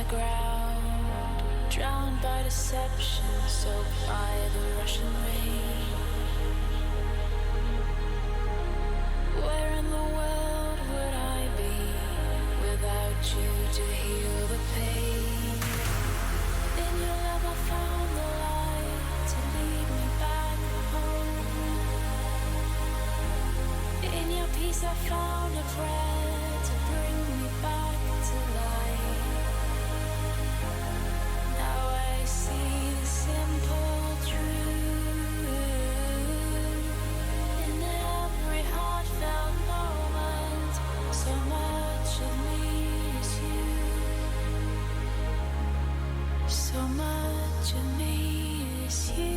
ground, drowned by deception, soaked by the Russian rain. Where in the world would I be without you to heal the pain? In your love I found the light to lead me back home. In your peace I found a prayer to bring me back to life. Now I see the simple truth in every heartfelt moment. So much of me is you. So much of me is you.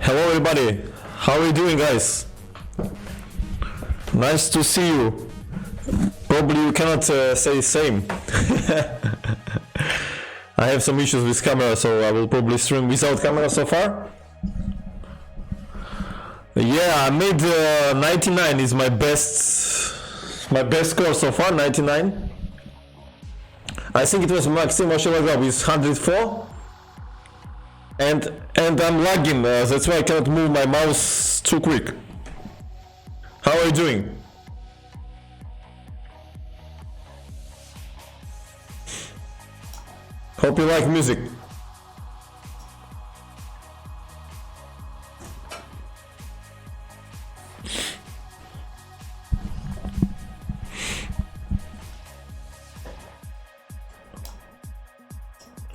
Hello everybody, how are you doing guys? Nice to see you. Probably you cannot say same. I have some issues with camera, so I will probably stream without camera so far. Yeah, I made 99 is my best score so far, 99. I think it was Maxim Oshelaga with 104. And I'm lagging, that's why I cannot move my mouse too quick. How are you doing? Hope you like music.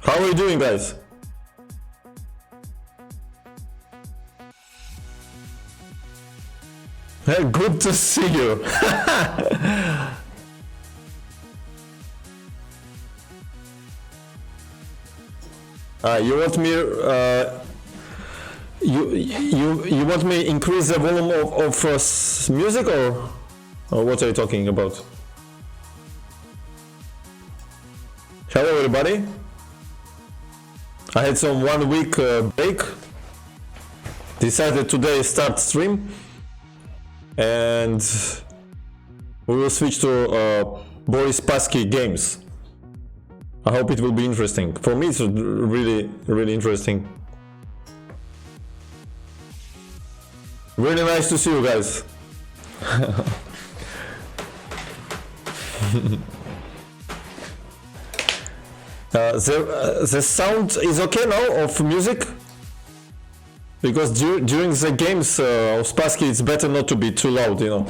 How are you doing, guys? Hey, good to see you. You want me? You want me increase the volume of music, or what are you talking about? Hello, everybody. I had some 1 week break. Decided today start stream, and we will switch to Boris Spassky games. I hope it will be interesting. For me, it's really interesting. Really nice to see you guys. The sound is okay now of music? Because during the games of Spassky, it's better not to be too loud, you know.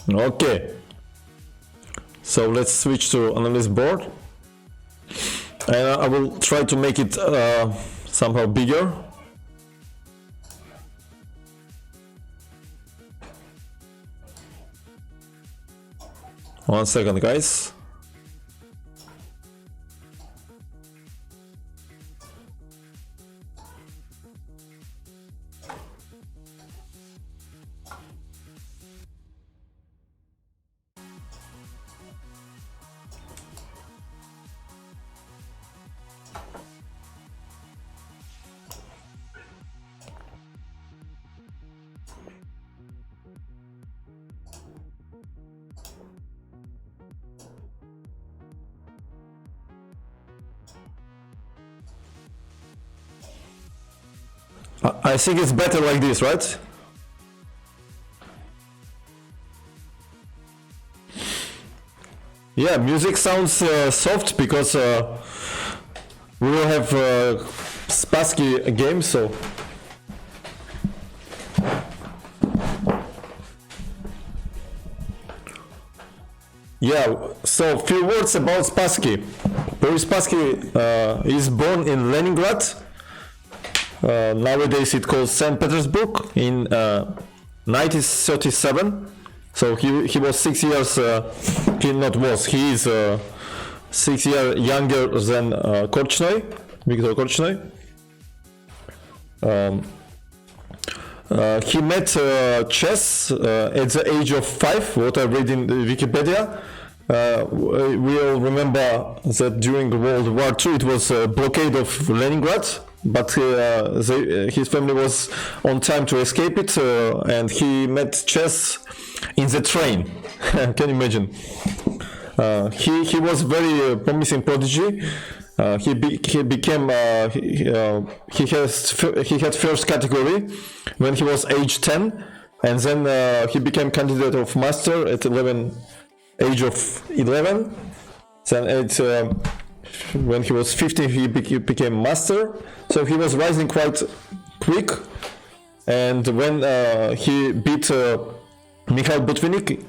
Okay, so let's switch to analyst board, and I will try to make it somehow bigger. One second, guys. I think it's better like this, right? Yeah, music sounds soft because we will have Spassky game, so. Yeah, so few words about Spassky. Boris Spassky is born in Leningrad. Nowadays it calls St. Petersburg in 1937. So he was 6 years. He is 6 years younger than Korchnoi, Viktor Korchnoi. He met chess at the age of 5. What I read in Wikipedia. We all remember that during World War II it was a blockade of Leningrad. But his family was on time to escape it, and he met chess in the train. Can you imagine? He was very promising prodigy. He had first category when he was age 10, and then he became candidate of master at age of 11. Then when he was 15, he became master. So he was rising quite quick, and when he beat Mikhail Botvinnik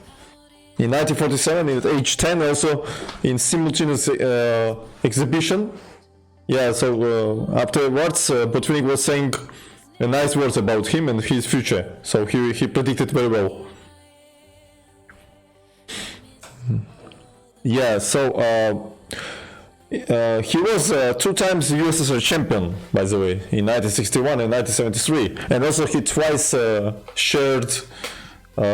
in 1947 at age 10, also in simultaneous exhibition. Yeah, so afterwards Botvinnik was saying nice words about him and his future. So he predicted very well. Yeah, so he was 2 times USSR champion, by the way, in 1961 and 1973, and also he twice shared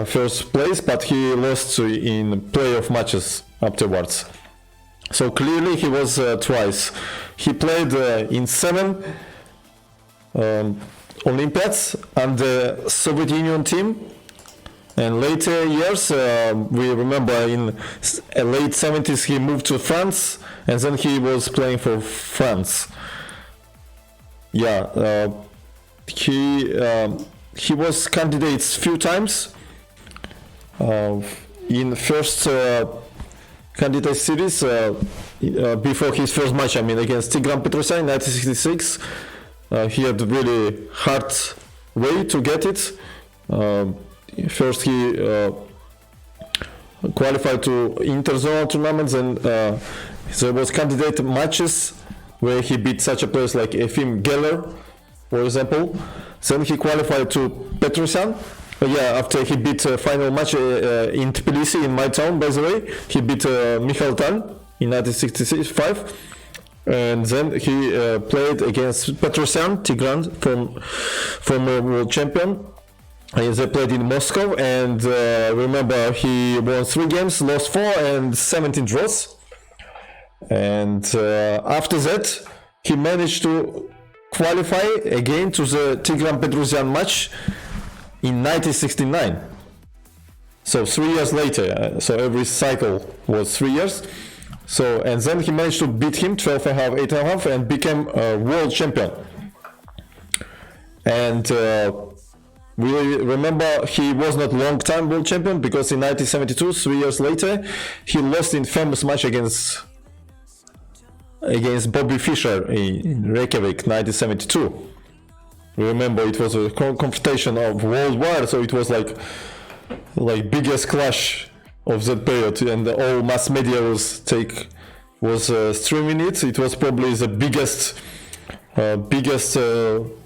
first place, but he lost in playoff matches afterwards. So clearly he was twice. He played in 7 Olympiads and the Soviet Union team. And later years, we remember in late 70s he moved to France, and then he was playing for France. Yeah, he was candidates few times. In first candidate series, before his first match, I mean against Tigran Petrosyan in 1966, he had really hard way to get it. First he qualified to interzonal tournaments, and there was candidate matches where he beat such a players like Efim Geller, for example. Then he qualified to Petrosyan. After he beat final match in Tbilisi, in my town, by the way, he beat Michael Tan in 1965. And then he played against Petrosyan, Tigran, former world champion. They played in Moscow, and remember he won 3 games, lost 4, and 17 draws. And after that, he managed to qualify again to the Tigran Petrosyan match in 1969. So 3 years later, so every cycle was 3 years. So, and then he managed to beat him 12.5, 8.5, and became a world champion. And we remember he was not long-time world champion, because in 1972, 3 years later, he lost in famous match against Bobby Fischer in Reykjavik, 1972. Remember, it was a confrontation of World War, so it was like biggest clash of that period, and all mass media was streaming it. It was probably the biggest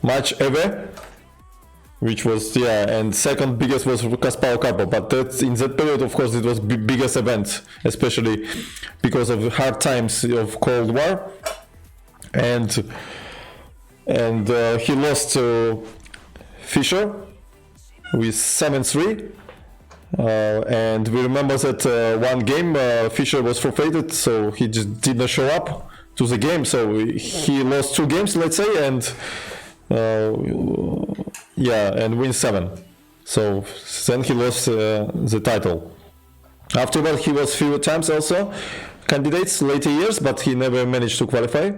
match ever. Which was, and second biggest was Kasparov Karpov, but in that period, of course, it was biggest event, especially because of the hard times of Cold War, and he lost to Fischer with 7-3, and we remember that one game Fischer was forfeited, so he just did not show up to the game, so he lost 2 games, let's say, and win 7. So then he lost the title. Afterward, he was few times also candidates later years, but he never managed to qualify.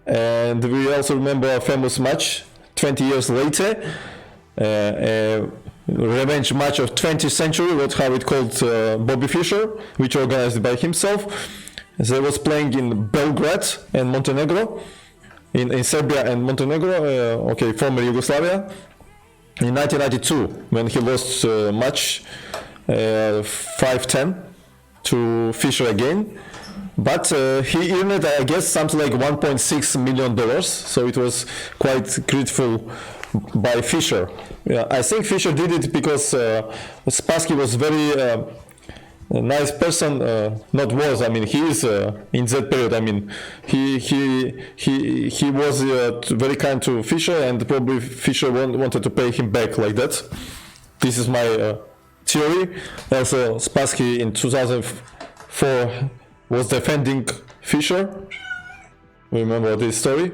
And we also remember a famous match 20 years later, a revenge match of 20th century, how it called Bobby Fischer, which organized by himself. They was playing in Belgrade and Montenegro. In Serbia and Montenegro, former Yugoslavia, in 1992, when he lost match 5-10 to Fischer again, but he earned, I guess, something like $1.6 million, so it was quite grateful by Fischer. I think Fischer did it because Spassky was very a nice person, not was. I mean, he is in that period. I mean, he was very kind to Fischer, and probably Fischer wanted to pay him back like that. This is my theory. Also, Spassky in 2004 was defending Fischer. Remember this story?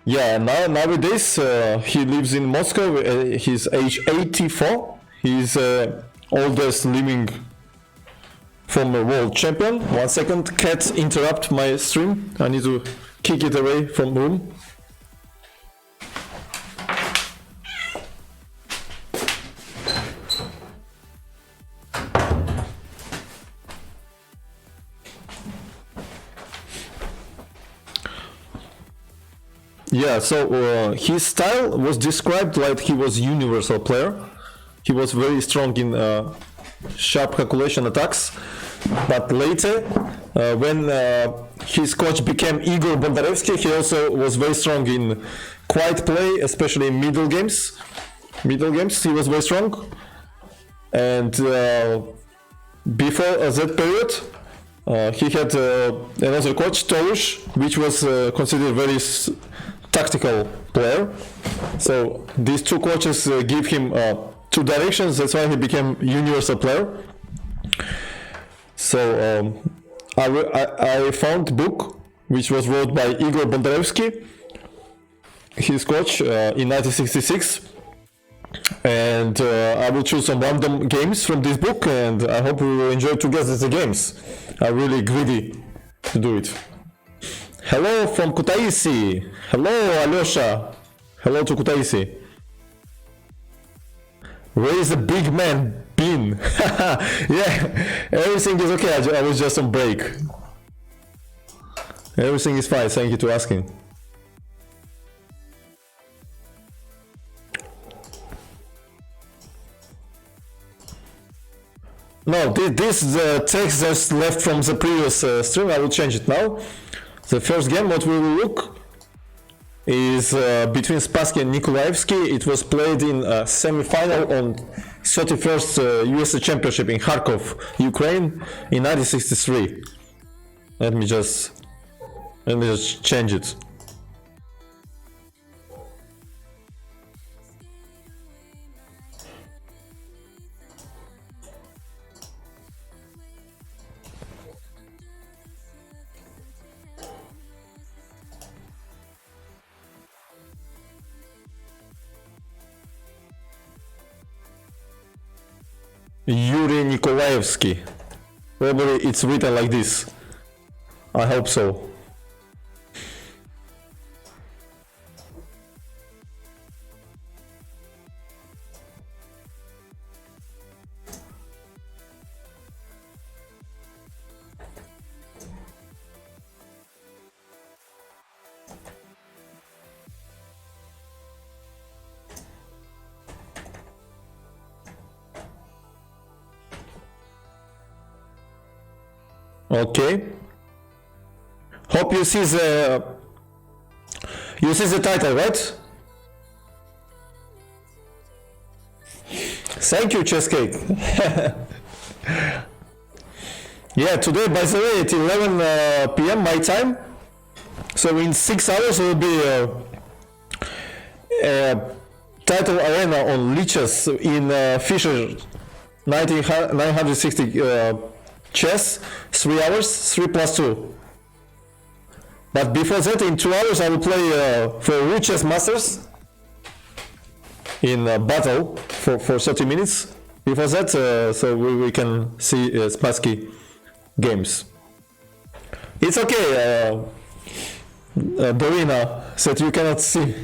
Yeah. Nowadays he lives in Moscow. He's age 84. He's oldest living former world champion. 1 second, cats interrupt my stream. I need to kick it away from the room. Yeah, so his style was described like he was universal player. He was very strong in sharp calculation attacks, but later when his coach became Igor Bondarevsky. He also was very strong in quiet play, especially in middle games. Middle games, he was very strong. And before that period, he had another coach, Torush, which was considered very tactical player. So these two coaches give him two directions. That's why he became universal player. So I found a book which was wrote by Igor Bondarevsky, his coach, in 1966. And I will choose some random games from this book, and I hope we will enjoy together the games. I'm really greedy to do it. Hello from Kutaisi. Hello, Alyosha. Hello to Kutaisi. Where is the big man been? Yeah, everything is okay. I was just on break. Everything is fine. Thank you for asking. No, this text that's left from the previous stream. I will change it now. The first game, what we will look, is between Spassky and Nikolaevsky. It was played in a semi-final on 31st USA Championship in Kharkov, Ukraine, in 1963. Let me just change it. Yuri Nikolaevsky. Probably it's written like this. I hope so. Okay. Hope you see the title, right? Thank you, Cheesecake. Yeah, today, by the way, at 11 p.m. my time. So in 6 hours will be title arena on Lichess in Fisher 960 chess, 3 hours, 3 plus 2. But before that, in 2 hours, I will play for Root Chess Masters in battle for 30 minutes. Before that, so we can see Spassky games. It's okay, Dorina said you cannot see.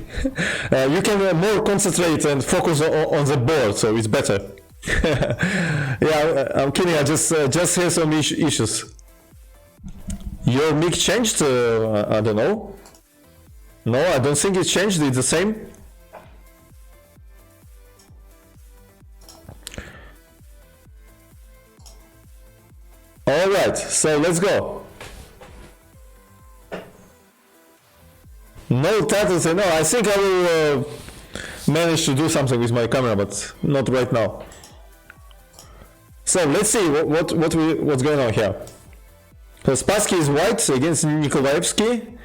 You can more concentrate and focus on the board, so it's better. Yeah, I'm kidding. I just have some issues. Your mic changed? I don't know. No, I don't think it changed. It's the same. All right, so let's go. No titles. No, I think I will manage to do something with my camera, but not right now. So let's see what's going on here. So Spassky is white against Nikolaevsky.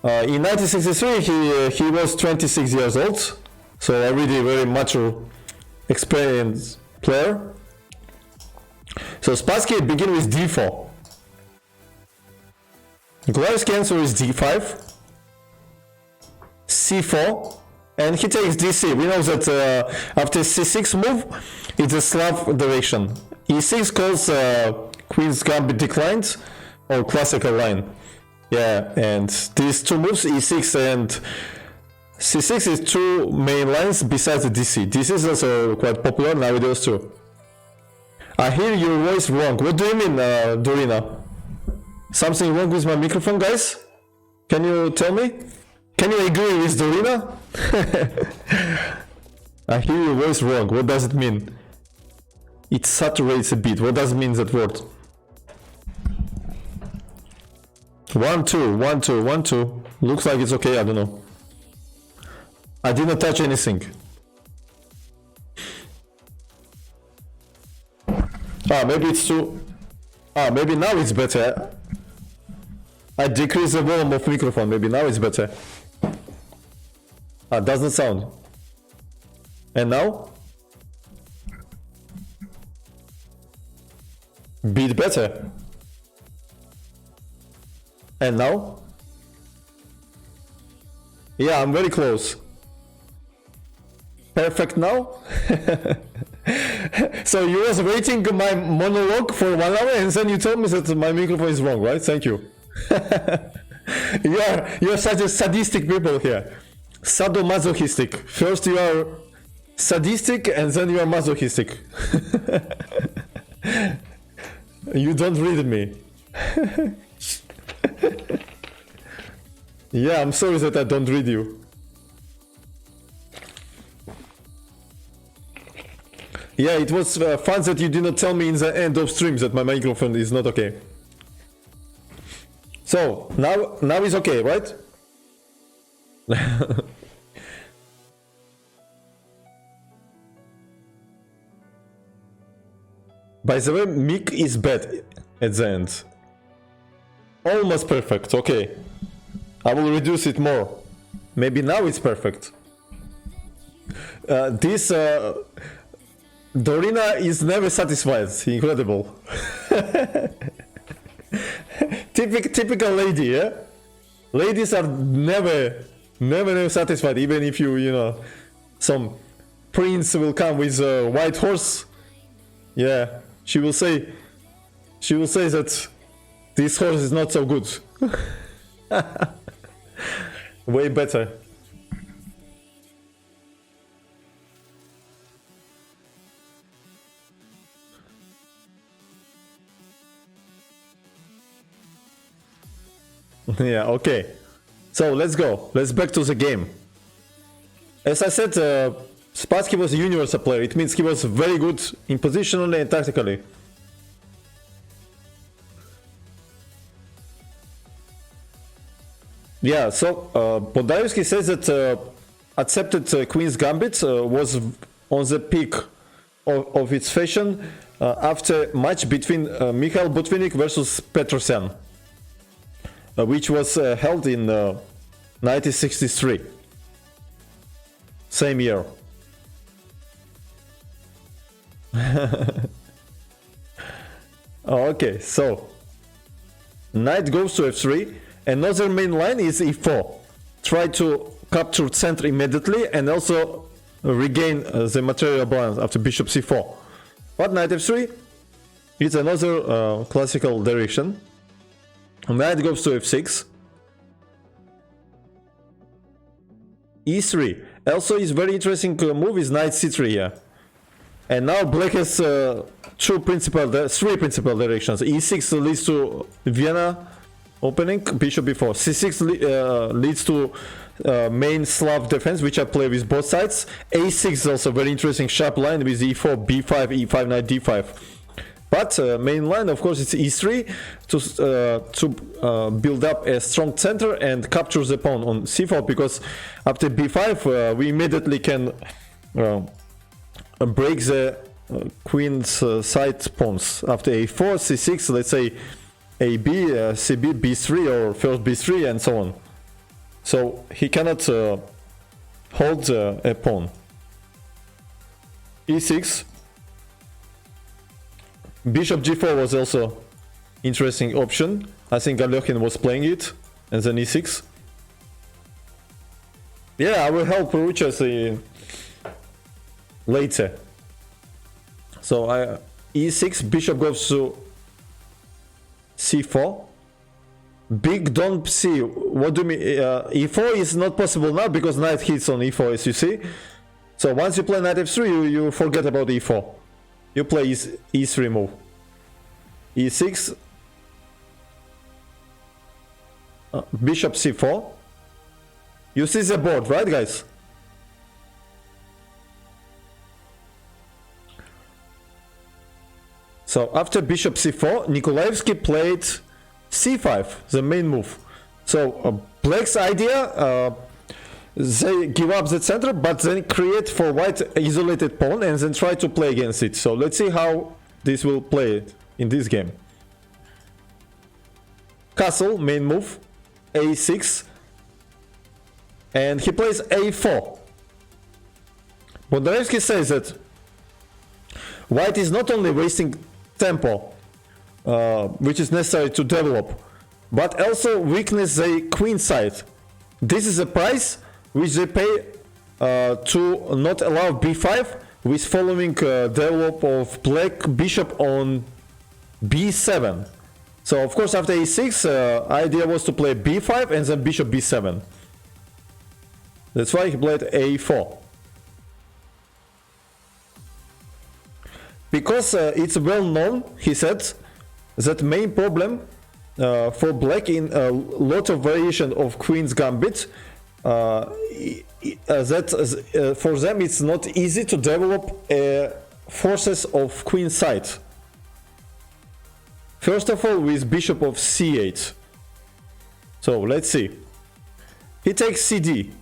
In 1963 he was 26 years old, so already a very mature, experienced player. So Spassky begin with d4. Nikolaevsky answer is d5, c4, and he takes dc. We know that after c6 move, it's a Slav direction. e6 calls Queen's Gambit declined, or classical line. Yeah, and these two moves, e6 and c6, is two main lines besides the dc. This is also quite popular nowadays too. I hear your voice wrong. What do you mean, Dorina? Something wrong with my microphone, guys? Can you tell me? Can you agree with Dorina? I hear your voice wrong. What does it mean? It saturates a bit. What does it mean, that word? 1 2 1 2 1 2. Looks like it's okay. I don't know. I didn't touch anything. Maybe it's too. Maybe now it's better. I decrease the volume of microphone. Maybe now it's better. Doesn't sound. And now? Beat better. And now? Yeah, I'm very close. Perfect now? So you was waiting my monologue for 1 hour and then you told me that my microphone is wrong, right? Thank you. You're such a sadistic people here. Sadomasochistic. First you are sadistic and then you are masochistic. You don't read me. Yeah, I'm sorry that I don't read you. Yeah, it was fun that you did not tell me in the end of stream that my microphone is not okay. So, now it's okay, right? By the way, mic is bad at the end. Almost perfect, okay. I will reduce it more. Maybe now it's perfect. This Dorina is never satisfied. Incredible. Typical lady, yeah? Ladies are never satisfied, even if you know, some prince will come with a white horse. Yeah, she will say that this horse is not so good. Way better. Yeah, okay. So let's go. Let's back to the game. As I said, Spassky was a universal player. It means he was very good in positionally and tactically. Yeah, so Podayevsky says that accepted Queen's Gambit was on the peak of its fashion after match between Mikhail Botvinnik versus Petrosyan, which was held in 1963. Same year. Okay, so knight goes to f3. Another main line is e4. Try to capture center immediately and also regain the material balance after bishop c4. But knight f3 is another classical direction. Knight goes to f6. e3. Also is very interesting move is knight c3 here. And now black has three principal directions. e6 leads to Vienna opening, bishop b4. c6 leads to main Slav defense, which I play with both sides. a6 is also very interesting sharp line with e4, b5, e5, knight d5. But main line, of course, it's e3 to build up a strong center and capture the pawn on c4, because after b5 we immediately can break the queen's side pawns. After a4, c6, let's say AB, CB, B3 or first B3 and so on. So he cannot hold a pawn. E6. Bishop G4 was also interesting option. I think Alyoshin was playing it. And then E6. Yeah, I will help Ruchas later. So E6, bishop goes to c4. Big don't see. What do you mean? e4 is not possible now because knight hits on e4, as you see. So once you play knight f3, you forget about e4. You play e3 move. e6. Bishop c4. You see the board, right, guys? So after bishop c4, Nikolaevsky played c5, the main move. So black's idea, they give up the center, but then create for white isolated pawn and then try to play against it. So let's see how this will play in this game. Castle, main move, a6, and he plays a4. Bondarevsky says that white is not only wasting tempo, which is necessary to develop, but also weakness the queen side. This is a price which they pay to not allow b5 with following develop of black bishop on b7. So of course after a6, idea was to play b5 and then bishop b7. That's why he played a4. Because it's well known, he said, that main problem for black in a lot of variation of queen's gambit, that for them it's not easy to develop forces of queen side. First of all, with bishop of c8. So let's see. He takes cd.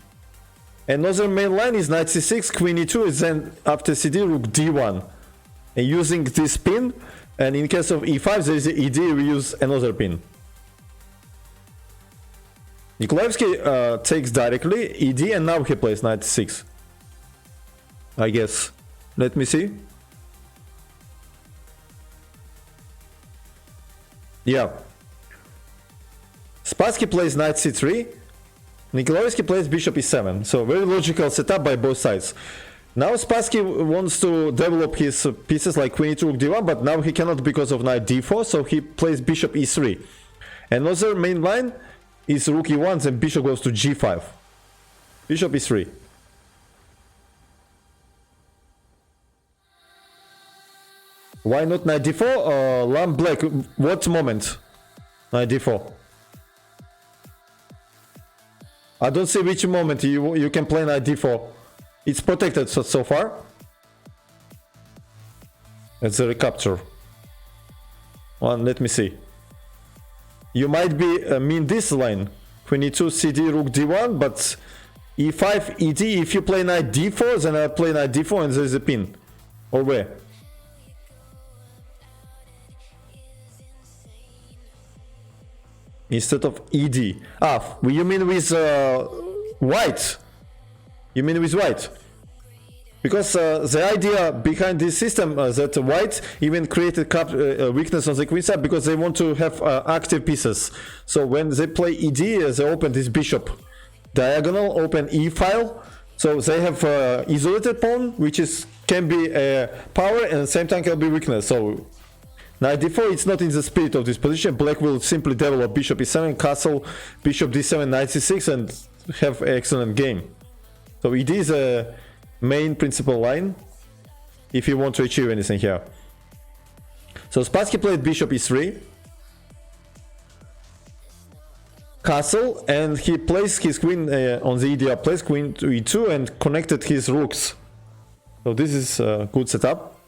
Another main line is knight c6, queen e2, is then after cd, rook d1. And using this pin, and in case of e5 there is the ed, we use another pin. Nikolaevsky takes directly ed, and now he plays knight c6. I guess. Let me see. Yeah. Spassky plays knight c3. Nikolaevsky plays bishop e7. So very logical setup by both sides. Now Spassky wants to develop his pieces like queen e2, rook d1, but now he cannot because of knight d4, so he plays bishop e3. Another main line is rook e1, and bishop goes to g5. Bishop e3. Why not knight d4? Lamb black, what moment? Knight d4. I don't see which moment you can play knight d4. It's protected so far. It's a recapture. Well, let me see. You might be mean this line. Queen e2, cd, rook d1, but e5, ed, if you play knight d4, then I play knight d4 and there's a pin. Or where? Instead of ed. Ah, you mean with white? You mean with white? Because the idea behind this system that white even created weakness on the queen side because they want to have active pieces. So when they play ed, they open this bishop diagonal, open e file. So they have isolated pawn, which can be power and at the same time can be weakness. So knight d4, it's not in the spirit of this position. Black will simply develop bishop e7, castle, bishop d7, knight c6, and have an excellent game. So it is a main principal line if you want to achieve anything here. So Spassky played bishop e3, castle, and he placed his queen on the ideal place, queen to e2, and connected his rooks. So this is a good setup.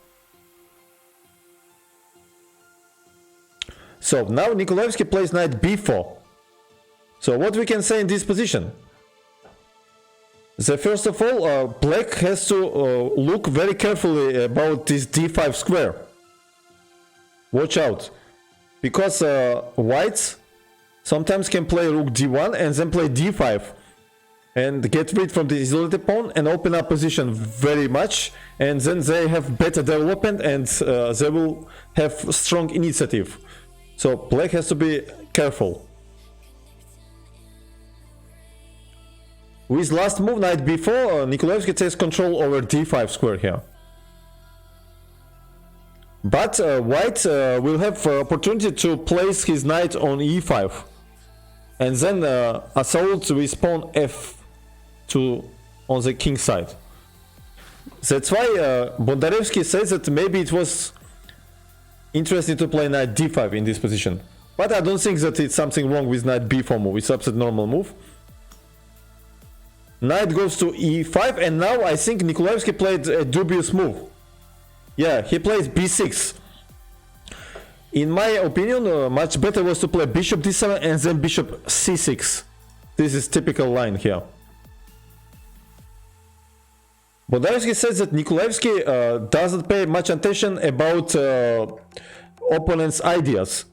So now Nikolaevsky plays knight b4. So what we can say in this position? First of all, black has to look very carefully about this d5 square. Watch out, because white sometimes can play rook d1 and then play d5 and get rid from the isolated pawn and open up position very much, and then they have better development and they will have strong initiative. So black has to be careful. With last move, knight b4, Nikolaevsky takes control over d5 square here. But white will have opportunity to place his knight on e5. And then assault with pawn f2 on the king side. That's why Bondarevsky says that maybe it was interesting to play knight d5 in this position. But I don't think that it's something wrong with knight b4 move. It's absolutely normal move. Knight goes to e5, and now I think Nikolaevsky played a dubious move. Yeah, he plays b6. in my opinion, much better was to play bishop d7 and then bishop c6. This is typical line here. Bodarevsky says that Nikolaevsky doesn't pay much attention about opponent's ideas.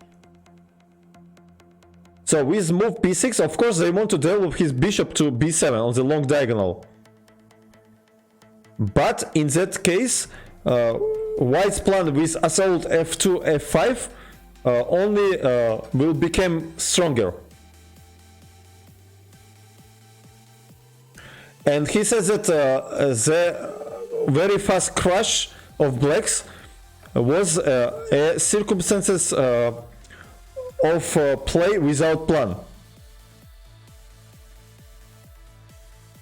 So with move b6, of course they want to develop his bishop to b7 on the long diagonal. But in that case, White's plan with assault f2, f5 only will become stronger. And he says that the very fast crush of blacks was a circumstances of play without plan.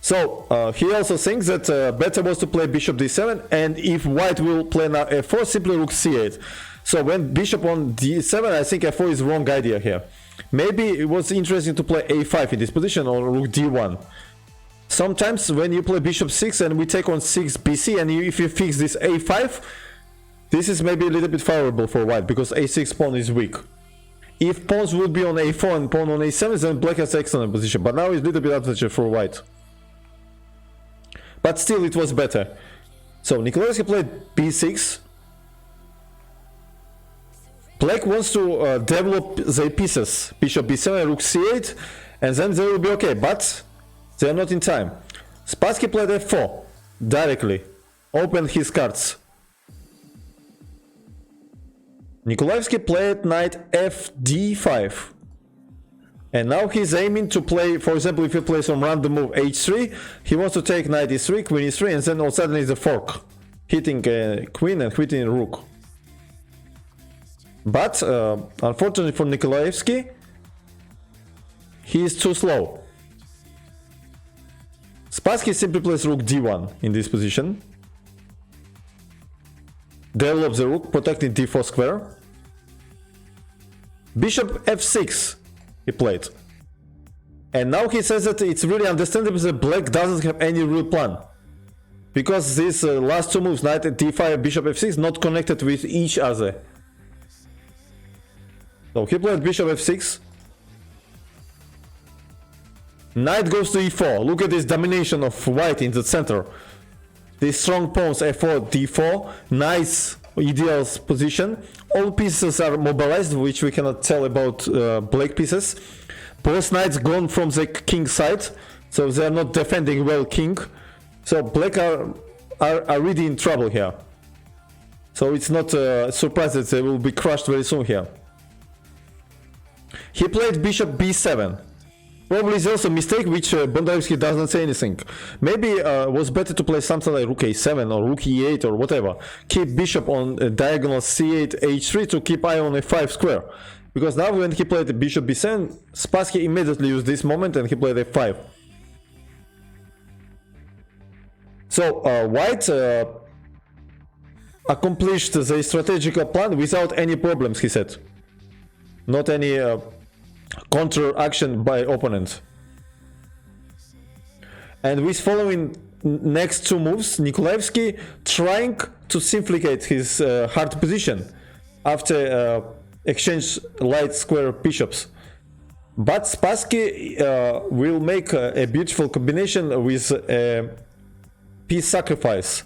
So he also thinks that better was to play bishop d7, and if white will play now f4, simply rook c8. So when bishop on d7, I think f4 is wrong idea here. Maybe it was interesting to play a5 in this position or rook d1. Sometimes when you play bishop 6 and we take on 6 bc, and if you fix this a5, this is maybe a little bit favorable for white, because a6 pawn is weak. If pawns would be on a4 and pawn on a7, then black has excellent position, but now it's a little bit advantageous for white. But still it was better. So Nikolaevsky played b6. Black wants to develop the pieces, bishop b7, rook c8, and then they will be okay, but they are not in time. Spassky played f4 directly, opened his cards. Nikolaevsky played knight fd5. And now he's aiming to play, for example, if he plays some random move h3, he wants to take knight e3, queen e3, and then all of a sudden it's a fork, hitting queen and hitting rook. But unfortunately for Nikolaevsky, he is too slow. Spassky simply plays rook d1 in this position. Develops the rook, protecting d4 square. Bishop f6 he played. And now he says that it's really understandable that black doesn't have any real plan. Because these last two moves, knight d5 and bishop f6, not connected with each other. So he played bishop f6. Knight goes to e4. Look at this domination of white in the center. These strong pawns f4, d4. Nice, ideal position. All pieces are mobilized, which we cannot tell about black pieces. Both knights gone from the king side, so they are not defending well king. So black are really in trouble here. So it's not a surprise that they will be crushed very soon here. He played bishop b7. Probably is also a mistake, which Bodarevsky doesn't say anything. Maybe it was better to play something like rook a7 or rook e8 or whatever. Keep bishop on diagonal c8, h3 to keep eye on a5 square. Because now when he played bishop b7, Spassky immediately used this moment and he played a5. So white accomplished the strategical plan without any problems, he said. Not any counter action by opponent. And with following next two moves, Nikolaevsky trying to simplify his hard position after exchange light square bishops. But Spassky will make a beautiful combination with piece sacrifice,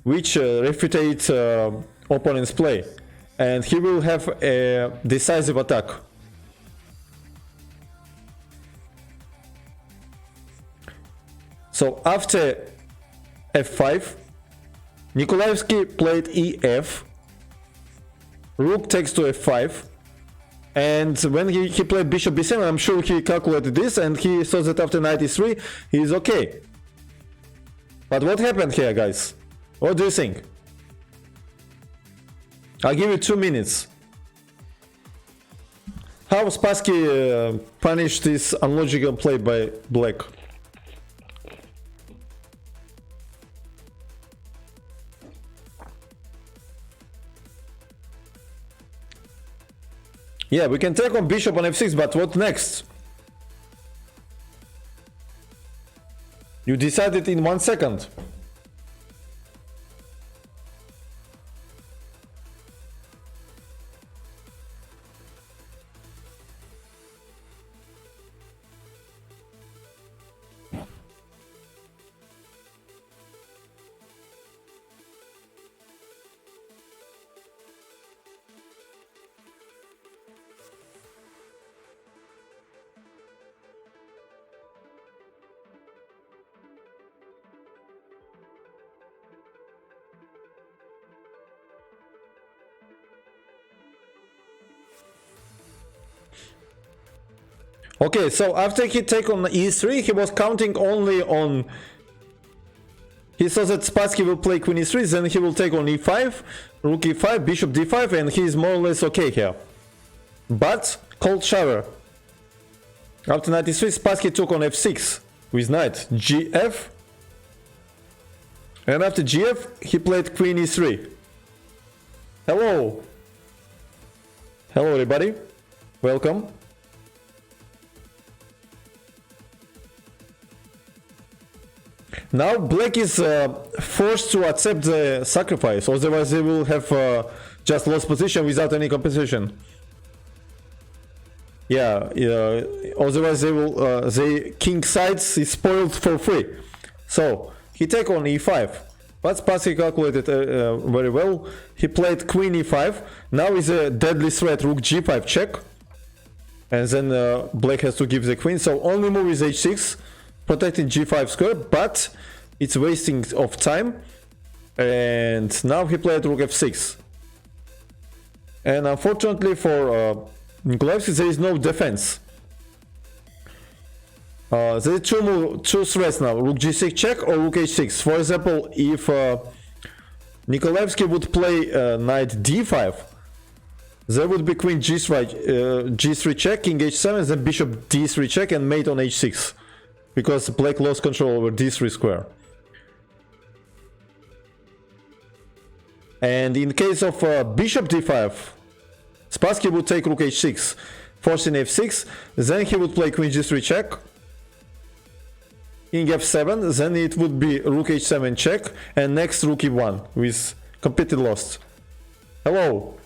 which refutes opponent's play, and he will have a decisive attack. So after f5, Nikolaevsky played ef, rook takes to f5, and when he played bishop b7, I'm sure he calculated this and he saw that after knight e3 he is okay. But what happened here, guys? What do you think? I'll give you 2 minutes. How Spassky punished this unlogical play by black? Yeah, we can take on bishop on f6, but what next? You decided in 1 second. Okay, so after he take on e3, he was counting only on... He saw that Spassky will play queen e3, then he will take on e5, rook e5, bishop d5, and he is more or less okay here. But, cold shower. After knight e3, Spassky took on f6 with knight gf. And after gf, he played queen e3. Hello. Hello everybody. Welcome. Now black is forced to accept the sacrifice, otherwise they will have just lost position without any compensation. Yeah, otherwise they will the king sides is spoiled for free. So he take on e5, but Spassky calculated very well. He played queen e5. Now is a deadly threat, rook g5 check, and then black has to give the queen. So only move is h6, protecting g5 square, but it's wasting of time. And now he played rook f6. And unfortunately for Nikolaevsky, there is no defense. There are two threats now, rook g6 check or rook h6. For example, if Nikolaevsky would play knight d5, there would be queen g3 check, king h7, then bishop d3 check and mate on h6. Because black lost control over d3 square. And in case of bishop d5, Spassky would take rook h6, forcing f6, then he would play queen g3 check, king f7, then it would be rook h7 check, and next rook e1, with completely lost. Hello.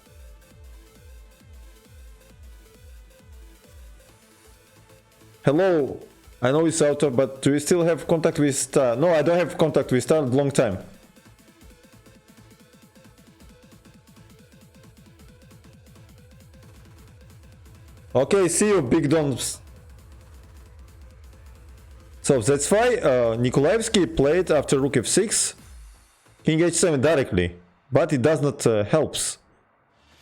Hello. I know it's out of, but do you still have contact with Star? No, I don't have contact with Star, long time. Okay, see you, big doms. So that's why Nikolaevsky played after rook f6, king h7 directly, but it does not helps.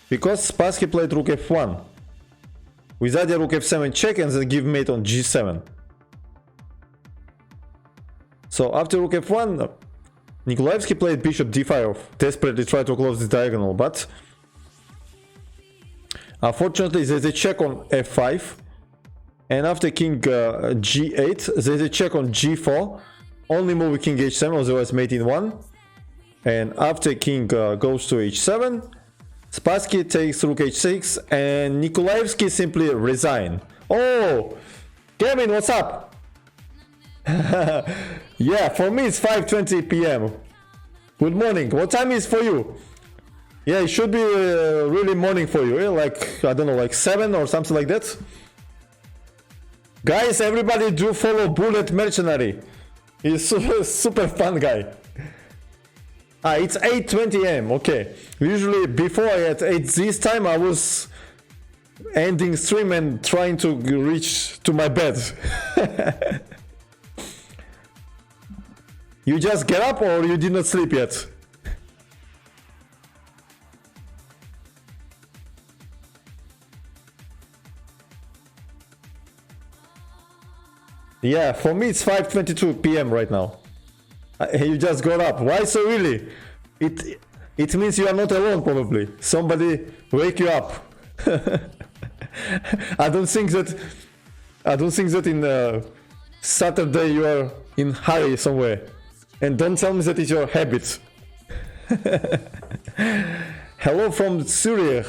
Because Spassky played rook f1. With idea rook f7 check and then give mate on g7. So after rook f1, Nikolaevsky played bishop d5, desperately tried to close this diagonal, but unfortunately there's a check on f5, and after king g8, there's a check on g4, only move king h7, otherwise mate in 1, and after king goes to h7, Spassky takes rook h6, and Nikolaevsky simply resign. Oh, Kevin, what's up? Yeah, for me it's 5:20 p.m. Good morning. What time is for you? Yeah, it should be really morning for you. Like, I don't know, like 7 or something like that. Guys, everybody do follow Bullet Mercenary. He's super fun guy. Ah, it's 8:20 a.m. Okay. Usually before at 8 this time I was ending stream and trying to reach to my bed. You just get up or you did not sleep yet? Yeah, for me it's 5:22 p.m. right now. You just got up. Why so early? It means you are not alone probably. Somebody wake you up. I don't think that in Saturday you are in hurry somewhere. And don't tell me that it's your habit. Hello from Zurich.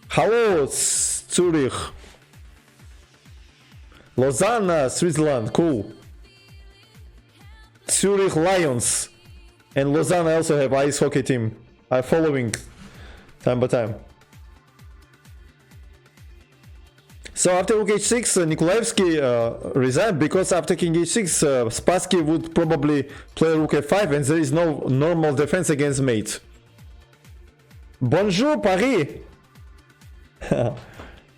Hello, Zurich. Lausanne, Switzerland, cool. Zurich Lions. And Lausanne also have ice hockey team. I'm following time by time. So after rook h6, Nikolaevsky resigned because after king h6, Spassky would probably play rook f5 and there is no normal defense against mate. Bonjour Paris!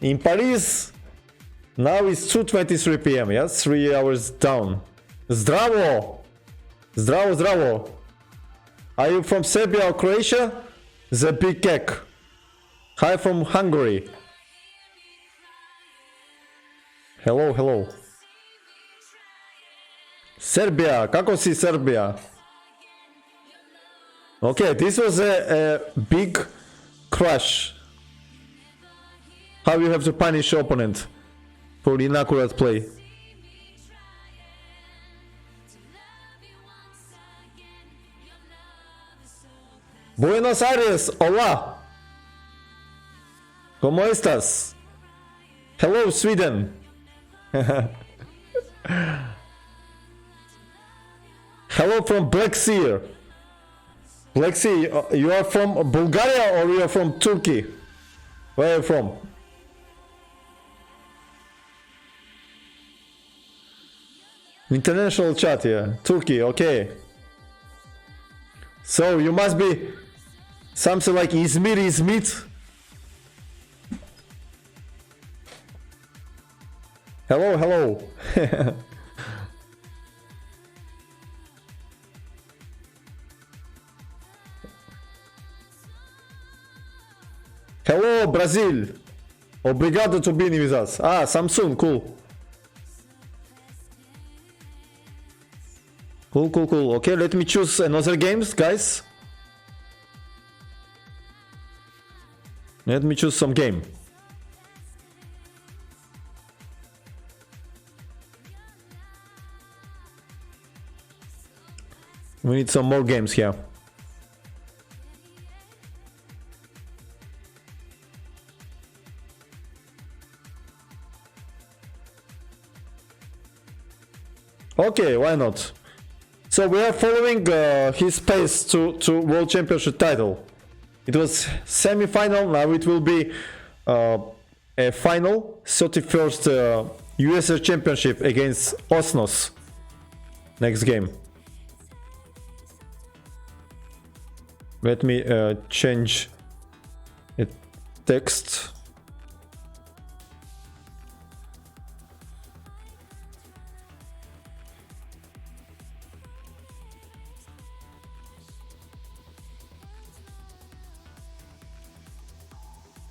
In Paris, now it's 2:23 p.m. Yes, 3 hours down. Zdravo! Zdravo, zdravo! Are you from Serbia or Croatia? The big cake. Hi from Hungary. Hello, hello. Serbia, kako si Serbia? Okay, this was a big crush. How you have to punish opponent for inaccurate play. Buenos Aires, hola. ¿Cómo estás? Hello, Sweden. Hello from Black Sea. Black Sea, you are from Bulgaria or you are from Turkey? Where are you from? International chat, yeah. Turkey, okay. So you must be something like Izmir, Izmit. Hello, hello. Hello, Brazil. Obrigado por being with us. Ah, Samsung, cool. Cool, cool, cool. Okay, let me choose another games, guys. Let me choose some game. We need some more games here. Okay, why not? So we are following his pace to World Championship title. It was semi-final, now it will be a final, 31st USA Championship against Osnos. Next game. Let me change the text.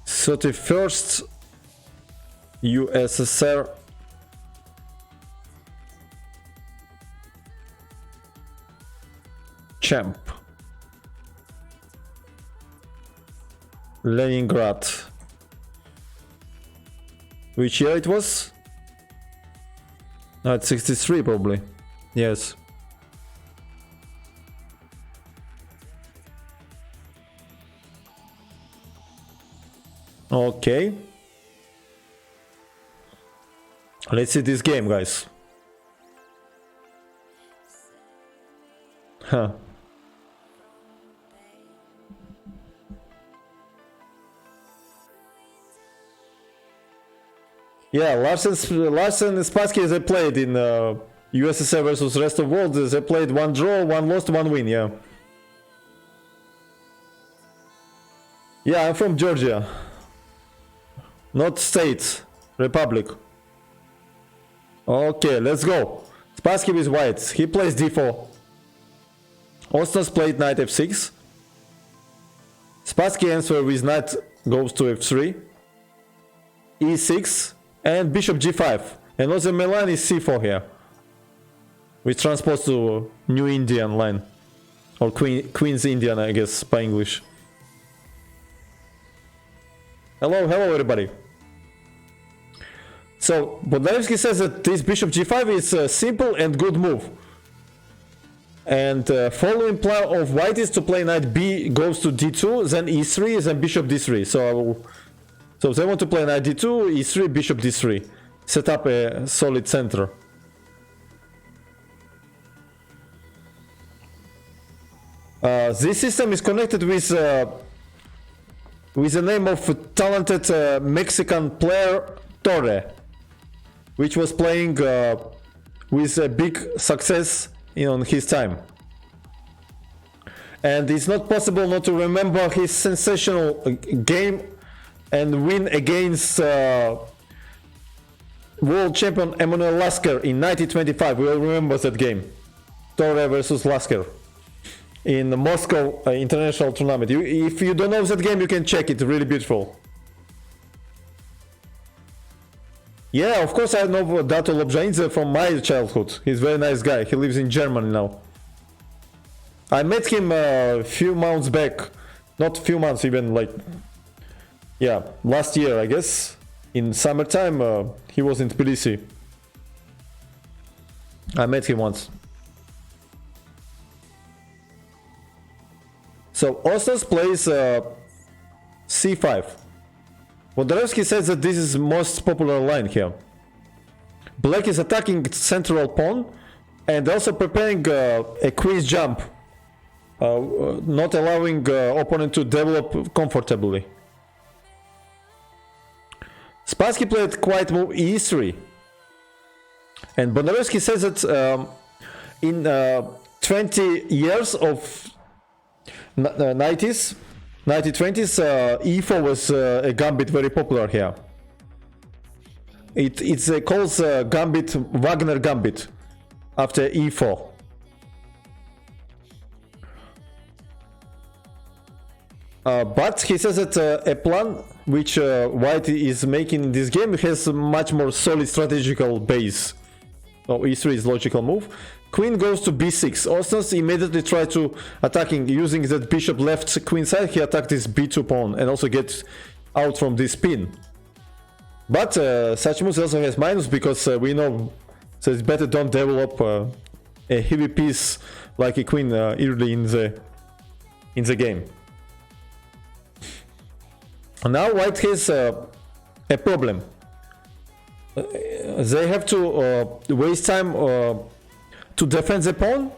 So the first USSR champ, Leningrad. Which year it was? No, it's 63 probably. Yes. Okay. Let's see this game, guys. Huh. Yeah, Larsen and Spassky, they played in USSR versus rest of world. They played one draw, one lost, one win, yeah. Yeah, I'm from Georgia. Not state, republic. Okay, let's go. Spassky with whites. He plays d4. Osnos played knight f6. Spassky answer with knight goes to f3. e6 and bishop g5. Another Milan is c4 here. We transpose to New Indian line. Or Queen's Indian, I guess, by English. Hello, hello everybody. So, Bodnaevsky says that this bishop g5 is a simple and good move. And following plan of white is to play knight b goes to d2, then e3, then bishop d3. So they want to play knight d2, e3, bishop d3. Set up a solid center. This system is connected with the name of a talented Mexican player Torre, which was playing with a big success on his time. And it's not possible not to remember his sensational game and win against world champion Emanuel Lasker in 1925. We all remember that game. Torre versus Lasker in the Moscow International Tournament. If you don't know that game, you can check it. Really beautiful. Yeah, of course I know Dato Lobjanidze from my childhood. He's a very nice guy. He lives in Germany now. I met him a few months back. Not few months, even like... Yeah, last year, I guess. In summertime, he was in Tbilisi. I met him once. So Ostas plays c5. Wondorowski says that this is most popular line here. Black is attacking central pawn and also preparing a queen's jump, not allowing opponent to develop comfortably. Spassky played quiet move e3. And Wondorowski says that in 20 years of 90s, 1920s, e4 was a gambit very popular here. It's calls gambit Wagner gambit after e4. But he says that a plan which White is making in this game has a much more solid strategical base. So e3 is logical move. Queen goes to b6. Ostas immediately tried to attacking using that bishop left queen side. He attacked this b2 pawn and also gets out from this pin. But such moves also has minus because we know so it's better don't develop a heavy piece like a queen early in the game. Now White has a problem. They have to waste time to defend the pawn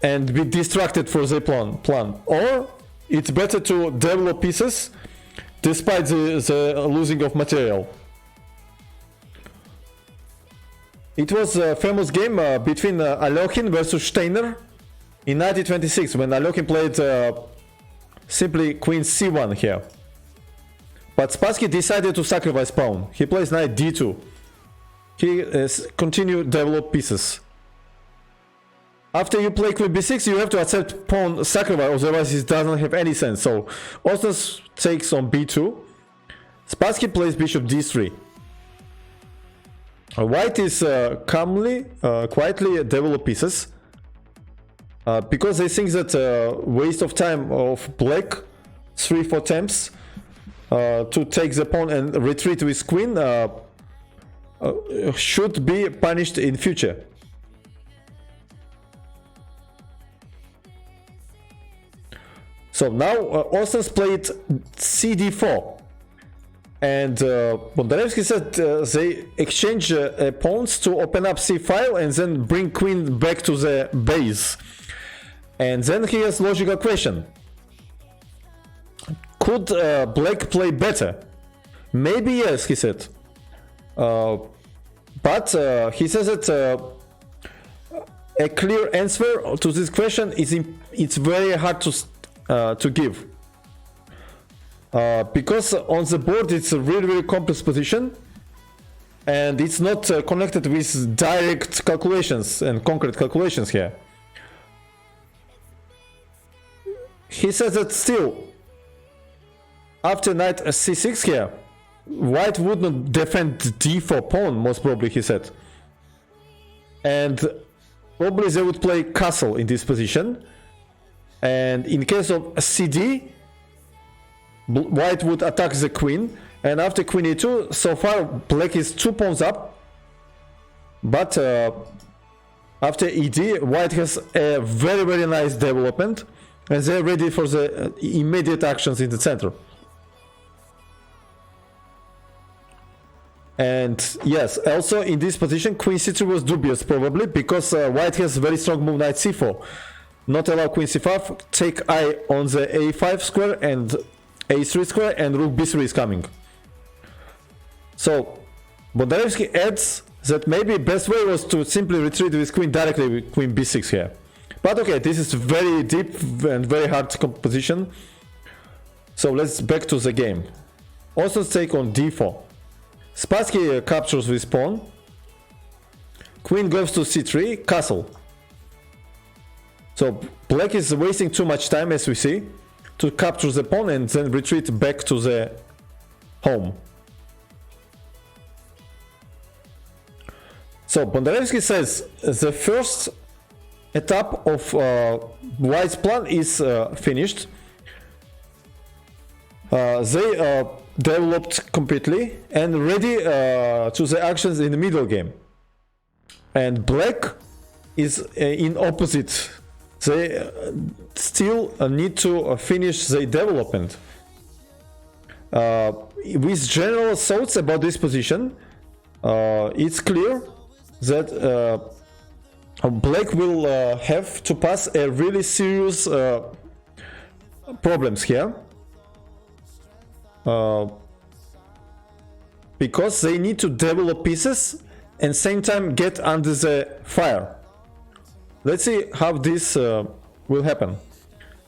and be distracted for the plan. Or it's better to develop pieces despite the losing of material. It was a famous game between Alokhin versus Steiner in 1926 when Alokhin played simply queen c1 here. But Spassky decided to sacrifice pawn. He plays knight d2. He continue develop pieces. After you play queen b6, you have to accept pawn sacrifice, otherwise it doesn't have any sense. So Ostas takes on b2. Spassky plays bishop d3. White is calmly, quietly develop pieces. Because they think that waste of time of black 3-4 attempts to take the pawn and retreat with queen should be punished in future. So now Ostas played cd4 and Wondorowski said they exchange pawns to open up c file and then bring queen back to the base. And then he has logical question. Could black play better? Maybe yes, he said. But he says that a clear answer to this question is it's very hard to give. Because on the board it's a really complex position and it's not connected with direct calculations and concrete calculations here. He says that still, after knight c6 here, White would not defend d4 pawn, most probably, he said. And probably they would play castle in this position. And in case of cd, White would attack the queen. And after queen e2, so far black is 2 pawns up. But after ed, White has a very nice development. And they're ready for the immediate actions in the center. And yes, also in this position, queen c3 was dubious probably because White has very strong move knight c4. Not allow queen c5, take eye on the a5 square and a3 square, and rook b3 is coming. So Wondorowski adds that maybe best way was to simply retreat with queen directly with queen b6 here. But okay, this is very deep and very hard composition. So let's back to the game. Also take on d4. Spassky captures with pawn. Queen goes to c3, castle. So black is wasting too much time, as we see, to capture the pawn and then retreat back to the home. So Bondarevsky says the first etap of White's plan is finished. They developed completely and ready to the actions in the middle game. And Black is in opposite. They still need to finish the development. With general thoughts about this position, it's clear that Black will have to pass a really serious problems here. Because they need to develop pieces and same time get under the fire. Let's see how this will happen.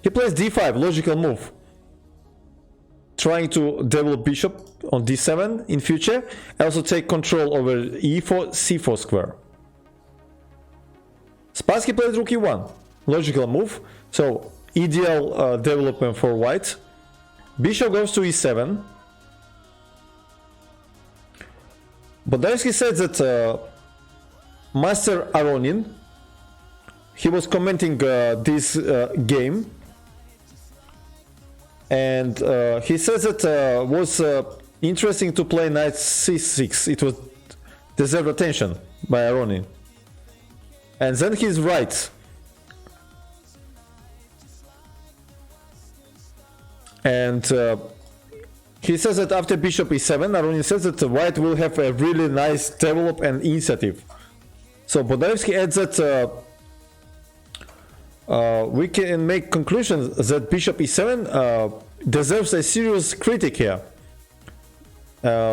He plays d5, logical move. Trying to develop bishop on d7 in future. Also take control over e4, c4 square. Spassky plays rook e1, logical move. So ideal development for white. Bishop goes to e7. Bondarevsky said that Master Aronin, he was commenting this game, and he says that was interesting to play knight c6. It was deserved attention by Aronin, and then he's right. And he says that after bishop e7, Aronin says that white will have a really nice develop and initiative. So Bondarevsky adds that we can make conclusions that bishop e7 deserves a serious critic here,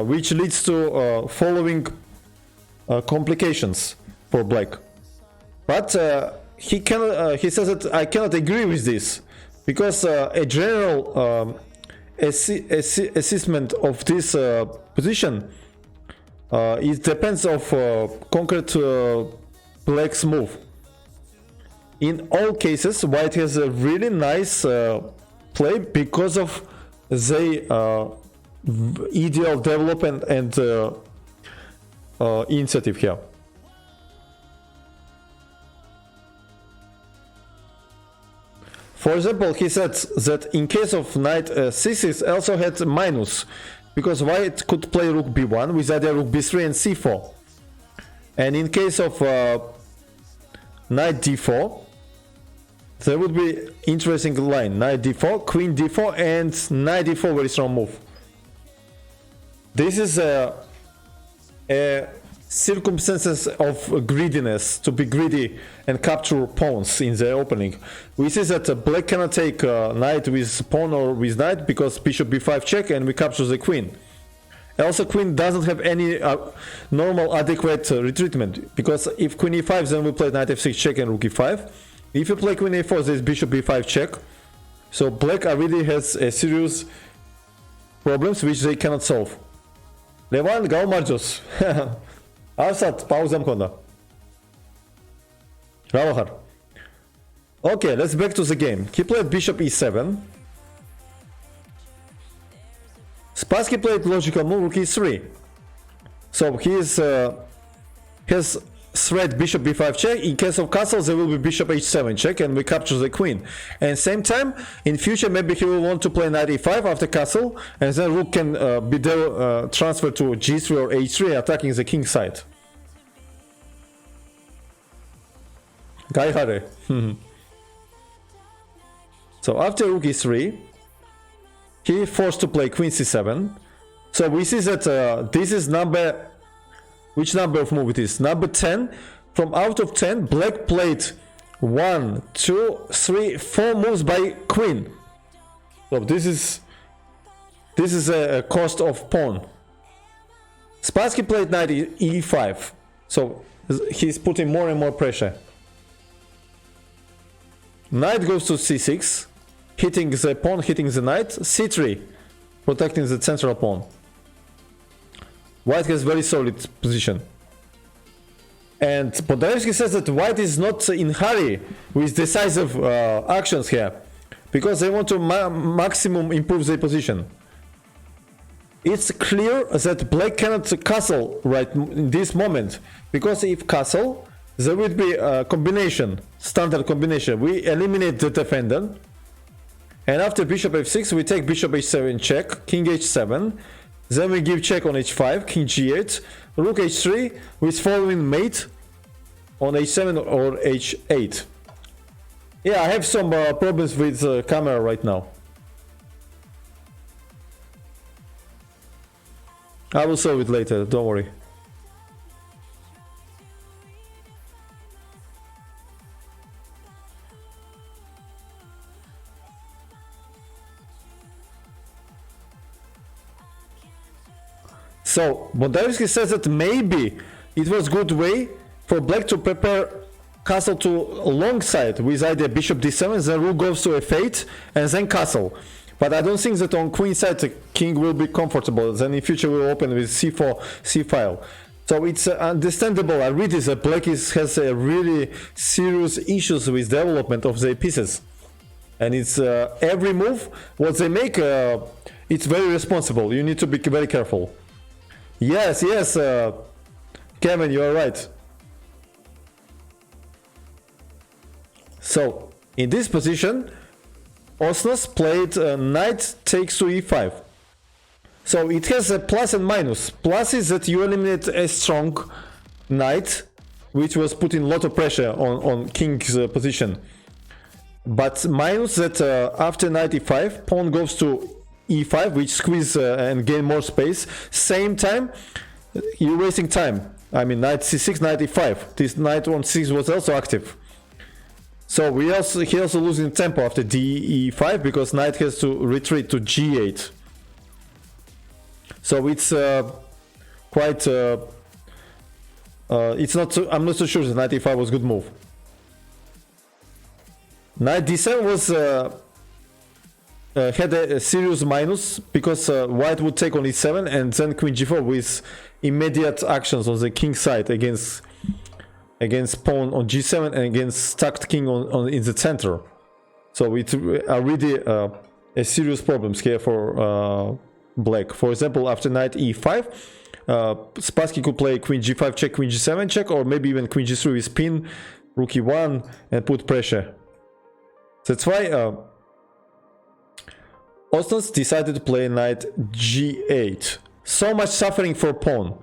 which leads to following complications for black. But he says that I cannot agree with this, because a general assessment of this position it depends of concrete black's move. In all cases, white has a really nice play because of the ideal development and initiative here. For example, he said that in case of knight c6 also had minus, because white could play rook b1 with idea rook b3 and c4. And in case of knight d4, there would be interesting line. Knight d4, queen d4, and knight d4, very strong move. This is a circumstances of greediness, to be greedy and capture pawns in the opening. We see that black cannot take knight with pawn or with knight because bishop b5 check and we capture the queen. Also, queen doesn't have any normal adequate retreatment, because if queen e5, then we play knight f6 check and rook e5. If you play queen a4, there's bishop b5 check. So black already has a serious problems which they cannot solve. Levan Galmarjos. Arsat, pauzam konda. Ravahar. Okay, let's back to the game. He played bishop e7. Spassky played logical move rook e3. So he has threat bishop b5 check. In case of castle, there will be bishop h7 check and we capture the queen. And same time, in future, maybe he will want to play knight e5 after castle, and then rook can be transferred to g3 or h3, attacking the king side. Gaihare. So after rook e3, he forced to play queen c7. So we see that this is number... Which number of move it is? Number 10. From out of 10, black played 1, 2, 3, 4 moves by queen. So this is a cost of pawn. Spassky played knight e5. So he's putting more and more pressure. Knight goes to c6, hitting the pawn, hitting the knight. c3, protecting the central pawn. White has very solid position. And Bondarevsky says that white is not in hurry with decisive actions here, because they want to maximum improve their position. it's clear that black cannot castle right in this moment, because if castle, there would be a combination, standard combination. We eliminate the defender, and after bishop f6 we take bishop h7 check, king h7, then we give check on h5, king g8, rook h3 with following mate on h7 or h8. Yeah, I have some problems with camera right now. I will solve it later, don't worry. So, Bondarevsky says that maybe it was good way for black to prepare castle to a long side with either bishop d7, then rook goes to f8, and then castle. But I don't think that on queen side the king will be comfortable. Then in future we will open with c4, c-file. So it's understandable. I read this, that black has a really serious issues with development of their pieces. And it's every move, what they make, it's very responsible. You need to be very careful. Yes, yes, Kevin, you are right. So, in this position, Osnos played knight takes to e5. So it has a plus and minus. Plus is that you eliminate a strong knight, which was putting a lot of pressure on king's position. But minus that after knight e5, pawn goes to e5, which squeeze and gain more space. Same time, you're wasting time. I mean, knight c6, knight e5. This knight on 6 was also active. So he also losing tempo after d5 because knight has to retreat to g8. So it's quite. It's not. I'm not so sure that knight e5 was a good move. Knight d7 was had a serious minus because white would take on e7 and then queen g4 with immediate actions on the king side against pawn on g7 and against stacked king on in the center. So it's really a serious problems here for black. For example, after knight e5, Spassky could play queen g5 check, queen g7 check, or maybe even queen g3 with pin, rook e1 and put pressure. That's why Osnos decided to play knight g8. So much suffering for pawn.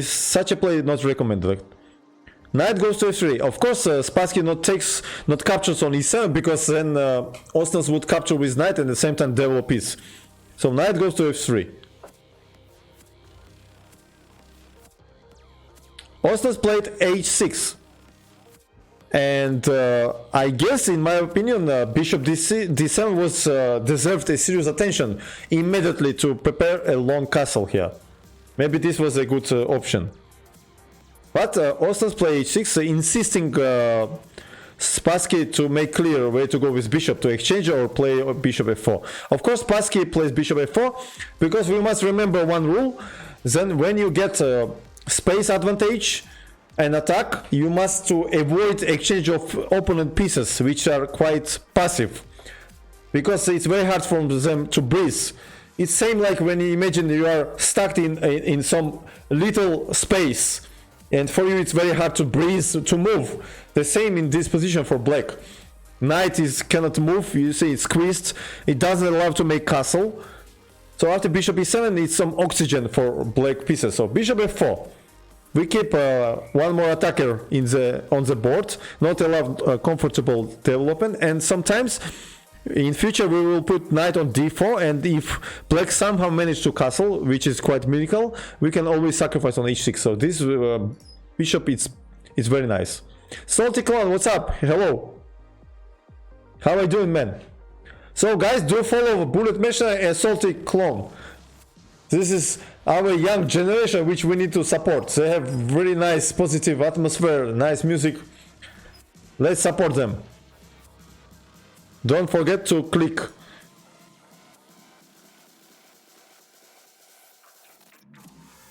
Such a play is not recommended. Knight goes to f3. Of course, Spassky not captures on e7 because then Osnos would capture with knight and at the same time develop piece. So knight goes to f3. Osnos played h6. And I guess, in my opinion, bishop d7 was deserved a serious attention immediately to prepare a long castle here. Maybe this was a good option. But Osnos play h6, insisting Spassky to make clear where to go with bishop, to exchange or play bishop f4. Of course, Spassky plays bishop f4 because we must remember one rule. Then when you get space advantage and attack, you must to avoid exchange of opponent pieces, which are quite passive, because it's very hard for them to breathe. It's same like when you imagine you are stuck in some little space, and for you it's very hard to breathe, to move. The same in this position for black. Knight cannot move, you see it's squeezed, it doesn't allow to make castle. So after bishop e7 needs some oxygen for black pieces. So bishop f4. We keep one more attacker on the board, not allow comfortable development, and sometimes in future we will put knight on d4, and if black somehow manage to castle, which is quite miracle, we can always sacrifice on h6. So this bishop is very nice. Salty Clown, what's up? Hello. How are you doing, man? So guys, do follow Bullet Mesha and Salty Clone. This is our young generation which we need to support. They have very nice positive atmosphere, nice music. Let's support them. Don't forget to click.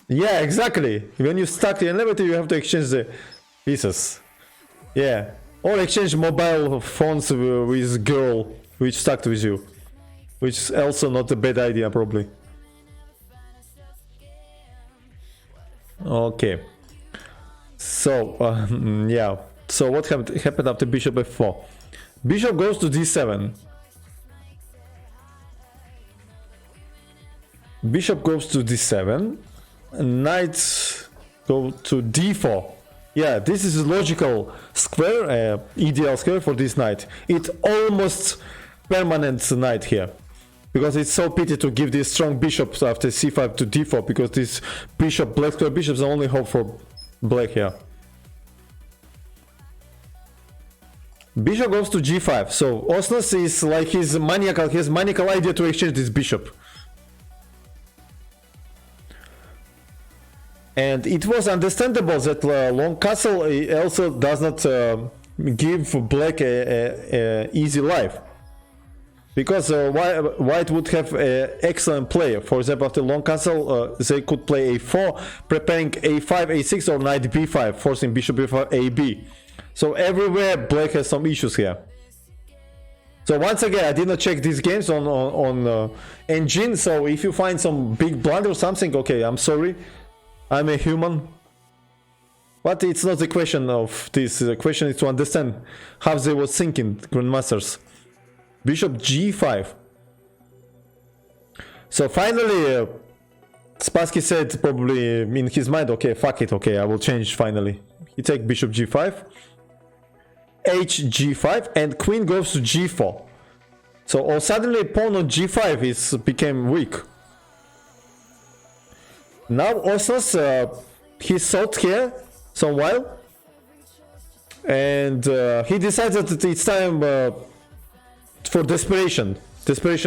Yeah, exactly. When you stack the elevator, you have to exchange the pieces. Yeah. Or exchange mobile phones with girl which stacked with you. which is also not a bad idea probably. Okay, so yeah, so what happened after bishop f4? Bishop goes to d7. Bishop goes to d7. Knight go to d4. Yeah, this is a logical square, ideal square for this knight. It's almost permanent knight here, because it's so pity to give these strong bishops after c5 to d4, because this bishop, black square bishops, are only hope for black here. Bishop goes to g5. So Osnos is like his maniacal idea to exchange this bishop. And it was understandable that long castle also does not give black a easy life, because white would have an excellent play. For example, after long castle, they could play a4, preparing a5, a6, or knight b5, forcing bishop b5, ab. So everywhere black has some issues here. So once again, I did not check these games on engine. So if you find some big blunder or something, okay, I'm sorry. I'm a human. But it's not the question of this. The question is to understand how they were thinking, grandmasters. Bishop g5. So finally, Spassky said probably in his mind, okay, fuck it, okay, I will change finally. He take bishop g5. H5, and queen goes to g4. So suddenly pawn on g5 became weak. Now Osnos he thought here some while, and he decided that it's time for desperation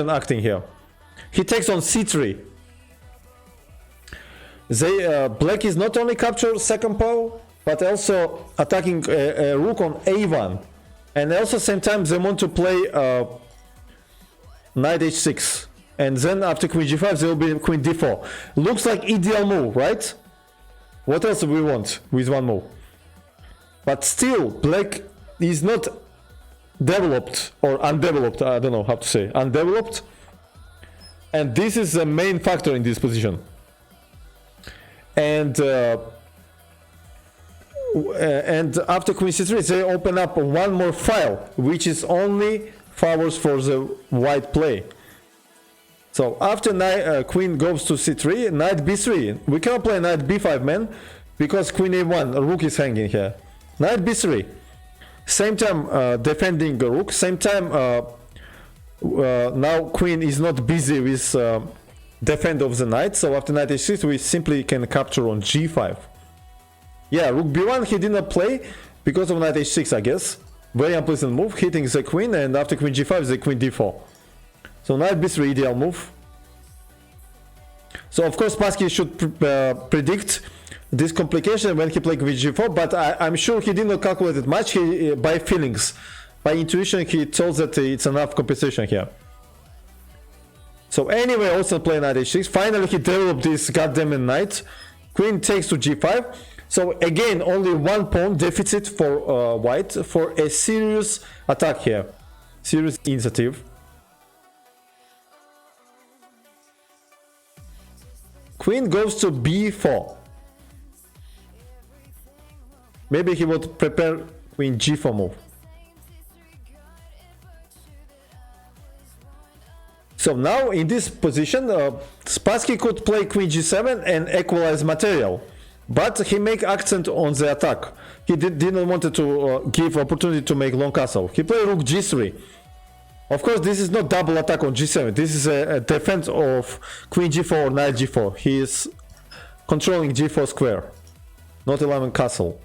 acting here. He takes on c3. Black is not only captured second pawn, but also attacking a rook on a1, and also same time they want to play knight h6, and then after queen g5 there will be queen d4. Looks like ideal move, right? What else do we want with one move? But still, black is not developed or undeveloped. I don't know how to say undeveloped, and this is the main factor in this position. And after queen c3 they open up one more file, which is only favors for the white play. So after queen goes to c3, knight b3, we cannot play knight b5, man, because queen a1, rook is hanging here. Knight b3, same time defending the rook, same time now queen is not busy with defend of the knight, so after knight h6 we simply can capture on g5. Yeah, rook b1 he did not play because of knight h6, I guess. Very unpleasant move, hitting the queen, and after queen g5 the queen d4. So knight b3 ideal move. So of course Spassky should predict this complication when he played with g4, but I'm sure he did not calculate it much. He, by feelings, by intuition, he thought that it's enough compensation here. So anyway, also play knight h6. Finally he developed this goddamn knight. Queen takes to g5. So again, only one pawn deficit for white for a serious attack here. Serious initiative. Queen goes to b4. Maybe he would prepare queen g4 move. So now in this position, Spassky could play queen g7 and equalize material, but he make accent on the attack. He didn't want to give opportunity to make long castle. He played rook g3. Of course, this is not double attack on g7. This is a defense of queen g4 or knight g4. He is controlling g4 square, not allowing castle.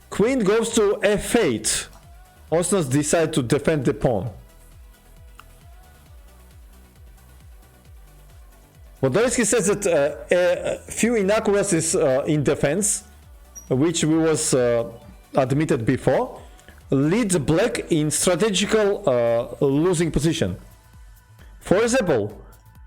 Queen goes to f8. Osnos decide to defend the pawn. Wodorowski says that a few inaccuracies in defense, which we was admitted before, leads black in strategical losing position. For example,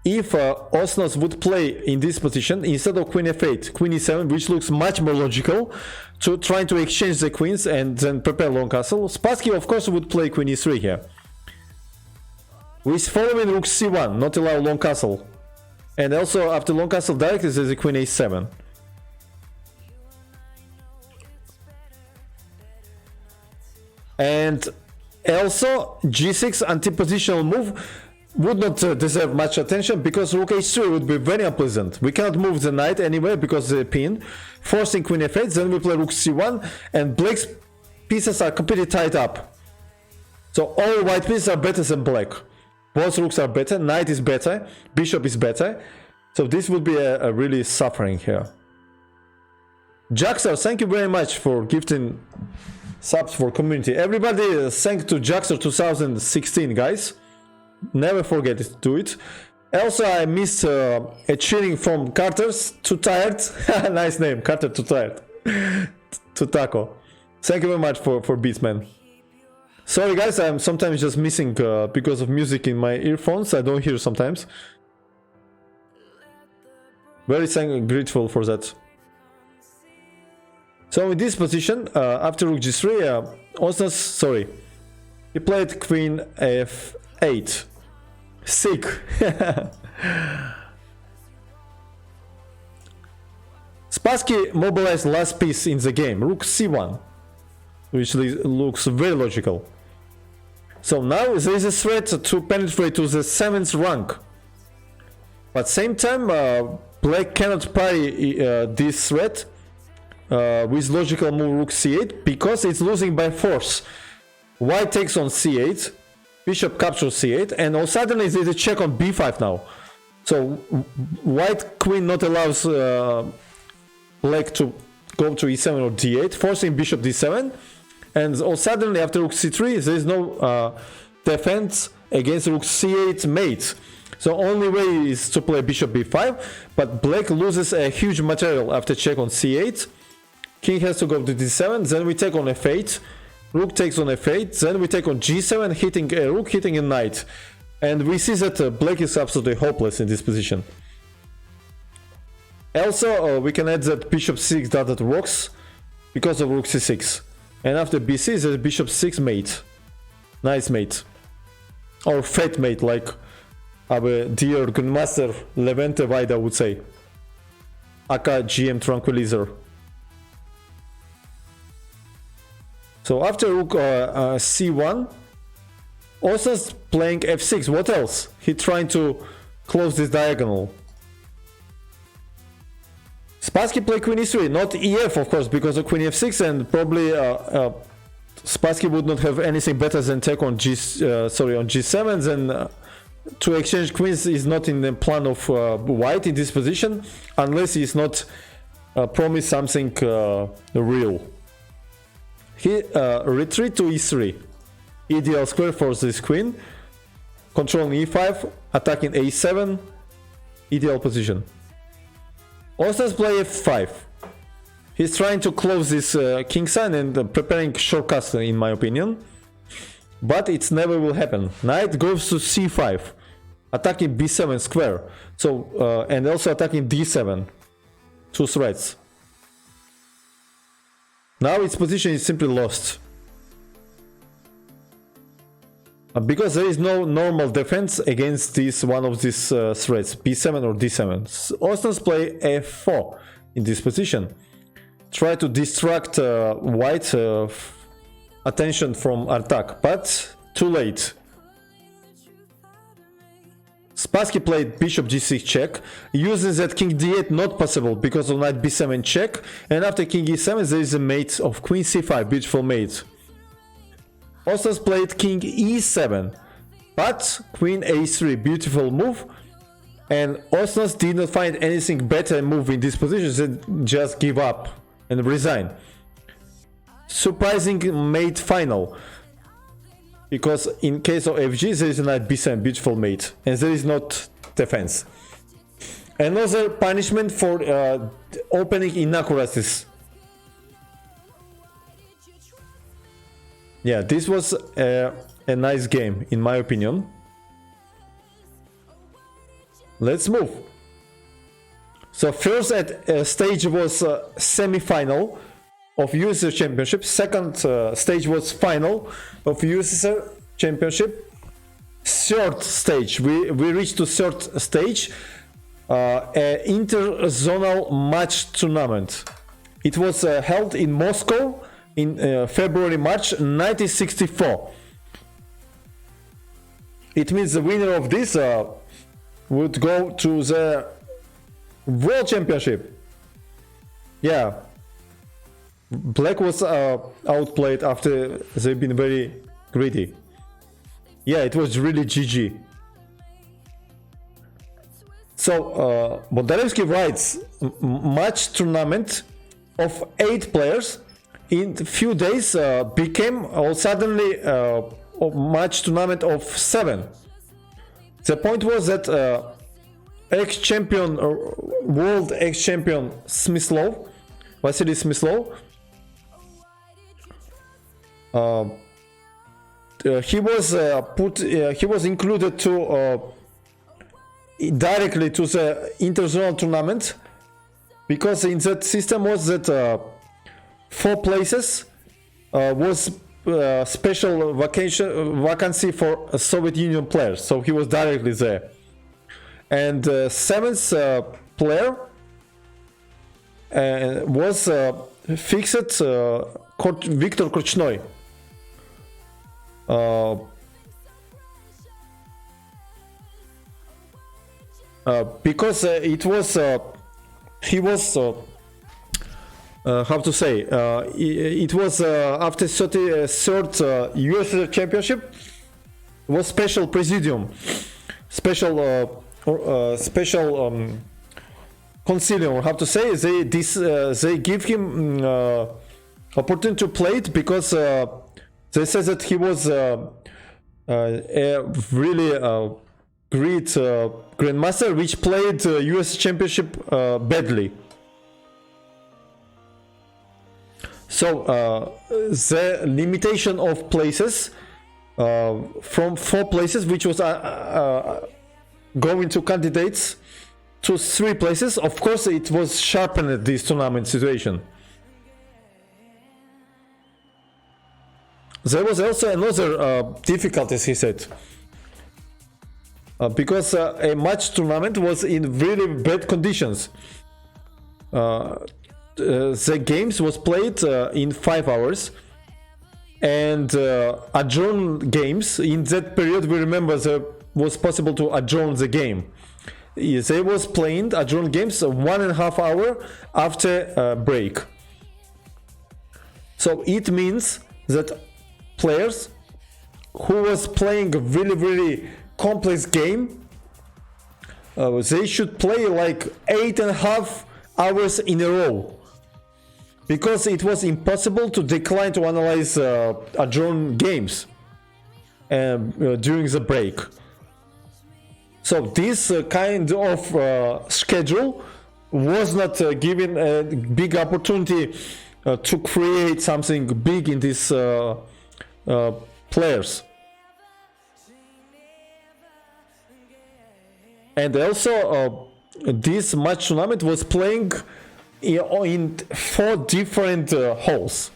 if Osnos would play in this position instead of queen f8, queen e7, which looks much more logical, to trying to exchange the queens and then prepare long castle, Spassky of course would play queen e3 here. We're following rook c1, not allow long castle. And also after long castle directly there's a queen a7. And also g6 anti-positional move would not deserve much attention because rook h3 would be very unpleasant. We cannot move the knight anywhere because of the pin, forcing queen f8. Then we play rook c1 and black's pieces are completely tied up. So all white pieces are better than black. Both rooks are better, knight is better, bishop is better. So this would be a really suffering here. Jaxar, thank you very much for gifting subs for community. Everybody thank to Jaxar 2016, guys. Never forget to do it. Also, I missed a cheering from Carter's Too Tired. Nice name, Carter Too Tired. To Taco. Thank you very much for beats, man. Sorry guys, I'm sometimes just missing because of music in my earphones. I don't hear sometimes. Very grateful for that. So in this position, after rook g3, Osnas, sorry, he played queen f8. Sick. Spassky mobilized last piece in the game, rook c1, which looks very logical. So now there is a threat to penetrate to the 7th rank. But same time, black cannot parry this threat with logical move rook c8 because it's losing by force. White takes on c8, bishop captures c8, and all suddenly there's a check on b5 now. So white queen not allows black to go to e7 or d8, forcing bishop d7. And all suddenly after rook c3 there is no defense against rook c8 mate. So only way is to play bishop b5, but black loses a huge material after check on c8. King has to go to d7, then we take on f8. Rook takes on f8, then we take on g7, hitting a rook, hitting a knight. And we see that black is absolutely hopeless in this position. Also, we can add that bishop c6 that works because of rook c6. And after bc, there's bishop 6 mate. Nice mate. Or fat mate, like our dear Grandmaster Levente Vaida would say. Aka GM Tranquilizer. So after rook c1, Osas playing f6. What else? He trying to close this diagonal. Spassky play queen e3, not ef of course, because of queen f6, and probably Spassky would not have anything better than take on on g7. Then to exchange queens is not in the plan of white in this position, unless he's not promised something real. He retreat to e3, ideal square for this queen, controlling e5, attacking a7, ideal position. Osas play f5. He's trying to close this king side and preparing shortcuts in my opinion. But it never will happen. Knight goes to c5, attacking b7 square. So and also attacking d7. Two threats. Now its position is simply lost. Because there is no normal defense against this one of these threats, b7 or d7. Osnas play f4 in this position. Try to distract white attention from attack, but too late. Spassky played bishop g6 check, using that king d8 not possible because of knight b7 check, and after king e7 there is a mate of queen c5, beautiful mate. Osas played king e7, but queen a3, beautiful move, and Osnas did not find anything better move in this position than just give up and resign. Surprising mate final, because in case of fg there is a knight b7, beautiful mate, and there is not defense. Another punishment for opening inaccuracies. Yeah, this was a nice game in my opinion. Let's move. So first stage was semi-final of USSR Championship. Second stage was final of USSR Championship. third stage. We reached to third stage, a interzonal match tournament. It was held in Moscow in February-March 1964. It means the winner of this would go to the World Championship. Yeah. Black was outplayed after they've been very greedy. Yeah, it was really GG. So, Bondarevsky writes, match tournament of 8 players in a few days became suddenly a match tournament of 7. The point was that ex-champion, world ex-champion Smyslov, Vasily Smyslov, he was included to directly to the interzonal tournament, because in that system was that 4 places was special vacancy for Soviet Union players, so he was directly there. And 7th player was fixed Viktor Korchnoi. Because it was he was how to say, it was after 33rd US Championship was special presidium, special concilium, or how to say, they give him opportunity to play it, because they said that he was a really great grandmaster which played US Championship badly. So the limitation of places from 4 places, which was going to candidates, to 3 places, of course it was sharpened this tournament situation. There was also another difficulties, he said, because a match tournament was in really bad conditions. The games was played in 5 hours, and adjourned games in that period, we remember there was possible to adjourn the game. They was playing adjourned games 1.5 hour after break. So it means that players who was playing a really complex game, they should play like 8.5 hours in a row, because it was impossible to decline to analyze adjourned games during the break. So this kind of schedule was not given a big opportunity to create something big in these players. And also this match tournament was playing in 4 different halls.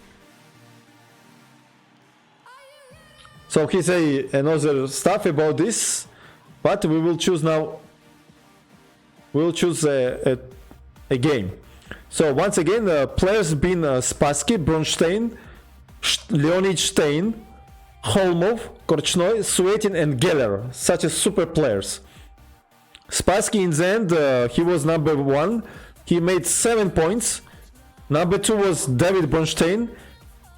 So he say another stuff about this, but we will choose now. We'll choose a game. So once again, players been Spassky, Bronstein, Leonid Stein, Holmov, Korchnoi, Suetin, and Geller, such as super players. Spassky in the end, he was number 1. He made 7 points. Number 2 was David Bronstein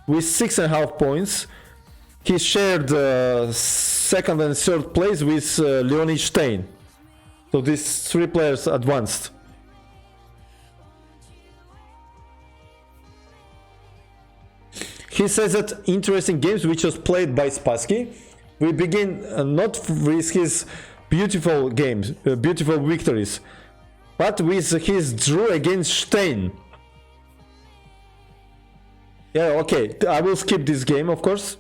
with 6.5 points. He shared 2nd and 3rd place with Leonid Stein. So these 3 players advanced. He says that interesting games which was played by Spassky. We begin not with his beautiful games, beautiful victories, but with his draw against Stein. Yeah, okay, I will skip this game, of course,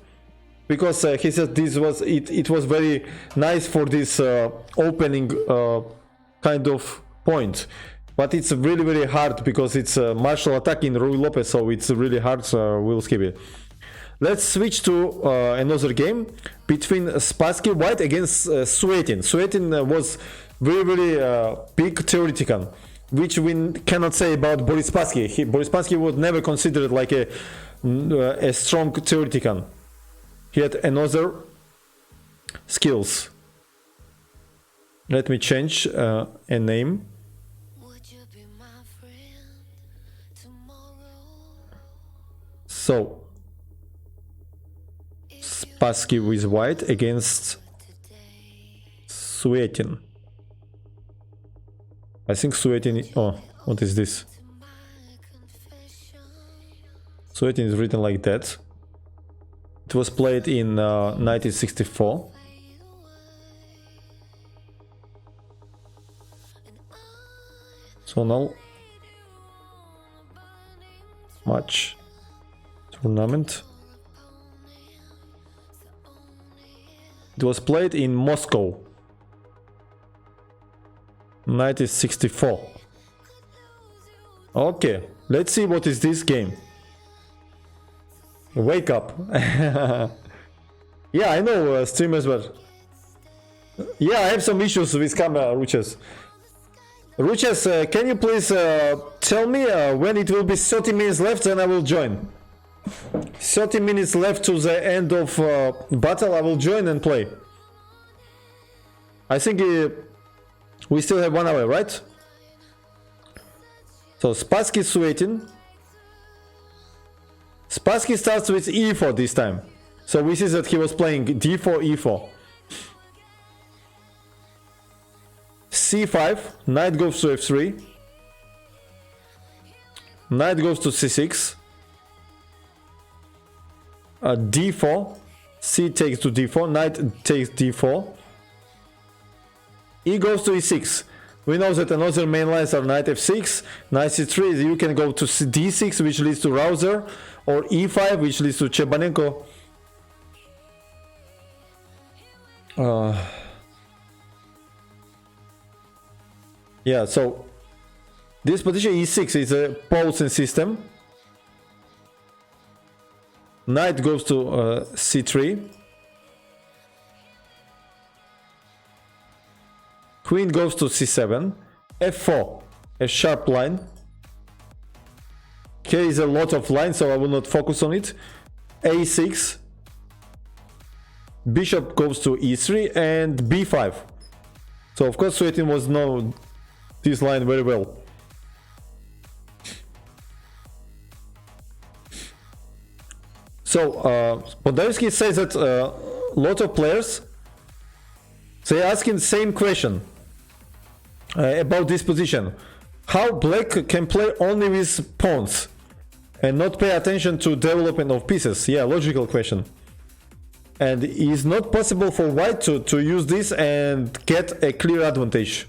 because he said this was it was very nice for this opening kind of point, but it's really very hard because it's a martial attack in Ruy Lopez, so it's really hard, so we'll skip it. Let's switch to another game between Spassky White against Suetin. Suetin was very big theoretician, which we cannot say about Boris Spassky. Boris Spassky was never considered like a strong theoretician. He had another skills. Let me change a name. So Spassky with White against Suetin. I think Suetin. Oh, what is this? Suetin is written like that. It was played in 1964. So now match tournament. It was played in Moscow, 1964. Okay, let's see what is this game. Wake up. Yeah, I know streamers, but yeah, I have some issues with camera, Ruches. Ruches, can you please tell me when it will be 30 minutes left and I will join? 30 minutes left to the end of battle, I will join and play. I think we still have 1 hour, right? So Spassky Suetin. Spassky starts with e4 this time. So we see that he was playing d4, e4. c5, knight goes to f3. Knight goes to c6. D4, c takes to d4, knight takes d4. E goes to e6. We know that another main lines are knight f6, knight c3. You can go to d6, which leads to Rouser, or e5, which leads to Chebanenko. Yeah, so this position e6 is a Paulsen system. Knight goes to c3. Queen goes to c7. f4, a sharp line. Here is a lot of lines, so I will not focus on it. a6. Bishop goes to e3 and b5. So of course Suetin was know this line very well. So Podolsky says that a lot of players, they are asking the same question about this position. How black can play only with pawns and not pay attention to development of pieces? Yeah, logical question. And it is not possible for white to use this and get a clear advantage.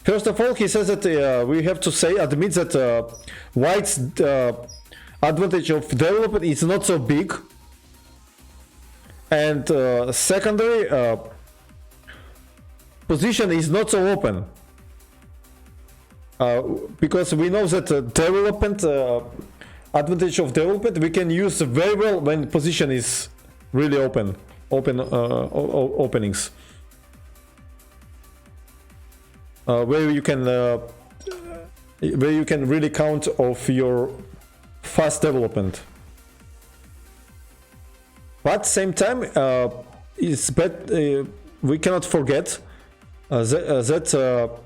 First of all, he says that we have to admit that white's advantage of development is not so big. And secondary, position is not so open. Because we know that development, advantage of development, we can use very well when position is really open openings. Where you can really count of your fast development. But same time, it's we cannot forget that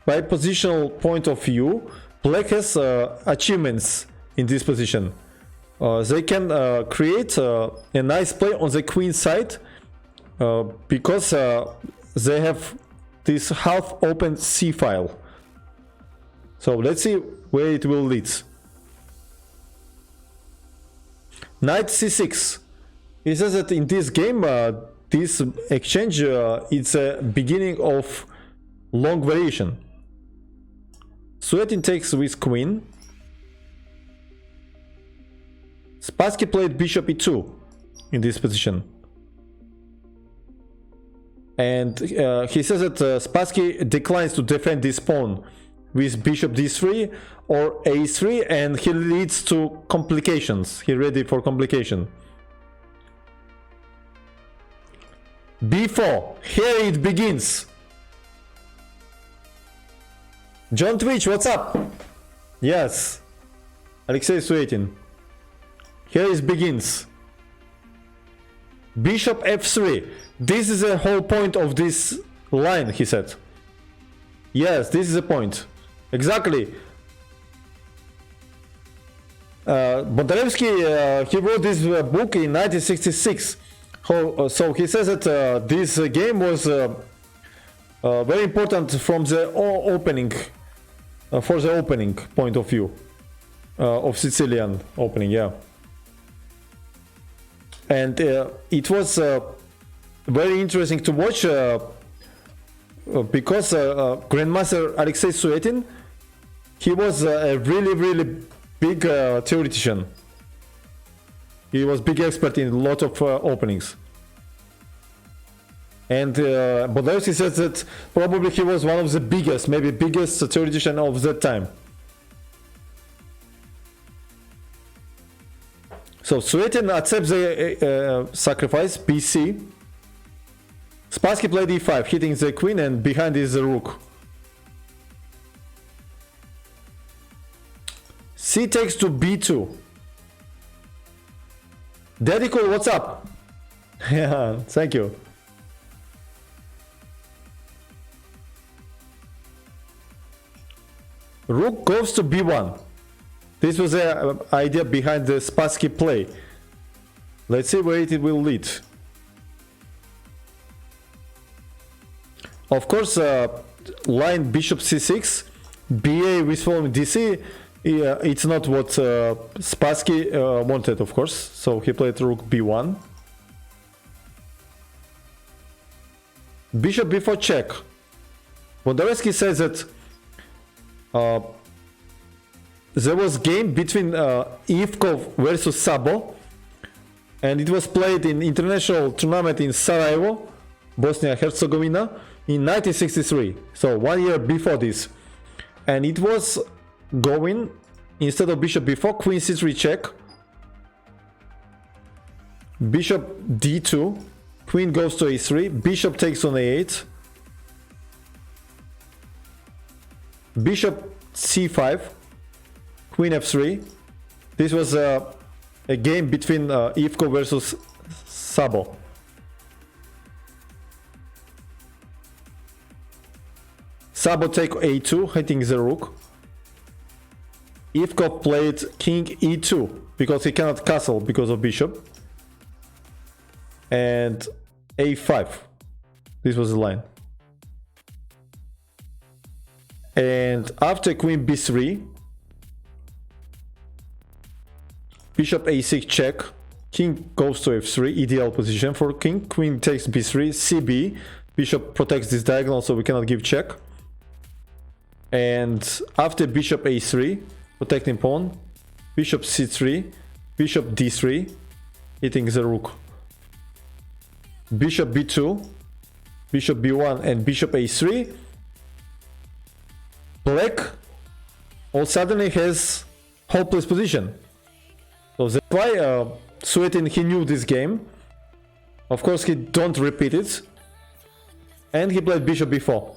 by positional point of view, black has achievements in this position. They can create a nice play on the queen side because they have this half open c file. So let's see where it will lead. Knight c6. He says that in this game, this exchange is a beginning of long variation. Suetin takes with queen. Spassky played bishop e2 in this position. And he says that Spassky declines to defend this pawn with bishop d3 or a3, and he leads to complications. He ready for complication. b4. Here it begins. John Twitch, what's up? Yes. Alexei Suetin. Here it begins. Bishop f3. This is the whole point of this line, he said. Yes, this is the point. Exactly. Bondarevsky, he wrote this book in 1966. So he says that this game was very important from the opening, for the opening point of view of Sicilian opening, yeah. And it was very interesting to watch because Grandmaster Alexei Suetin, he was a really big theoretician. He was big expert in a lot of openings. And Bondarevsky says that probably he was one of the biggest, maybe biggest theoretician of that time. So Suetin accepts the sacrifice, bc. Spassky played e5, hitting the queen, and behind is the rook. C takes to b2. Dedico, what's up? Yeah, thank you. Rook goes to b1. This was the idea behind the Spassky play. Let's see where it will lead. Of course, line bishop c6, ba with following dc, it's not what Spassky wanted, of course. So he played rook b1. Bishop b4 check. Bondarevsky says that there was game between Ivkov versus Sabo, and it was played in international tournament in Sarajevo, Bosnia-Herzegovina, in 1963, so 1 year before this. And it was going, instead of bishop b4, queen c3 check, bishop d2, queen goes to a3, bishop takes on a8, bishop c5, queen f3. This was a game between Ivkov versus Sabo. Sabo take a2, hitting the rook. Ivkov played king e2 because he cannot castle because of bishop. And a5. This was the line. And after queen b3, bishop a6 check, king goes to f3, ideal position for king, queen takes b3, cb, bishop protects this diagonal so we cannot give check. And after bishop a3, protecting pawn, bishop c3, bishop d3, hitting the rook. Bishop b2, bishop b1 and bishop a3. Black all suddenly has hopeless position. So that's why Suetin, he knew this game. Of course he don't repeat it. And he played bishop b4.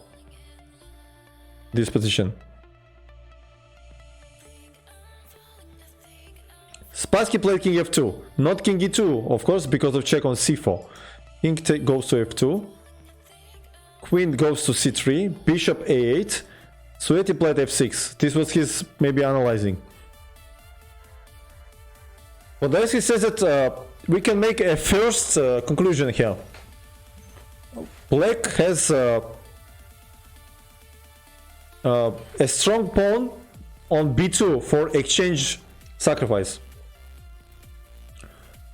This position. Spassky played king f2, not king e2, of course, because of check on c4. King goes to f2, queen goes to c3, bishop a8, Suetin played f6. This was his maybe analyzing. Bondarevsky says that we can make a first conclusion here. Black has a strong pawn on b2 for exchange sacrifice,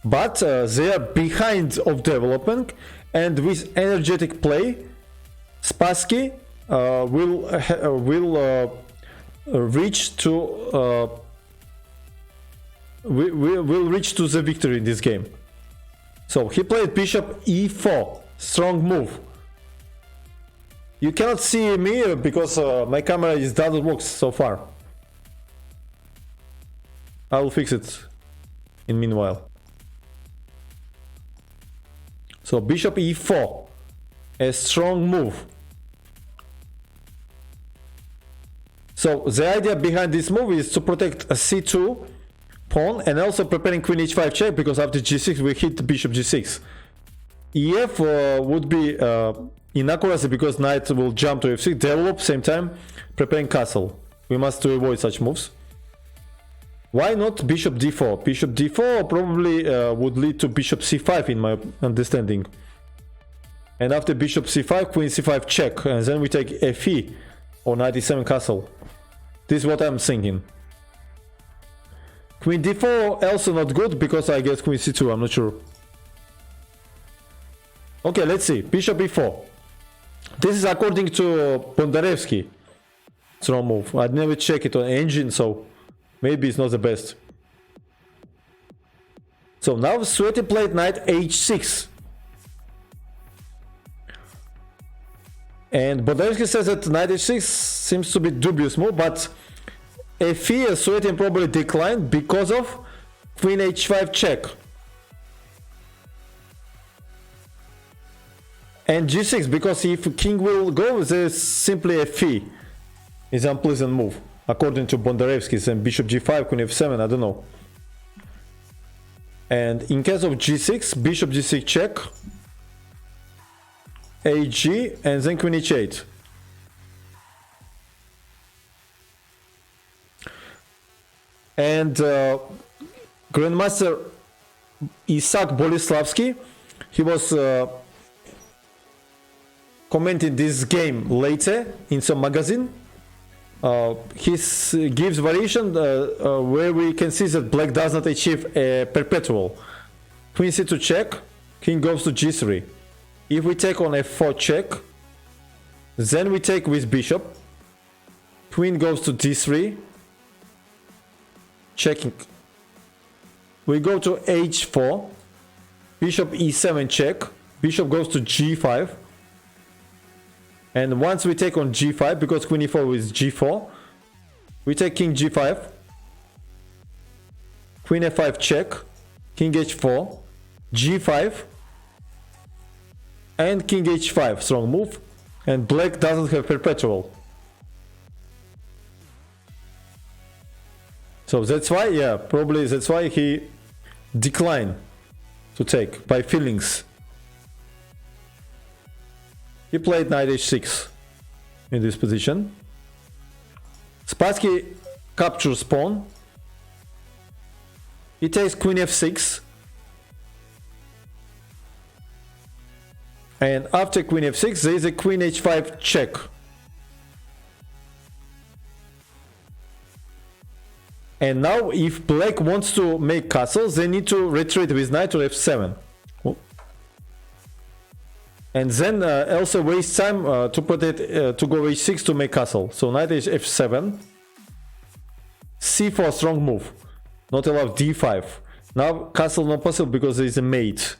but they are behind of development, and with energetic play Spassky will reach to will reach to the victory in this game. So he played bishop e4, strong move. You cannot see me because my camera doesn't work so far. I will fix it in meanwhile. So bishop e4, a strong move. So the idea behind this move is to protect a c2 pawn and also preparing queen h5 check, because after g6 we hit bishop g6. ef would be inaccuracy because knight will jump to f6, develop, same time preparing castle. We must to avoid such moves. Why not bishop d4? Bishop d4 probably would lead to bishop c5 in my understanding. And after bishop c5, queen c5 check, and then we take fe or knight e7 castle. This is what I'm thinking. Queen d4 also not good because I guess queen c2, I'm not sure. Okay, let's see. Bishop e4. This is according to Bondarevsky. Strong move. I'd never check it on engine, so maybe it's not the best. So now Sveti played knight h6. And Bondarevsky says that knight h6 seems to be dubious move, but fe Sveti probably declined because of queen h5 check. And g6, because if king will go, there's simply fe. It's an unpleasant move, according to Bondarevsky. And bishop g5, queen f7, I don't know. And in case of g6, bishop g6 check, hg, and then queen h8. And Grandmaster Isaac Bolislavsky, he was commenting this game later in some magazine. He gives variation where we can see that black does not achieve a perpetual. Queen c2 check, king goes to g3. If we take on f4 check, then we take with bishop, queen goes to d3, checking. We go to h4, bishop e7 check, bishop goes to g5. And once we take on g5, because queen e4 is g4, we take king g5, queen f5 check, king h4, g5, and king h5, strong move, and black doesn't have perpetual. So that's why, yeah, probably that's why he declined to take by feelings. He played knight h6 in this position. Spassky captures pawn. He takes queen f6. And after queen f6, there is a queen h5 check. And now if black wants to make castles, they need to retreat with knight to f7. And then also waste time to protect to go h6 to make castle. So knight is f7, c4 strong move, not allowed d5. Now castle not possible because there is a mate.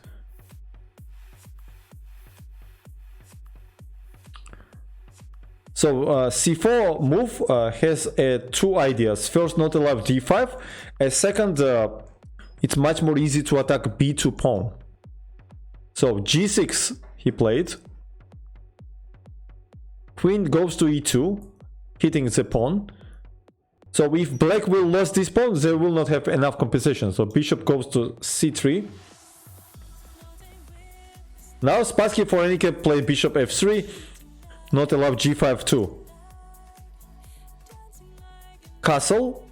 So c4 move has two ideas. First, not allow d5. Second, it's much more easy to attack b2 pawn. So g6 he played. Queen goes to e2, hitting the pawn. So if black will lose this pawn, they will not have enough compensation. So bishop goes to c3. Now Spassky for handicap played bishop f3, not allow g5 too. Castle,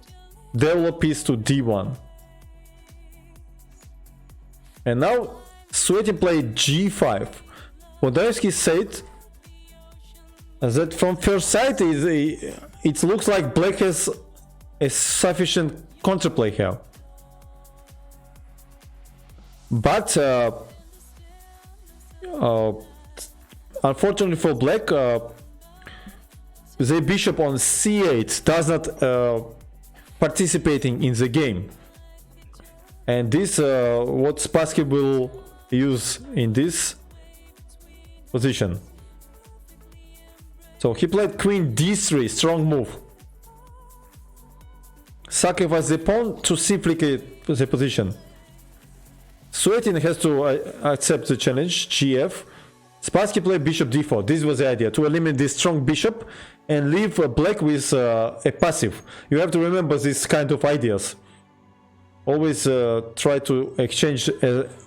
develop piece to d1. And now Sveti played g5. Bondarevsky said that from first sight it looks like black has a sufficient counterplay here. But unfortunately for black, the bishop on c8 does not participating in the game. And this what Spassky will use in this position. So he played queen d3, strong move. Sacrifice the pawn to simplify the position. Suetin has to accept the challenge, gf. Spassky played bishop d4. This was the idea, to eliminate this strong bishop and leave black with a passive. You have to remember these kind of ideas. Always try to exchange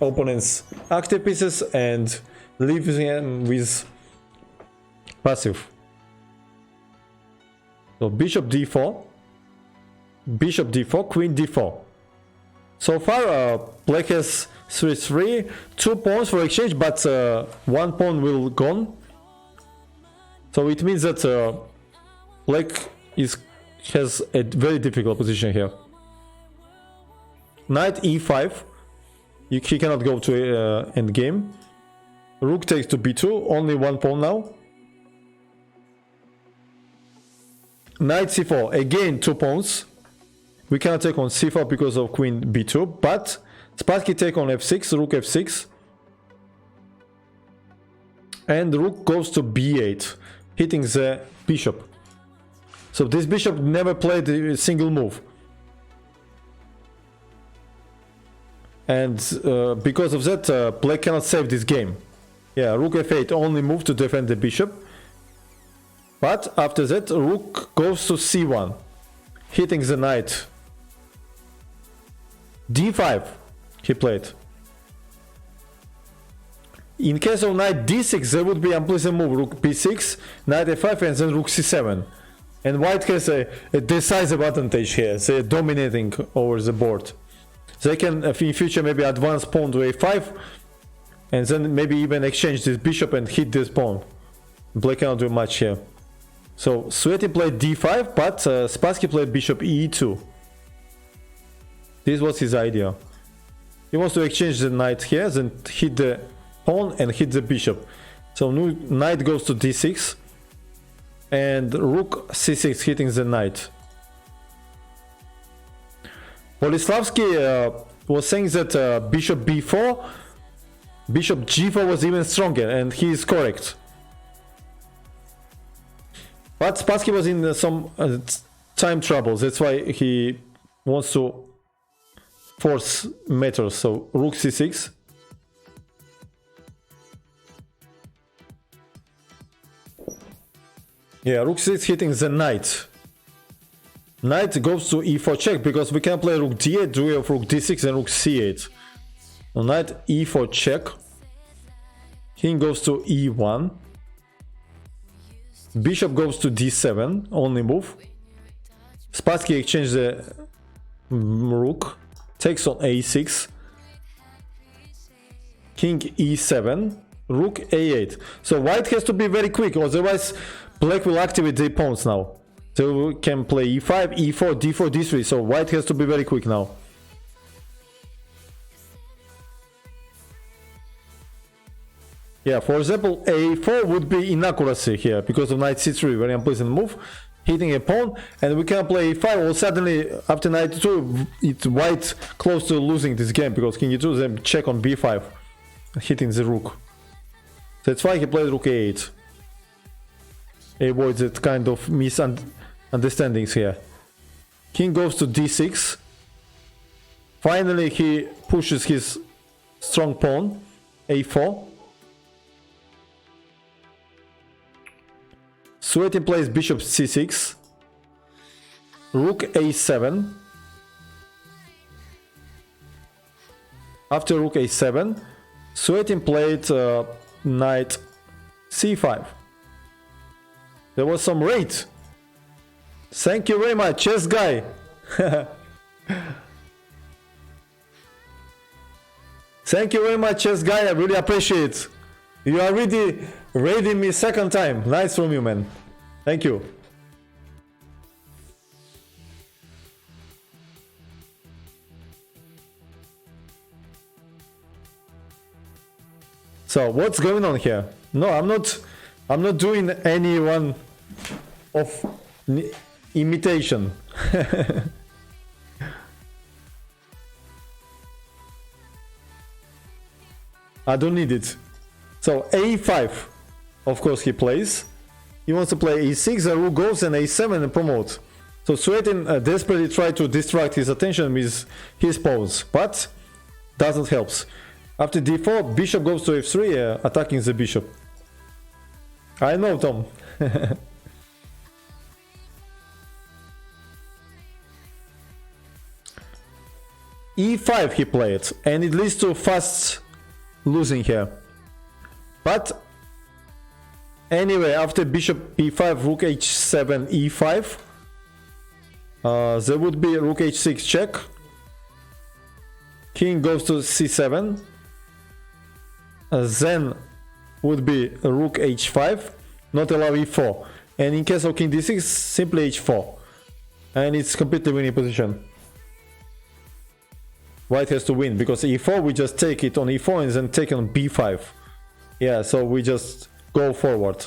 opponent's active pieces and leave them with passive. So bishop d4, bishop d4, queen d4. So far black has 3-3, 2 pawns for exchange, but 1 pawn will gone. So it means that black has a very difficult position here. Knight e5, he cannot go to endgame. Rook takes to b2, only 1 pawn now. Knight c4, again 2 pawns. We cannot take on c4 because of queen b2, but Spassky take on f6, rook f6. And rook goes to b8, hitting the bishop. So this bishop never played a single move. And because of that, black cannot save this game. Yeah, rook f8, only move to defend the bishop. But after that, rook goes to c1, hitting the knight. d5, he played. In case of knight d6, there would be unpleasant move, rook b6, knight f5, and then rook c7. And white has a decisive advantage here, they're dominating over the board. They can, in future, maybe advance pawn to a5, and then maybe even exchange this bishop and hit this pawn. Black cannot do much here. So Suetin played d5, but Spassky played bishop e2. This was his idea. He wants to exchange the knight here, then hit the pawn and hit the bishop. So knight goes to d6, and rook c6 hitting the knight. Borislavsky was saying that bishop b4, bishop g4 was even stronger, and he is correct. But Spassky was in some time troubles, that's why he wants to force matters. So rook c6. Yeah, rook c6 hitting the knight. Knight goes to e4 check because we can play rook d8, duel of rook d6 and rook c8. So knight e4 check. King goes to e1. Bishop goes to d7, only move. Spassky exchanges the rook, takes on a6. King e7, rook a8. So white has to be very quick, otherwise black will activate the pawns now. So we can play e5, e4, d4, d3. So white has to be very quick now. Yeah, for example, a4 would be inaccuracy here because of knight c3, very unpleasant move, hitting a pawn, and we can play a5. Or suddenly after knight e2, it's white close to losing this game because king e2, then check on b5, hitting the rook. That's why he played rook a8. Avoids that kind of misunderstandings here. King goes to d6. Finally he pushes his strong pawn, a4. Suetin plays bishop c6. Rook a7. After rook a7, Suetin played knight c5. There was some raid. Thank you very much, chess guy. Thank you very much, chess guy. I really appreciate it. You are really raiding me second time. Nice from you, man. Thank you. So what's going on here? No, I'm not doing any one of imitation. I don't need it. So a5, of course he plays. He wants to play e6, the rook goes, and a7 and promote. So Suetin desperately tried to distract his attention with his pawns, but doesn't help. After d4, bishop goes to f3, attacking the bishop. I know, Tom. e5 he played, and it leads to fast losing here. But anyway, after bishop b5, rook h7, e5, there would be rook h6 check. King goes to c7. Then would be rook h5, not allow e4. And in case of king d6, simply h4. And it's completely winning position. White has to win, because e4 we just take it on e4 and then take on b5. Yeah, so we just go forward.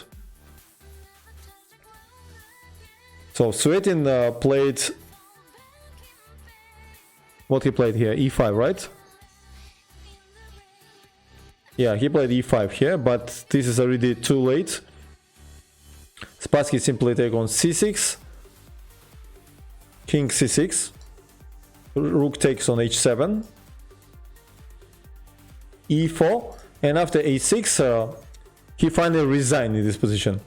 So Suetin played... What he played here? e5, right? Yeah, he played e5 here, but this is already too late. Spassky simply take on c6. King c6. Rook takes on h7. e4. And after a6, he finally resigned in this position.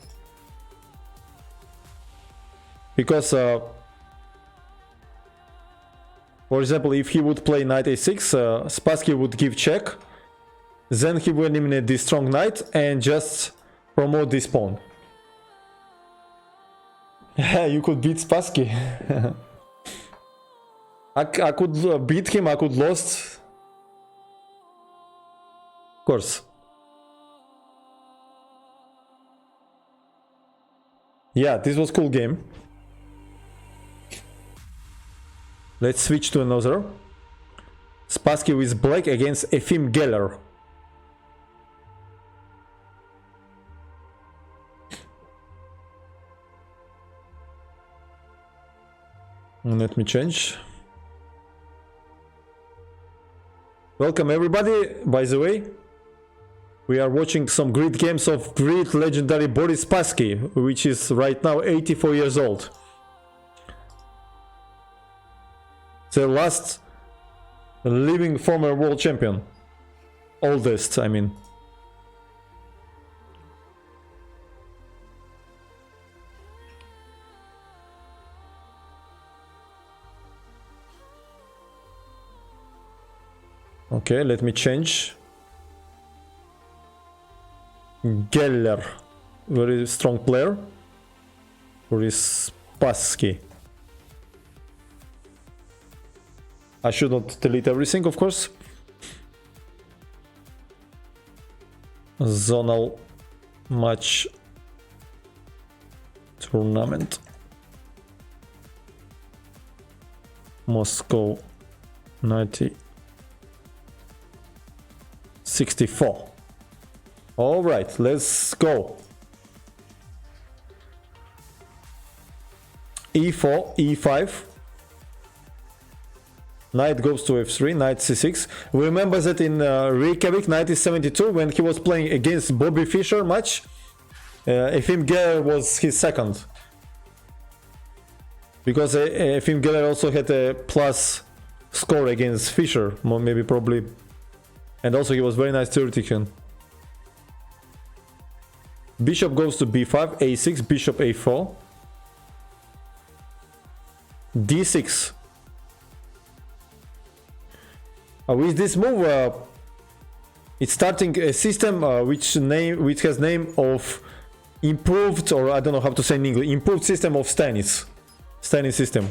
Because, for example, if he would play knight a6, Spassky would give check. Then he would eliminate this strong knight and just promote this pawn. Yeah, you could beat Spassky. I could beat him, I could lose. Of course. Yeah, this was cool game. Let's switch to another. Spassky with black against Efim Geller. Let me change. Welcome everybody, by the way. We are watching some great games of great legendary Boris Spassky, which is right now 84 years old. The last living former world champion. Oldest, I mean. Okay, let me change. Geller, very strong player. Boris Spassky. I should not delete everything, of course. Zonal match tournament. Moscow 1964. All right, let's go. e4, e5. Knight goes to f3, knight c6. Remember that in Reykjavik 1972, when he was playing against Bobby Fischer match, Efim Geller was his second. Because Efim Geller also had a plus score against Fischer, maybe probably. And also he was very nice theoretician. Bishop goes to b5, a6, bishop a4. d6. With this move, it's starting a system which has name of improved, or I don't know how to say in English, improved system of Stanis. Stanis system.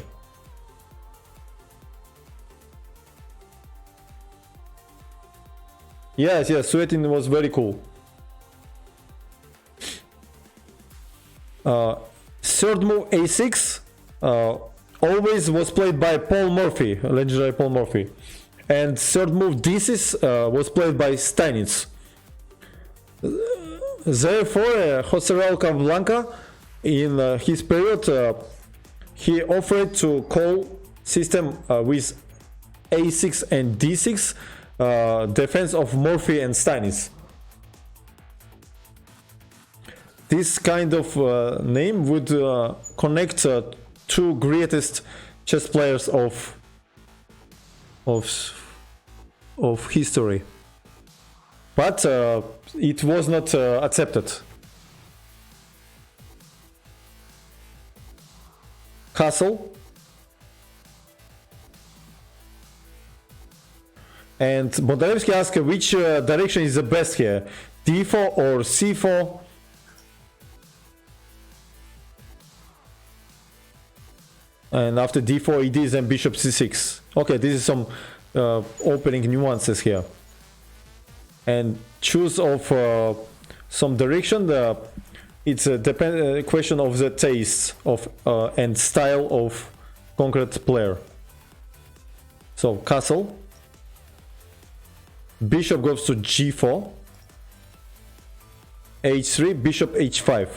Yes, Suetin was very cool. Third move a6 always was played by Paul Murphy, legendary Paul Murphy. And third move d6 was played by Steinitz. Therefore, Jose Raul Capablanca, in his period, he offered to call system with a6 and d6 defense of Murphy and Steinitz. this kind of name would connect two greatest chess players of history, but it was not accepted. Castle. And Bondarevsky asks which direction is the best here, d4 or c4. And after d4 it is then bishop c6. Okay, this is some opening nuances here. And choose of some direction. It's a question of the taste of and style of concrete player. So castle. Bishop goes to g4. h3, bishop h5.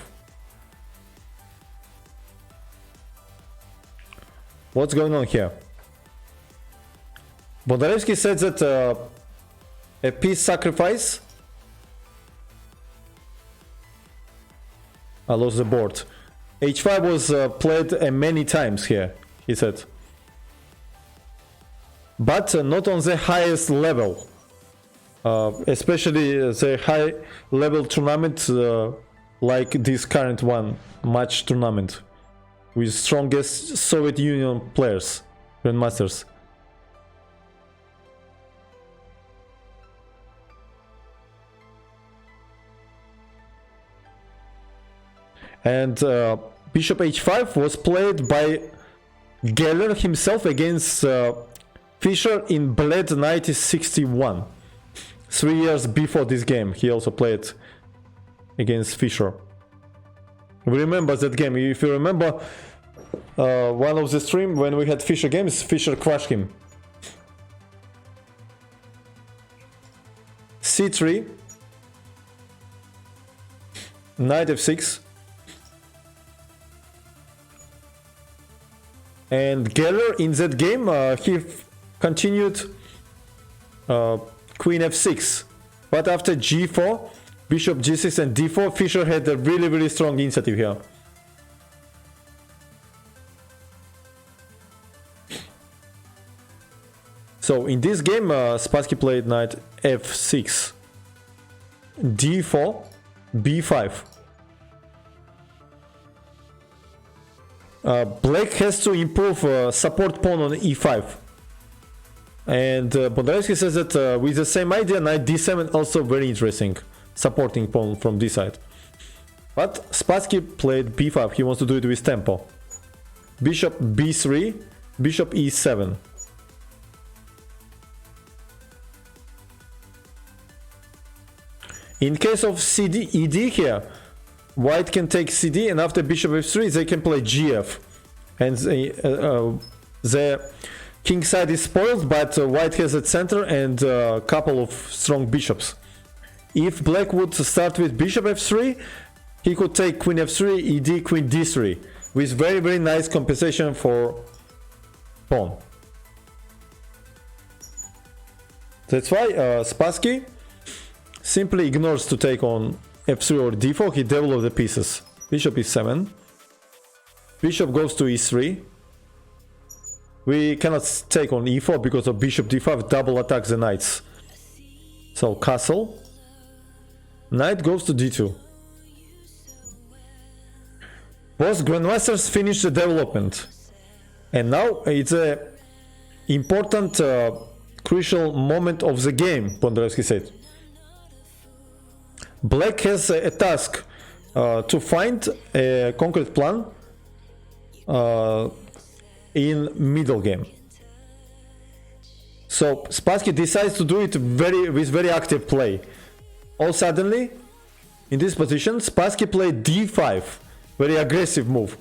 What's going on here? Bondarevsky said that a piece sacrifice. I lost the board. h5 was played many times here, he said. But not on the highest level. Especially the high level tournament like this current one, match tournament. With strongest Soviet Union players, grandmasters. And bishop h5 was played by Geller himself against Fischer in Bled 1961. 3 years before this game, he also played against Fischer. We remember that game. If you remember one of the stream when we had Fischer games, Fischer crushed him. c3, knight f6, and Geller in that game he continued queen f6, but after g4, bishop g6 and d4, Fischer had a really strong initiative here. So in this game, Spassky played knight f6, d4, b5. Black has to improve support pawn on e5. And Bondarevsky says that with the same idea, knight d7 also very interesting, supporting pawn from this side. But Spassky played b5, he wants to do it with tempo. Bishop b3, bishop e7. In case of CD, ED here, white can take CD, and after bishop f3 they can play gf. And the king side is spoiled, but white has a center and a couple of strong bishops. If black would start with bishop f3, he could take queen f3, ed, queen d3, with very nice compensation for pawn. That's why Spassky simply ignores to take on f3 or d4, he develops the pieces. Bishop e7, bishop goes to e3. We cannot take on e4 because of bishop d5 double attacks the knights. So castle, knight goes to d2. Both grandmasters finish the development, and now it's a important crucial moment of the game, Bondarevsky said. Black has a task to find a concrete plan in middle game. So Spassky decides to do it with very active play. All suddenly, in this position, Spassky played d5, very aggressive move.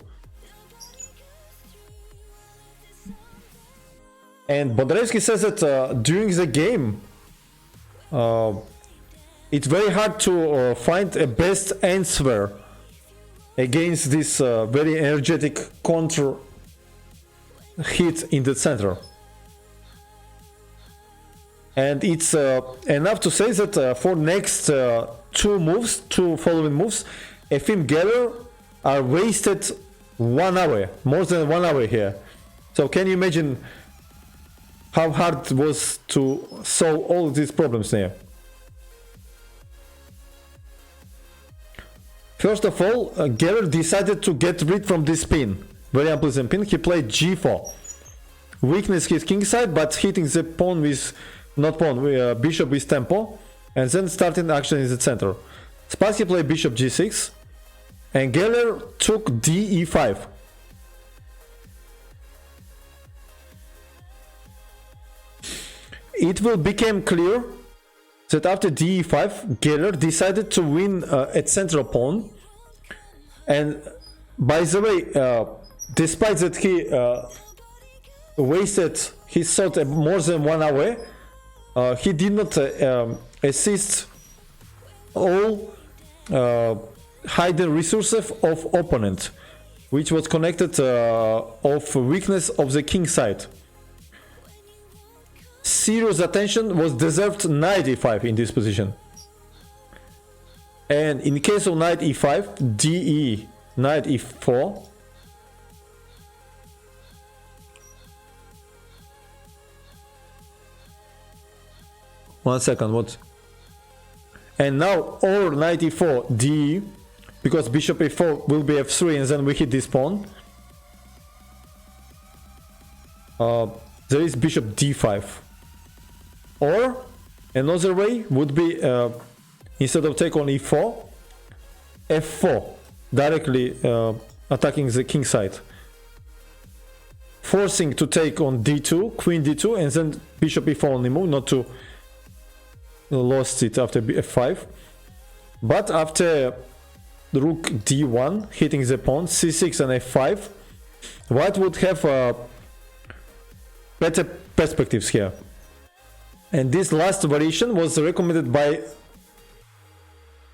And Bondarevsky says that during the game, it's very hard to find a best answer against this very energetic counter hit in the center. And it's enough to say that for next two following moves, Efim Geller are wasted 1 hour, more than 1 hour here. So can you imagine how hard it was to solve all these problems here? First of all, Geller decided to get rid from this pin, very unpleasant pin. He played g4. Weakness his king side, but hitting the pawn with, not pawn, bishop with tempo, and then starting action in the center. Spassky played bishop g6, and Geller took de5. It will become clear that after de5, Geller decided to win at central pawn. And by the way, despite that he wasted his thought more than 1 hour, he did not assist all hidden resources of opponent, which was connected of weakness of the king side. Serious attention was deserved knight e5 in this position. And in case of knight e5, de, knight e4. One second, what? And now or knight e4, de, because bishop e4 will be f3 and then we hit this pawn. There is bishop d5. Or another way would be instead of take on e4, f4, directly attacking the king side, forcing to take on d2, queen d2, and then bishop e4 only move, not to lost it after f5. But after rook d1, hitting the pawn, c6 and f5, white would have better perspectives here. And this last variation was recommended by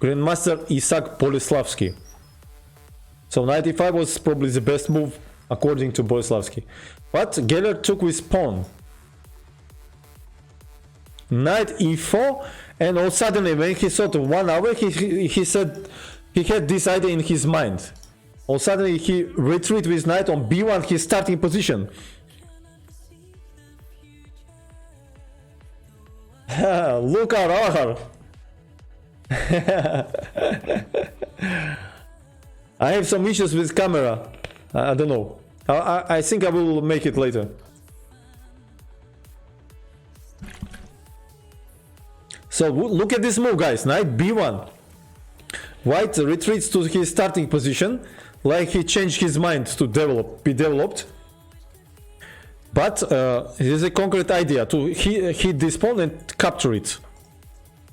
Grandmaster Isaac Borislavsky. So knight e5 was probably the best move according to Borislavsky. But Geller took with pawn. Knight e4, and all suddenly when he thought 1 hour, he said he had this idea in his mind. All suddenly he retreat with knight on b1, his starting position. Look out, Ahar. I have some issues with camera. I don't know. I think I will make it later. So look at this move, guys. Knight b1. White retreats to his starting position, like he changed his mind to be developed. But it is a concrete idea to hit this pawn and capture it.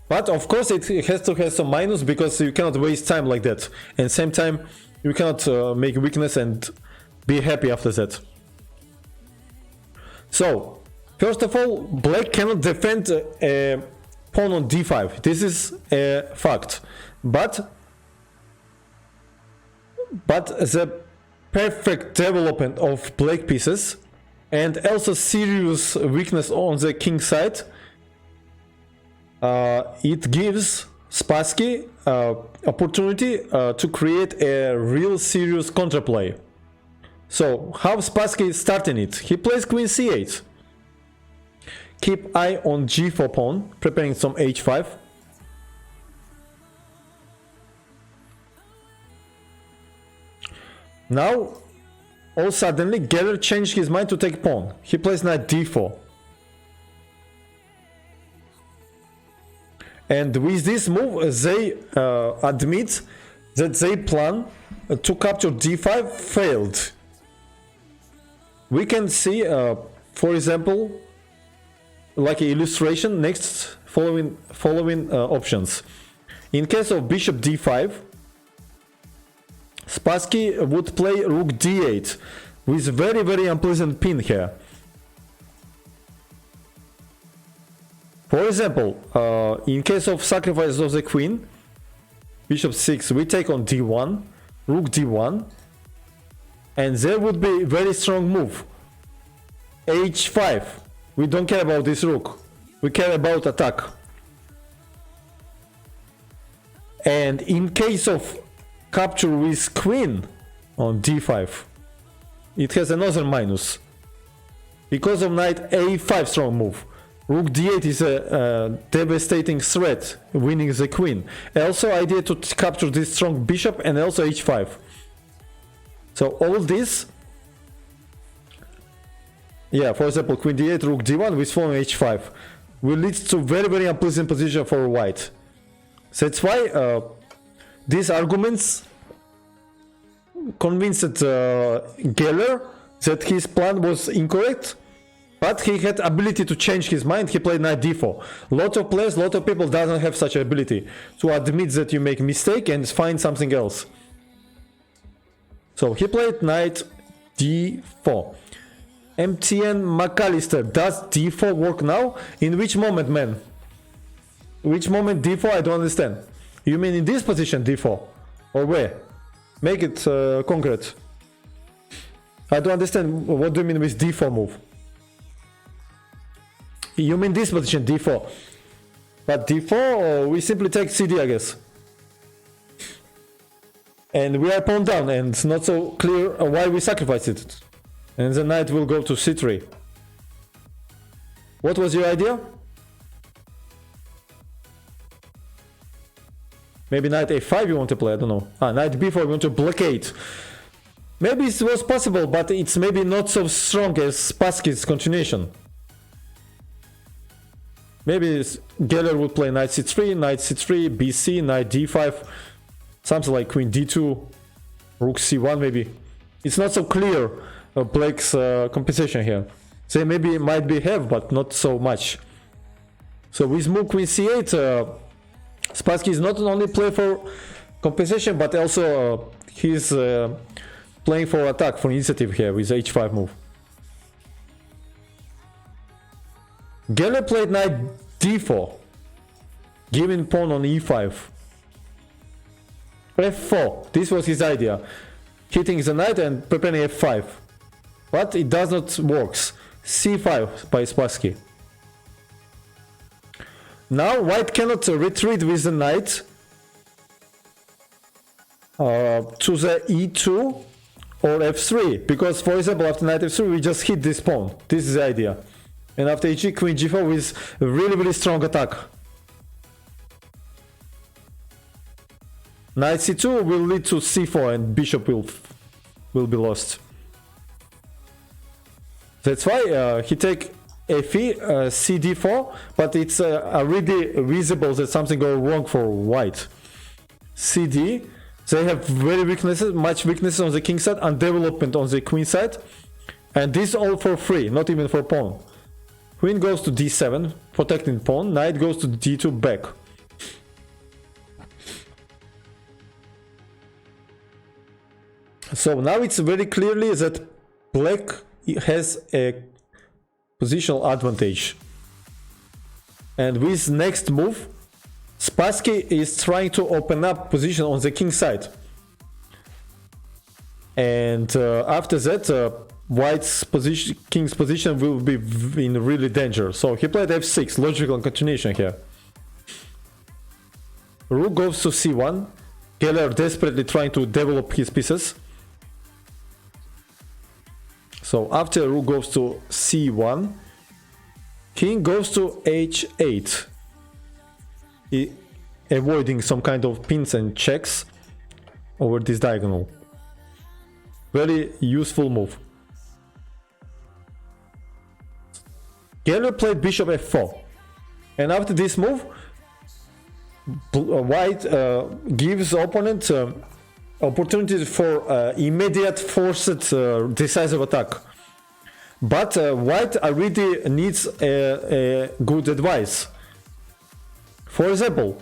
But of course it has to have some minus, because you cannot waste time like that. And same time you cannot make weakness and be happy after that. So first of all, black cannot defend a pawn on d5. This is a fact. But the perfect development of black pieces, and also serious weakness on the king side, it gives Spassky opportunity to create a real serious counterplay. So how Spassky is starting it? He plays queen c8. Keep eye on g4 pawn, preparing some h5. Now all suddenly Geller changed his mind to take pawn. He plays knight d4. And with this move they admit that their plan to capture d5 failed. We can see for example, like an illustration next, following options. In case of bishop d5, Spassky would play rook d8 with very unpleasant pin here. For example, in case of sacrifice of the queen, bishop 6, we take on d1, rook d1, and there would be very strong move, h5. We don't care about this rook, we care about attack. And in case of capture with queen on d5. It has another minus. Because of knight a5 strong move. Rook d8 is a devastating threat, winning the queen. Also idea to capture this strong bishop and also h5. So all this, yeah, for example, queen d8, rook d1 with pawn h5 will lead to very unpleasant position for white. So that's why these arguments convinced Geller that his plan was incorrect, but he had ability to change his mind. He played knight d4. Lot of players, lot of people doesn't have such ability to admit that you make mistake and find something else. So he played knight d4. MTN McAllister, does d4 work now? In which moment, man? Which moment d4? I don't understand. You mean in this position d4? Or where? Make it concrete. I don't understand. What do you mean with d4 move? You mean this position d4? But d4, or we simply take cd, I guess. And we are pawn down, and it's not so clear why we sacrifice it. And the knight will go to c3. What was your idea? Maybe knight a5 you want to play, I don't know. Knight b4 you want to blockade. Maybe it was possible, but it's maybe not so strong as Spassky's continuation. Maybe Geller would play knight c3, bc, knight d5, something like queen d2, rook c1 maybe. It's not so clear Black's compensation here. They maybe might be have, but not so much. So with move queen c8, Spassky is not only play for compensation, but also he's playing for attack, for initiative here with h5 move. Geller played knight d4, giving pawn on e5. f4, this was his idea. Hitting the knight and preparing f5. But it does not work. c5 by Spassky. Now white cannot retreat with the knight to the e2 or f3, because for example after knight f3 we just hit this pawn. This is the idea. And after h queen g4 with really strong attack. Knight c2 will lead to c4 and bishop will be lost. That's why he take f3, cd4, but it's already visible that something goes wrong for white. cd, they have much weaknesses on the king side and development on the queen side, and this all for free, not even for pawn. Queen goes to d7, protecting pawn, knight goes to d2 back. So now it's very clearly that black has a positional advantage. And with next move, Spassky is trying to open up position on the king side. And after that, white's position, king's position will be in really danger. So he played f6, logical continuation here. Rook goes to c1. Geller desperately trying to develop his pieces. So after rook goes to c1, king goes to h8, avoiding some kind of pins and checks over this diagonal. Very useful move. Geller played bishop f4, and after this move, white gives opponent opportunity for immediate forced decisive attack. But white already needs a good advice. For example,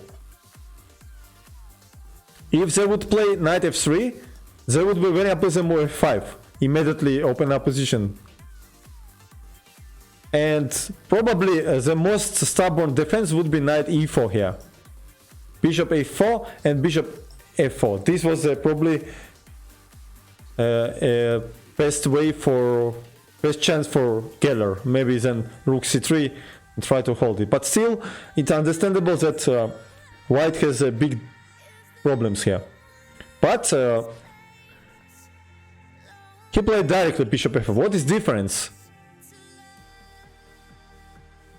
if they would play knight f3, they would be very unpleasant move f5, immediately open up position. And probably the most stubborn defense would be knight e4 here. Bishop a4 and bishop f4. This was probably a best chance for Geller. Maybe then rook c3 and try to hold it. But still, it's understandable that white has big problems here. But he played directly bishop f5. What is difference?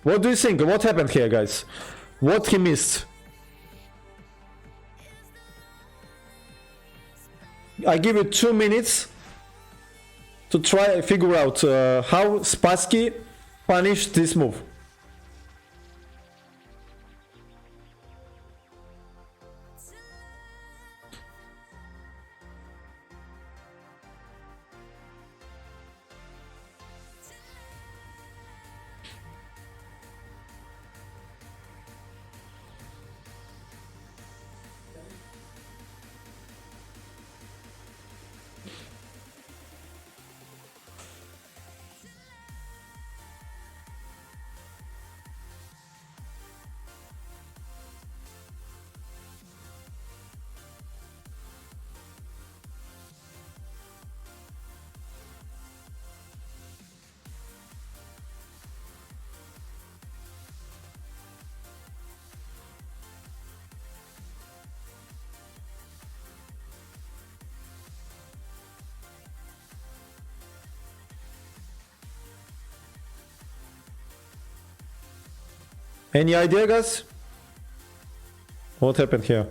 What do you think? What happened here, guys? What he missed? I give you 2 minutes to try figure out how Spassky punished this move. Any idea, guys? What happened here?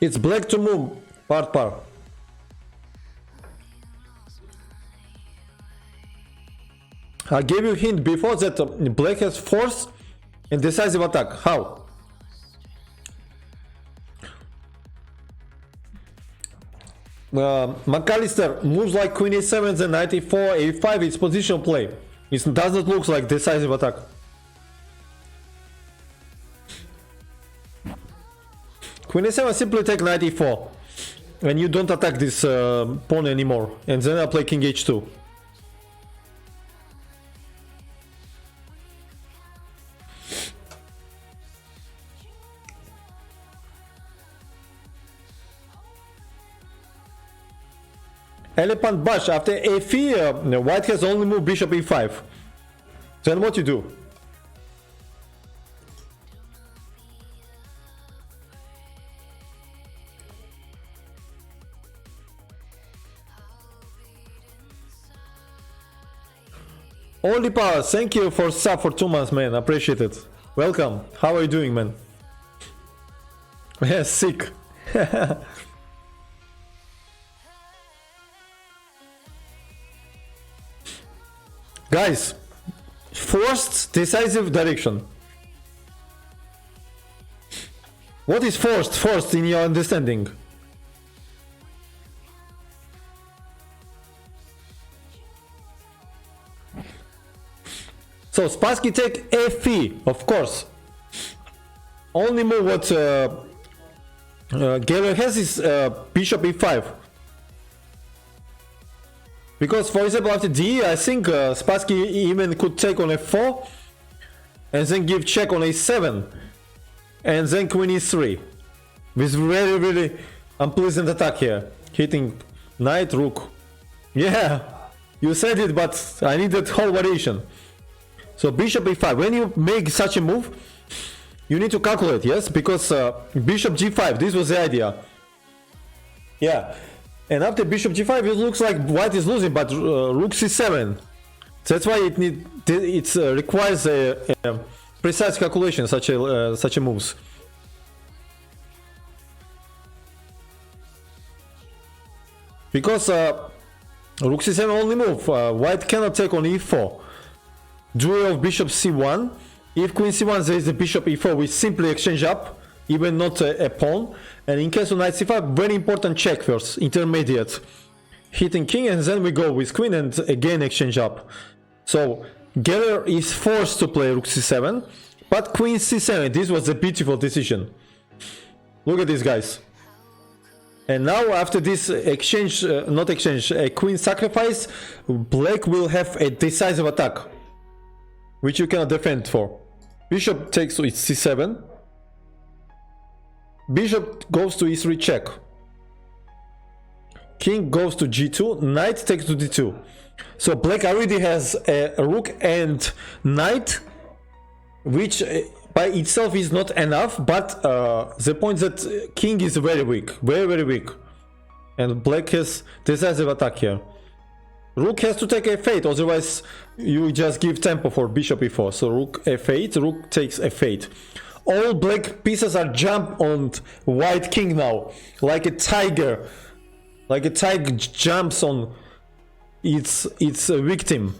It's black to move, par. I gave you a hint before that black has force and decisive attack. How? McAllister moves like queen a7 and knight e4, a5, it's positional play. It doesn't look like decisive attack. Queen a7 simply take knight e4 and you don't attack this pawn anymore, and then I play king h2. Elephant Bash, after a3, white has only moved bishop e5. Then what you do? Only Power, thank you for sub for 2 months, man. Appreciate it. Welcome. How are you doing, man? Yeah, sick. Guys, forced decisive direction. What is forced? Forced in your understanding? So Spassky take f3, of course. Only move what Gabriel has is bishop e5. Because, for example, after d, I think Spassky even could take on f4 and then give check on a7 and then queen e3 with really unpleasant attack here, hitting knight, rook. Yeah, you said it, but I needed whole variation. So bishop e5. When you make such a move, you need to calculate, yes, because bishop g5. This was the idea. Yeah. And after bishop g5, it looks like white is losing, but rook c7. That's why it requires a precise calculation, such a moves. Because rook c7 only move, white cannot take on e4. duel of bishop c1. If queen c1 there is a bishop e4, we simply exchange up, even not a pawn. And in case of knight c5, very important check first, intermediate. Hitting king, and then we go with queen and again exchange up. So Geller is forced to play rook c7, but queen c7, this was a beautiful decision. Look at this, guys. And now after this exchange, not exchange, a queen sacrifice, black will have a decisive attack, which you cannot defend for. Bishop takes to c7. Bishop goes to e3 check. King goes to g2, knight takes to d2. So black already has a rook and knight, which by itself is not enough, but the point that king is very weak, very weak. And black has decisive attack here. Rook has to take f8, otherwise you just give tempo for bishop e4. So rook f8, rook takes f8. All black pieces are jump on white king now, like a tiger. Like a tiger jumps on its victim.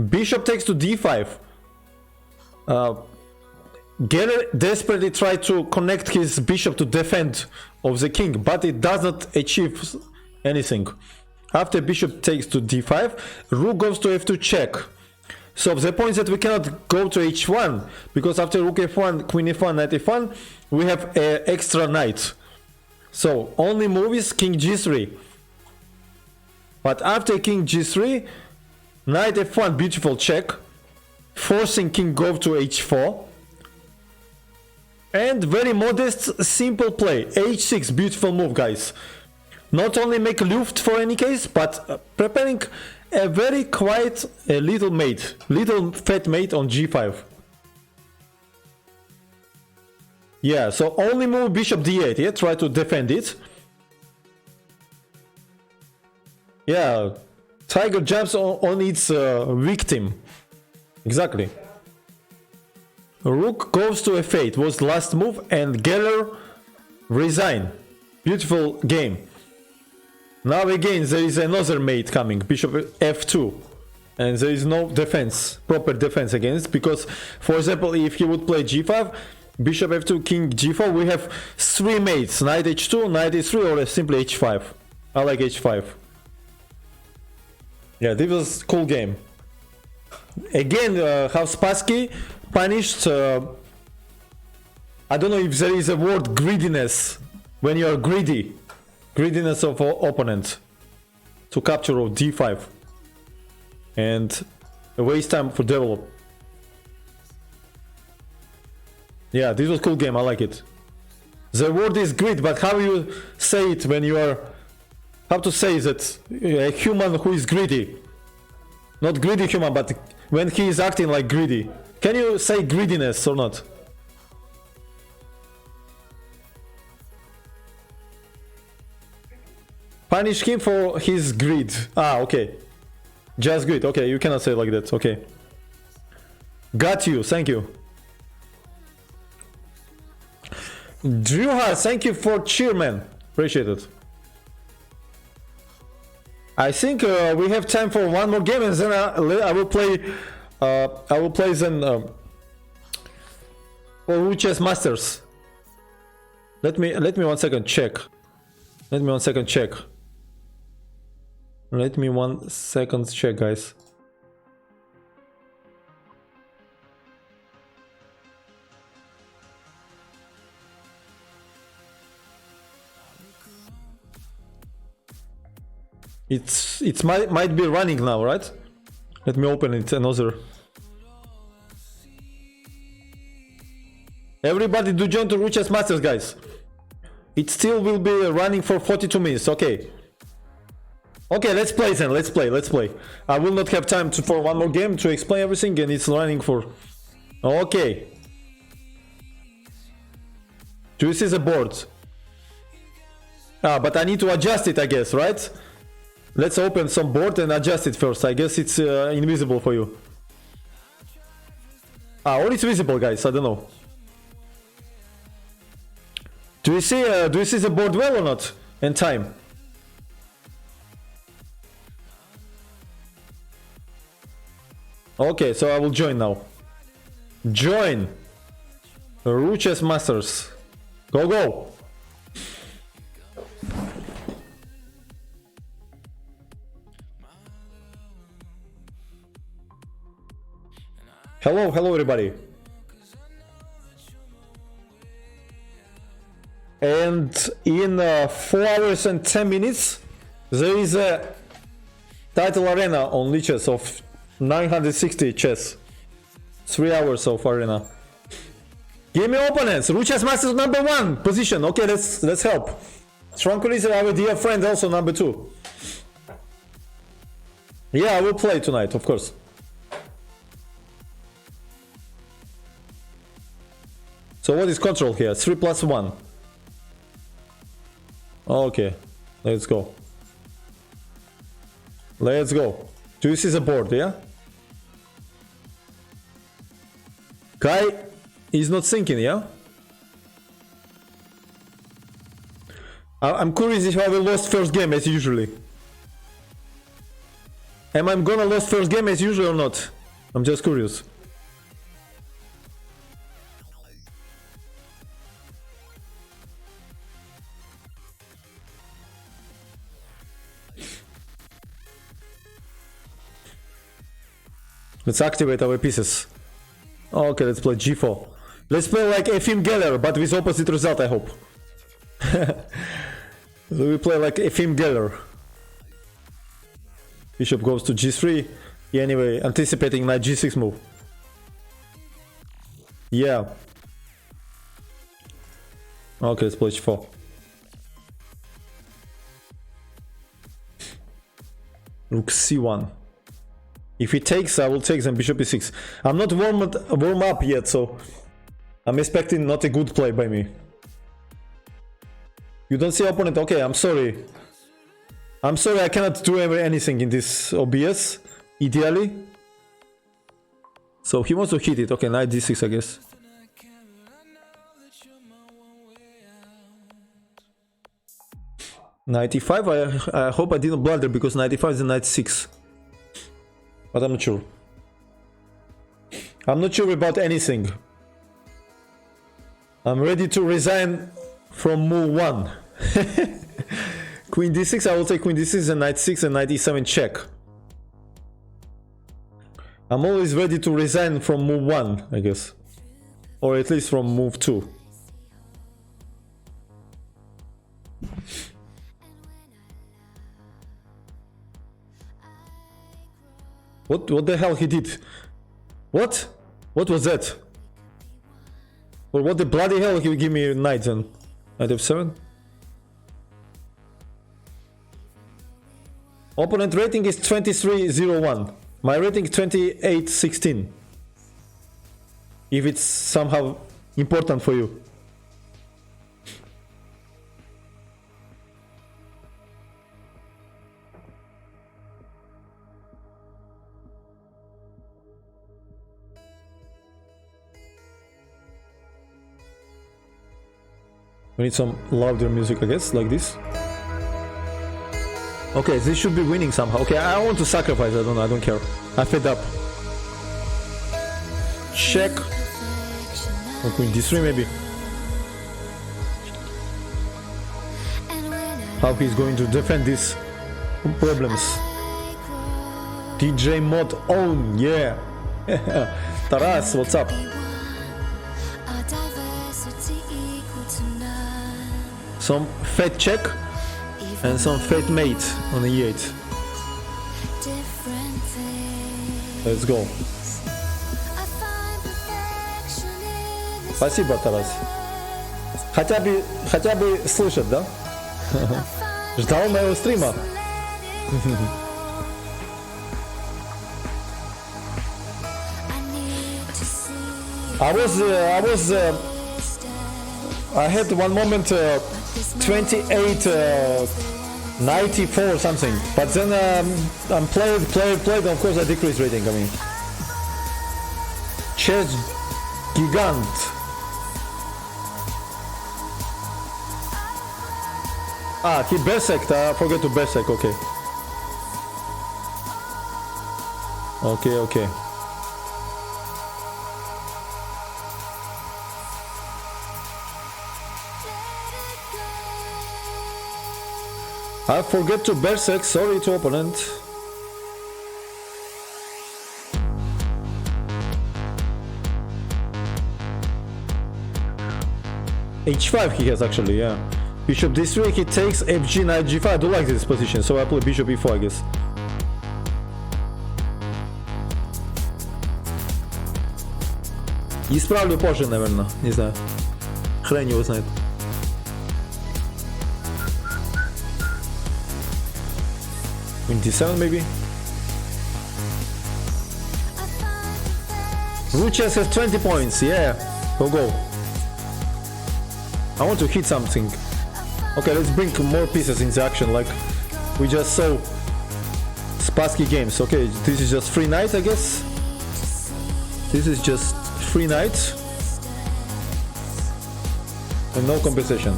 Bishop takes to d5. Geller desperately tried to connect his bishop to defend of the king, but it does not achieve anything. After bishop takes to d5, rook goes to f2 check. So the point is that we cannot go to h1, because after rook f1, queen f1, knight f1, we have an extra knight. So only move is king g3. But after king g3, knight f1, beautiful check, forcing king go to h4. And very modest, simple play, h6, beautiful move, guys. Not only make luft for any case, but preparing a very quiet little mate, little fat mate on g5. Yeah, so only move bishop d8, yeah, try to defend it. Yeah, tiger jumps on its victim. Exactly. Rook goes to f8 was the last move, and Geller resign. Beautiful game. Now again there is another mate coming, bishop f2, and there is no defense, proper defense against, because for example if he would play g5, bishop f2, king g4, we have three mates, knight h2, knight e3, or simply h5. I like h5. Yeah, this was cool game. Again, how Spassky punished, I don't know if there is a word, greediness, when you are greedy. Greediness of opponent to capture of d5 and a waste time for develop. Yeah, this was cool game, I like it. The word is greed, but how you say it when you are, how to say that a human who is greedy, not greedy human, but when he is acting like greedy, can you say greediness or not? Punish him for his greed. Ah, okay. Just greed. Okay, you cannot say like that. Okay. Got you. Thank you. Druha, thank you for cheer, man. Appreciate it. I think we have time for one more game, and then I will play. I will play then for Chess Masters. Let me 1 second check. Let me 1 second check. Let me 1 second check, guys. It might be running now, right? Let me open it another. Everybody do join to Chess Masters, guys. It still will be running for 42 minutes. Okay. Okay, let's play then. Let's play. I will not have time for one more game to explain everything, and it's running for. Okay. Do you see the board? Ah, but I need to adjust it, I guess, right? Let's open some board and adjust it first. I guess it's invisible for you. Ah, or it's visible, guys. I don't know. Do you see the board well or not? And time. Okay, so I will join now. Join. Ruches Masters. Go, go. Hello, hello everybody. And in 4 hours and 10 minutes, there is a title arena on Lichess of 960 chess. 3 hours of arena. Give me opponents. Ruches Masters number 1 position. Okay, let's help. Tranquilizer, our dear friend, also number 2. Yeah, I will play tonight, of course. So what is control here? 3 plus 1. Okay, let's go. Let's go. Do you see the board, yeah? Guy is not thinking, yeah? I'm curious if I will lose first game as usually. Am I gonna lose first game as usual or not? I'm just curious. Let's activate our pieces. Okay, let's play g4. Let's play like Efim Geller, but with opposite result, I hope. We play like Efim Geller. Bishop goes to g3. Yeah, anyway, anticipating knight g6 move. Yeah. Okay, let's play h4. Rook c1. If he takes, I will take then bishop e6. I'm not warm up yet, so I'm expecting not a good play by me. You don't see opponent? Okay, I'm sorry. I'm sorry, I cannot do anything in this OBS, ideally. So he wants to hit it. Okay, knight d6, I guess. Knight e5, I hope I didn't blunder because knight e5 is a knight 6. But I'm not sure. I'm not sure about anything. I'm ready to resign from move 1. Queen d6, I will take queen d6 and knight 6 and knight e7 check. I'm always ready to resign from move 1, I guess. Or at least from move 2. What the hell he did? What? What was that? Or what the bloody hell he give me a knight then? Knight f7? Opponent rating is 2301. My rating is 2816. If it's somehow important for you. We need some louder music, I guess, like this. Okay, this should be winning somehow. Okay, I want to sacrifice, I don't care. I fed up. Check. Or queen d3 maybe. How he's going to defend these problems. DJ Mod own, yeah. Taras, what's up? Some fat check and some fat mate on the e8. Let's go. Спасибо, Тарас. Хотя бы слышат, да? Ждал моего стрима. I had one moment 28 94 or something, but then I'm played, and of course I decrease rating. I mean, chess gigant. He berserked. I forgot to berserk. Okay. I forget to berserk, sorry to opponent. H5 he has actually, yeah. Bishop d3, he takes fg, knight g5. I do like this position, so I play bishop e4, I guess. Исправлю позже, наверное, не знаю. Хрен его знает. Queen d7 maybe? Ruchas has 20 points, yeah. Go. I want to hit something. Okay, let's bring more pieces into action, like we just saw Spassky games. Okay, this is just free knight, I guess. This is just free knight. And no compensation.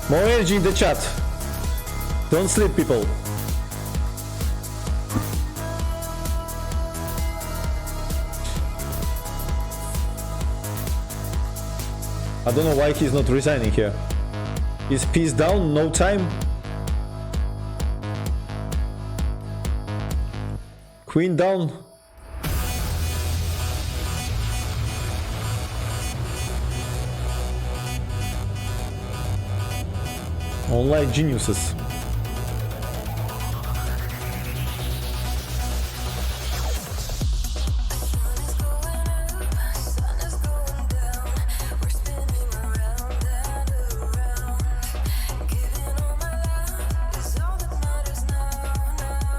More energy in the chat. Don't sleep, people. I don't know why he's not resigning here. Is piece down? No time? Queen down? Online geniuses.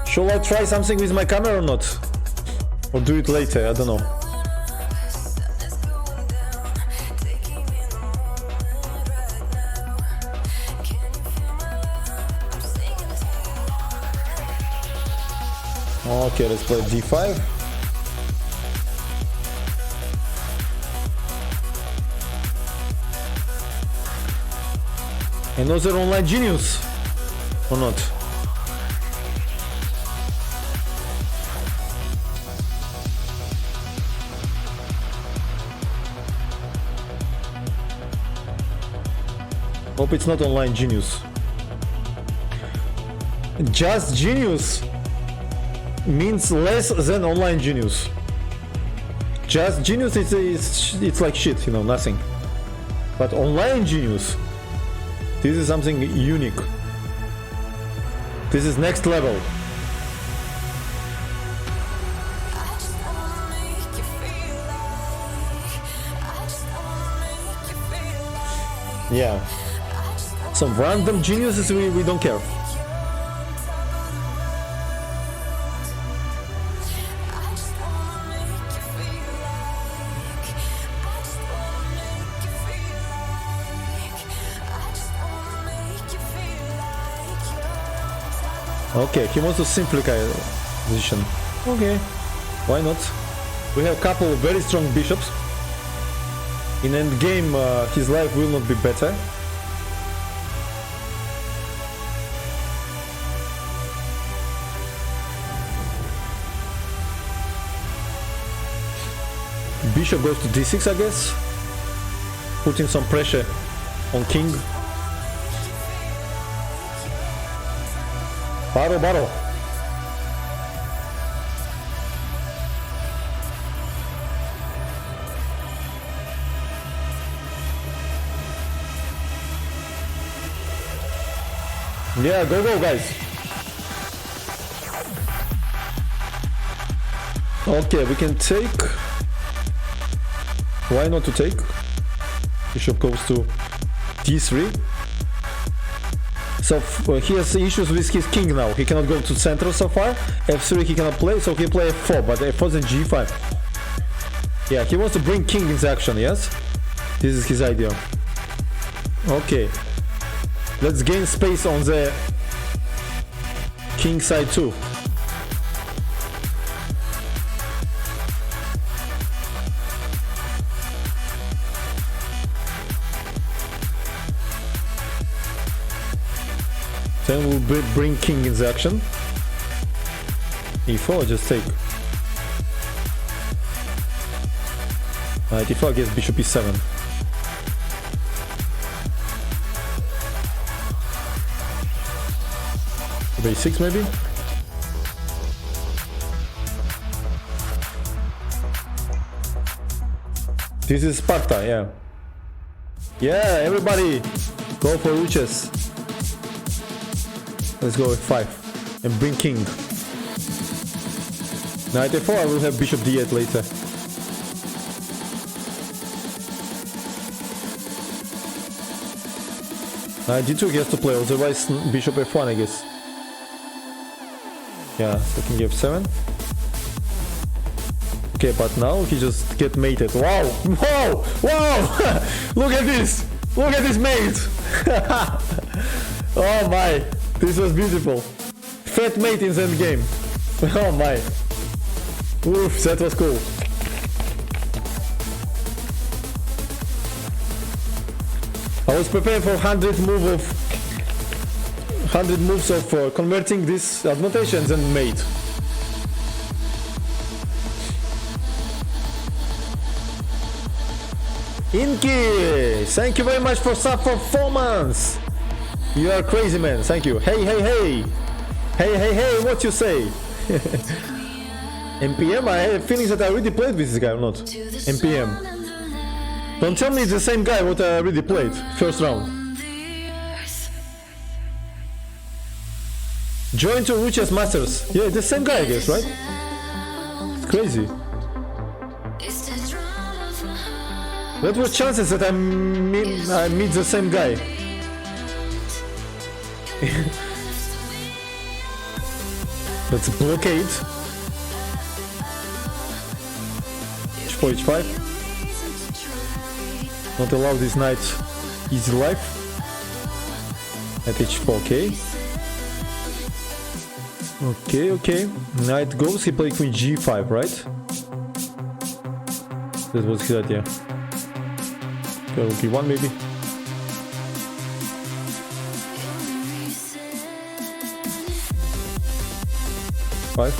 Shall I try something with my camera or not? Or do it later? I don't know. Okay, let's play d5. Another online genius or not? Hope it's not online genius. Just genius means less than online genius. Just genius it's like shit, you know, nothing. But online genius, this is something unique. This is next level. Yeah. Some random geniuses we don't care. Okay, he wants to simplify the position. Okay, why not? We have a couple of very strong bishops. In endgame, his life will not be better. Bishop goes to d6, I guess, putting some pressure on king. Baro. Yeah, go guys. Okay, we can take. Why not to take? Bishop goes to d3. So he has issues with his king now. He cannot go to central so far. f3 he cannot play, so he play f4, but f4 and g5. Yeah, he wants to bring king into action, yes? This is his idea. Okay. Let's gain space on the king side too. Then we'll bring king into action. e4, just take. Knight e4 against bishop e7. B6 maybe? This is Sparta, yeah. Yeah, everybody! Go for Uches. Let's go with 5 and bring king. Knight a4, I will have bishop d8 later. Knight d2 he has to play, otherwise bishop f1 I guess. Yeah, so king f7. Okay, but now he just get mated. Wow! Wow! Wow! Look at this! Look at this mate! Oh my! This was beautiful. Fat mate in the end game. Oh my! Oof, that was cool. I was preparing for 100 moves of converting these adaptations and mate. Inky, thank you very much for sub performance. You are crazy man, thank you. Hey, hey, hey. Hey, hey, hey, what you say? MPM, I have feelings that I already played with this guy or not. MPM. Don't tell me it's the same guy what I already played, first round. Join to Ruchas Masters. Yeah, the same guy I guess, right? It's crazy. What were chances that I meet the same guy? That's a blockade. H4, H5. Not allow this knight easy life. At H4, okay. Okay, okay. Knight goes, he played queen G5, right? That was his idea. Okay, one maybe. Five.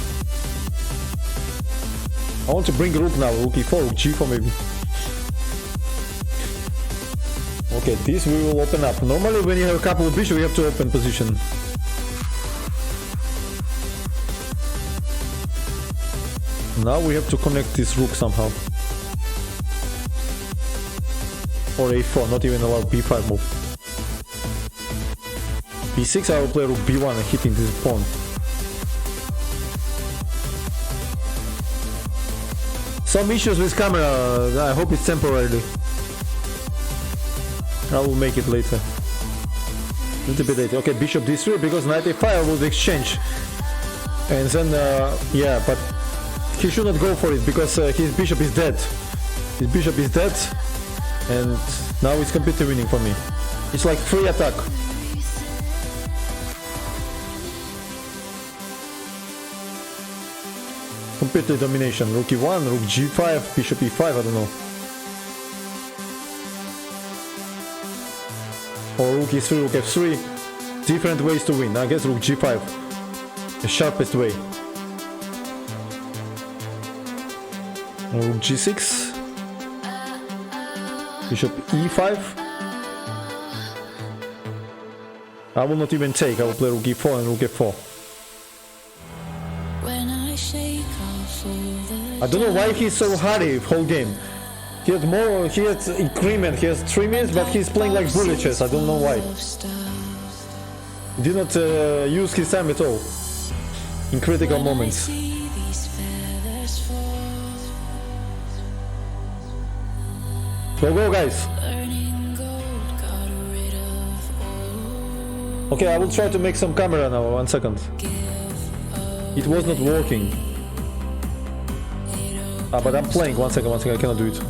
I want to bring rook now. Rook e4, rook g4 maybe. Okay, this we will open up. Normally when you have a couple of bishops you have to open position. Now we have to connect this rook somehow. Or a4, not even allow b5 move. b6 I will play rook b1 and hitting this pawn. Some issues with camera, I hope it's temporarily. I will make it later. A little bit later. Okay, bishop d3 because knight a5 I will exchange. And then, yeah, but he should not go for it because his bishop is dead. His bishop is dead. And now it's completely winning for me. It's like free attack. Completely domination. Rook e1, rook g5, bishop e5, I don't know. Or rook e3, rook f3. Different ways to win. I guess rook g5. The sharpest way. Rook g6. Bishop e5. I will not even take, I will play rook e4 and rook f4. I don't know why he's so hurry whole game. He had increment, he has 3 minutes, but he's playing like bullet chess, I don't know why. He did not use his time at all. In critical moments. Go guys! Okay, I will try to make some camera now, 1 second. It was not working. Ah, but I'm playing, 1 second, I cannot do it.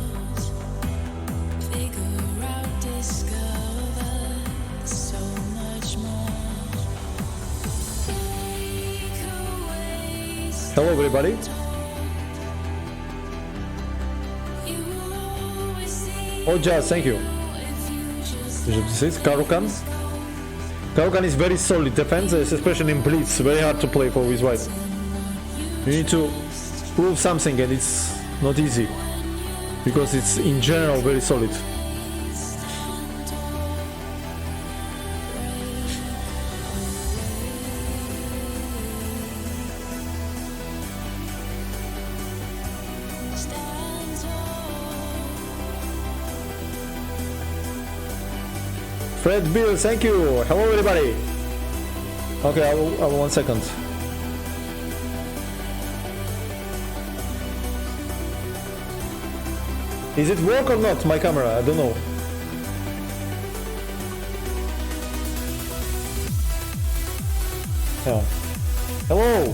Hello everybody. Oh, Jazz, thank you. Bishop d6, Karukan. Karukan is very solid defense, especially in blitz. Very hard to play for his white. You need to prove something and it's not easy. because it's in general very solid. Fred Bill, thank you. Hello everybody. Okay, I will 1 second. Is it work or not, my camera? I don't know. Yeah. Hello.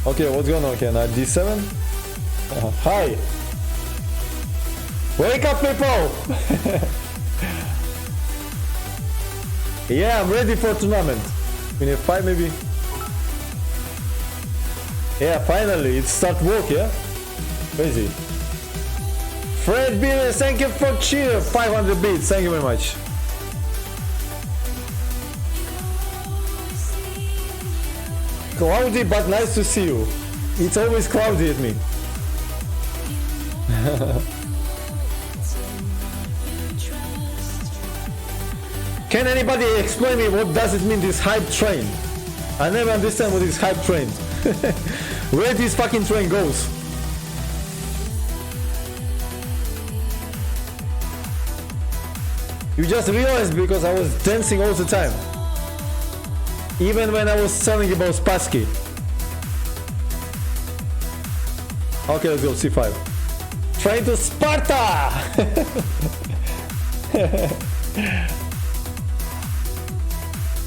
Okay, what's going on here now? D7? Hi! Wake up, people! Yeah, I'm ready for tournament. We need 5 maybe. Yeah, finally, it start work, yeah? Crazy. Fred Beer, thank you for cheer! 500 bits, thank you very much. Cloudy, but nice to see you. It's always cloudy at me. Can anybody explain me what does it mean, this hype train? I never understand what is hype train. Where this fucking train goes? You just realized because I was dancing all the time. Even when I was telling about Spassky. Okay, let's go, C5. Train to Sparta!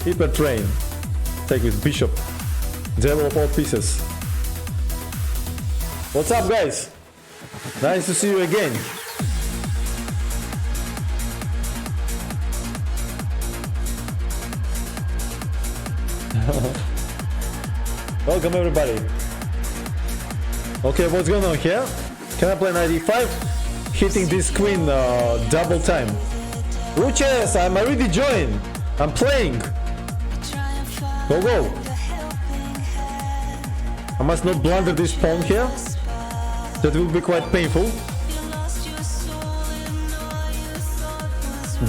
Hyper train. Take with Bishop. Devil of all pieces. What's up, guys? Nice to see you again. Welcome everybody. Okay, what's going on here? Can I play 95? Hitting this queen double time. Ruches, I'm already joined. I'm playing. Go, go. I must not blunder this pawn here. That will be quite painful.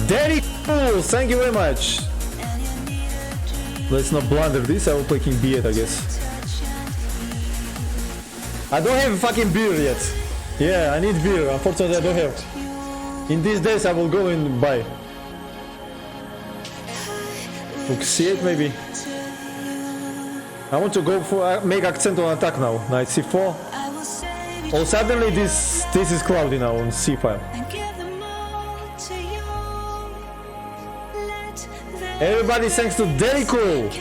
Daddy cool, thank you very much. Let's not blunder this. I will play king b8, I guess. I don't have fucking beer yet. Yeah, I need beer. Unfortunately, I don't have. In these days, I will go and buy. Rook c8 maybe. I want to go for make accent on attack now. Knight c4. Oh, suddenly this is cloudy now on c5. Everybody, thanks to Delico.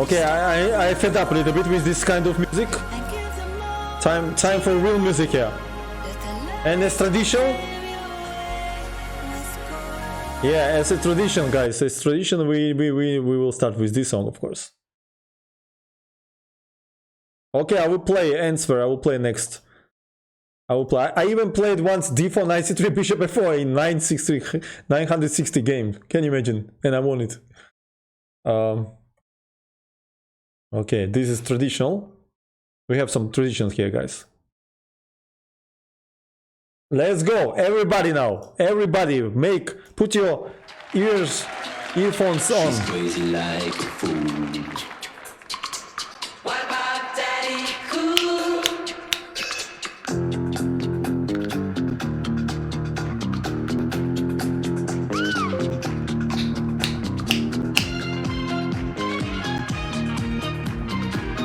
Okay, I fed up a little bit with this kind of music. Time for real music here. And as tradition. Yeah, as a tradition, guys. As tradition, we will start with this song, of course. Okay, I will play answer. I will play next. I will play. I even played once d4 knight c3 bishop f4 in 960 game. Can you imagine? And I won it. Okay, this is traditional. We have some traditions here, guys. Let's go, everybody now. Everybody, put your earphones on. She's crazy like a fool. What about Daddy Cool?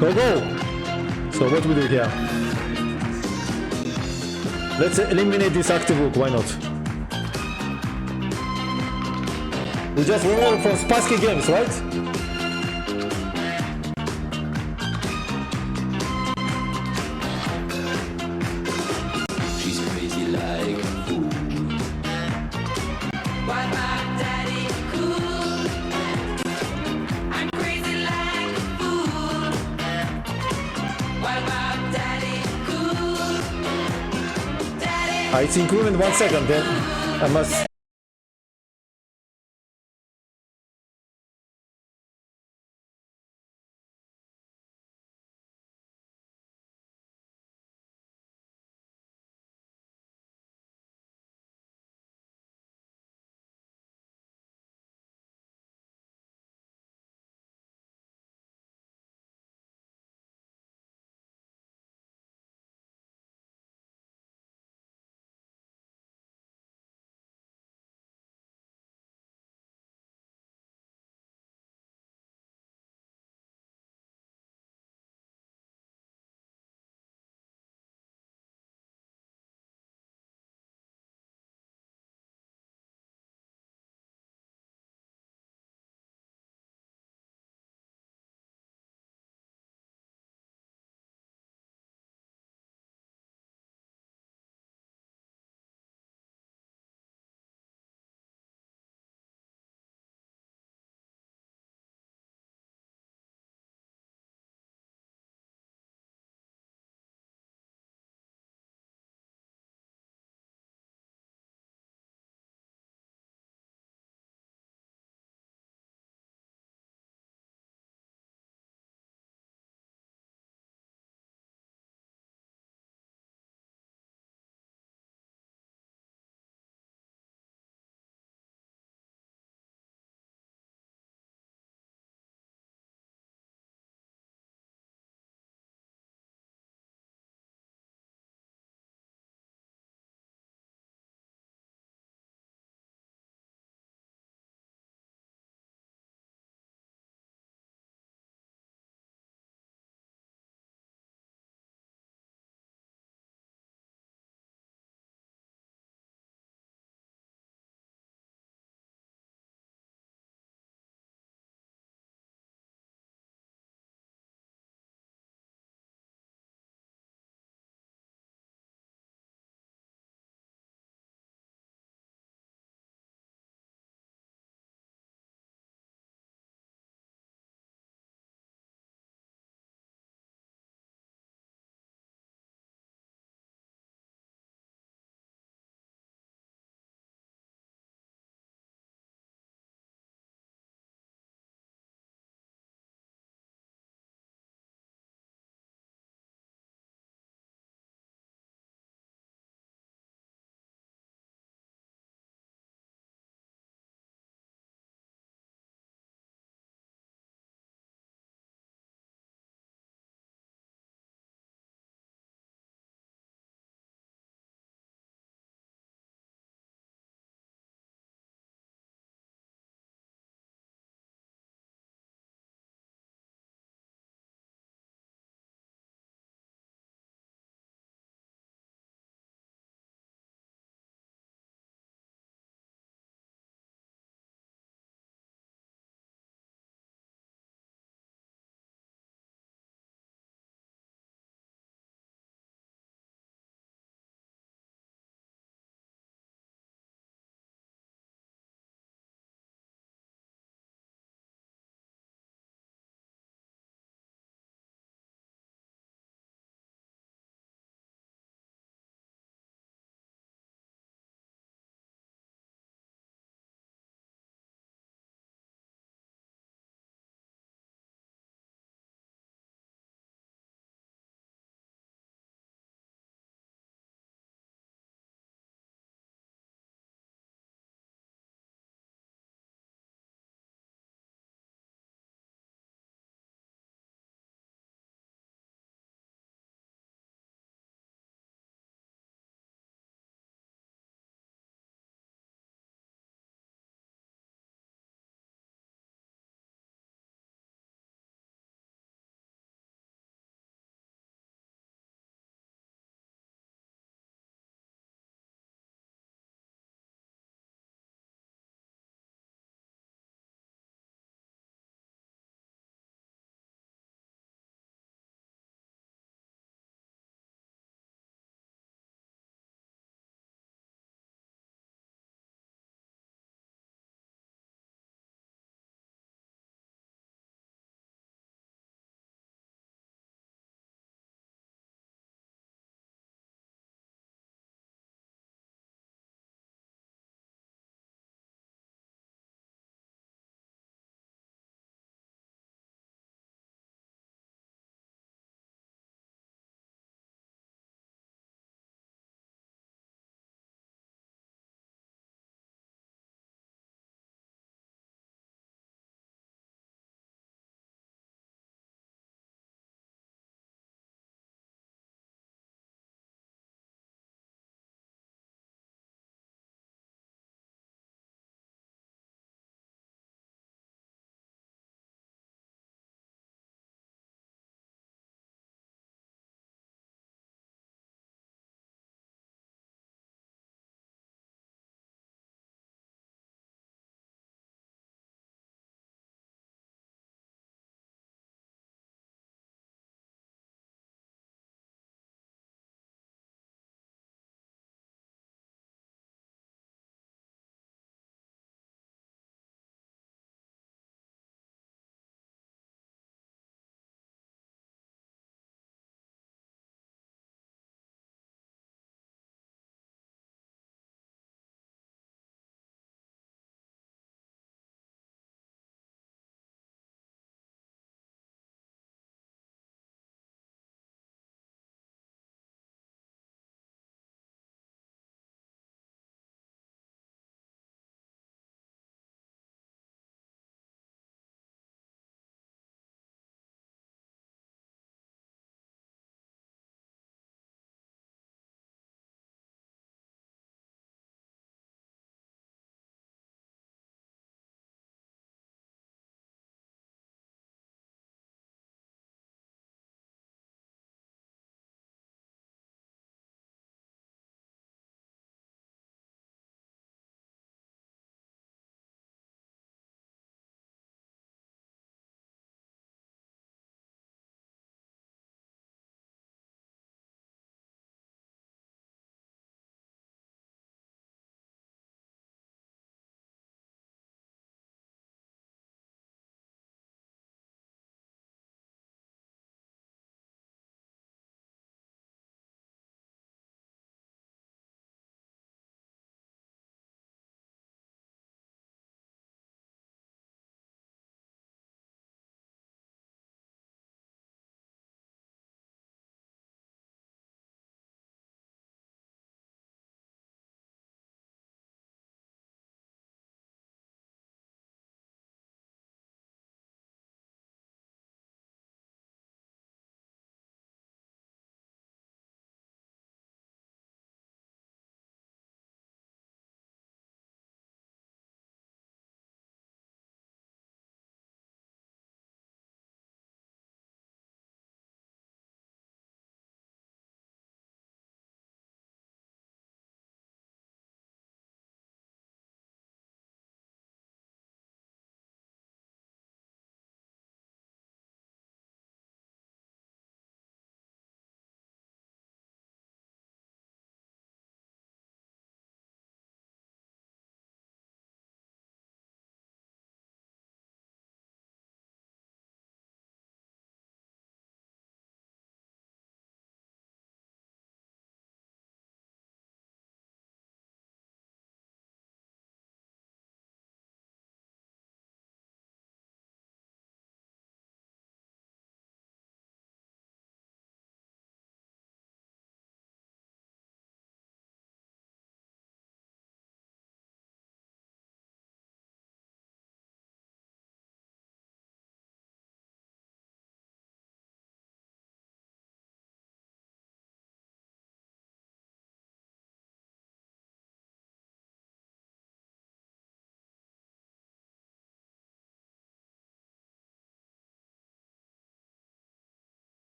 Go, go. So what we do here? Let's eliminate this active rook, why not? We just roll from Spassky games, right? She's crazy like a fool. What about Daddy Cool? I'm crazy like a fool. What about Daddy Cool? Daddy. It's included 1 second, then I must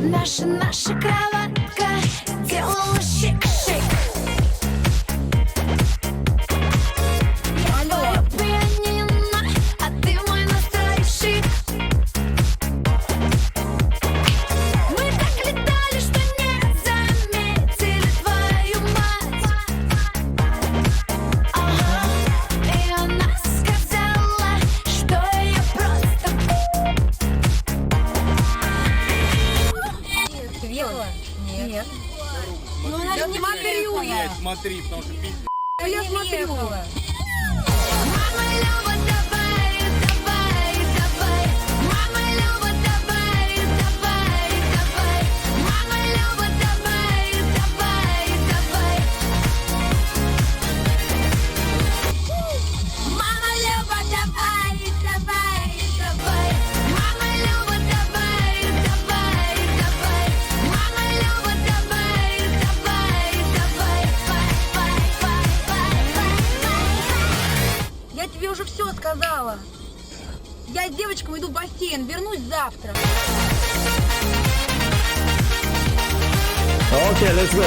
Наша кроватка делала шик-шик. Я твоя пианино, а ты мой настройщик. Мы так летали, что не заметили твою мать. Ага, и она сказала, что я просто... Вела? Нет. Ну, она же не смотрю. Смотри, потому что пиздец. Я смотрю. Мама Люба, давай, давай, давай. Мама Люба, давай, давай, давай. Мама Люба, давай, давай, давай. Мама Люба, давай, давай, давай. Мама Люба, давай, давай, давай. Мама Люба, давай, давай, давай. Я тебе уже все сказала. Я с девочками иду в бассейн. Вернусь завтра. Okay, let's go.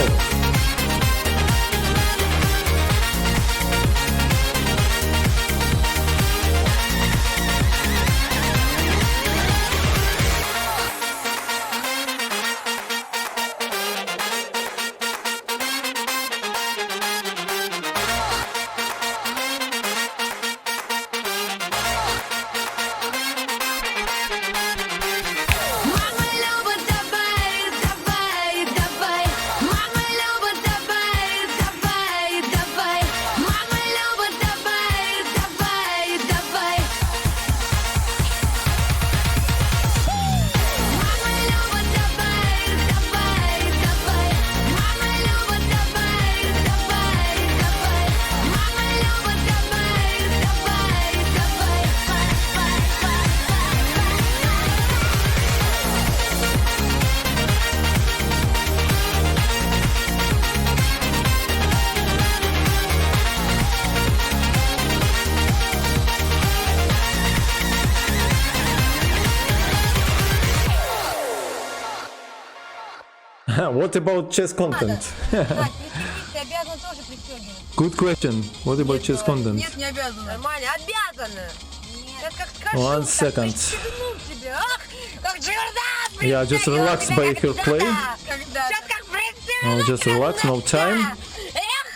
Мама Люба, давай, давай, давай. Мама Люба, давай, давай, давай. Мама Люба, давай, давай, давай. Мама Люба, давай, давай, давай. Мама Люба, давай, давай, давай. Мама Люба, давай, давай, давай. What about chess content? Ты обязана тоже пристегивать. Good question. What about chess content? Нет, не обязана. Нормально, обязана. Нет, как скажу, One так second. пристегну тебе. Ах, как Джордан Yeah, just relax пристегивал by тебя, her как play. тогда. Сейчас как пристегну. No, just relax, no time. Эх,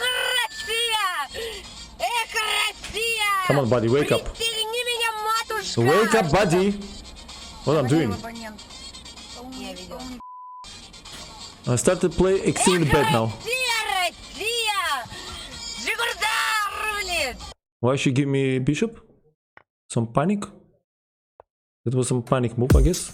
Россия! Эх, Россия! Come on, buddy, wake up. Пристегни меня, матушка! Wake up, buddy. What I'm doing? Я видел. I started play extremely bad now. Россия, Россия! Джигурда рулит! Why she give me bishop? Some panic? That was some panic move, I guess.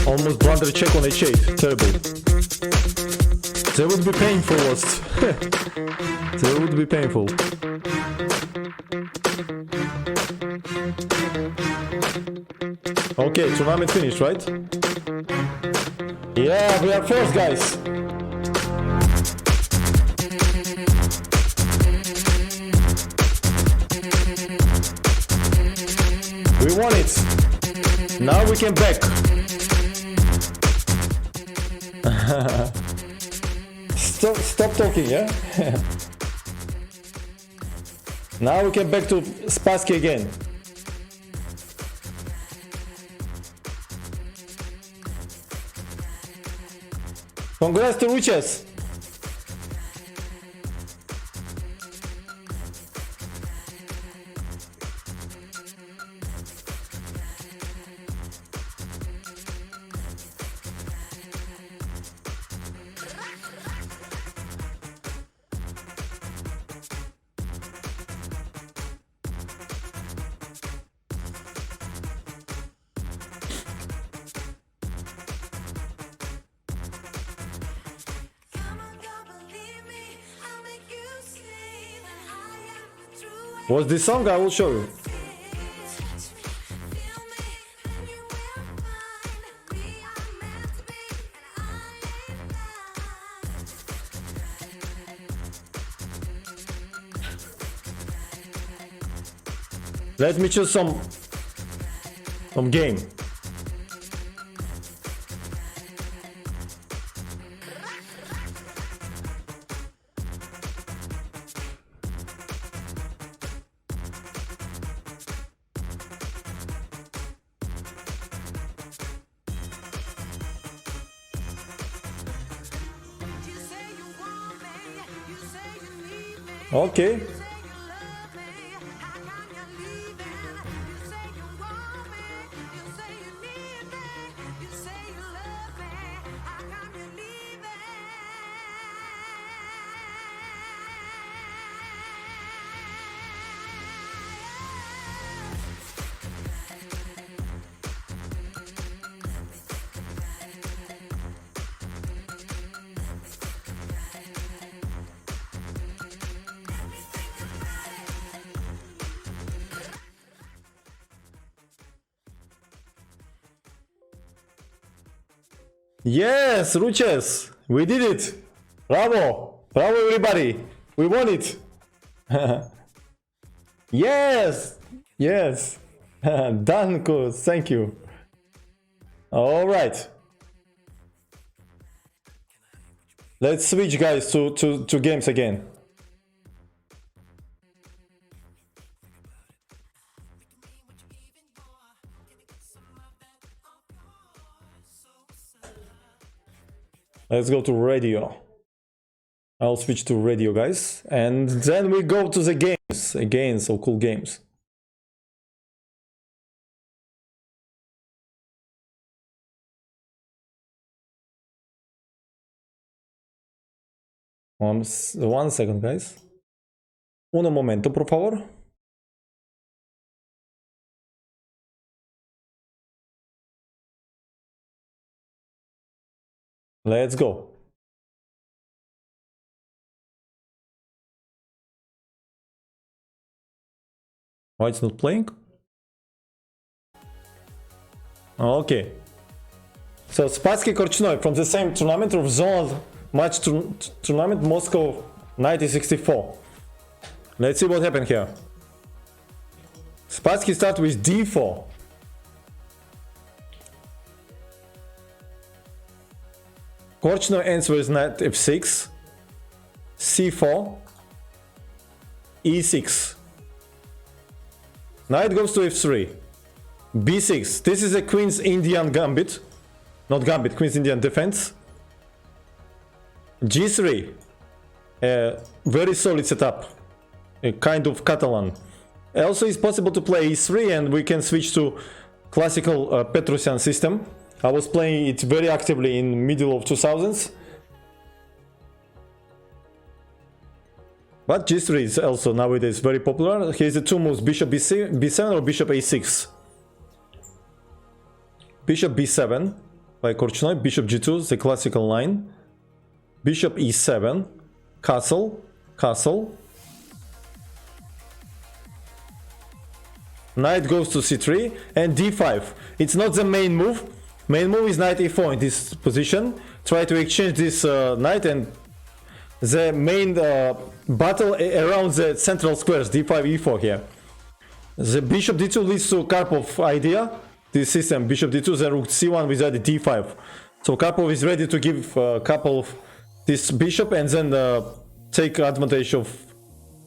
Almost blunder check on h8. Terrible. That would be painful. That would be painful. Okay, tournament finished, right? Yeah, we are first, guys. We won it. Now we can back. Stop talking, yeah? Now we can back to Spassky again. Congrats to Ruches. What's this song? I will show you. Let me choose some game. Okay. Yes, Ruches, we did it. Bravo, bravo everybody. We won it. Yes, yes. Danko, thank you. All right. Let's switch, guys, to games again. Let's go to radio. I'll switch to radio, guys. And then we go to the games. Again, so cool games. One second, guys. Un momento, por favor. Let's go. Why it's not playing? Okay. So Spassky Korchnoi from the same tournament of zonal match tournament Moscow 1964. Let's see what happened here. Spassky starts with d4. Korchnoi ends with knight f6, c4, e6. Knight goes to f3, b6. This is a Queen's Indian gambit, not gambit, Queen's Indian defense. g3, a very solid setup, a kind of Catalan. Also, it's possible to play e3, and we can switch to classical Petrosian system. I was playing it very actively in middle of 2000s. But g3 is also nowadays very popular. Here's the two moves, bishop b7 or bishop a6. Bishop b7 by Korchnoi, bishop g2, the classical line. Bishop e7, castle, castle. Knight goes to c3 and d5. It's not the main move. Main move is knight e4 in this position. Try to exchange this knight, and the main battle around the central squares, d5, e4 here. The bishop d2 leads to Karpov idea. This system, bishop d2, then rook c1 with d5. So Karpov is ready to give a couple of this bishop and then take advantage of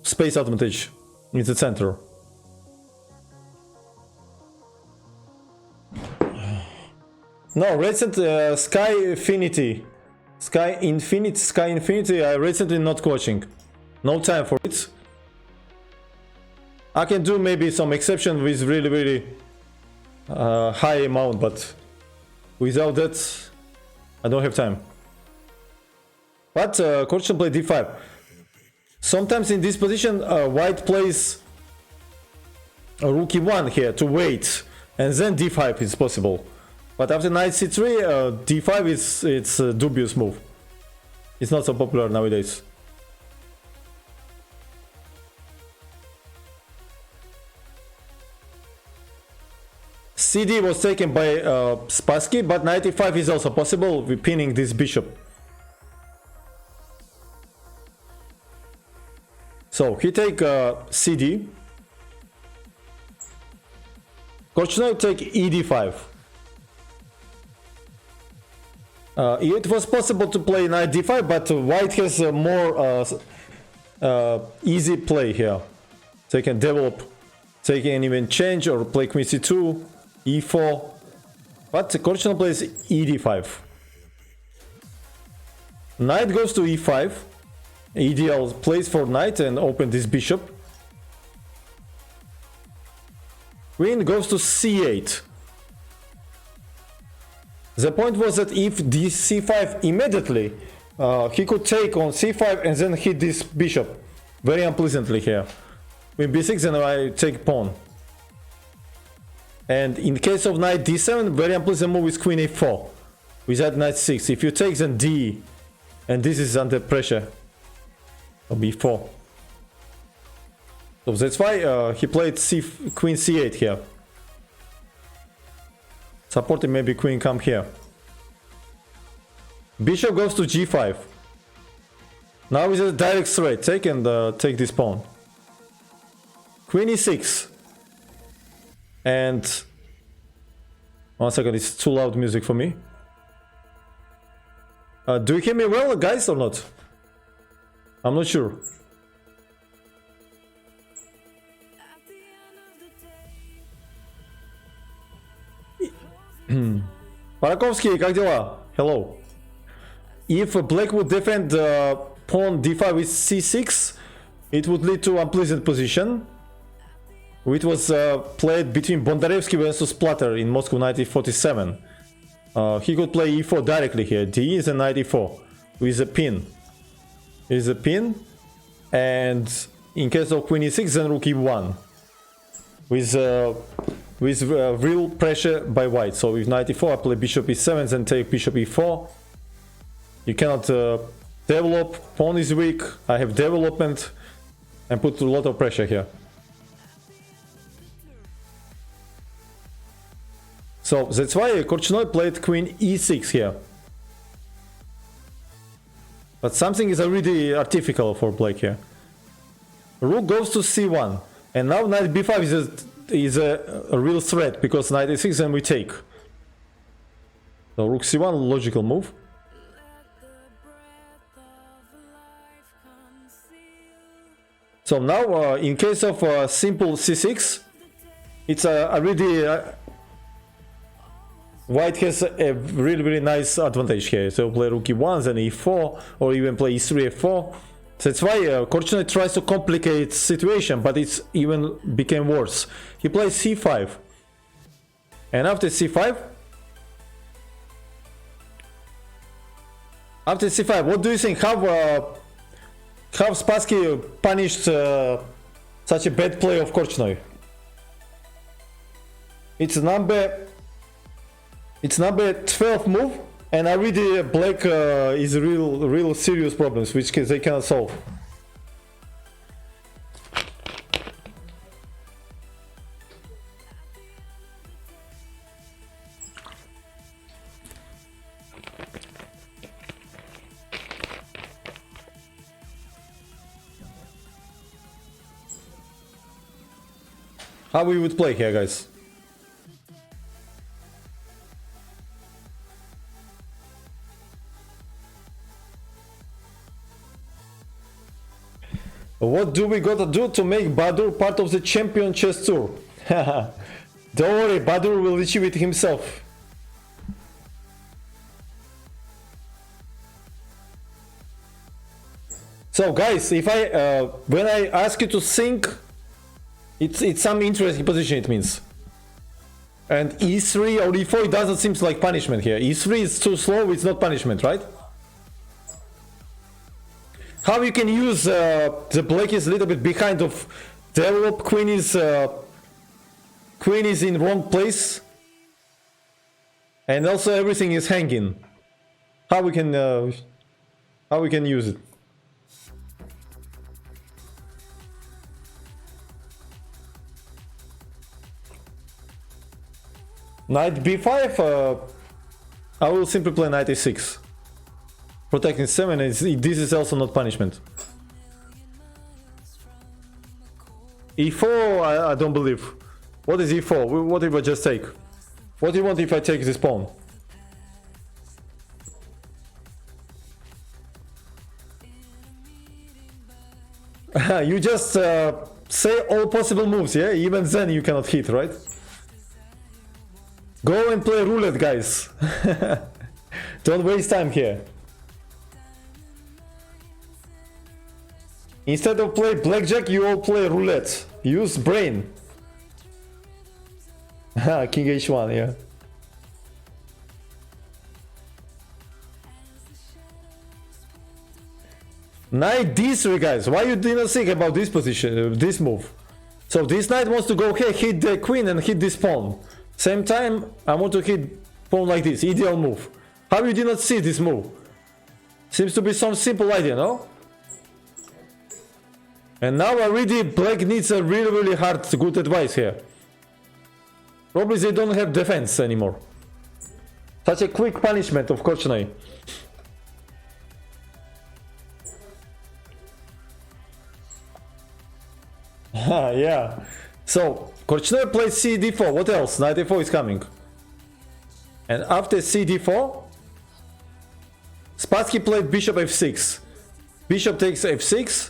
space advantage in the center. No, recent Sky Infinity, I recently not watching. No time for it. I can do maybe some exception with really high amount, but without that, I don't have time. But Korchnoi play d5. Sometimes in this position, white plays rook e1 here to wait, and then d5 is possible. But after knight c3, d5 it's a dubious move. It's not so popular nowadays. CD was taken by Spassky, but knight e5 is also possible with pinning this bishop. So he take CD. Korchnoi take ed5. It was possible to play knight d5, but white has a more easy play here. They can develop, they can even change or play queen c2, e4. But Korchnoi plays ed5. Knight goes to e5. Ideal place for knight and open this bishop. Queen goes to c8. The point was that if this c5 immediately, he could take on c5 and then hit this bishop very unpleasantly here. Queen b6 and I take pawn. And in case of knight d7, very unpleasant move is queen a4. With that knight 6. If you take then d, and this is under pressure. b4. So that's why he played queen c8 here. Supporting maybe queen come here. Bishop goes to g5. Now is a direct threat. Take and take this pawn. Queen e6. And 1 second, it's too loud music for me. Do you hear me well, guys, or not? I'm not sure. Parakovsky, как дела? Hello. If black would defend pawn d5 with c6, it would lead to unpleasant position. It was played between Bondarevsky versus Platter in Moscow 1947. He could play e4 directly here. D is a knight e4 with a pin. Is a pin, and in case of queen e6, then rook e1 with real pressure by white. So with knight e4, I play bishop e7, then take bishop e4. You cannot develop. Pawn is weak. I have development and put a lot of pressure here. So that's why Korchnoi played queen e6 here. But something is already artificial for black here. Rook goes to c1, and now knight b5 is a real threat because knight a6 and we take. So rook c1, logical move. So now in case of simple c6, it's already white has a really nice advantage here. So play rook e1, then e4, or even play e3, f4. So that's why Korchnoi tries to complicate situation, but it's even became worse. He plays c5, and after c5, what do you think? How Spassky punished such a bad play of Korchnoi? It's number 12 move, and already black is real serious problems which they cannot solve. How we would play here, guys? What do we gotta do to make Badur part of the champion chess tour? Don't worry, Badur will achieve it himself. So guys, if when I ask you to think, it's some interesting position it means. And e3 or e4, it doesn't seem like punishment here. e3 is too slow, it's not punishment, right? How you can use the black is a little bit behind of develop, queen is in wrong place, and also everything is hanging. How we can use it? Knight b5, I will simply play knight a6. Protecting 7, this is also not punishment. e4, I don't believe. What is e4? What if I just take? What do you want if I take this pawn? You just say all possible moves, yeah? Even then you cannot hit, right? Go and play roulette, guys. Don't waste time here. Instead of play blackjack, you all play roulette. Use brain. King h1, yeah. Knight d3, guys. Why you didn't think about this position, this move? So this knight wants to go here, hit the queen and hit this pawn. Same time, I want to hit pawn like this. Ideal move. How you did not see this move? Seems to be some simple idea, no? And now already black needs a really hard, good advice here. Probably they don't have defense anymore. Such a quick punishment of Korchnoi. Yeah. So Korchnoi plays cd4. What else? Knight a4 is coming. And after cd4, Spassky played bishop f6. Bishop takes f6.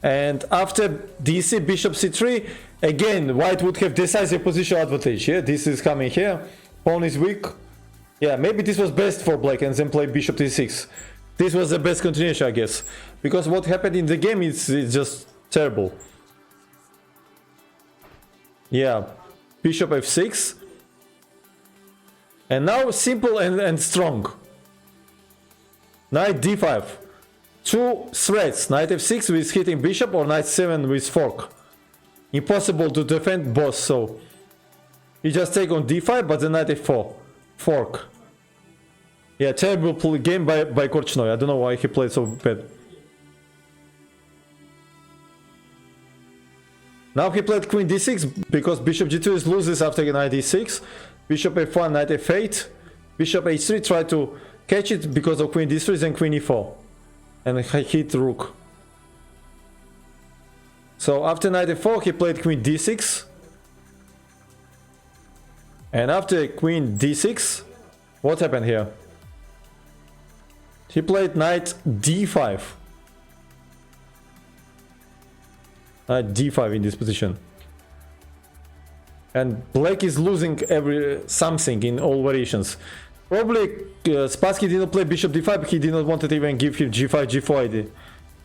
And after dc, bishop c3, again, white would have decisive position advantage. Yeah, this is coming here. Pawn is weak. Yeah, maybe this was best for black and then play bishop d6. This was the best continuation, I guess. Because what happened in the game is just terrible. Yeah, bishop f6. And now simple and strong. Knight d5. Two threats, knight f6 with hitting bishop or knight 7 with fork. Impossible to defend both, so you just take on d5, but the knight f4. Fork. Yeah, terrible game by Korchnoi. I don't know why he played so bad. Now he played queen d6 because bishop g2 loses after knight d6. Bishop f1, knight f8. Bishop h3, try to catch it because of queen d3 and queen e4. And I hit rook. So after knight f4 he played queen d6. And after queen d6, what happened here? He played knight d5. Knight d5 in this position. And black is losing something in all variations. Probably Spassky didn't play bishop d5, he did not want to even give him g5, g4 idea.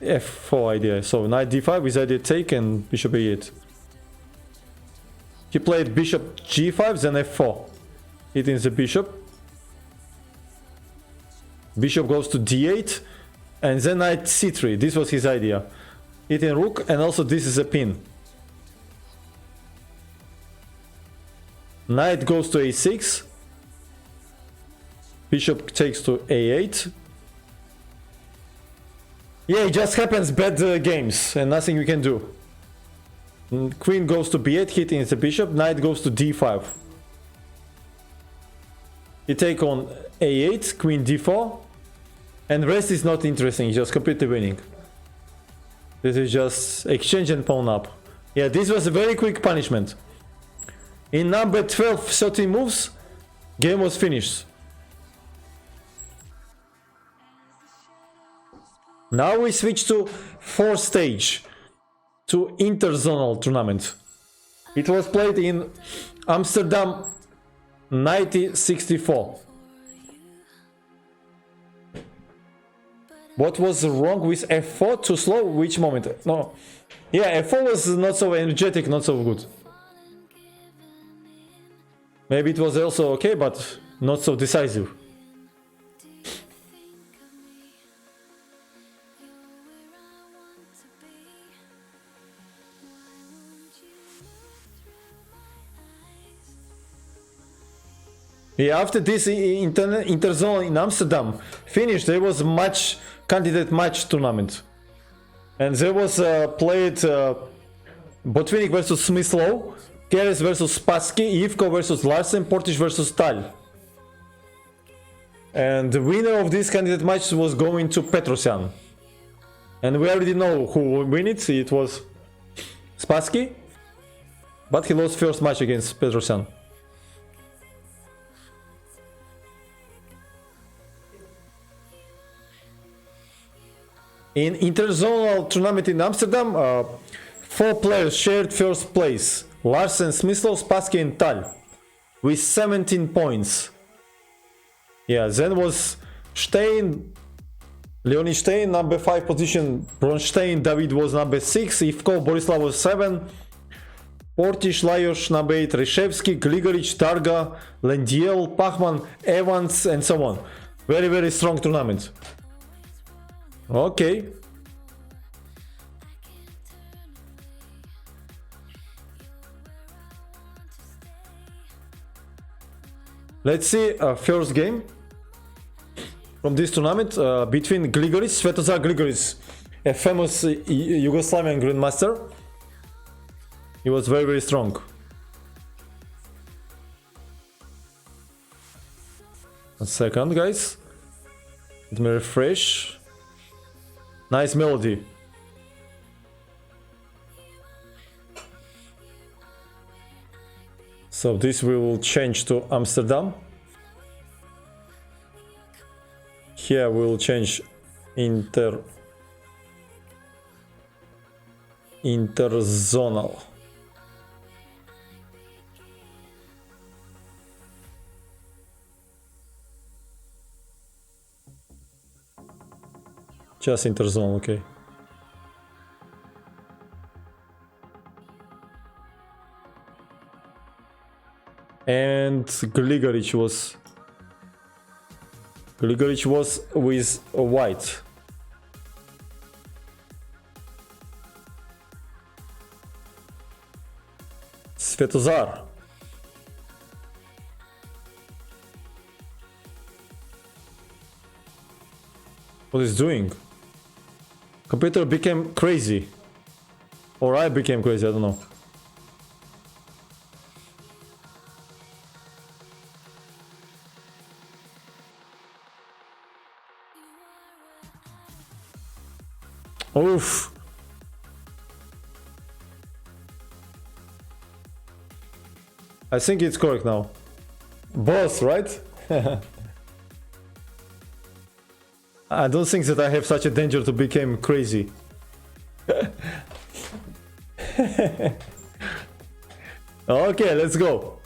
f4 idea. So knight d5 with idea take and bishop e8. He played bishop g5, then f4. Hitting the bishop. Bishop goes to d8, and then knight c3. This was his idea. Hitting rook, and also this is a pin. Knight goes to a6. Bishop takes to a8. Yeah, it just happens, bad games, and nothing you can do. Queen goes to b8, hitting the bishop. Knight goes to d5. You take on a8, queen d4, and rest is not interesting, just completely winning. This is just exchange and pawn up. Yeah, this was a very quick punishment. In number 12, 13 moves, game was finished. Now we switch to fourth stage, to interzonal tournament. It was played in Amsterdam 1964. What was wrong with f4? Too slow? Which moment? No. Yeah, f4 was not so energetic, not so good. Maybe it was also okay, but not so decisive. Yeah, after this interzone in Amsterdam finished, there was candidate match tournament, and there was played Botvinnik versus Smyslow, Keres versus Spassky, Ivko versus Larsen, Portish versus Tal. And the winner of this candidate match was going to Petrosyan. And we already know who will win it. It was Spassky, but he lost first match against Petrosyan. In interzonal tournament in Amsterdam, 4 players shared first place: Larsen, Smyslow, Spassky and Tal, with 17 points. Yeah, then was Stein, Leonid Stein, number 5 position, Bronstein, David was number 6, Ivko, Borislav was 7, Portish, Lajos, number 8, Reshevsky, Grigoric, Darga, Lendiel, Pachman, Evans and so on. Very, very strong tournament. Okay. Let's see first game from this tournament between Grigoric, Svetozar Grigoric, a famous Yugoslavian grandmaster. He was very, very strong. A second, guys. Let me refresh. Nice melody. So this we will change to Amsterdam. Here we will change interzonal. Just interzonal, okay. And Grigoric was with a white. Svetozar. What is doing? Computer became crazy. Or I became crazy, I don't know. Oof. I think it's correct now. Both, right? I don't think that I have such a danger to become crazy. Okay, let's go.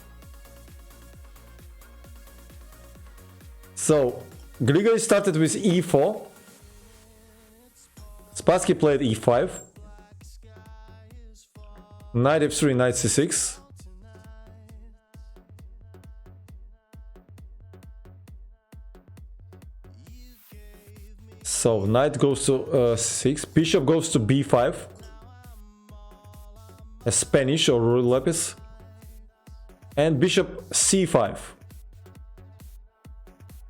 So, Grigoric started with e4. Spassky played e5. Knight f3, knight c6. So knight goes to c6, bishop goes to b5. A Spanish or Ruy Lopez. And bishop c5.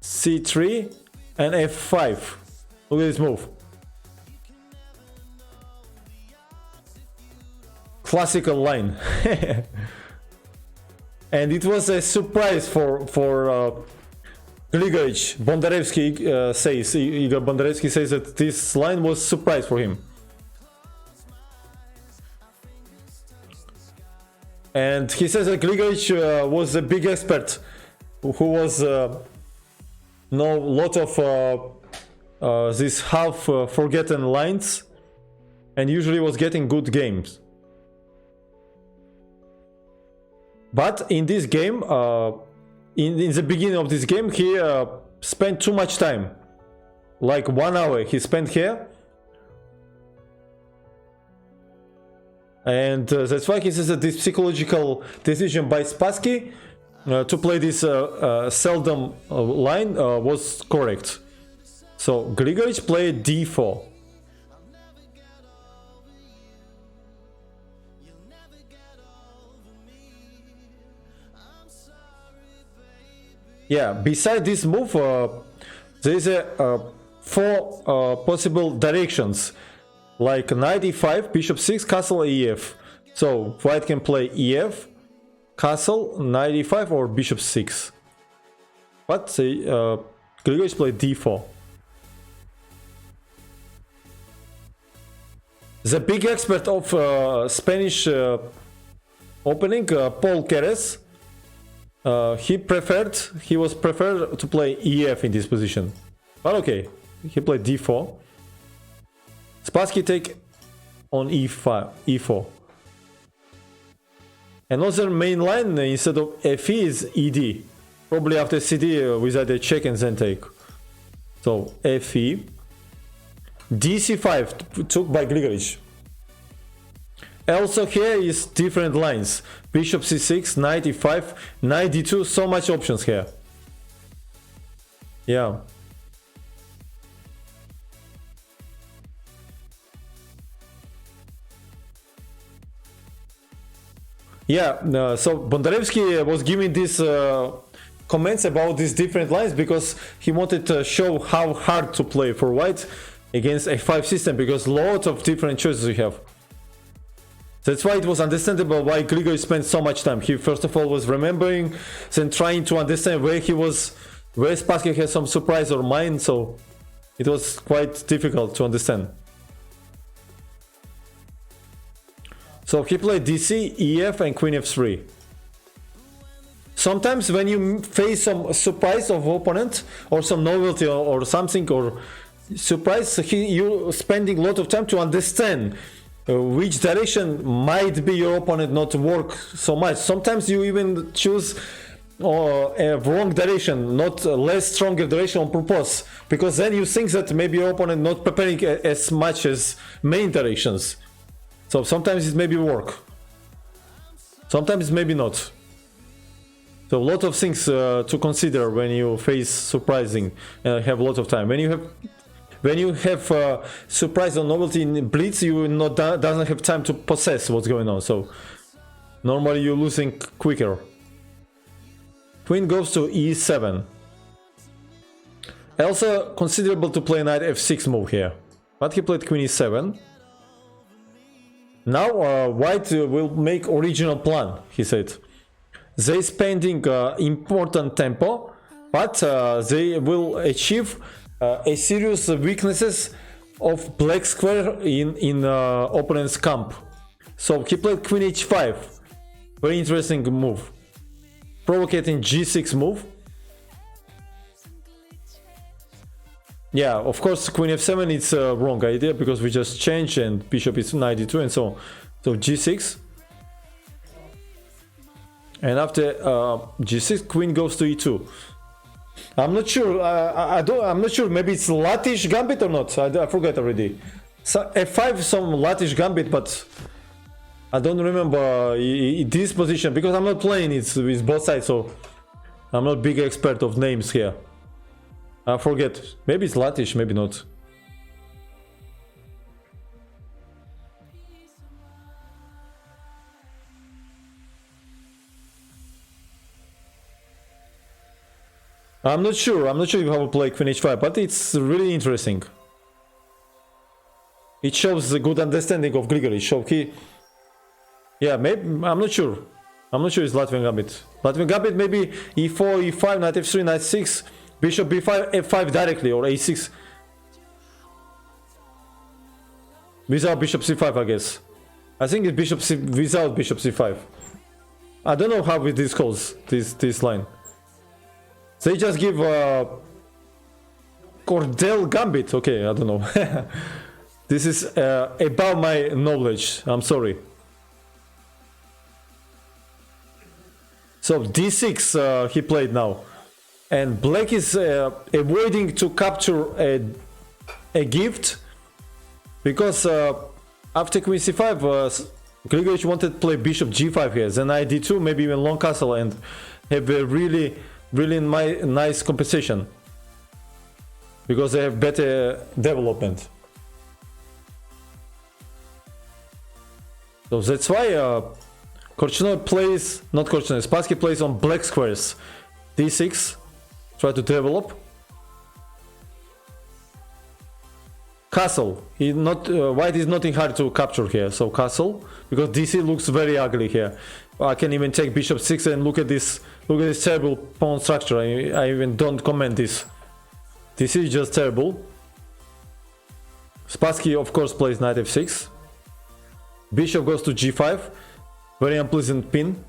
c3 and f5. Look at this move. Classical line. And it was a surprise for Grigoric. Bondarevsky says, Igor Bondarevsky says that this line was a surprise for him. And he says that Grigoric was a big expert who was know a lot of these half forgotten lines and usually was getting good games. But in this game, in the beginning of this game, he spent too much time. Like 1 hour he spent here. And that's why he says that this psychological decision by Spassky to play this seldom line was correct. So Grigoric played d4. Yeah, beside this move, there is a 4 possible directions, like knight e5, bishop 6, castle ef. So white can play ef, castle, knight e5 or bishop 6. But say Grigorich played d4. The big expert of Spanish opening, Paul Keres, he was preferred to play ef in this position. But okay, he played d4. Spassky take on e4. Another main line instead of fe is ed. Probably after cd with either check and then take. So fe. dc5 took by Grigorich. Also here is different lines. Bishop c6, knight e5, knight d2, so much options here. Yeah. Yeah, so Bondarevsky was giving these comments about these different lines because he wanted to show how hard to play for white against a 5 system, because lots of different choices we have. That's why it was understandable why Grigorich spent so much time. He first of all was remembering, then trying to understand where Spassky has some surprise or mind, so it was quite difficult to understand. So he played dc, ef and queen f3. Sometimes when you face some surprise of opponent or some novelty or something or surprise, you spending a lot of time to understand which direction might be your opponent not work so much. Sometimes you even choose a wrong direction, not a less stronger direction on purpose, because then you think that maybe your opponent not preparing as much as main directions. So sometimes it maybe work, sometimes maybe not. So a lot of things to consider when you face surprising and have a lot of time. When you have surprise or novelty in blitz, you doesn't have time to process what's going on. So normally you're losing quicker. Queen goes to e7. Also considerable to play knight f6 move here, but he played queen e7. Now white will make original plan, he said. They spending important tempo, but they will achieve a serious weaknesses of black square in opponent's camp. So he played queen h5, very interesting move, provocating g6 move. Yeah, of course queen f7 it's a wrong idea because we just changed and bishop is knight d2 and so on. So g6, and after g6 queen goes to e2. I'm not sure. I'm not sure. Maybe it's Lattish gambit or not. I forgot already. So f5 some Lattish gambit, but I don't remember this position because I'm not playing it with both sides, so I'm not big expert of names here. I forget. Maybe it's Lattish, maybe not. I'm not sure how to play queen h5, but it's really interesting. It shows a good understanding of Grigorich. So yeah, maybe I'm not sure. It's Latvian gambit. Latvian gambit maybe e4, e5, knight f3, knight 6, bishop b5, f5 directly, or a6. Without bishop c5, I guess. I think it's bishop c without bishop c5. I don't know how this goes, this line. They just give Cordell Gambit. Okay, I don't know. This is above my knowledge. I'm sorry. So d6 he played now. And black is avoiding to capture a gift. Because after queen c5, Grigorich wanted to play bishop g5 here. Then knight d2, maybe even long castle and have a really nice compensation, because they have better development. So that's why Spassky plays on black squares. d6, try to develop. castle. White is nothing hard to capture here. So castle, because DC looks very ugly here. I can even take bishop 6 and look at this. Look at this terrible pawn structure. I even don't comment this. This is just terrible. Spassky of course plays knight f6. Bishop goes to g5. Very unpleasant pin.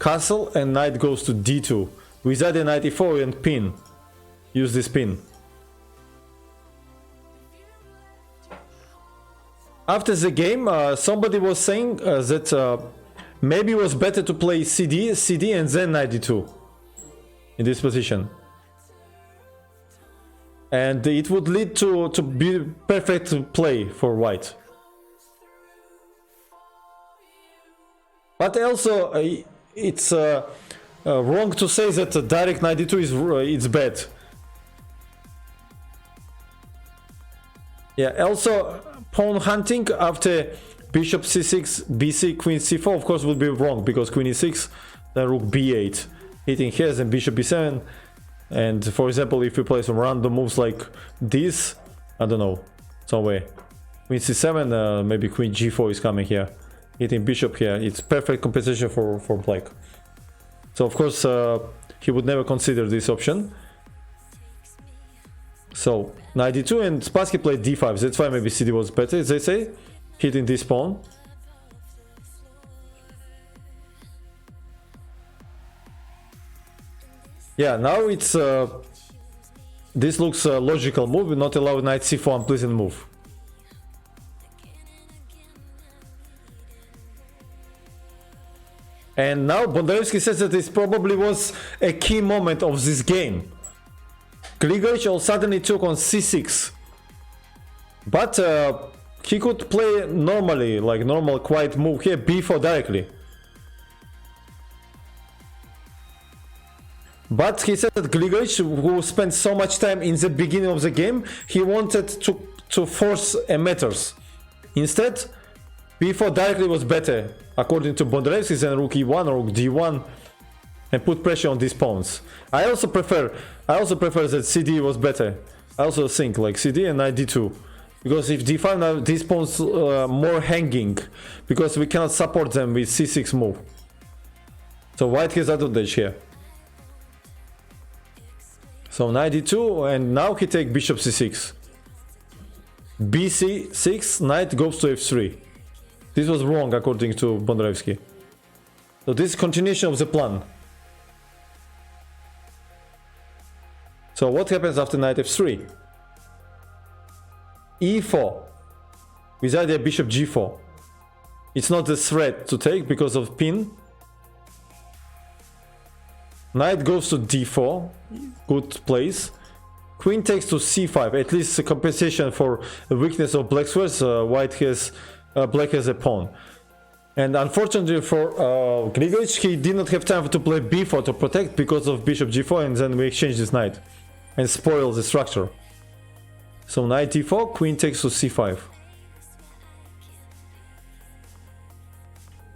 Castle and knight goes to d2. Without a knight e4 and pin. Use this pin. After the game, somebody was saying that maybe it was better to play CD and then knight d2 in this position. And it would lead to be perfect play for white. But also, it's wrong to say that direct knight d2 is bad. Yeah, also pawn hunting after bishop c6, bc, queen c4 of course would be wrong, because queen e6, then rook b8, hitting here, and bishop b7. And for example, if you play some random moves like this, I don't know, somewhere, queen c7, maybe queen g4 is coming here, hitting bishop here, it's perfect compensation for black. So of course he would never consider this option. So knight d2, and Spassky played d5, that's why maybe cd was better, as they say, hitting this pawn. Yeah, now it's this looks a logical move, not allow knight c4, unpleasant move. And now Bondarevsky says that this probably was a key moment of this game. Grigorich all suddenly took on c6, but he could play normally, like normal quiet move here, b4 directly. But he said that Grigorich, who spent so much time in the beginning of the game, he wanted to force a matters. Instead, b4 directly was better, according to Bondarevsky, than rook e1 or rook d1, and put pressure on these pawns. I also prefer that cd was better. I also think like cd and knight d2, because if d5 now these pawns more hanging, because we cannot support them with c6 move. So white has advantage here. So knight d2, and now he take bishop c6. bc6, knight goes to f3. This was wrong according to Bondarevsky. So this is continuation of the plan. So what happens after knight f3? e4 with idea bishop g4. It's not a threat to take because of pin. Knight goes to d4, good place. Queen takes to c5, at least a compensation for the weakness of black squares. Black has a pawn. And unfortunately for Grigorich, he did not have time to play b4 to protect because of bishop g4, and then we exchange this knight and spoil the structure. So knight d4, queen takes to c5.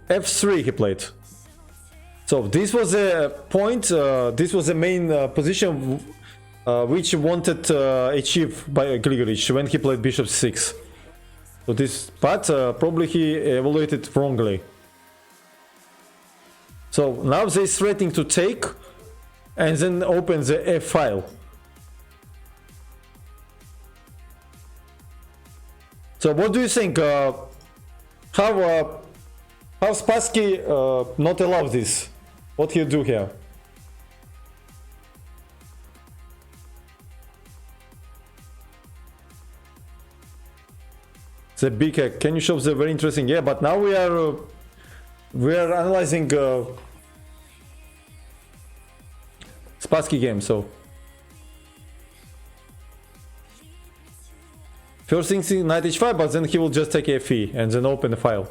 f3 he played. So this was a point, this was the main position which wanted to achieve by Grigorich when he played bishop 6. So this, but probably he evaluated wrongly. So now they're threatening to take and then open the F file. So what do you think? How Spassky not allow this? What he'll do here? The big can you show the very interesting? Yeah, but now we are analyzing Spassky game. So first thing knight h5, but then he will just take fe and then open the file.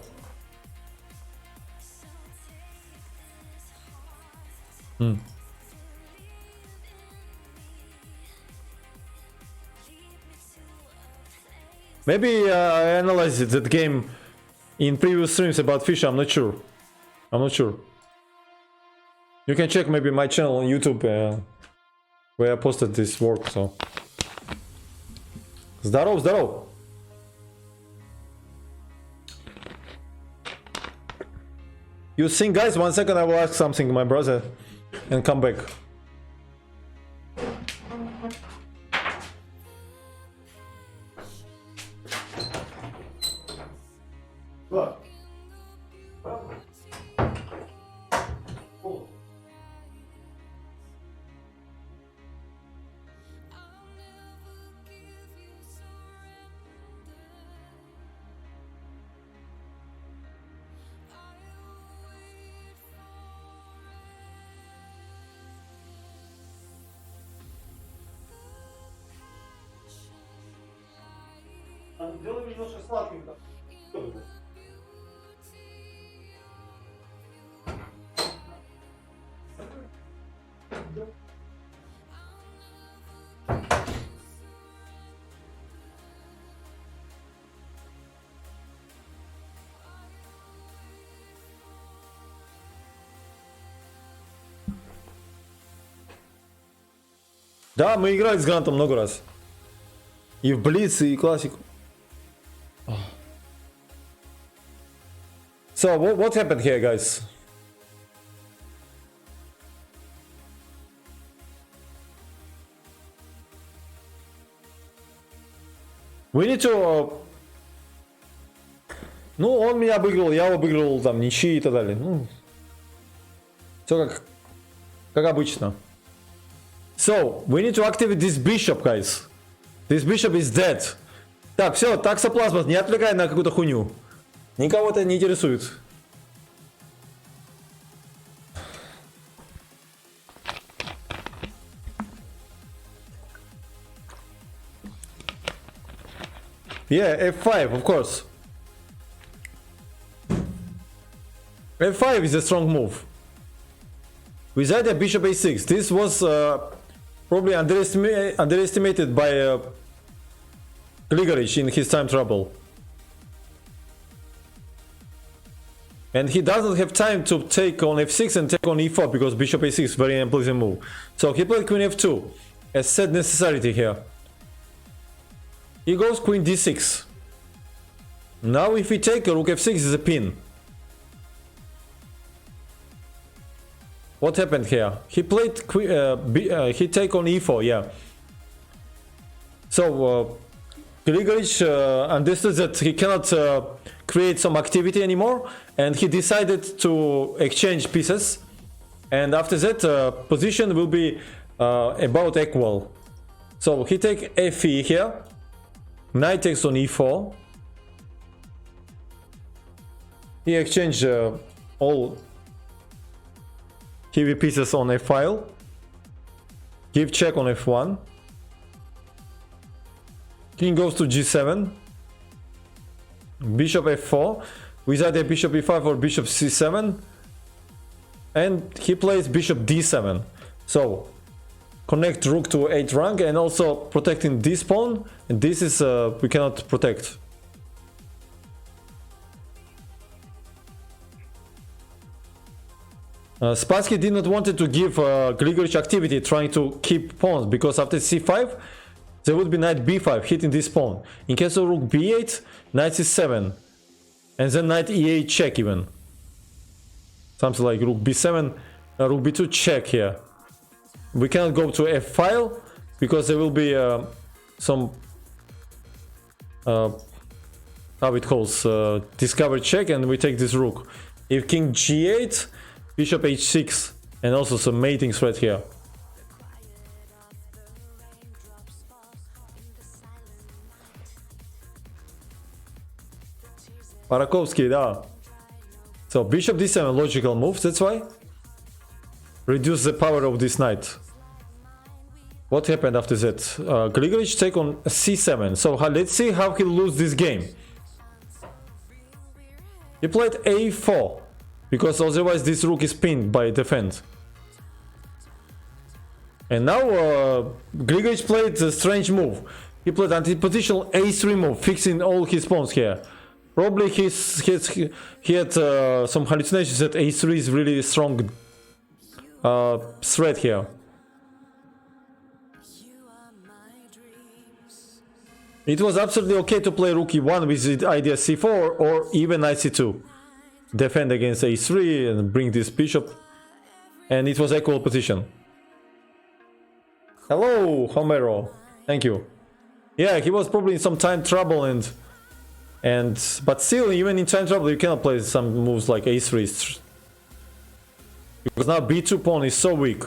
Maybe I analyzed that game in previous streams about Fischer. I'm not sure. You can check maybe my channel on YouTube where I posted this work. So Здоров, здоров. You think, guys? 1 second, I will ask something, my brother, and come back. Сделай немножко сладкенько. Да, мы играли с Грантом много раз. И в Блиц, и классику. So what happened here, guys? We need to... Ну, он меня обыгрывал, я его обыгрывал, там, ничьи и так далее. Ну, все как обычно. So, we need to activate this bishop, guys. This bishop is dead. Так, все, таксоплазма, не отвлекай на какую-то хуйню. Никого это не интересует. Yeah, f5, of course. f5 is a strong move. Without a bishop a6, this was probably underestimated by Grigorich in his time trouble. And he doesn't have time to take on f6 and take on e4 because bishop a6 is very unpleasant move. So he played queen f2 as said necessity here. He goes queen d6. Now if we take rook f6 is a pin. What happened here? He played he take on e4, yeah. So Grigorich understood that he cannot create some activity anymore, and he decided to exchange pieces. And after that, position will be about equal. So he take fe here. Knight takes on e4. He exchange all heavy pieces on a file. Give check on f1. King goes to g7. Bishop f4. With either bishop e5 or bishop c7. And he plays bishop d7. So connect rook to 8th rank and also protecting this pawn. And this is we cannot protect. Spassky did not want to give Grigorich activity trying to keep pawns, because after c5 there would be knight b5 hitting this pawn. In case of rook b8, knight c7, and then knight e8 check even. Something like rook b7, rook b2 check here. We cannot go to f file because there will be some how it calls discovered check, and we take this rook. If king g8, bishop h6, and also some mating threat here. Parakovsky, да. So bishop d7, logical move, that's why. Reduce the power of this knight. What happened after that? Grigorich take on c7. So let's see how he lose this game. He played a4, because otherwise this rook is pinned by defense. And now Grigorich played a strange move. He played anti-positional a3 move, fixing all his pawns here. Probably he had some hallucinations that a3 is really strong threat here. It was absolutely okay to play rook e1 with the idea c4 or even knight c2. Defend against a3 and bring this bishop. And it was equal position. Hello, Homero. Thank you. Yeah, he was probably in some time trouble but still, even in time trouble, you cannot play some moves like a3. Because now b2 pawn is so weak.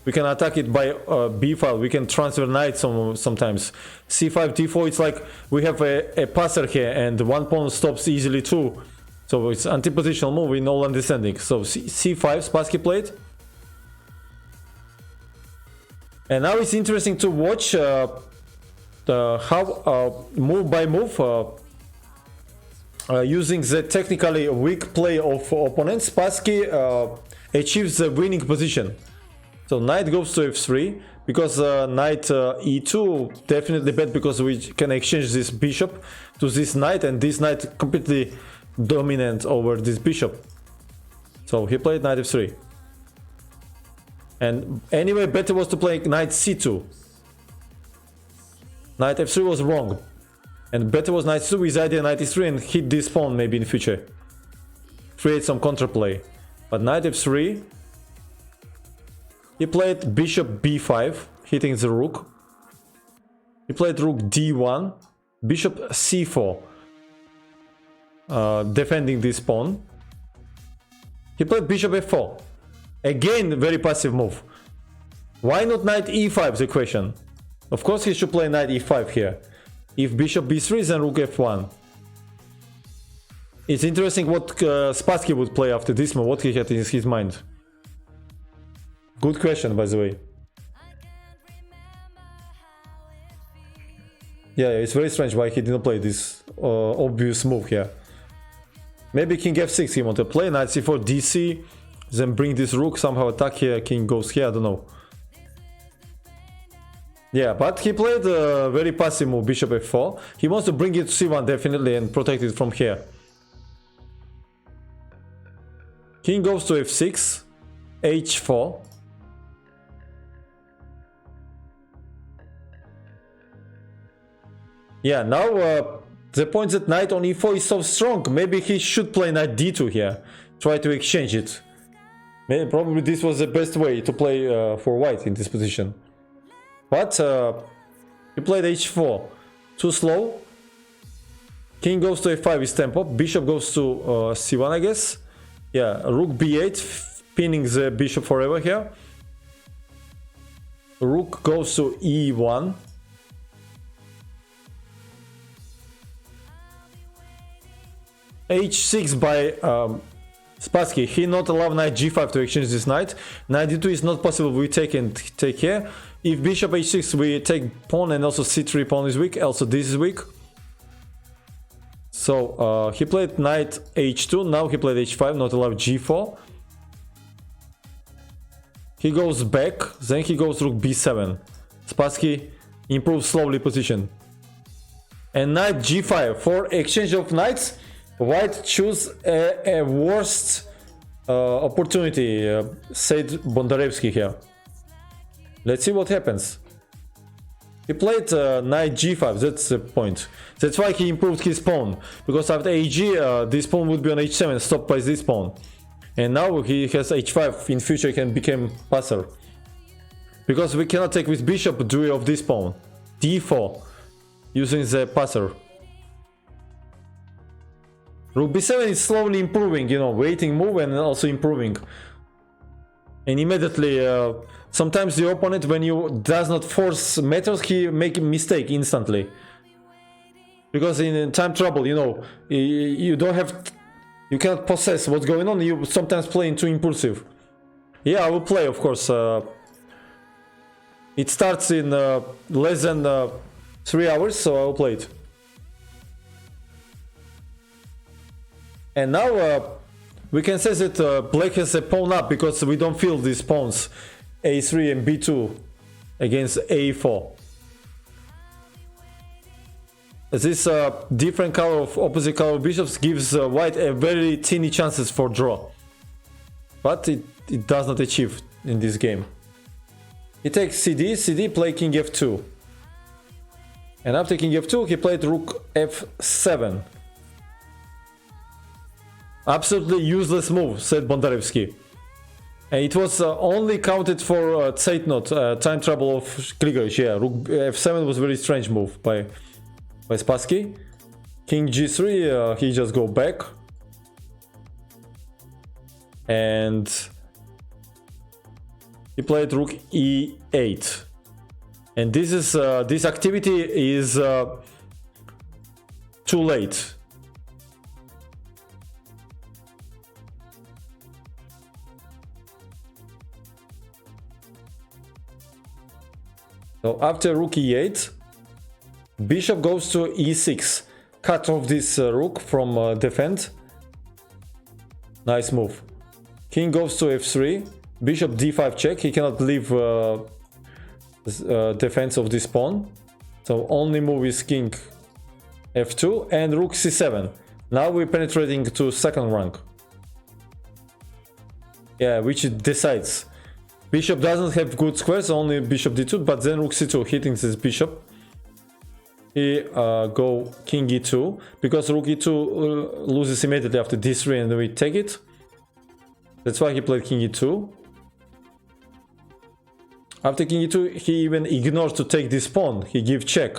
We can attack it by b file. We can transfer knight sometimes. c5, d4. It's like we have a passer here, and one pawn stops easily too. So it's anti-positional move in all understanding. So c5, Spassky played. And now it's interesting to watch how move by move, using the technically weak play of opponents, Spassky achieves the winning position. So knight goes to f3 because knight e2 definitely bad because we can exchange this bishop to this knight, and this knight completely dominant over this bishop. So he played knight f3. And anyway, better was to play knight c2. Knight f3 was wrong. And better was knight c2 with idea knight e3 and hit this pawn maybe in future. Create some counterplay. But knight f3. He played bishop b5, hitting the rook. He played rook d1. Bishop c4. Defending this pawn. He played bishop f4. Again, very passive move. Why not knight e5 is the question. Of course he should play knight e5 here. If bishop b3 then rook f1. It's interesting what Spassky would play after this move, what he had in his mind. Good question, by the way. Yeah, it's very strange why he didn't play this obvious move here. Maybe king f6 he wanted to play, knight c4, dc, then bring this rook, somehow attack here, king goes here, I don't know. Yeah, but he played a very passive move, bishop f4. He wants to bring it to c1 definitely and protect it from here. King goes to f6, h4. Yeah, now the point that knight on e4 is so strong. Maybe he should play knight d2 here. Try to exchange it. Maybe, probably this was the best way to play for white in this position. But he played h4. Too slow. King goes to f5 is tempo. Bishop goes to c1, I guess. Yeah, rook b8, pinning the bishop forever here. Rook goes to e1. h6 by Spassky. He not allow knight g5 to exchange this knight. Knight d2 is not possible. We take here. If bishop h6, we take pawn, and also c3 pawn is weak. Also this is weak. So he played knight h2. Now he played h5. Not allow g4. He goes back. Then he goes rook b7. Spassky improves slowly position. And knight g5 for exchange of knights. White choose a worst opportunity, said Bondarevsky here. Let's see what happens. He played knight g5, that's the point. That's why he improved his pawn. Because after ag, this pawn would be on h7, stopped by this pawn. And now he has h5, in future he can become passer. Because we cannot take with bishop due of this pawn. d4, using the passer. Rook b7 is slowly improving, you know, waiting move and also improving. And immediately, sometimes the opponent, when you does not force matters, he make a mistake instantly. Because in time trouble, you know, you don't have, you cannot possess what's going on. You sometimes play too impulsive. Yeah, I will play, of course. It starts in less than 3 hours, so I will play it. And now we can say that black has a pawn up because we don't feel these pawns a3 and b2 against a4. This different color of opposite color bishops gives white a very teeny chances for draw. But it does not achieve in this game. He takes cd, play king f2. And after king f2, he played rook f7. Absolutely useless move, said Bondarevsky. And it was only counted for Zeitnot, time trouble of Grigorich. Yeah, rook f7 was a very strange move by Spassky. King g3, he just go back. And he played rook e8. And this activity is too late. So after rook e8, bishop goes to e6, cut off this rook from defend. Nice move. King goes to f3, bishop d5 check. He cannot leave defense of this pawn. So only move is king f2 and rook c7. Now we're penetrating to second rank. Yeah, which it decides. Bishop doesn't have good squares, only bishop d2, but then rook c2 hitting this bishop. He go king e2, because rook e2 loses immediately after d3 and we take it. That's why he played king e2. After king e2, he even ignores to take this pawn. He gives check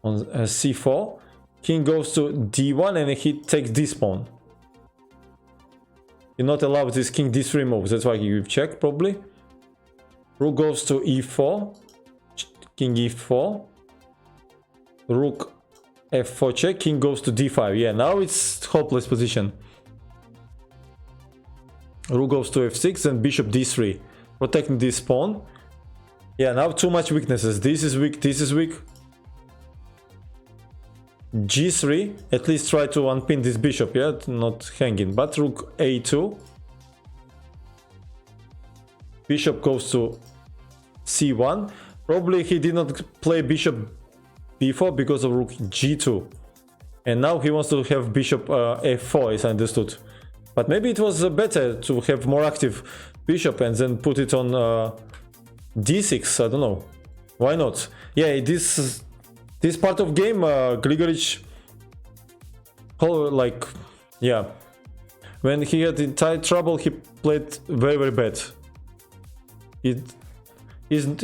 on c4. King goes to d1 and he takes this pawn. He not allowed this king d3 move, that's why he gives check probably. Rook goes to e4, king e4, rook f4 check, king goes to d5. Yeah, now it's hopeless position. Rook goes to f6 and bishop d3, protecting this pawn. Yeah, now too much weaknesses. This is weak, this is weak. g3, at least try to unpin this bishop, yeah, not hanging. But rook a2. Bishop goes to c1. Probably he did not play bishop b4 because of rook g2. And now he wants to have bishop f4, as I understood. But maybe it was better to have more active bishop and then put it on d6, I don't know. Why not? Yeah, this part of game, Grigorich, like, yeah. When he had entire trouble, he played very, very bad. He didn't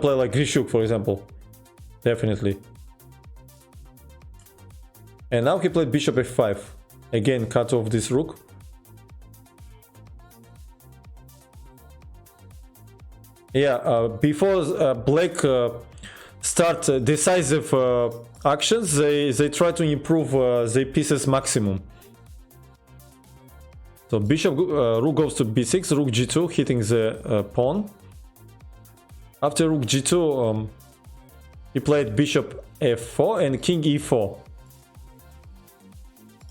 play like Grishuk, for example. Definitely. And now he played bishop f5. Again, cut off this rook. Yeah, before black start decisive actions, they try to improve their pieces maximum. So bishop rook goes to b6, rook g2, hitting the pawn. After rook g2, he played bishop f4 and king e4.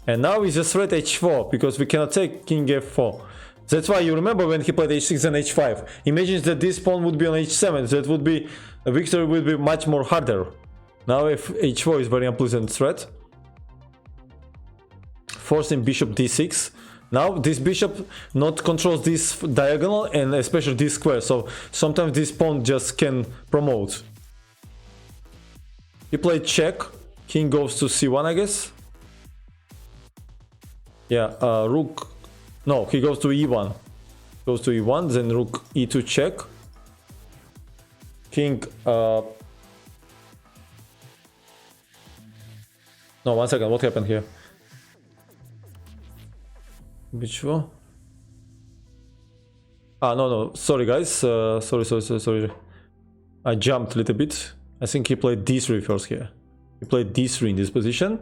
And now it's just threat h4, because we cannot take king f4. That's why you remember when he played h6 and h5. Imagine that this pawn would be on h7, that would be, a victory would be much more harder. Now if h4 is very unpleasant threat. Forcing bishop d6. Now this bishop not controls this diagonal and especially this square, so sometimes this pawn just can promote. He played check, king goes to c1, I guess. Yeah, rook, no, he goes to e1. Goes to e1, then rook e2 check. King, no, 1 second, what happened here? Which one? Ah, no, sorry guys, sorry. I jumped a little bit. I think he played d3 first here. He played d3 in this position.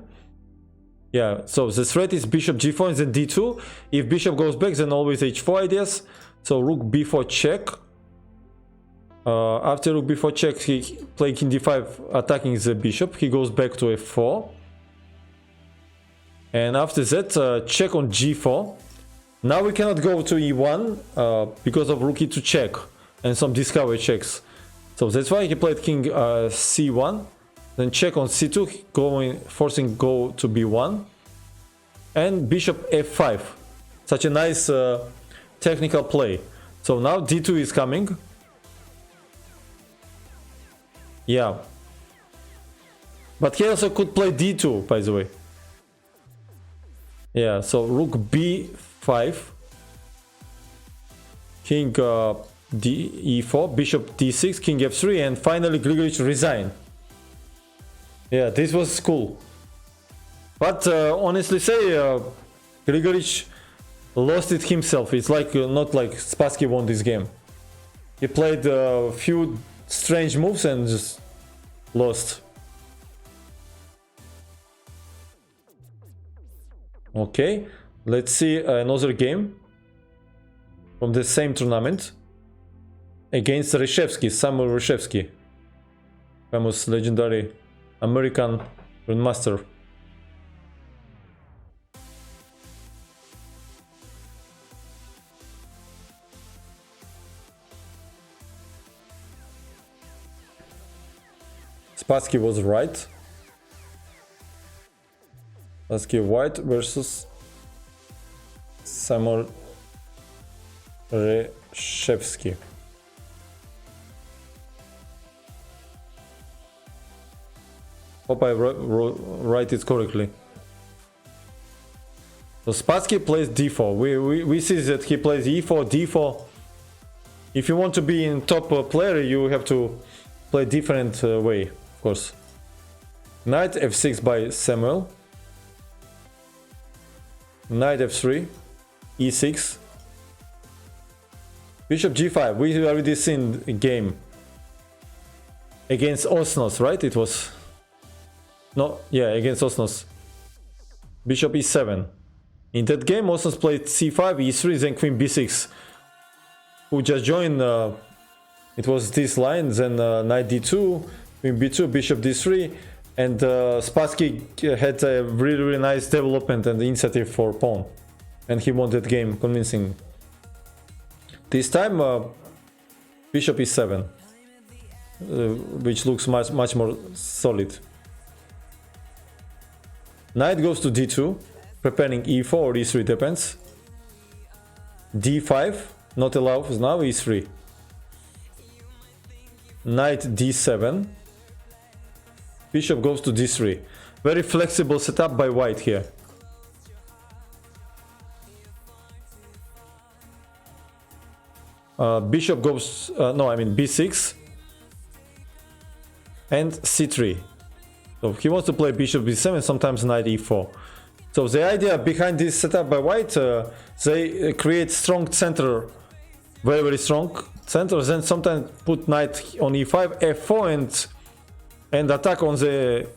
Yeah, so the threat is bishop g4 and then d2. If bishop goes back, then always h4 ideas. So rook b4 check. After rook b4 check, he played king d5, attacking the bishop. He goes back to f4. And after that, check on g4. Now we cannot go to e1 because of rook e2 check and some discovery checks. So that's why he played king c1. Then check on c2, forcing go to b1. And bishop f5. Such a nice technical play. So now d2 is coming. Yeah. But he also could play d2, by the way. Yeah, so rook b5, king e4, bishop d6, king f3, and finally Grigorich resigned. Yeah, this was cool. But honestly say, Grigorich lost it himself. It's like not like Spassky won this game. He played a few strange moves and just lost. Okay, let's see another game from the same tournament against Reshevsky, Samuel Reshevsky, famous legendary American grandmaster. Spassky was right. Spassky white versus Samuel Reshevsky. Hope I write it correctly. So Spassky plays d4. We see that he plays e4, d4. If you want to be in top player, you have to play different way, of course. Knight f6 by Samuel. Knight f3, e6. Bishop g5. We already seen a game against Osnos, right? It was no, yeah, against Osnos. Bishop e7. In that game, Osnos played c5, e3, then queen b6. Who just joined? It was this line, then knight d2, queen b2, bishop d3, and Spassky had a really nice development and initiative for pawn, and he won that game convincing. This time, bishop e7, which looks much more solid. Knight goes to d2, preparing e4 or e3, depends. d5, not allowed now, e3. Knight d7. Bishop goes to d3. Very flexible setup by white here. Bishop goes, b6 and c3. So he wants to play bishop b7, sometimes knight e4. So the idea behind this setup by white, they create strong center, very strong center, then sometimes put knight on e5, f4, and attack on the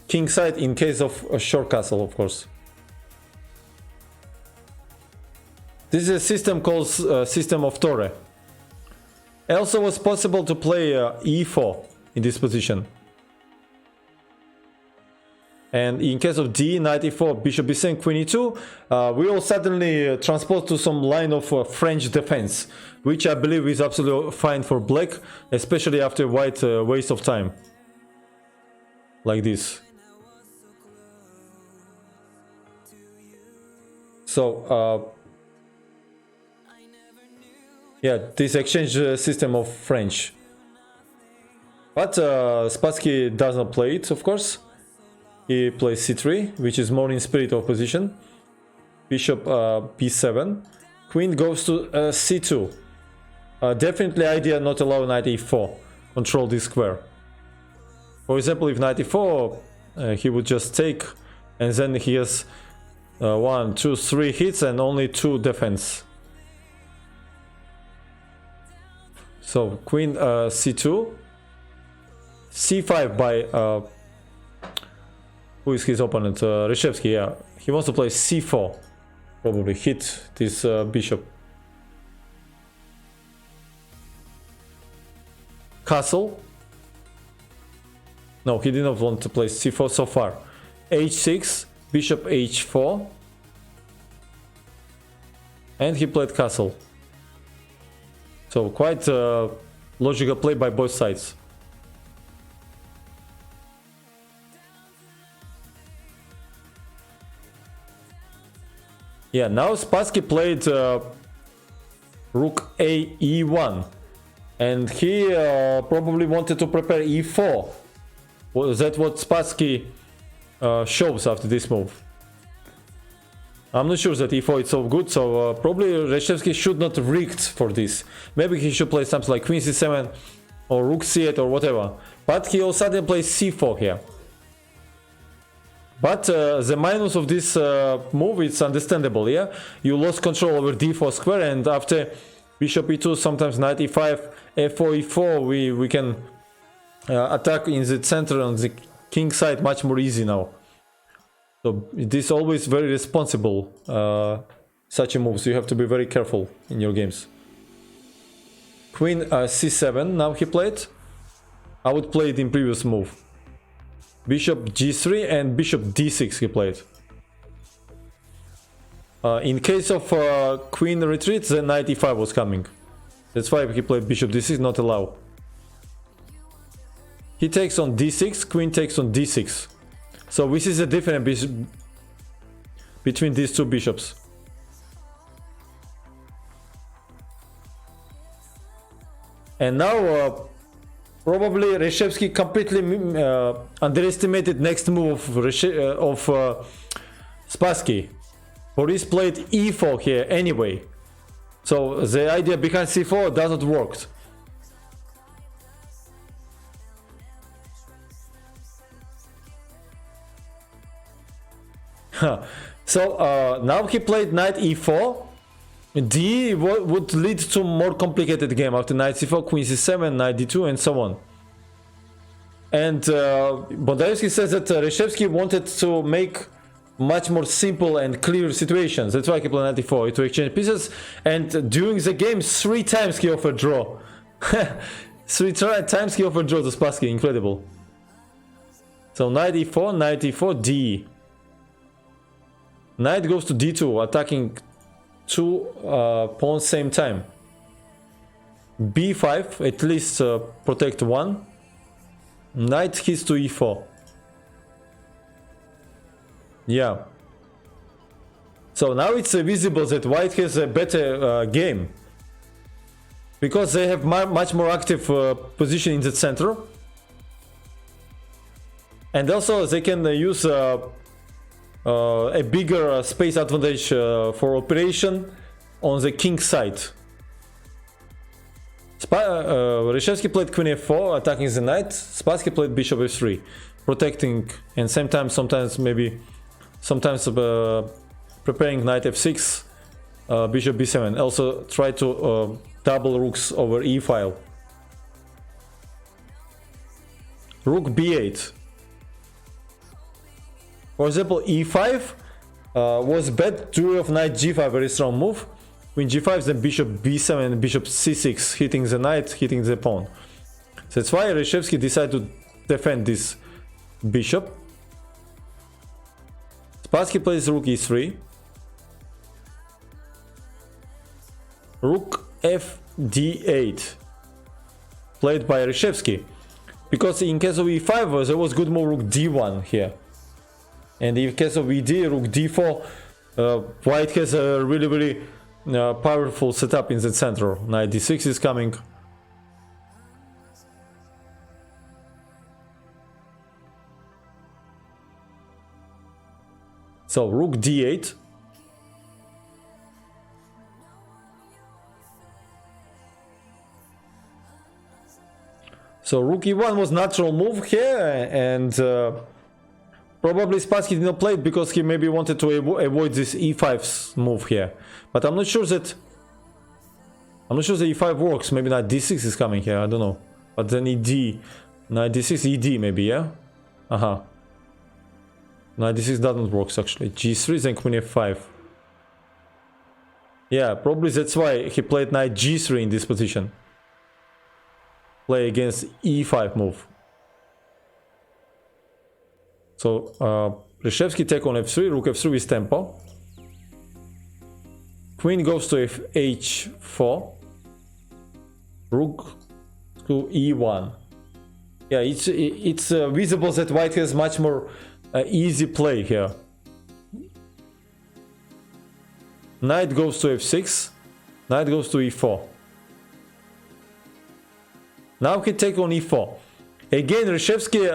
king side in case of a short castle, of course. This is a system called system of Torre. Also was possible to play e4 in this position. And in case of d, knight e4, bishop b7, queen e2, we will suddenly transpose to some line of French defense, which I believe is absolutely fine for black, especially after white waste of time. Like this. So, yeah, this exchange system of French. But Spassky does not play it, of course. He plays c3, which is more in spirit of position. Bishop b7. Queen goes to c2. Definitely idea not allow knight e4. Control this square. For example, if knight e4, he would just take, and then he has 1, 2, 3 hits and only 2 defense. So queen c2, c5 by who is his opponent? Reshevsky, yeah. He wants to play c4, probably hit this bishop. Castle. No, he did not want to play c4 so far. h6, bishop h4. And he played castle. So quite logical play by both sides. Yeah, now Spassky played rook a e1, and he probably wanted to prepare e4 Well, that's what Spassky shows after this move. I'm not sure that e4 is so good, so probably Reshevsky should not rigged for this. Maybe he should play something like queen c7 or rook c8 or whatever. But he all suddenly plays c4 here. But the minus of this move is understandable, yeah? You lost control over d4 square, and after bishop e2, sometimes knight e5, f4, e4, we can attack in the center on the king side much more easy now. So it is always very responsible, such a move, so you have to be very careful in your games. Queen c7, now he played. I would play it in previous move. Bishop g3 and bishop d6 he played. In case of queen retreat, the knight e5 was coming. That's why he played bishop d6, not allow. He takes on d6, queen takes on d6. So this is a difference between these two bishops. And now probably Reshevsky completely underestimated next move of Spassky. Boris played e4 here anyway. So the idea behind c4 doesn't work. So now he played knight e4. D would lead to more complicated game after knight c4, queen c7, knight d2, and so on. And Bondaevsky says that Reshevsky wanted to make much more simple and clear situations. That's why he played knight e4 to exchange pieces. And during the game, 3 times he offered draw. 3 times he offered draw to Spassky. Incredible. So knight e4, d. Knight goes to d2, attacking 2 pawns same time. b5, at least protect 1. Knight hits to e4. Yeah. So now it's visible that white has a better game. Because they have much more active position in the center. And also they can use a bigger space advantage for operation on the king side. Reshevsky played queen f4, attacking the knight. Spassky played bishop f3, protecting, and same time sometimes preparing knight f6, bishop b7. Also try to double rooks over e file. Rook b8. For example, e5 was bad. Duel of knight g5, very strong move. Queen g5, then bishop b7 and bishop c6, hitting the knight, hitting the pawn. So that's why Reshevsky decided to defend this bishop. Spassky plays rook e3. Rook f d8, played by Reshevsky. Because in case of e5, there was good move rook d1 here. And in case of ed, rook d4, white has a really powerful setup in the center. Knight d6 is coming. So rook d8. So rook e1 was natural move here, and probably Spassky did not play it because he maybe wanted to avoid this e5 move here. But I'm not sure that e5 works. Maybe knight d6 is coming here, I don't know. But then ed, knight d6, ed maybe, yeah? Knight d6 doesn't work actually. g3, then queen f5. Yeah, probably that's why he played knight g3 in this position. Play against e5 move. So Reshevsky take on f3, rook f3 with tempo. Queen goes to h4. Rook to e1. Yeah, it's visible that white has much more easy play here. Knight goes to f6. Knight goes to e4. Now he take on e4. Again, Reshevsky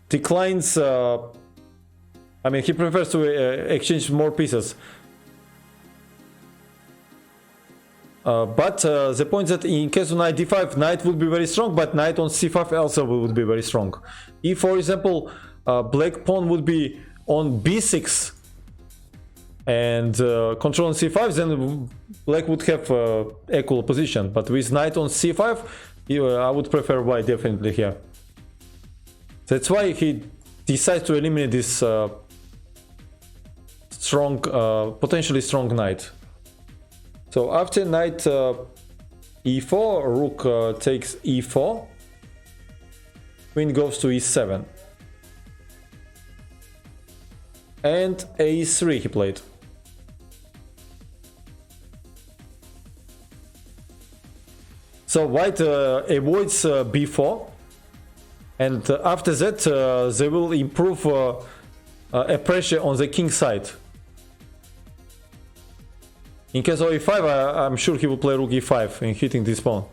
declines. I mean, he prefers to exchange more pieces. But the point that in case of knight d5, knight would be very strong, but knight on c5 also would be very strong. If, for example, black pawn would be on b6 and controlling c5, then black would have equal position. But with knight on c5, I would prefer white definitely here. That's why he decides to eliminate this strong, potentially strong knight. So after knight e4, rook takes e4, queen goes to e7, and a3 he played. So white avoids b4, and after that they will improve a pressure on the king side. In case of e5, I'm sure he will play rook e5 and hitting this pawn.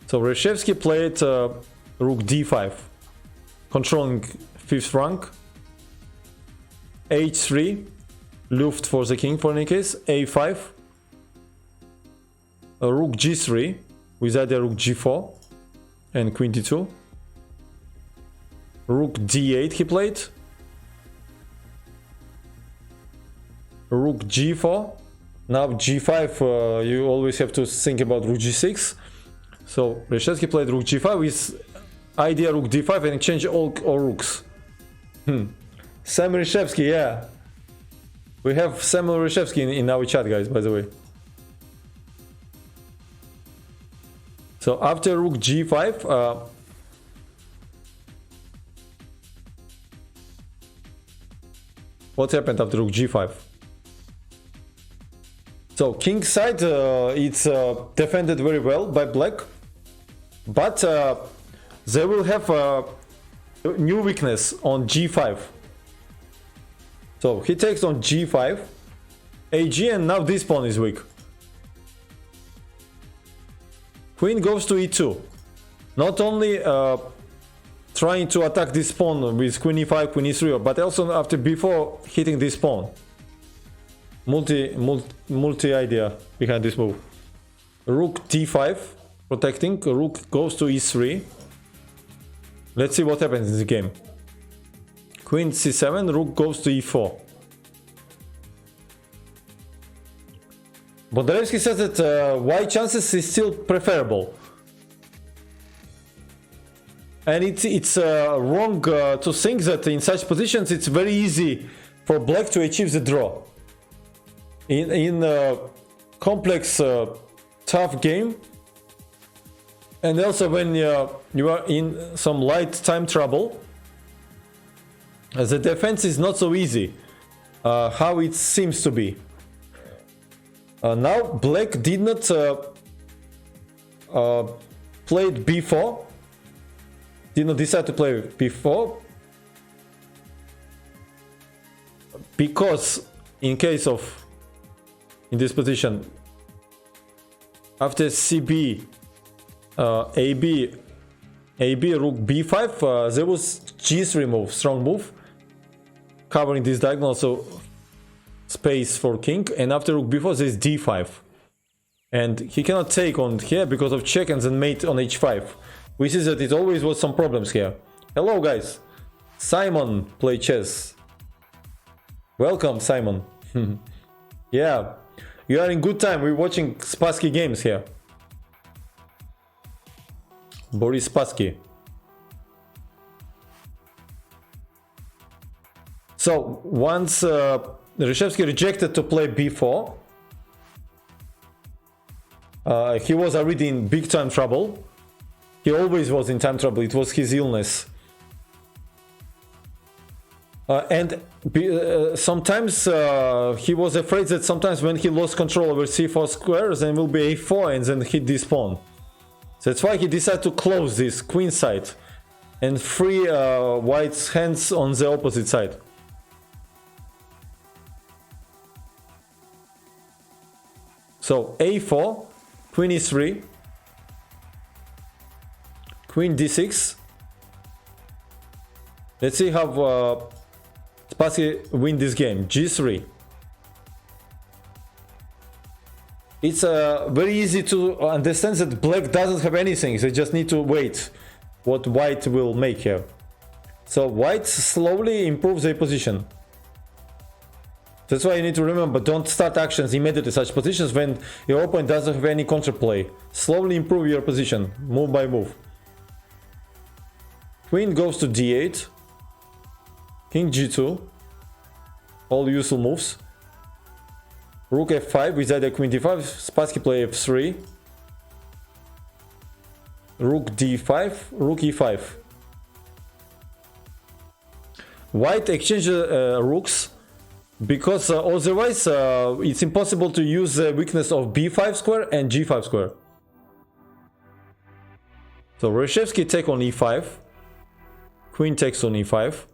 So Reshevsky played rook d5, controlling 5th rank, h3, luft for the king for any case, a5, rook g3, with either rook g4 and queen d2, rook d8 he played, rook g4, now g5, you always have to think about rook g6, so Reshevsky played rook g5 with idea rook d5 and exchange all rooks. Sam Reshevsky, yeah. We have Samuel Reshevsky in our chat, guys, by the way. So after rook g5, what happened after rook g5? So king side, it's defended very well by black, but they will have a new weakness on g5. So he takes on g5, ag, and now this pawn is weak. Queen goes to e2. Not only trying to attack this pawn with queen e5, queen e3, but also after before hitting this pawn. Multi idea behind this move. Rook d5, protecting. Rook goes to e3. Let's see what happens in the game. Queen c7, rook goes to e4. Bondarevsky says that white chances is still preferable. And it's wrong to think that in such positions it's very easy for black to achieve the draw. In a complex, tough game, and also when you are in some light time trouble, the defense is not so easy how it seems to be. Now black did not play b4, did not decide to play b4, because in case of in this position, after CB, AB, rook b5, there was g3 move, strong move, covering this diagonal, so space for king, and after rook b4 there is d5, and he cannot take on here because of check and then mate on h5. We see that it always was some problems here. Hello guys, Simon play chess. Welcome Simon. Yeah. You are in good time, we're watching Spassky games here. Boris Spassky. So, once Reshevsky rejected to play b4, he was already in big time trouble. He always was in time trouble, it was his illness. Sometimes he was afraid that sometimes when he lost control over c4 square, then will be a4 and then hit this pawn. So that's why he decided to close this queen side and free white's hands on the opposite side. So a4, queen e3, Queen d6. Let's see how Spassky win this game. g3. It's very easy to understand that black doesn't have anything. They just need to wait what white will make here. So white slowly improves their position. That's why you need to remember, don't start actions immediately such positions when your opponent doesn't have any counterplay. Slowly improve your position, move by move. Queen goes to d8. King g2. All useful moves. Rook f5 with either queen d5. Spassky play f3. Rook d5. Rook e5. White exchanges rooks because otherwise it's impossible to use the weakness of b5 square and g5 square. So Reshevsky take on e5. Queen takes on e5.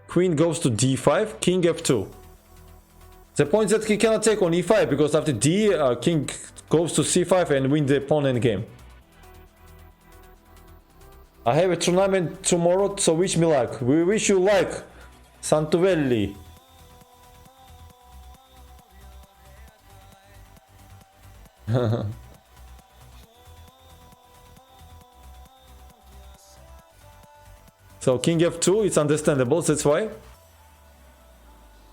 Queen goes to d5. King f2. The point is that he cannot take on e5 because after d, king goes to c5 and win the pawn endgame. I have a tournament tomorrow, so wish me luck. We wish you luck, Santovelli. So king f2, it's understandable, that's why.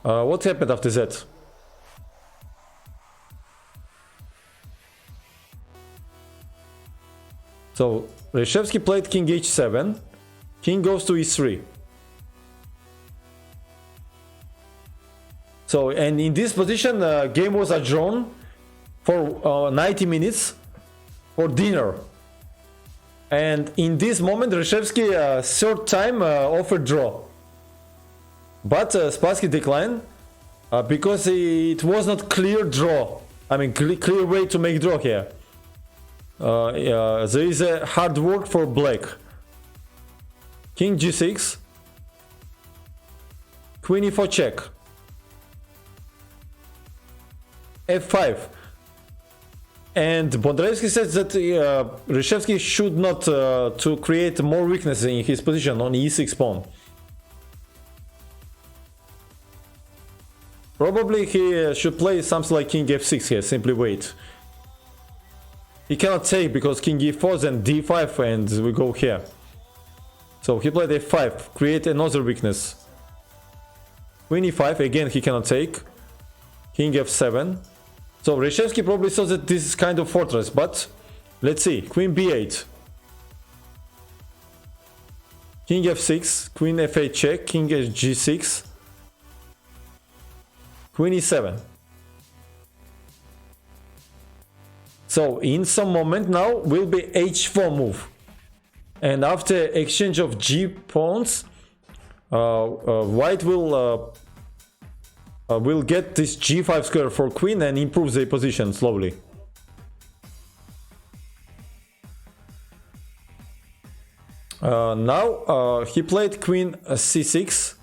What happened after that? So Reshevsky played king h7. King goes to e3. So, and in this position, game was adjourned for 90 minutes for dinner. And in this moment, Reshevsky third time offered draw. But Spassky declined because it was not clear draw. I mean, clear way to make draw here. There is a hard work for black. King g6. Queen e4 check. f5. And Bondarevsky says that Reshevsky should not to create more weaknesses in his position on e6 pawn. Probably he should play something like king f6 here, simply wait. He cannot take because king e4 then d5 and we go here. So he played f5, create another weakness. Queen e5, again he cannot take. King f7. So Reshevsky probably saw that this is kind of fortress, but let's see. Queen b8. King f6, queen f8 check, king g6. Queen e7. So in some moment now will be h4 move. And after exchange of g pawns, white will get this g5 square for queen and improves their position slowly. Now he played queen c6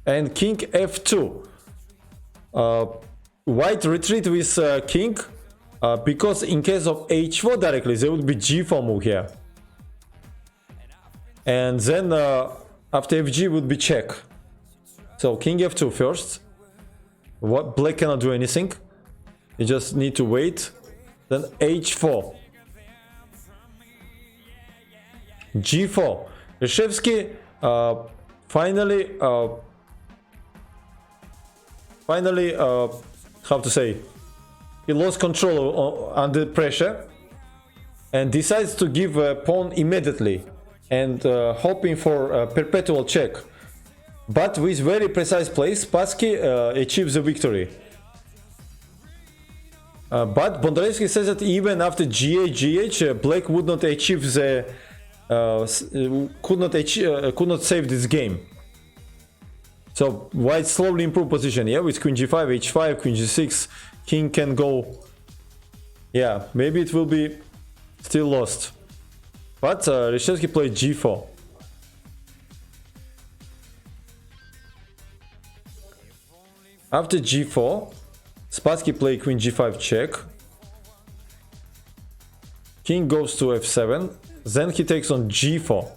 and king f2. White retreat with king because in case of h4 directly there would be g4 move here. And then after fg would be check. So king f2 first. What black cannot do anything. You just need to wait. Then h4. g4. Reshevsky finally how to say, he lost control under pressure and decides to give a pawn immediately and hoping for a perpetual check. But with very precise play, Spassky achieves the victory. But Bondarevsky says that even after GH, black would not achieve the could not save this game. So white slowly improved position, yeah, with queen g5, h5, queen g6, king can go. Yeah, maybe it will be still lost. But Reshevsky played g4. After g4, Spassky played queen g5 check. King goes to f7. Then he takes on g4.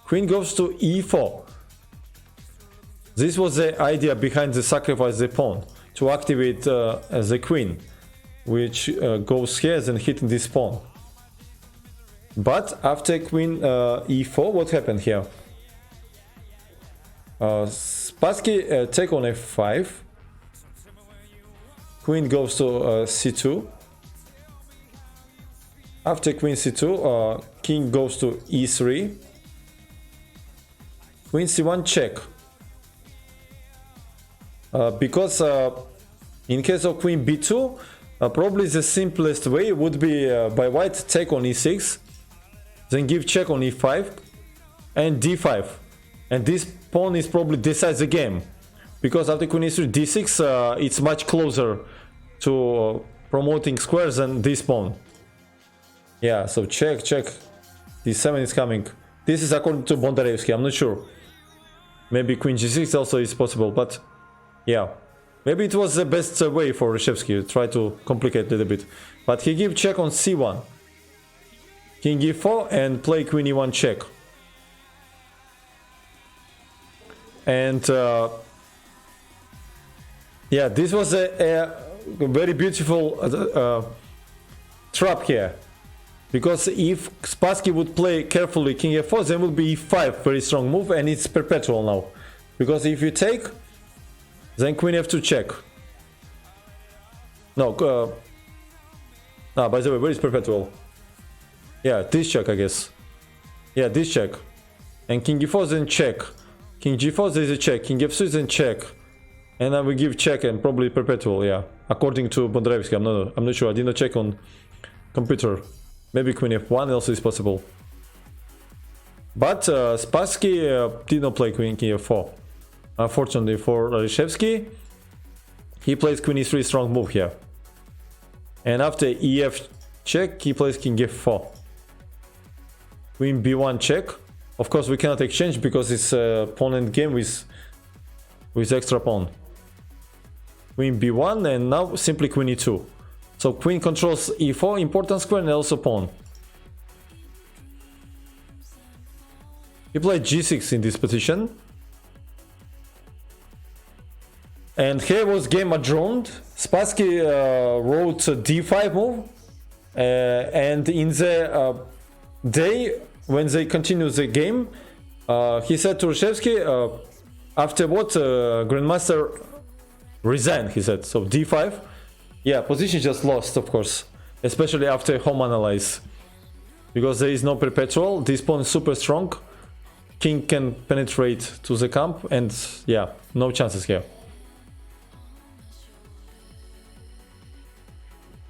Queen goes to e4. This was the idea behind the sacrifice the pawn, to activate the queen, which goes here and hitting this pawn. But after queen e4, what happened here? Spassky take on f5. Queen goes to c2. After queen c2, king goes to e3. Queen c1 check. Because in case of queen b2, probably the simplest way would be by white take on e6, then give check on e5 and d5, and this pawn is probably decides the game, because after queen e3 d6 it's much closer to promoting squares than this pawn. Yeah, so check, d7 is coming. This is according to Bondarevsky, I'm not sure. Maybe queen g6 also is possible, but yeah, maybe it was the best way for Reshevsky, try to complicate a little bit. But he give check on c1, king e4 and play queen e1 check. And yeah, this was a very beautiful trap here. Because if Spassky would play carefully king f4, then would be e5, very strong move, and it's perpetual now. Because if you take, then queen f2 check. No, by the way, where is perpetual? Yeah, this check, I guess. Yeah, this check. And king e4 then check. King g4 there is a check. King f3 then check. And then we give check and probably perpetual, yeah. According to Bondarevsky, I'm not sure. I did not check on computer. Maybe queen f1 also is possible. But Spassky did not play queen king f4. Unfortunately for Reshevsky, he plays queen e3, strong move here. And after ef check, he plays king f4. Queen b1 check. Of course, we cannot exchange because it's pawn end game with extra pawn. Queen b1 and now simply queen e2. So queen controls e4, important square, and also pawn. He played g6 in this position. And here was game adjourned. Spassky wrote a d5 move. And in the day when they continue the game, he said to Reshevsky, after what Grandmaster resigned, he said. So d5. Yeah, position just lost, of course, especially after home analyze, because there is no perpetual. This pawn is super strong. King can penetrate to the camp, and yeah, no chances here.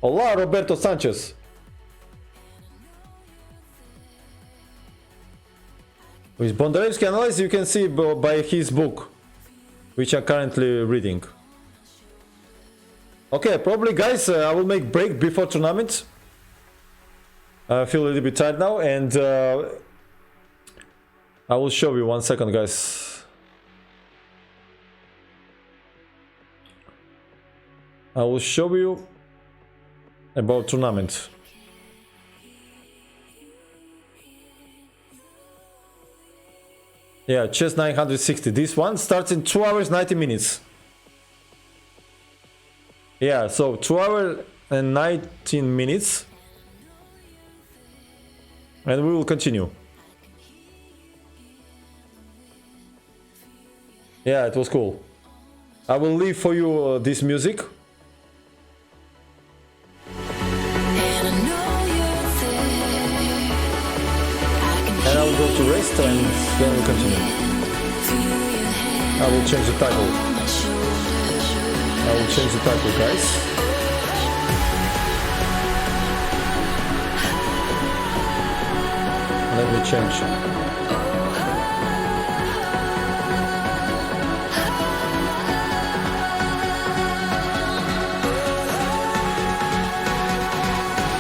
Hola, Roberto Sanchez. With Bondarevsky analysis, you can see by his book, which I'm currently reading. Okay, probably guys, I will make break before tournament. I feel a little bit tired now, and I will show you 1 second, guys. I will show you about tournament. Yeah, chess 960. This one starts in 2 hours 90 minutes. Yeah, so 2 hours and 19 minutes. And we will continue. Yeah, it was cool. I will leave for you this music. And I will go to rest and then we'll continue. I will change the title. I will change the title, guys. Let me change.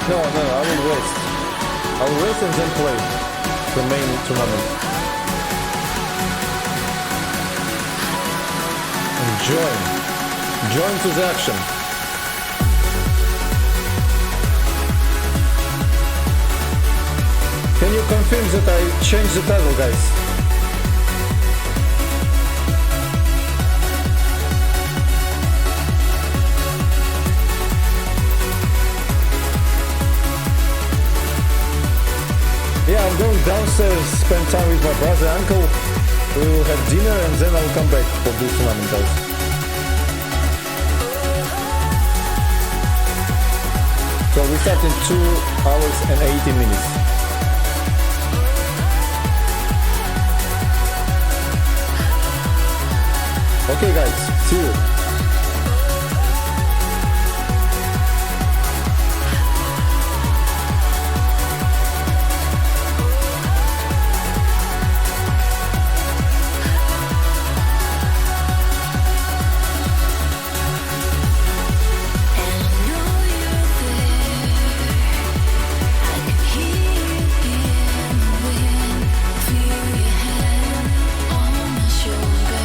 No, I will rest. I will rest and then play the main tournament. And join to the action. Can you confirm that I changed the title, guys? Yeah, I'm going downstairs, spend time with my brother and uncle. We will have dinner and then I'll come back for this tournament, guys. So we start in 2 hours and 18 minutes. Okay guys, see you. Feel your hand on my shoulder.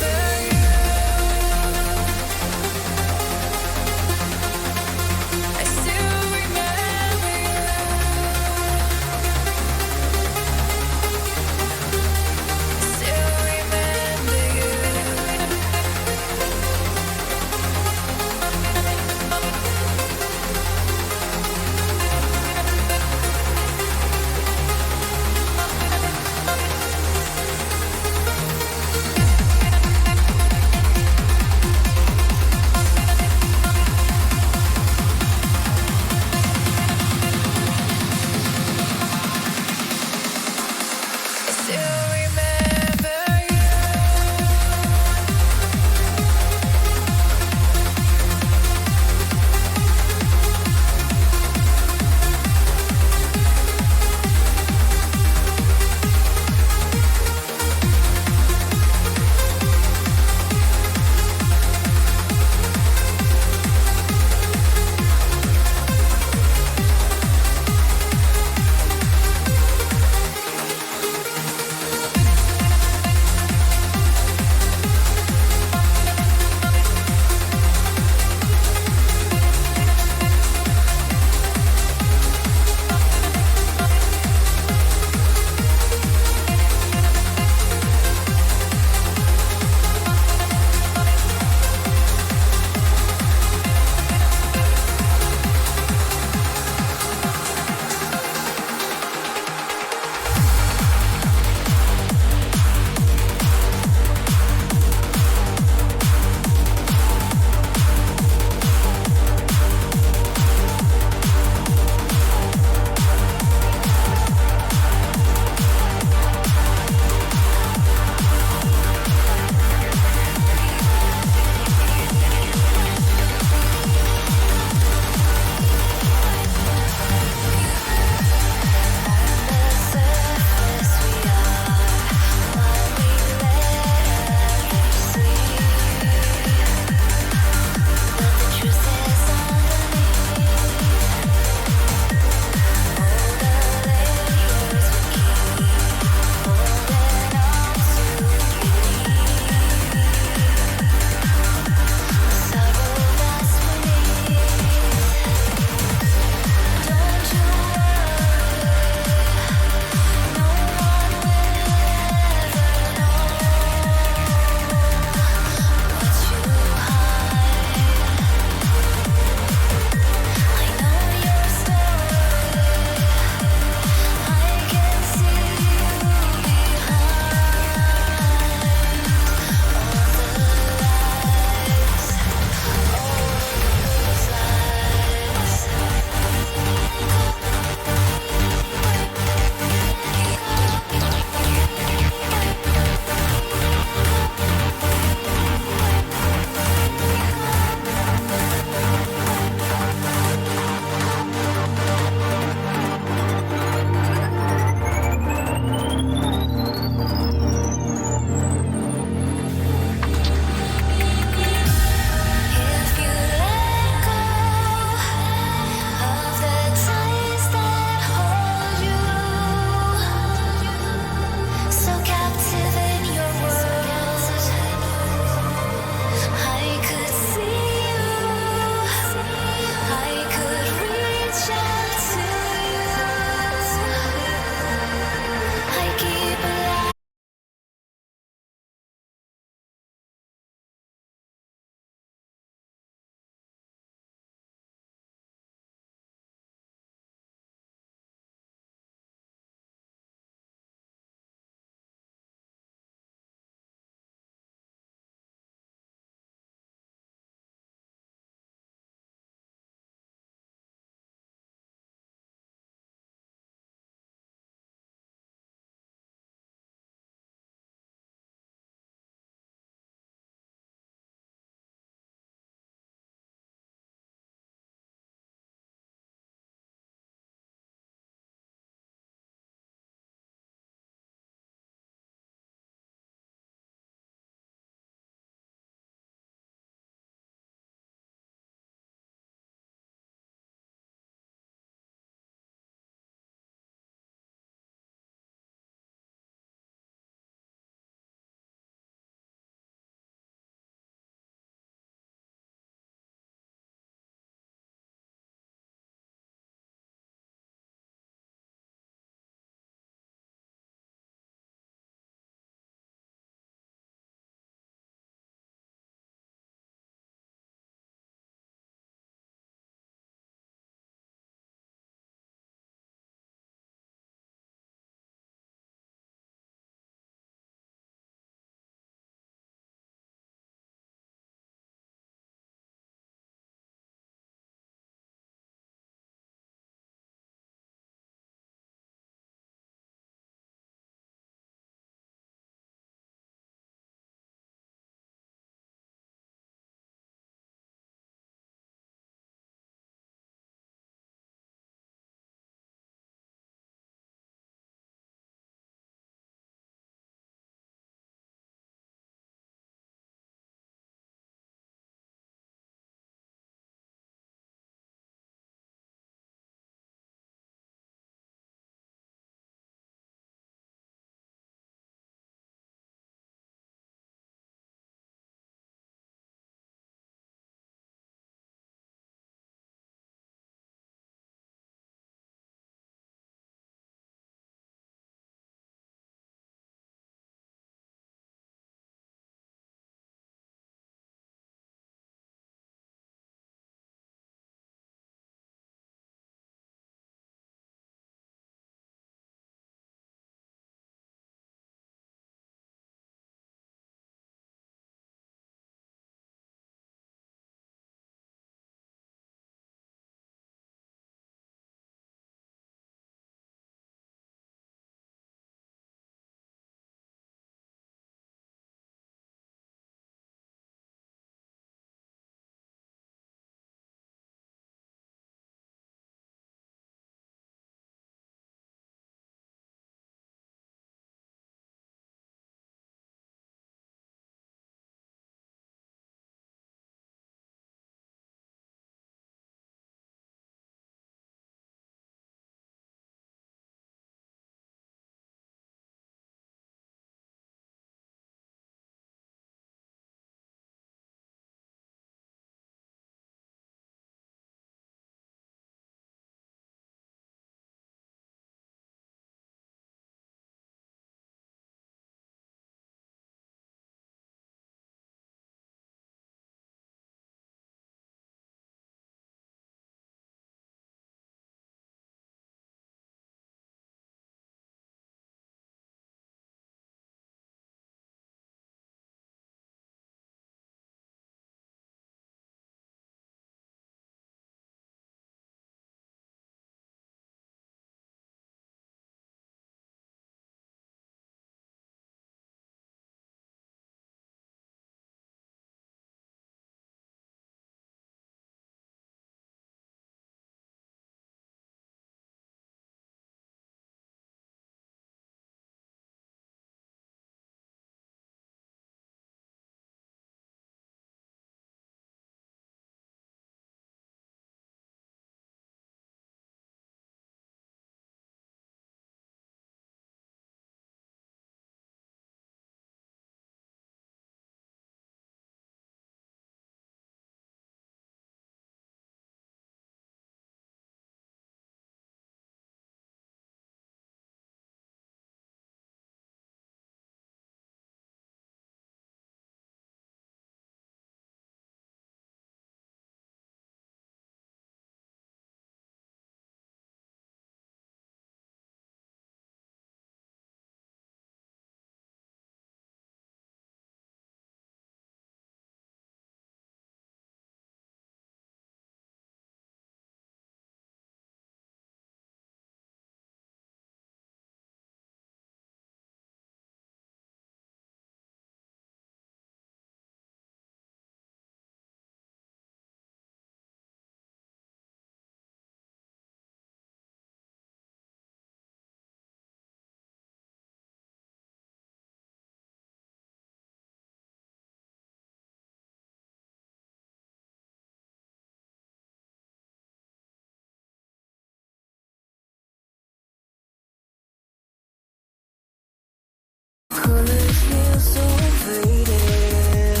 Colors feel so faded,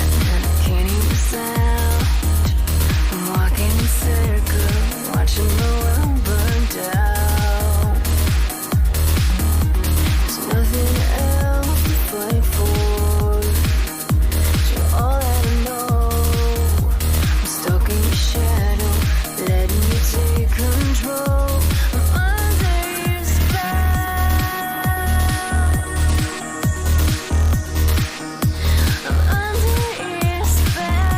and I can't even sound. I'm walking in circles, watching the world burn down. There's nothing else to fight for. You're all that I know. I'm stuck in your shadow, letting you take control. I'm under your spell. I'm under your spell.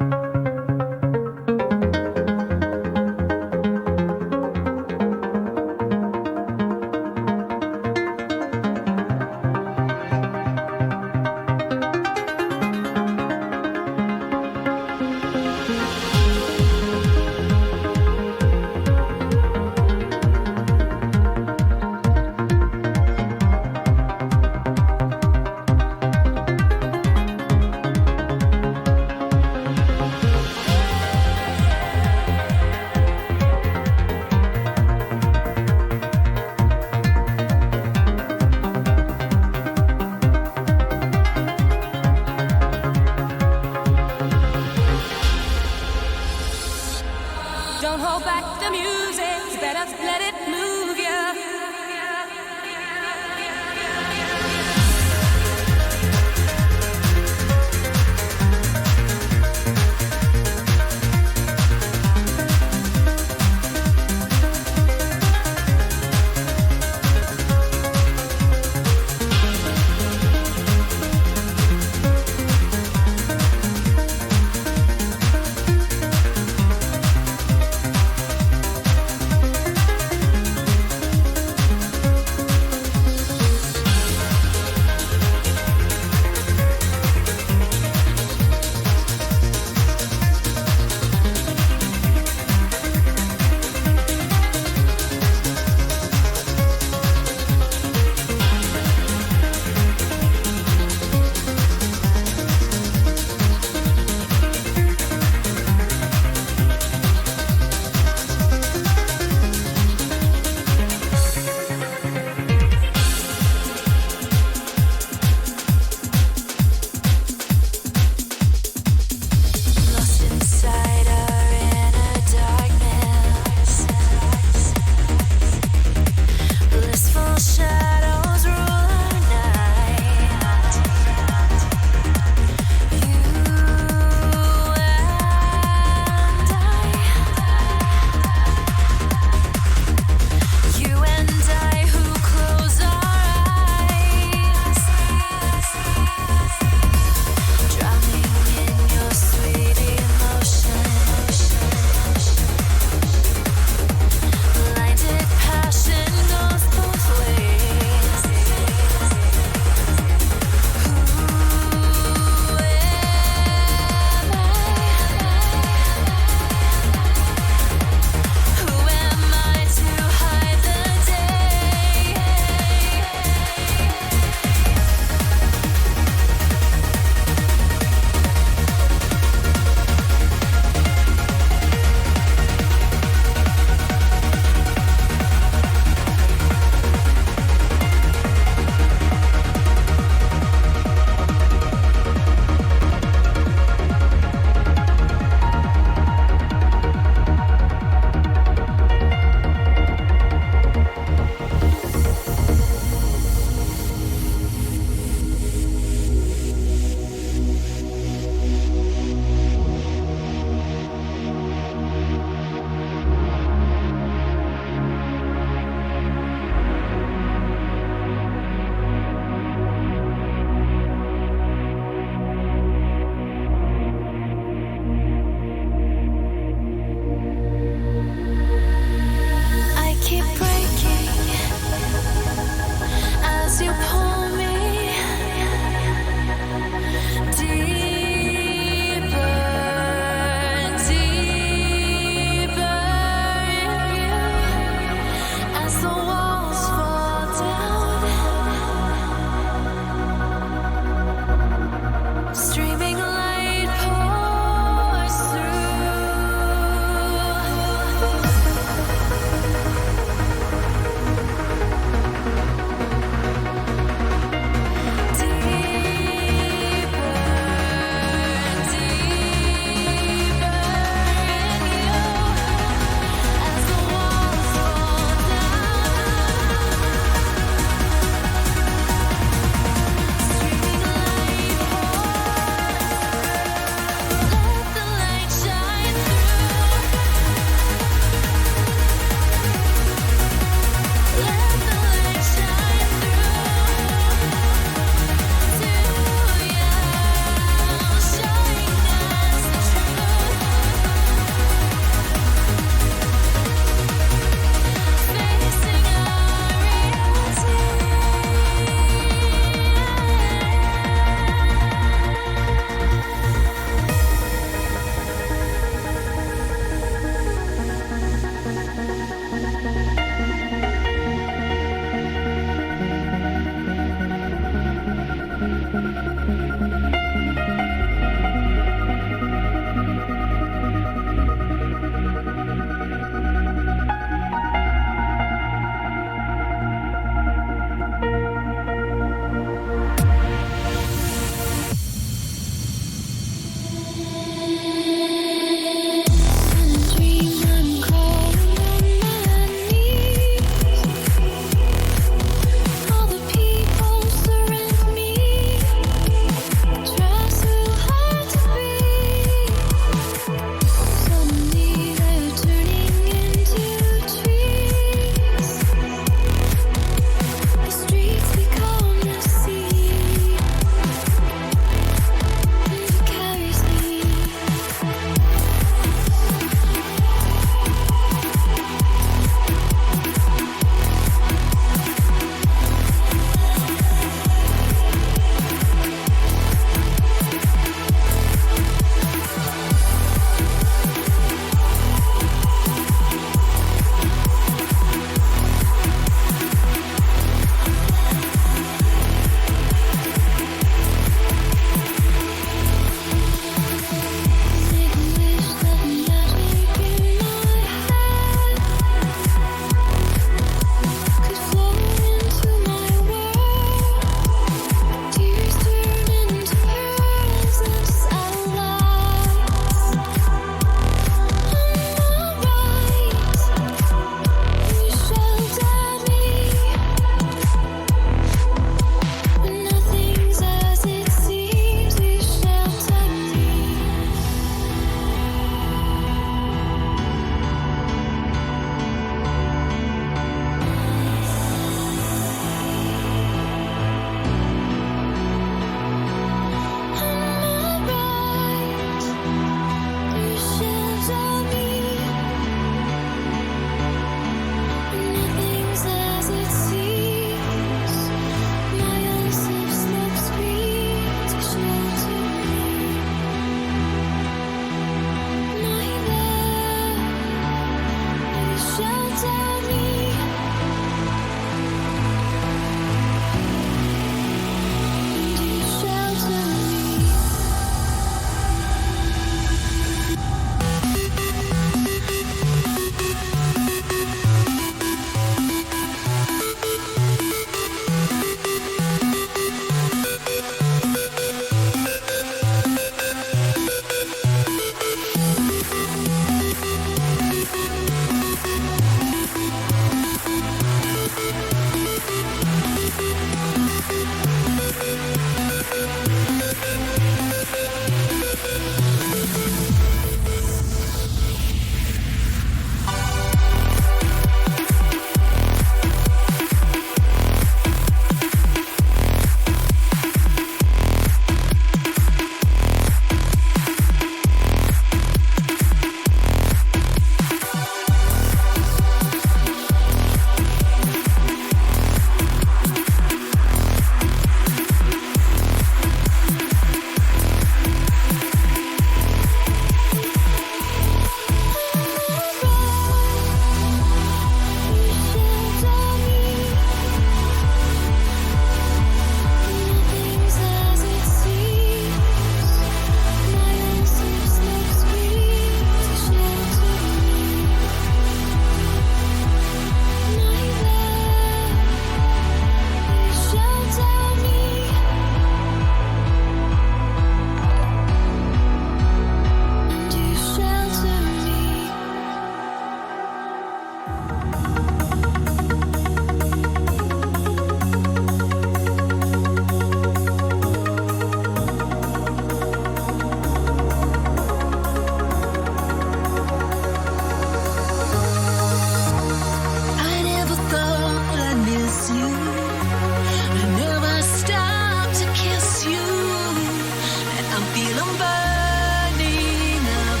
I'm feeling burning up.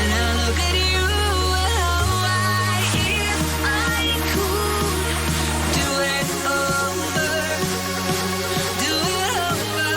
And I look at you and how if I could do it over, do it over.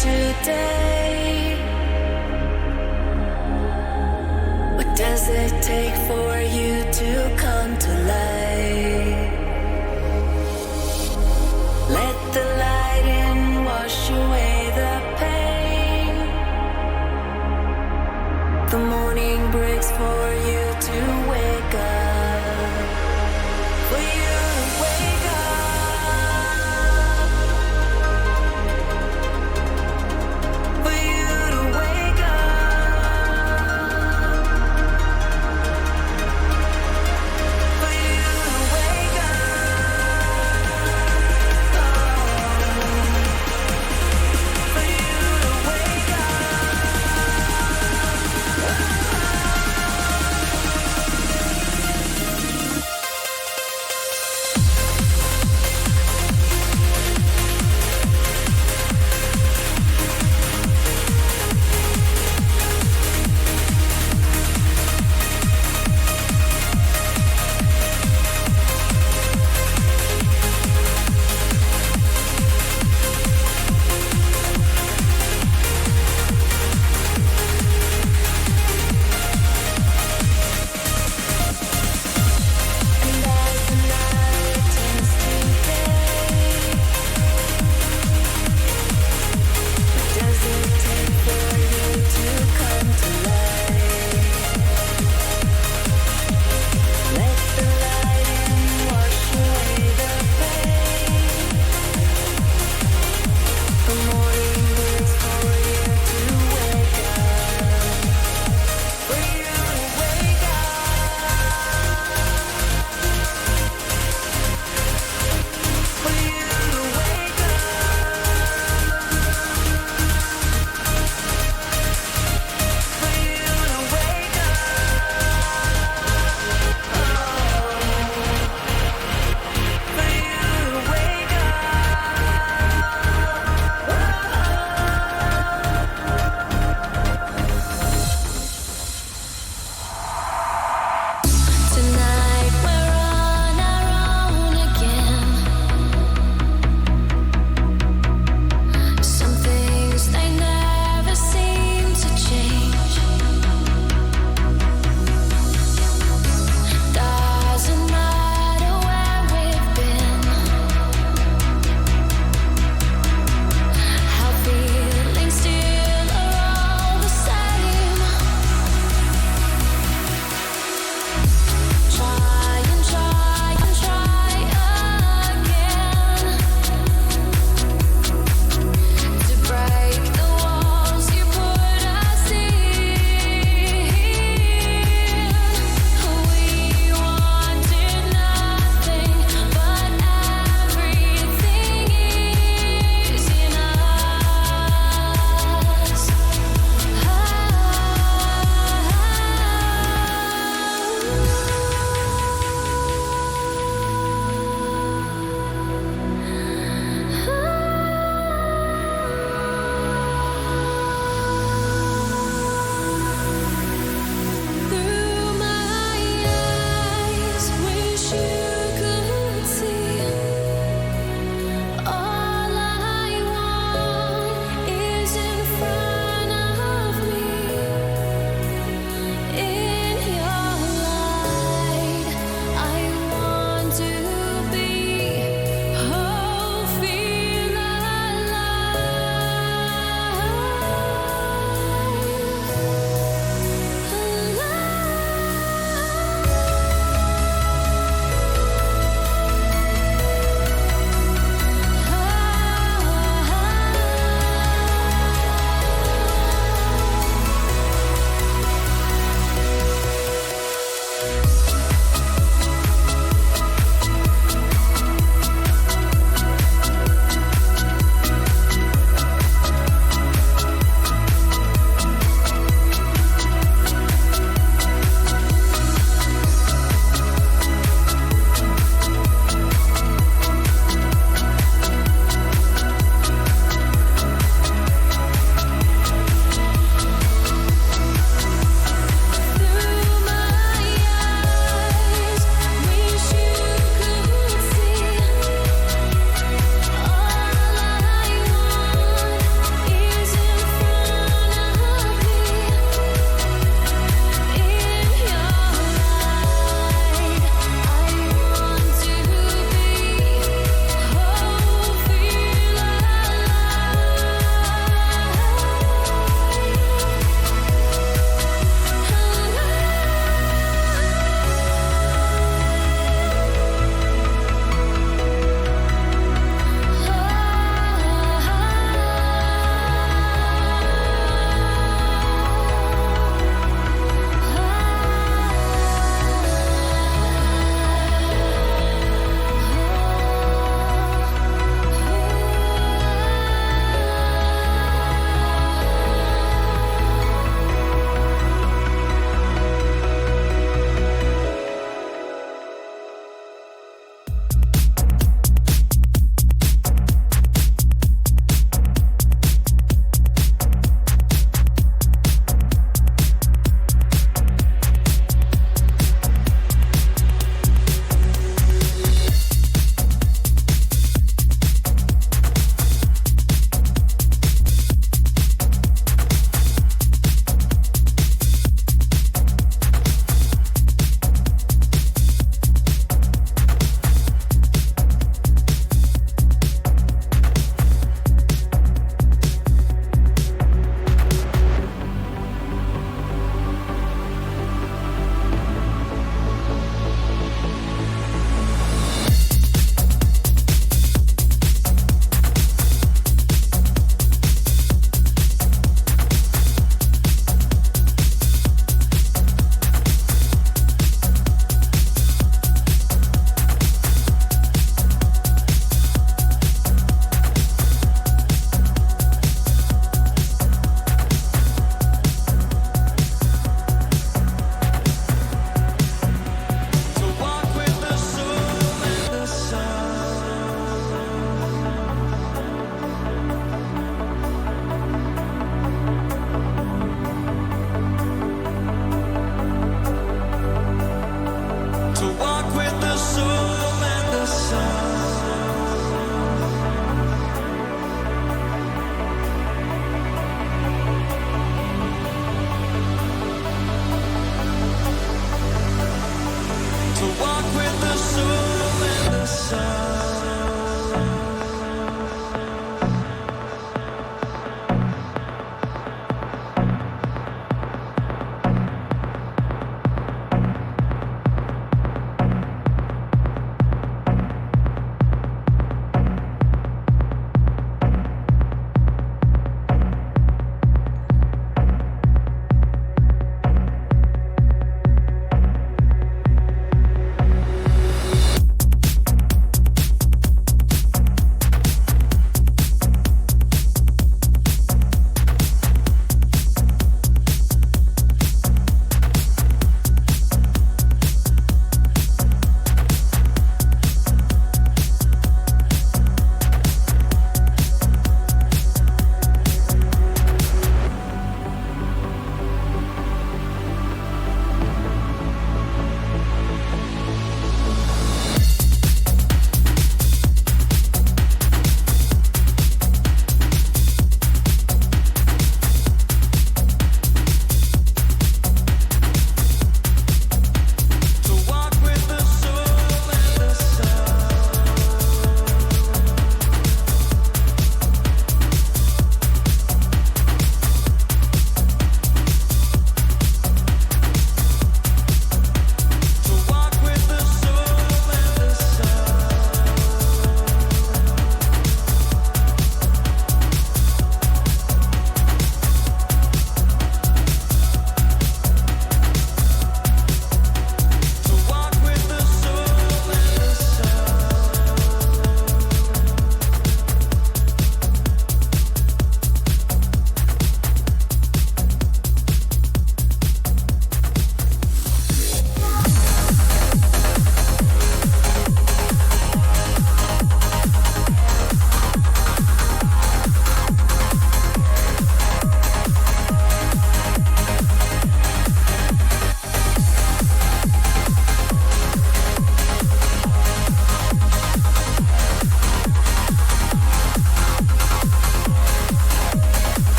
today? What does it take for you to come to light? Let the light in, wash away the pain. The morning breaks for you to wake up. For you to wake up. For you to wake up.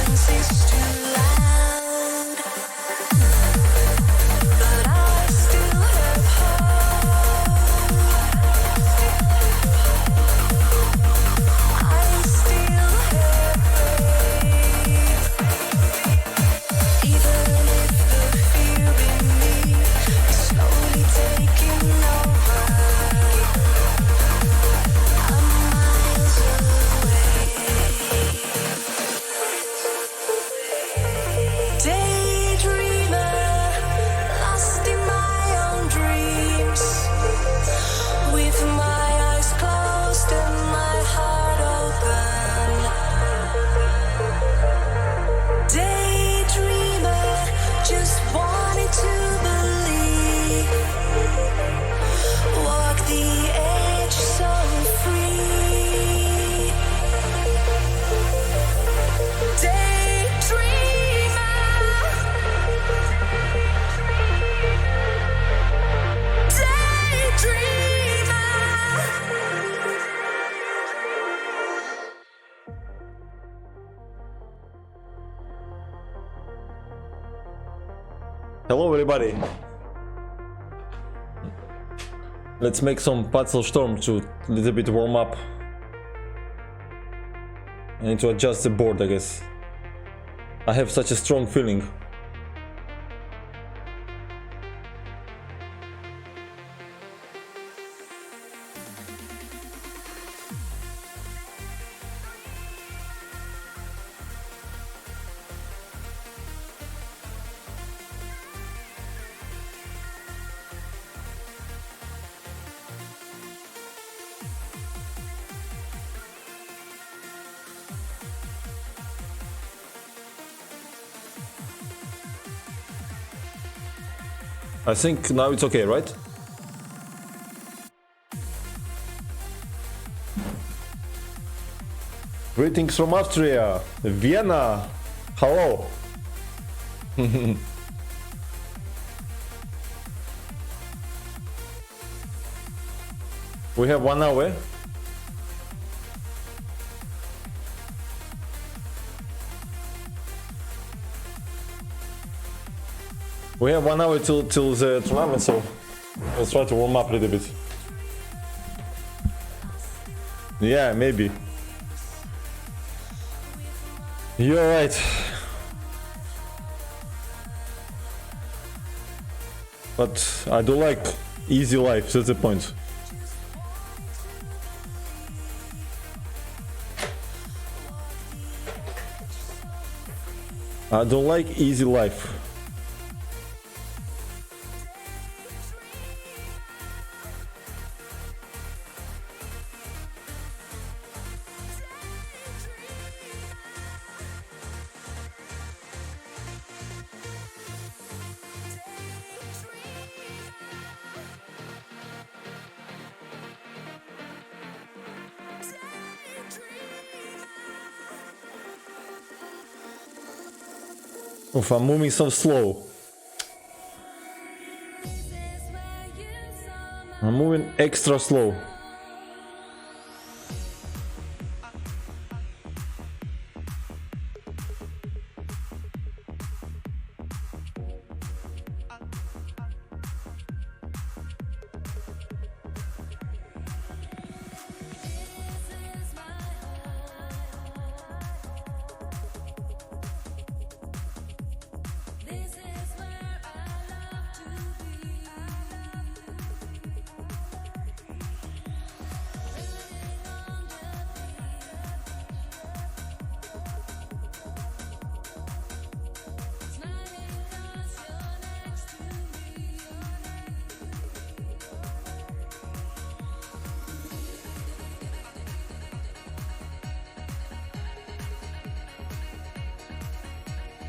distance is too loud, but I still have hope. I still have faith, even if the fear in me is slowly taking over. I'm miles away. Daydreamer, lost in my own dreams, with my eyes closed and my heart open. Daydreamer, just wanted to believe, walk the edge so free. Daydreamer, Hello everybody. Let's make some Puzzle Storm to a little bit warm up. I need to adjust the board, I guess. I have such a strong feeling. I think now it's okay, right? Greetings from Austria, Vienna. Hello. We have 1 hour. We have 1 hour till the tournament, so let's try to warm up a little bit. Yeah, maybe. You're right. But I do like easy life, that's the point. I don't like easy life. Oof, I'm moving so slow. I'm moving extra slow.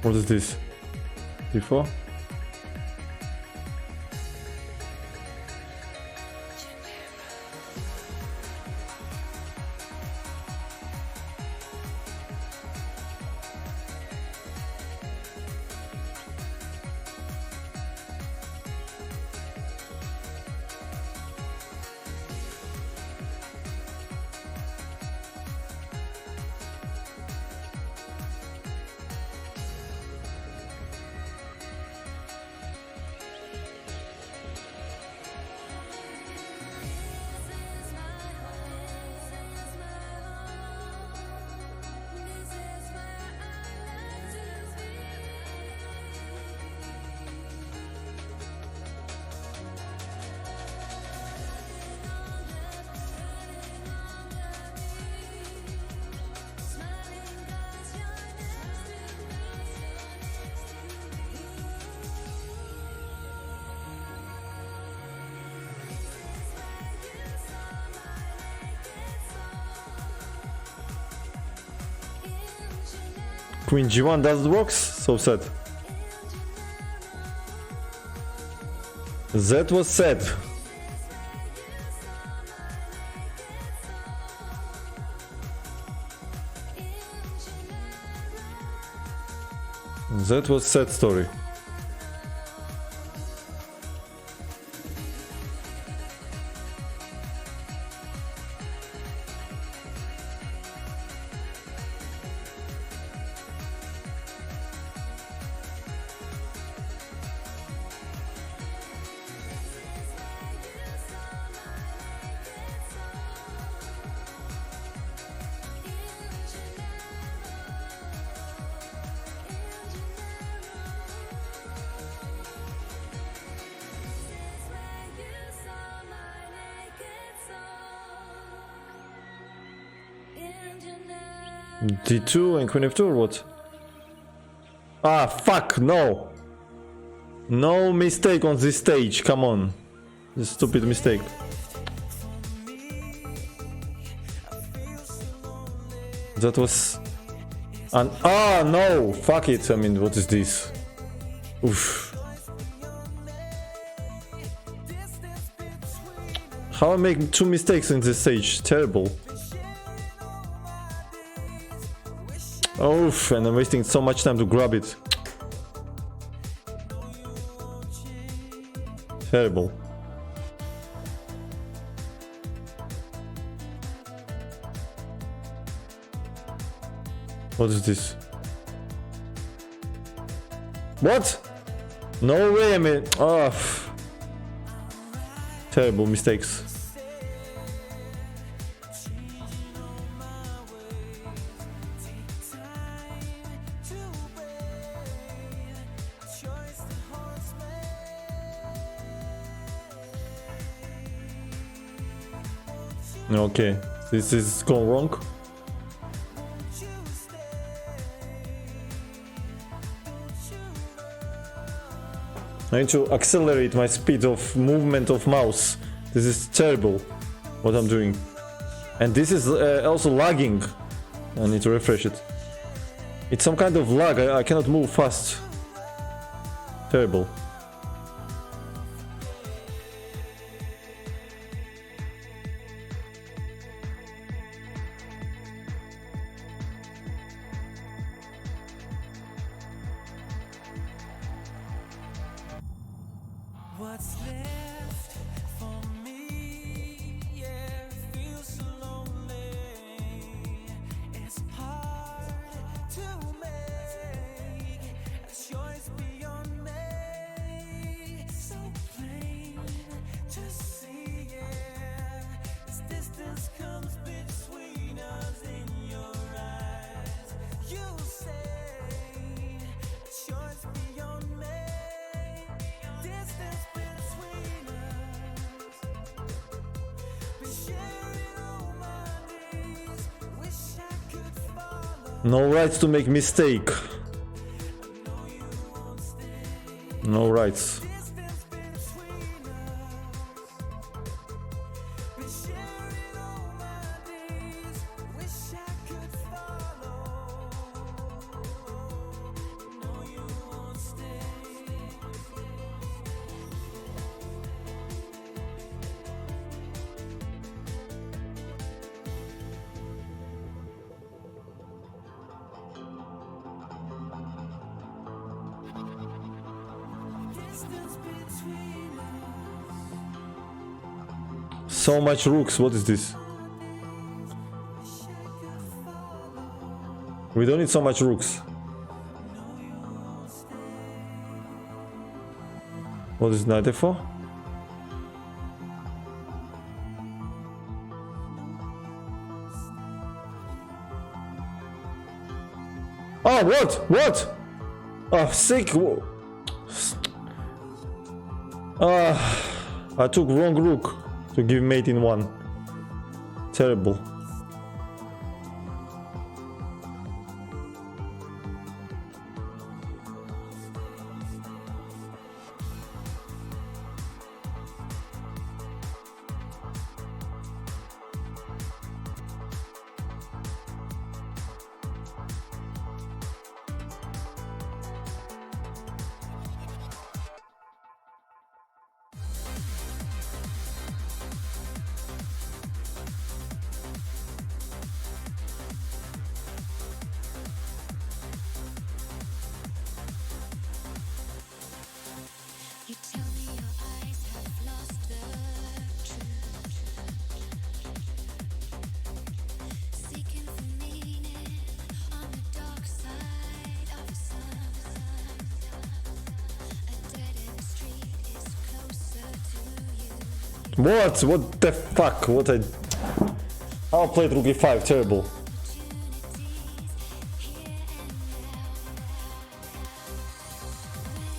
What is this? Before? Queen G1 doesn't work? So sad. That was sad. That was sad story. D2 and Queen F2 or what? Ah, fuck, no! No mistake on this stage, come on. This stupid mistake. That was... Ah, no! Fuck it, I mean, what is this? Oof. How I make 2 mistakes in this stage? Terrible. Oof, and I'm wasting so much time to grab it. Terrible. What is this? What? No way, I mean... Oh. Terrible mistakes. Okay, this is going wrong. I need to accelerate my speed of movement of mouse. This is terrible what I'm doing. And this is also lagging. I need to refresh it. It's some kind of lag, I cannot move fast. Terrible. What's left for me? Yeah, feels so lonely. It's hard to make a choice beyond me. So plain to see, yeah. This distance comes between us in your eyes. You say a choice beyond me. Distance between us, been sharing all my days. Wish I could follow. No rights to make mistake. No rights. Distance between us, been sharing all my days. Wish I could follow. No, you won't stay. Distance between us. So much rooks, what is this? We don't need so much rooks. What is knight f4? Oh, what? What? Oh, sick. I took wrong rook to give mate in 1. Terrible. What? What the fuck? What I... How I played Rookie 5, terrible.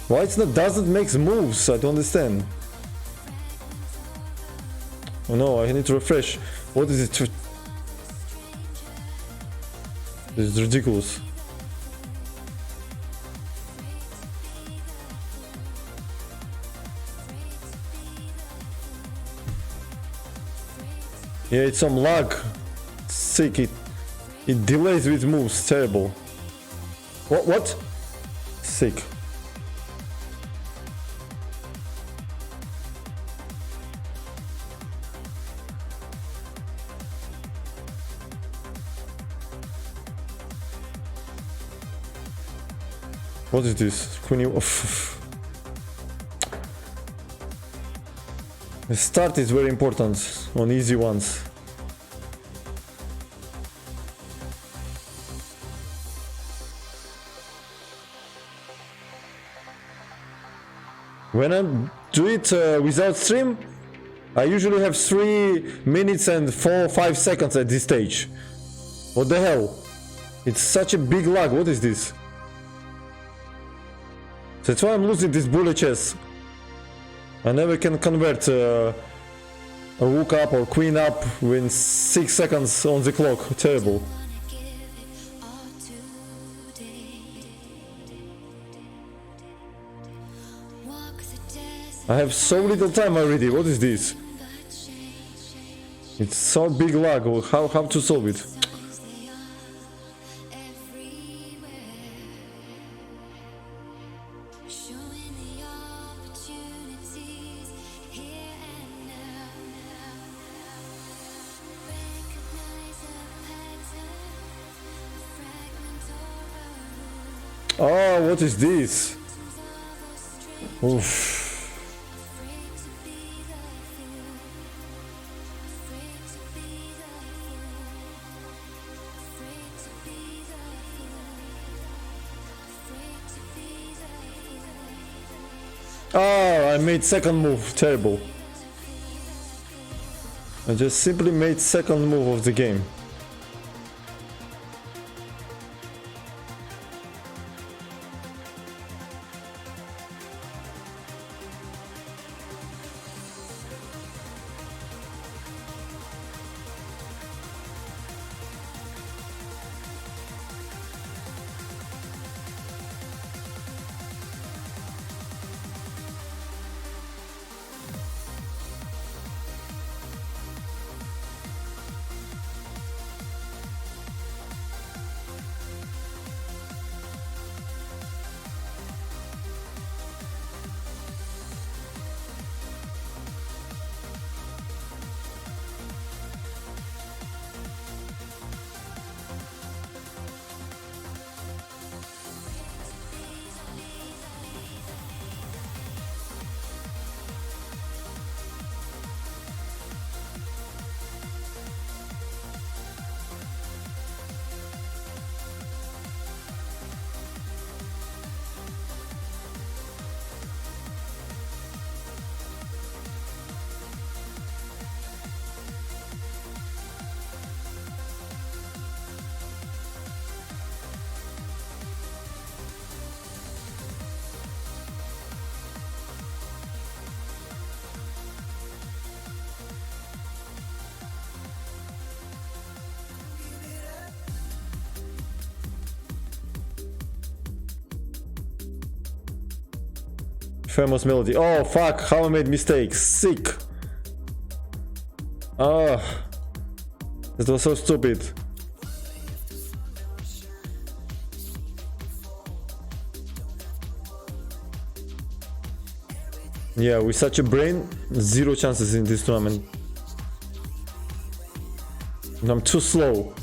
Why it's not doesn't make moves? I don't understand. Oh no, I need to refresh. What is it? This is ridiculous. Yeah, it's some lag. Sick. It delays with moves. Terrible. What? Sick. What is this? Queen you... The start is very important on easy ones. When I do it without stream, I usually have 3 minutes and 4-5 seconds at this stage. What the hell? It's such a big lag. What is this? That's why I'm losing this bullet chess. I never can convert a rook up or queen up when 6 seconds on the clock. Terrible. I have so little time already. What is this? It's so big lag. How to solve it? Oh, what is this? Oof. Oh, I made second move. Terrible. I just simply made second move of the game. Famous melody. Oh fuck, how I made mistakes. Sick. Ah, that was so stupid. Yeah, with such a brain, 0 chances in this tournament. I'm too slow.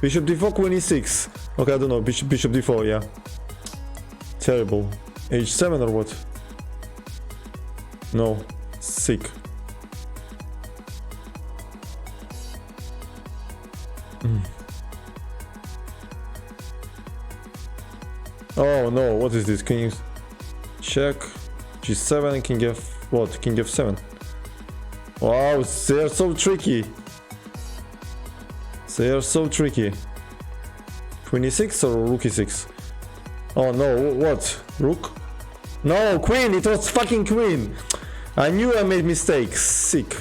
Bishop d4, queen e6. Okay, I don't know. Bishop d4, yeah. Terrible. h7 or what? No. Sick. Oh no, what is this? King check. g7, king f... what? King f7. Wow, they are so tricky. They are so tricky. Queen e6 or rook e6? Oh no, what? Rook? No, queen! It was fucking queen! I knew I made mistakes. Sick.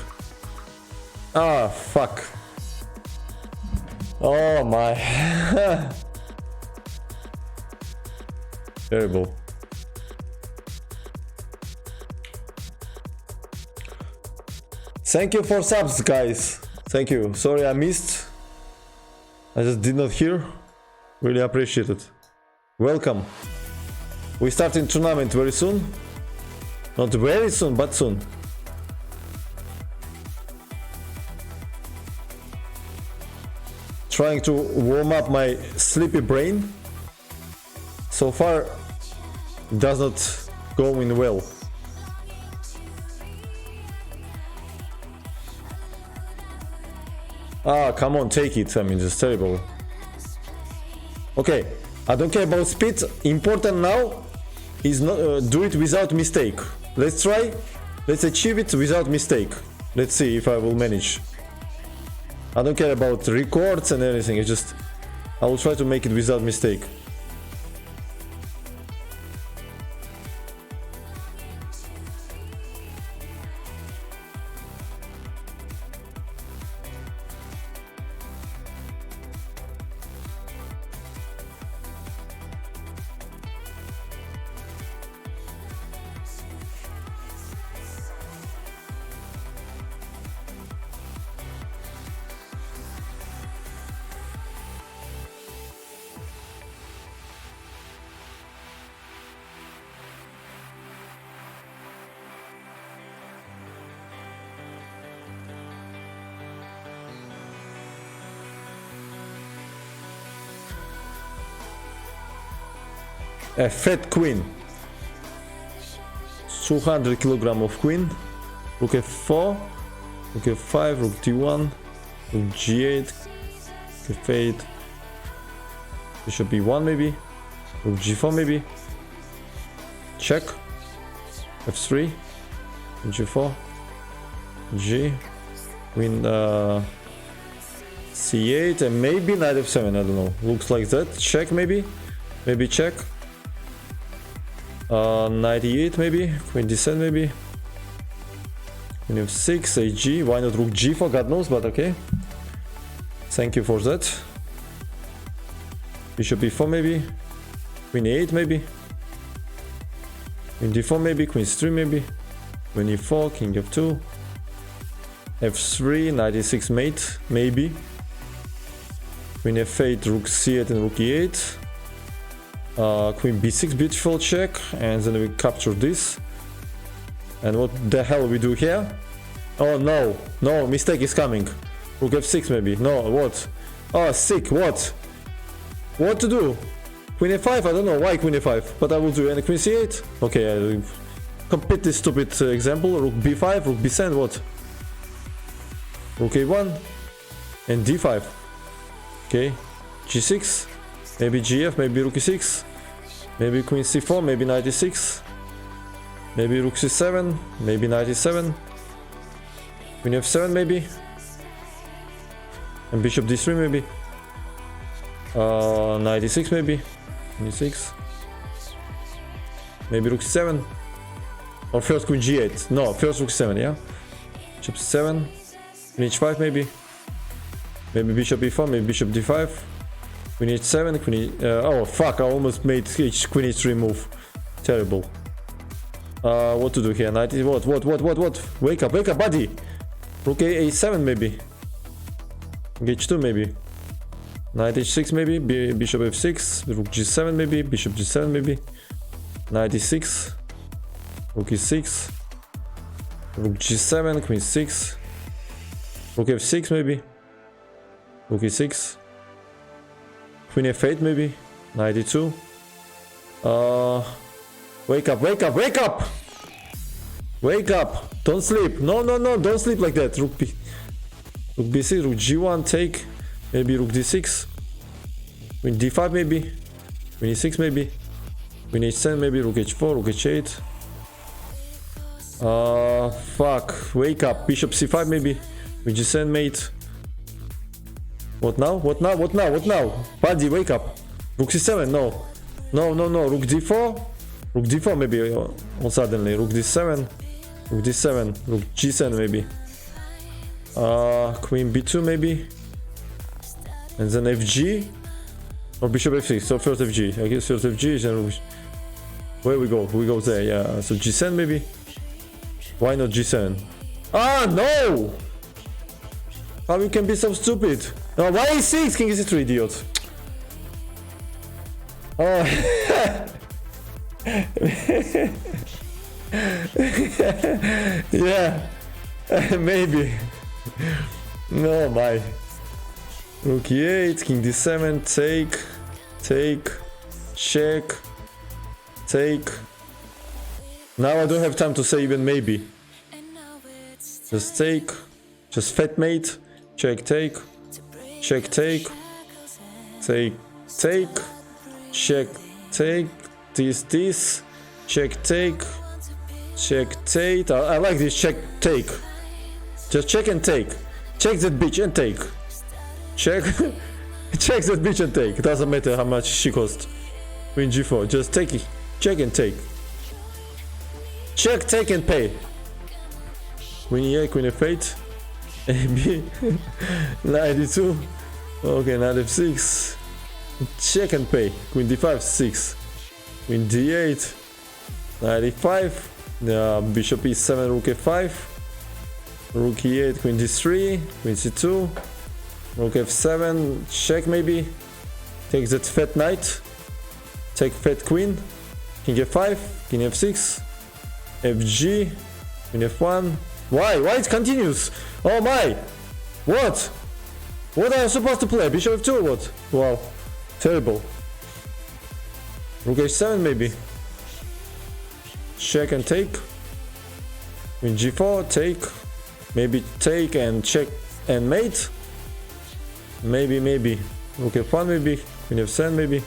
Ah, fuck. Oh my. Terrible. Thank you for subs, guys. Thank you. Sorry I missed. I just did not hear. Really appreciate it. Welcome. We start in tournament very soon. Not very soon, but soon. Trying to warm up my sleepy brain. So far, does not going well. Ah, come on, take it. I mean, it's terrible. Okay, I don't care about speed. Important now is not do it without mistake. Let's try. Let's achieve it without mistake. Let's see if I will manage. I don't care about records and anything. I will try to make it without mistake. A fat queen. 200 kilogram of queen. Rook f4. Rook f5. Rook d1. Rook g8. Rook f8. Bishop b1 maybe. Rook g4 maybe. Check. f3. g4. g. Queen c8 and maybe knight f7. I don't know. Looks like that. Check maybe. Maybe check. 98 maybe, queen d7 maybe, queen f6, ag, why not rook g4, god knows, but okay. Thank you for that. Bishop b4 maybe, queen e8 maybe, queen d4 maybe, queen c3 maybe, queen e4, king f2, f3, knight e6 mate, maybe, queen f8, rook c8 and rook e8. Queen b6, beautiful check, and then we capture this. And what the hell we do here? Oh no, no, mistake is coming. Rook f6 maybe, no, what? Oh, sick, what? What to do? Queen f5, I don't know why queen f5, but I will do. And queen c8? Okay, completely stupid example. Rook b5, rook b7, what? Rook a1, and d5. Okay, g6. Maybe gf, maybe rook e6, maybe queen c4, maybe knight e6, maybe rook c7, maybe knight e7, queen f7 maybe, and bishop d3 maybe, knight e6 maybe, queen e6, maybe rook c7, or first queen g8, no, first rook c7, yeah, bishop c7, queen h5 maybe bishop e4, maybe bishop d5, queen h7, queen oh fuck, I almost made queen h3 move. Terrible. What to do here? Knight is what? Wake up, buddy! Rook a7 maybe. h2 maybe. Knight h6 maybe, bishop f6, rook g7 maybe, bishop g7 maybe. Knight e6, rook e6, rook g7, queen 6, rook f6 maybe, rook e6, Queen f8 maybe. Knight e2. Wake up, wake up, wake up! Wake up! Don't sleep. No, no, no, don't sleep like that. Rook b6, rook g1, take. Maybe rook d6. Queen d5 maybe. Queen e6 maybe. Queen h10 maybe, rook h4, rook h8. Fuck. Wake up. Bishop c5 maybe. Queen g7 mate. What now? What now? What now? What now? Buddy, wake up. Rook c7, no. No, no, no. Rook d4. Rook d4 maybe, suddenly. Rook d7. Rook d7. Rook g7 maybe. Queen b2 maybe. And then fg. Or bishop f6. So first fg. I guess first fg, then rook. Where we go? We go there, yeah. So g7 maybe. Why not g7? Ah, no! How you can be so stupid? No, why e6? King e3, idiot. Oh. Yeah. Maybe. No, my. Rook e8, king d7, take, check, take. Now I don't have time to say even maybe. Just take, just fat mate, check, take, check, take, check, take, this, check, take, I like this check, take. Just check and take. Check that bitch and take. Check, check that bitch and take. It doesn't matter how much she costs. Queen g4, just take it. Check and take. Check, take and pay. Queen e8, queen f8. AB. Knight e2. Okay, knight f6. Check and pay. Queen d5, 6. Queen d8. Knight e5. Bishop e7, rook f5. Rook e8, queen d3. Queen c2. Rook f7. Check maybe. Take that fat knight. Take fat queen. King f5. King f6. fg. Queen f1. Why? Why it continues? Oh my! What? What are you supposed to play? Bishop f2 or what? Wow. Terrible. Rook h7 maybe. Check and take. Queen g4, take. Maybe take and check and mate. Maybe. Rook f1 maybe. Queen f7 maybe.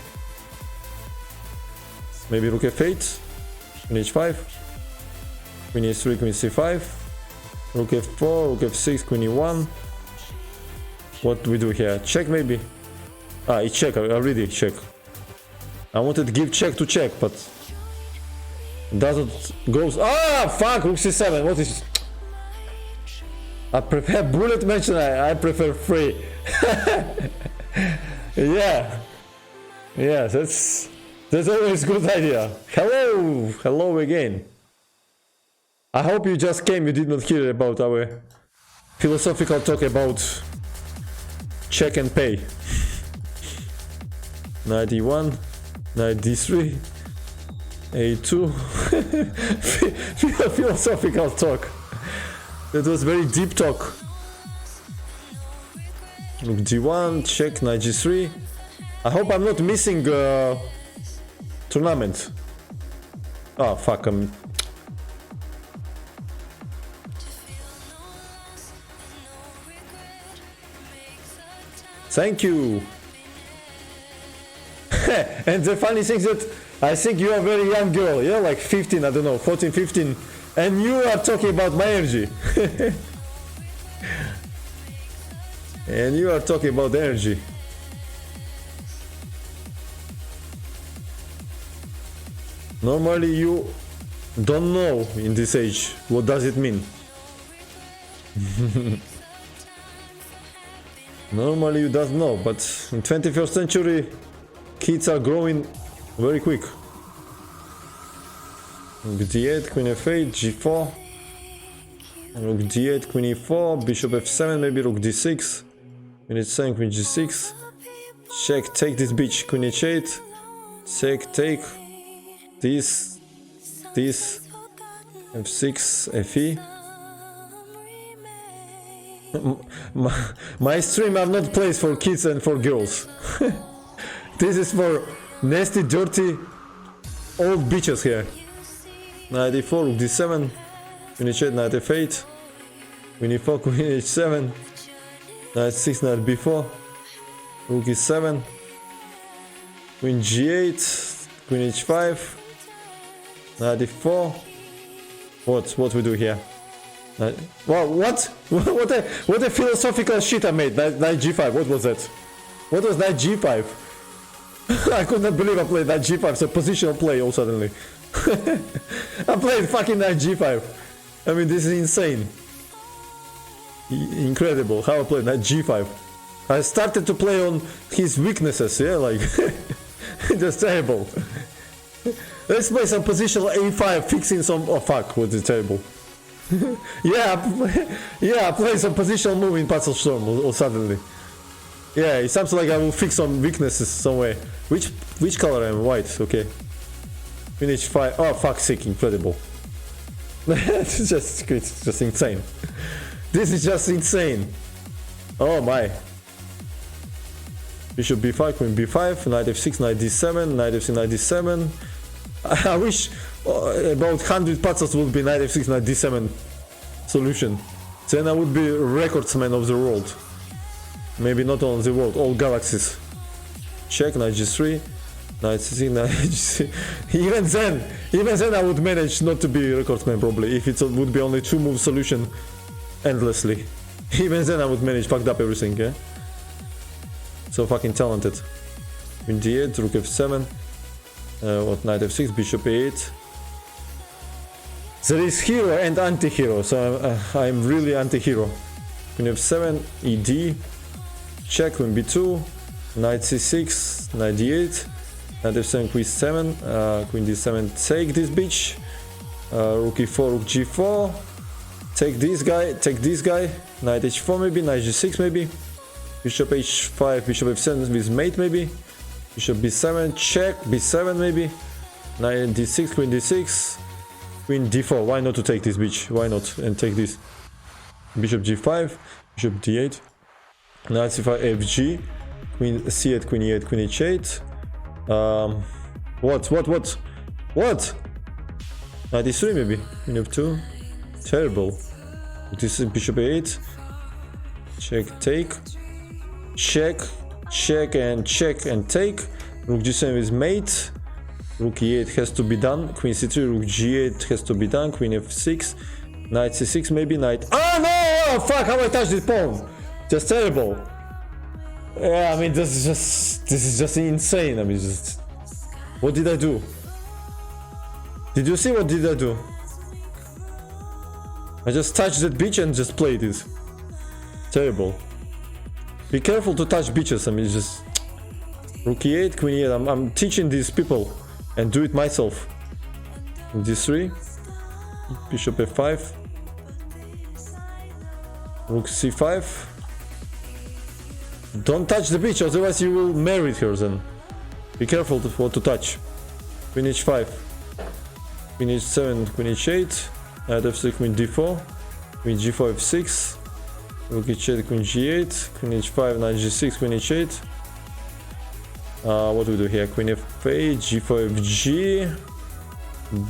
Maybe rook f8. Queen h5. Queen e3, queen c5. Rook f4, rook f6, queen e1. What do we do here? Check maybe. Ah, it's check. I already check. I wanted to give check to check, but doesn't go. Ah, fuck! Rook c7. What is? I prefer bullet match. I prefer free. Yeah. Yeah, that's always a good idea. Hello again. I hope you just came, you did not hear about our philosophical talk about check and pay. Knight e1, knight d3, a2. Philosophical talk. That was very deep talk. Rook d1, check, knight g3. I hope I'm not missing tournament. Oh fuck, Thank you. And the funny thing is that I think you are a very young girl. You're like 15, I don't know, 14, 15. And you are talking about my energy. And you are talking about energy. Normally you don't know in this age what does it mean. Normally you don't know, but in 21st century kids are growing very quick. Rook d8, queen f8, g4. Rook d8, queen e4, bishop f7, maybe rook d6. Queen h7, queen g6. Check, take this bitch, queen h8. Check, take. This. f6, fe. My stream are not placed for kids and for girls. This is for nasty, dirty, old bitches here. Knight e4, rook d7, queen h8, knight f8, queen e4, queen h7, knight 6, knight b4, rook e7, queen g8, queen h5, knight e4. What we do here? Wow, what? What a philosophical shit I made. Knight g5. What was that? What was knight g5? I could not believe I played knight g5. It's a positional play all suddenly. I played fucking knight g5. I mean, this is insane. Incredible how I played knight g5. I started to play on his weaknesses, yeah, like just terrible. Let's play some positional a5, fixing some. Oh fuck, what's the table? yeah, I play some positional move in Puzzle Storm or suddenly. Yeah, it sounds like I will fix some weaknesses somewhere. Which color am I? White, okay. Queen h5. Oh fuck, sick, incredible. it's just insane. This is just insane. Oh my. Bishop b5, queen b5, knight f6, knight d7, knight f6, knight d7. I wish about 100 puzzles would be knight f6, knight d7 solution. Then I would be recordsman of the world. Maybe not only the world, all galaxies. Check, knight g3, knight c6, knight g6. Even then I would manage not to be recordsman probably, if it would be only 2 move solution endlessly. Even then I would manage, fucked up everything, yeah? So fucking talented. Queen d8, rook f7. What, knight f6, bishop a8. There is hero and anti-hero, so I'm really anti-hero. Queen f7, ed. Check, queen b2. Knight c6, knight d8. Knight f7, queen 7. Queen d7, take this bitch. Rook e4, rook g4. Take this guy. Knight h4 maybe, knight g6 maybe. Bishop h5, bishop f7 with mate maybe. Bishop b7, check, b7 maybe. Knight d6, queen d6. Queen d4, why not to take this bitch? Why not? And take this. Bishop g5, bishop d8. Knight c5, fg. Queen c8, queen e8, queen h8. What? Knight d3 maybe. Queen f2. Terrible. This is bishop a8. Check, take. Check and take. Rook g7 is mate. Rook e8 has to be done. Queen c3, rook g8 has to be done. Queen f6. Knight c6 maybe. Knight. Oh no! Oh, fuck! How I touched this pawn? Just terrible. Yeah, I mean this is just insane. I mean, just what did I do? Did you see what did I do? I just touched that bitch and just played it. Terrible. Be careful to touch bitches. I mean, just rook e8, queen e8. I'm teaching these people and do it myself. d3, bishop f5, rook c5. Don't touch the bitch, otherwise you will marry her. Then be careful to what to touch. Queen h5, queen h7, queen h8, knight f6, queen d4, queen g4, f6. Rook h8, queen g8, queen h5, knight g6, queen h8. What do we do here? Queen f8, g4, fg,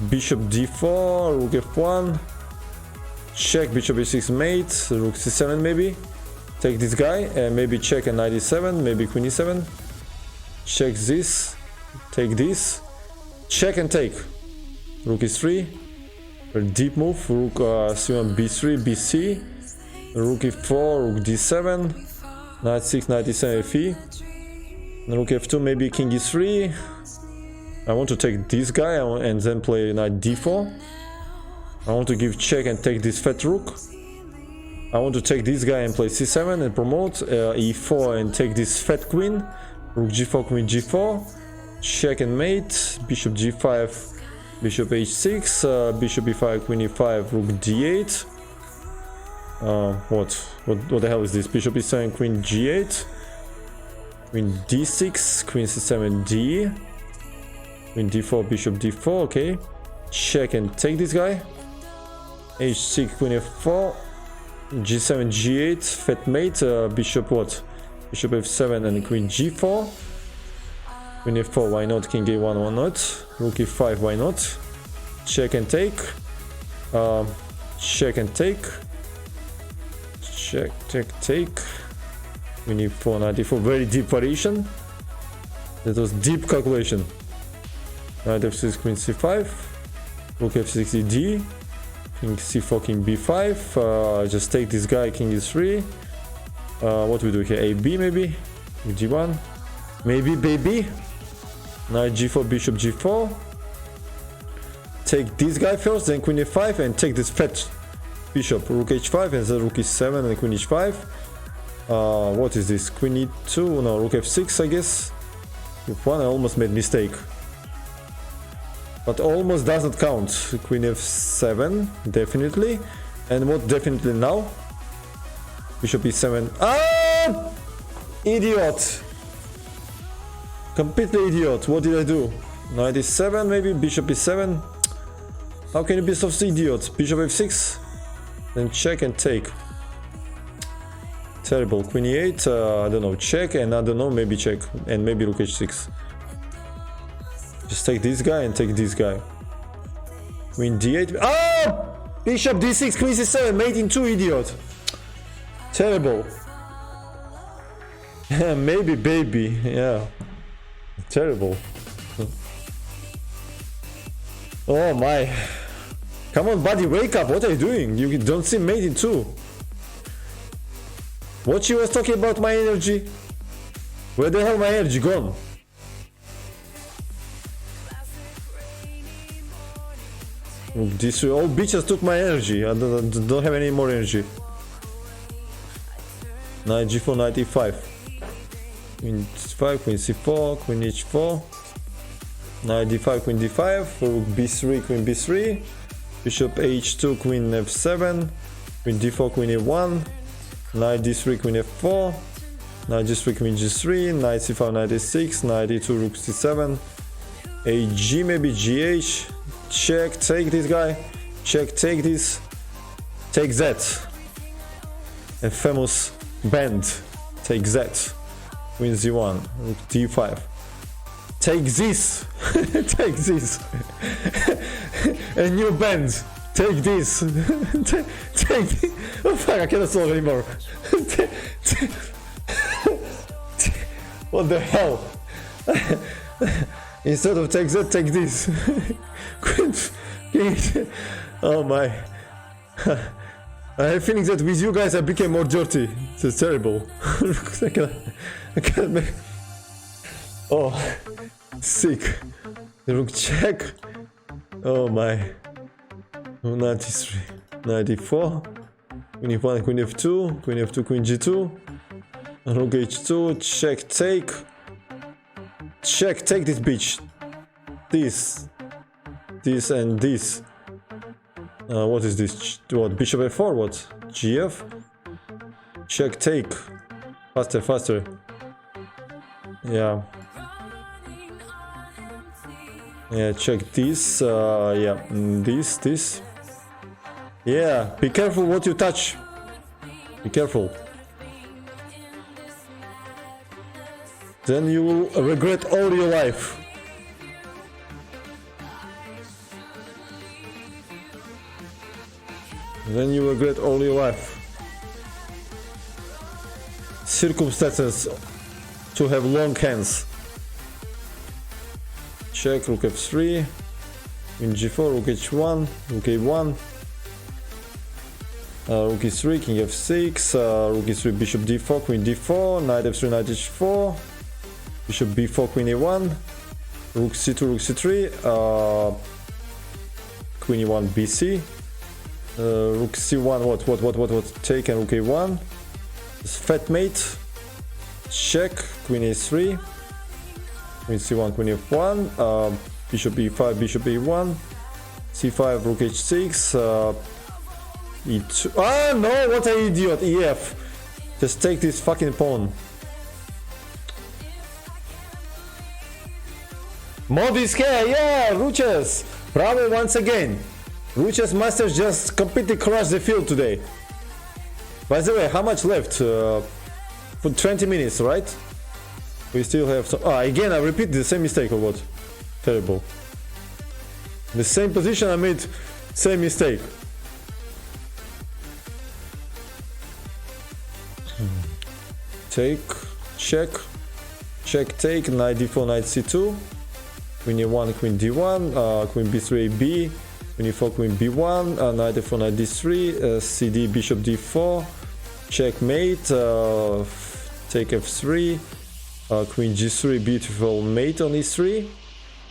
bishop d4, rook f1. Check, bishop e6 mate, rook c7 maybe. Take this guy, maybe check and knight e7, maybe queen e7. Check this, take this. Check and take. Rook e3. Very deep move. Rook c1, b3, bc. Rook e4, rook d7, knight 6, knight e7, fe. Rook f2, maybe king e3. I want to take this guy and then play knight d4. I want to give check and take this fat rook. I want to take this guy and play c7 and promote e4 and take this fat queen. Rook g4, queen g4. Check and mate. Bishop g5, bishop h6, bishop e5, queen e5, rook d8. What the hell is this? Bishop e7, queen g8, queen d6, queen c7, d, queen d4, bishop d4. Okay, check and take this guy. h6, queen f4, g7, g8, fat mate. Bishop what? Bishop f7 and queen g4. Queen f4, why not? King a1, why not? Rook e5, why not? Check and take. Check and take. Check, take. Queen e4, knight e4, very deep variation. That was deep calculation. Knight f6, queen c5. Rook f6, ed. King c4, king b5. Just take this guy, king e3. What we do here? ab maybe? g1. Maybe baby. Knight g4, bishop g4. Take this guy first, then queen e5, and take this fat bishop. Rook h5, and then rook e7 and queen h5. What is this? Queen e2? No, rook f6, I guess. F1, I almost made mistake. But almost doesn't count. Queen f7, definitely. And what definitely now? Bishop e7. Ah! Idiot! Completely idiot. What did I do? Knight e7 maybe? Bishop e7? How can you be so idiot? Bishop f6? Then check and take. Terrible. Queen e8, I don't know. Check and I don't know, maybe check. And maybe rook h6. Just take this guy and take this guy. Queen d8. Oh! Bishop d6, queen c7, mate in 2, idiot. Terrible. Maybe baby, yeah. Terrible. Oh my. Come on, buddy, wake up. What are you doing? You don't see mate in 2. What she was talking about my energy? Where the hell my energy gone? These all bitches took my energy. I don't have any more energy. Knight g4, knight e5. Queen c5, queen c4, queen h4. Knight d5, queen d5. Rook b3, queen b3. Bishop h2, queen f7. Queen d4, queen a1. Knight d3, queen f4. Knight g3, queen g3. Knight c5, knight a6. Knight e2, rook c7. ag, maybe gh. Check, take this guy. Check, take this. Take that. A famous bend. Take that. Queen z1. Rook d5. Take this. Take this. A new bend. Take this. Take this. Oh fuck, I cannot solve anymore. What the hell? Instead of take that, take this. Oh my. I have feeling that with you guys I became more dirty. It's terrible. I can't make... Oh, sick. Rook check. Oh my. 93. 94. Queen f1, queen f2. Queen f2, queen g2. Rook h2. Check, take. Check, take this bitch. This. This and this. What is this? What? Bishop f4? What? gf? Check, take. Faster, faster. Yeah. Yeah, check this. Yeah, this. Yeah, be careful what you touch. Be careful. Then you will regret all your life. Then you regret all your life. Circumstances to have long hands. Check, rook f3. Queen g4, rook h1, rook a1. Rook e3, king f6, rook e3, bishop d4, queen d4, knight f3, knight h4, bishop b4, queen a1, rook c2, rook c3, queen e1, bc, rook c1, what, take, and rook a1, fat mate, check, queen a3, queen c1, queen f1, bishop e5, bishop a1, c5, rook h6, e2. Ah no, what an idiot, ef. Just take this fucking pawn. Modis here, yeah, Ruches. Bravo once again. Ruches Masters just completely crushed the field today. By the way, how much left? For 20 minutes, right? We still have some. Ah, again, I repeat the same mistake or what? Terrible. The same position I made, same mistake. Take, check, check, take, knight d4, knight c2. Queen e1, queen d1, queen b3, ab, queen e4, queen b1, knight f4, knight d3, cd, bishop d4, checkmate, take f3, queen g3, beautiful mate on e3,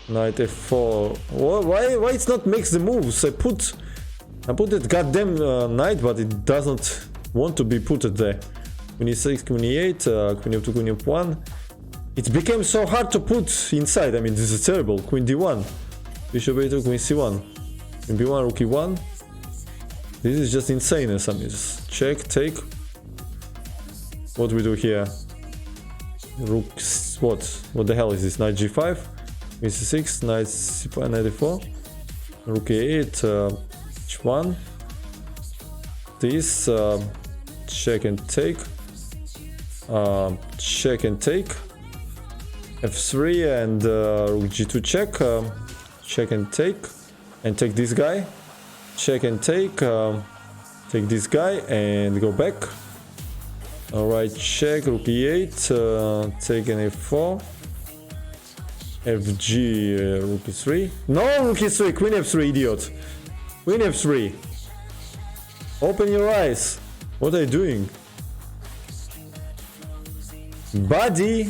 knight f4. Why it's not makes the moves? I put that goddamn knight, but it doesn't want to be put there. Queen e6, queen e8, queen f2, queen f1. It became so hard to put inside. I mean, this is terrible. Queen d1, bishop a2, queen c1, queen b1, rook e1. This is just insane. I mean, just check, take. What we do here? Rook, what the hell is this? Knight g5, queen c6, knight c5, knight e4, rook a8, h1. This check and take. Check and take. f3 and rook g2 check. Check and take this guy. Check and take. Take this guy and go back. Alright, check, rook e8, take an f4, fg, rook e3. No, rook e3, queen f3, idiot. Queen f3. Open your eyes. What are you doing? Buddy,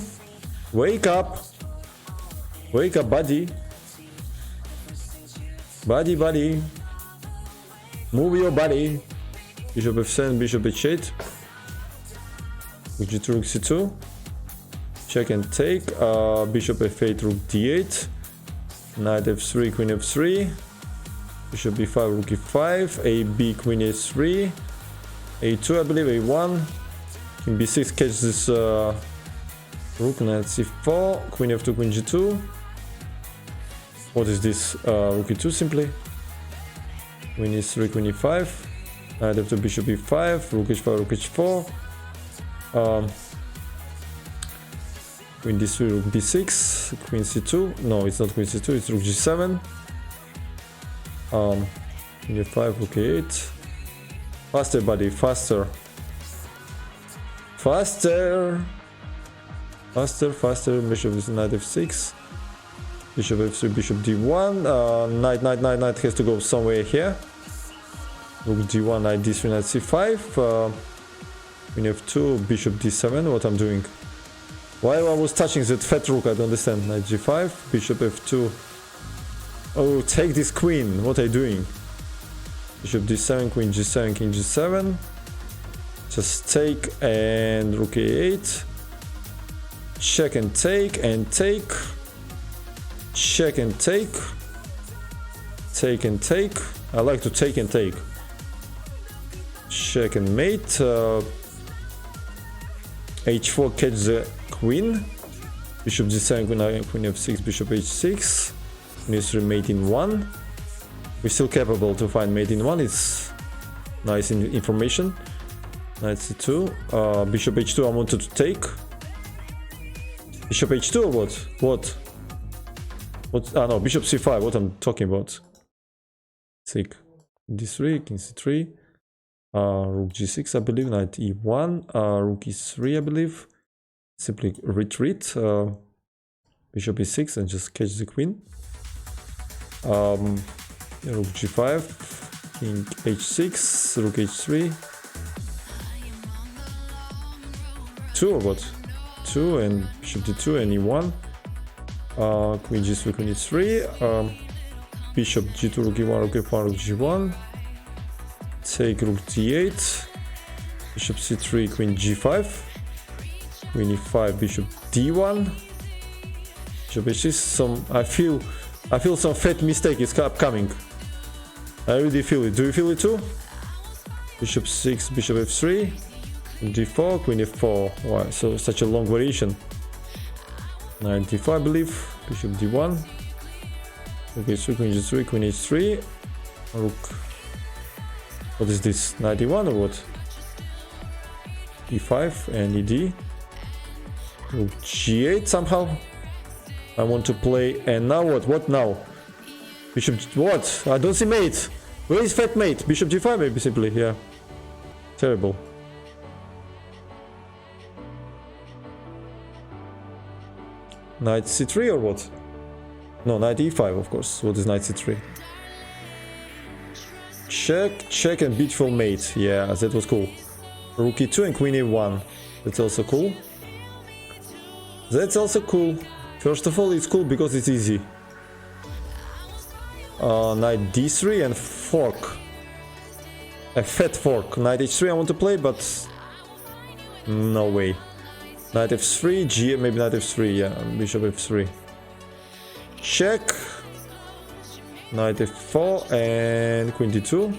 wake up. Wake up, buddy. Buddy. Move your body. Bishop f7, bishop h8. Rook g2, rook c2. Check and take. Bishop f8, rook d8. Knight f3, queen f3. Bishop b5, rook e5. ab, queen a3. a2, I believe, a1. King b6 catches this rook, knight c4. Queen f2, queen g2. What is this? Rook e2 simply. Queen e3, queen e5. Knight f2, bishop e5. Rook h5, rook h4. Queen d3, rook b6, queen c2. No, it's not queen c2, it's rook g7. Queen f5, rook a8. Faster, buddy, faster. Faster. Bishop is knight f6. Bishop f3, bishop d1. Knight has to go somewhere here. Rook d1, knight d3, knight c5. Queen f2, bishop d7. What I'm doing? Why I was touching that fat rook? I don't understand. Knight g5, bishop f2. Oh, take this queen. What are you doing? Bishop d7, queen g7, king g7. Just take and rook a8. Check and take and take. Check and take. Take and take. I like to take and take. Check and mate. h4 catch the queen. Bishop g7, queen f6, bishop h6. Needs to mate in 1. We're still capable to find mate in 1. It's nice information. Knight c2. Bishop h2 I wanted to take. Bishop h2 or what? What? Ah no, bishop c5. What I'm talking about. Take d3, king c3. Rook g6 I believe. Knight e1. Rook e3 I believe. Simply retreat. Bishop e6 and just catch the queen. Rook g5. King h6. Rook h3. 2 or what? 2 and bishop d2 and e1. Queen g3, queen e3. Bishop g2, rook e1, rook f1, rook g1. Take rook d8. Bishop c3, queen g5. Queen e5, bishop d1. Bishop h6. I feel some fat mistake is upcoming. I really feel it. Do you feel it too? Bishop 6, bishop f3. d4, queen f4. Why so such a long variation? Knight d4 I believe. Bishop d1. Rook h3, queen g3, queen h3. Rook. What is this? Knight d1 or what? e5 and ed. Rook G8 somehow. I want to play, and now what? What now? Bishop, what? I don't see mate. Where is fat mate? Bishop G5 maybe simply, yeah. Terrible. Knight C3 or what? No, Knight E5 of course. What is Knight C3? Check, check and beautiful mate. Yeah, that was cool. Rook E2 and Queen A1. That's also cool. That's also cool. First of all, it's cool because it's easy. Knight D3 and fork. A fat fork. Knight H3 I want to play, but no way. Knight F3, G, maybe Knight F3, yeah, Bishop F3. Check. Knight F4 and Queen D2.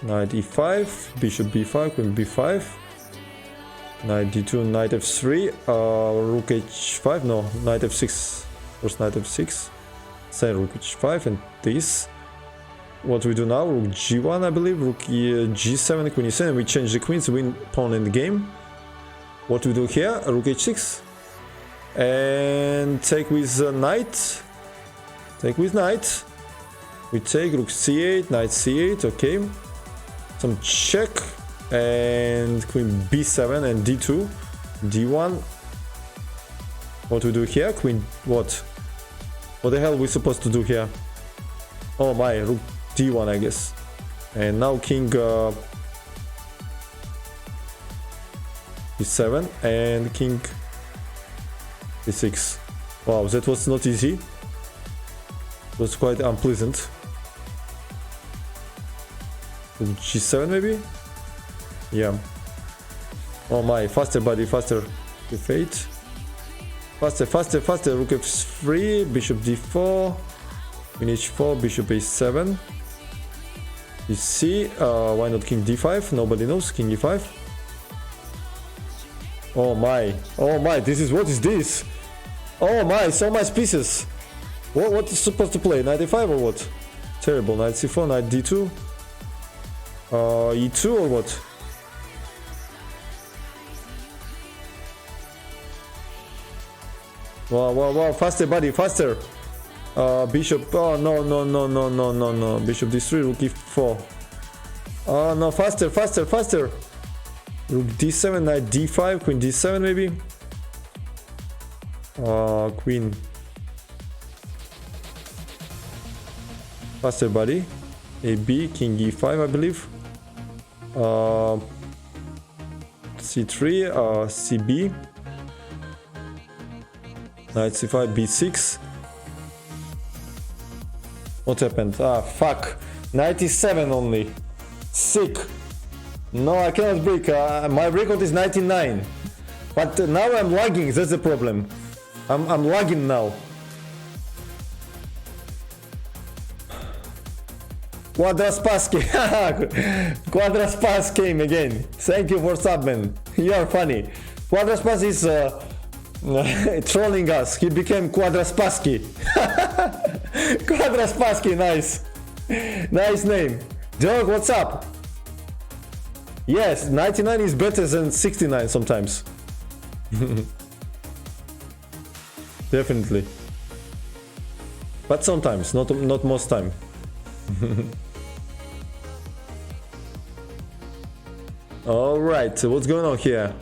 Knight E5, Bishop B5, Queen B5. Knight D2, Knight F3, Rook H5, no, Knight F6. First Knight F6. Say Rook H5 and this. What we do now? Rook G1, I believe. Rook G7, Queen E7. We change the queens, win pawn in the game. What we do here? Rook H6. And take with Knight. Take with Knight. We take Rook C8, Knight C8, okay. Some check. And Queen B7 and D2. D1. What we do here? Queen, what? What the hell are we supposed to do here? Oh my, Rook D1 I guess. And now King E7 and King E6. Wow, that was not easy. It was quite unpleasant. Rook G7 maybe? Yeah. Oh my, faster buddy, faster. F8. Faster, faster, faster. Rook F3, Bishop D4. Queen H4, Bishop A7. You see, why not King D5? Nobody knows. King E5. Oh my, this is, what is this? Oh my, so much pieces. What is supposed to play? Knight A5 or what? Terrible. Knight C4, Knight D2. E2 or what? Wow, wow, wow, faster buddy, faster. Bishop, oh no, no, no, no, no, no, no. Bishop D3, Rook E4. Oh no, faster, faster, faster. Rook D7, Knight D5, Queen D7 maybe. Queen. Faster buddy. AB, King E5 I believe. C3, CB. Knight C5, B6. What happened? Ah, fuck. 97 only. Sick. No, I cannot break. My record is 99. But now I'm lagging. That's the problem. I'm lagging now. Spassky. Spassky came again. Thank you for subbing. You are funny. Spassky is trolling us. He became Spassky. Spassky, nice. Nice name. Dog, what's up? Yes, 99 is better than 69 sometimes. Definitely. But sometimes, not most time. Alright, so what's going on here?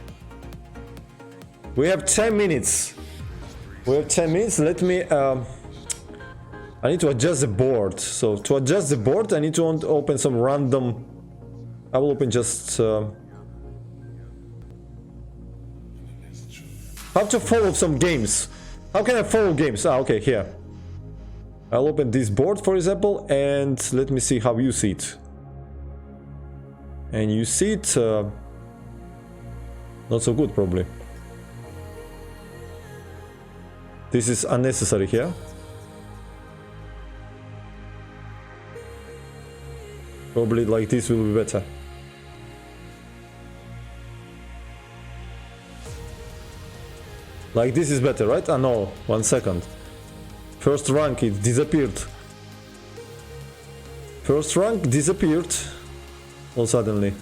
We have 10 minutes. Let me I need to adjust the board. So to adjust the board I need to open some random. I will open just how to follow some games. How can I follow games? Okay, here. I'll open this board for example and let me see how you see it. And you see it not so good probably. This is unnecessary here. Probably like this will be better. Like this is better, right? Ah no, 1 second. First rank, it disappeared. First rank disappeared. All suddenly.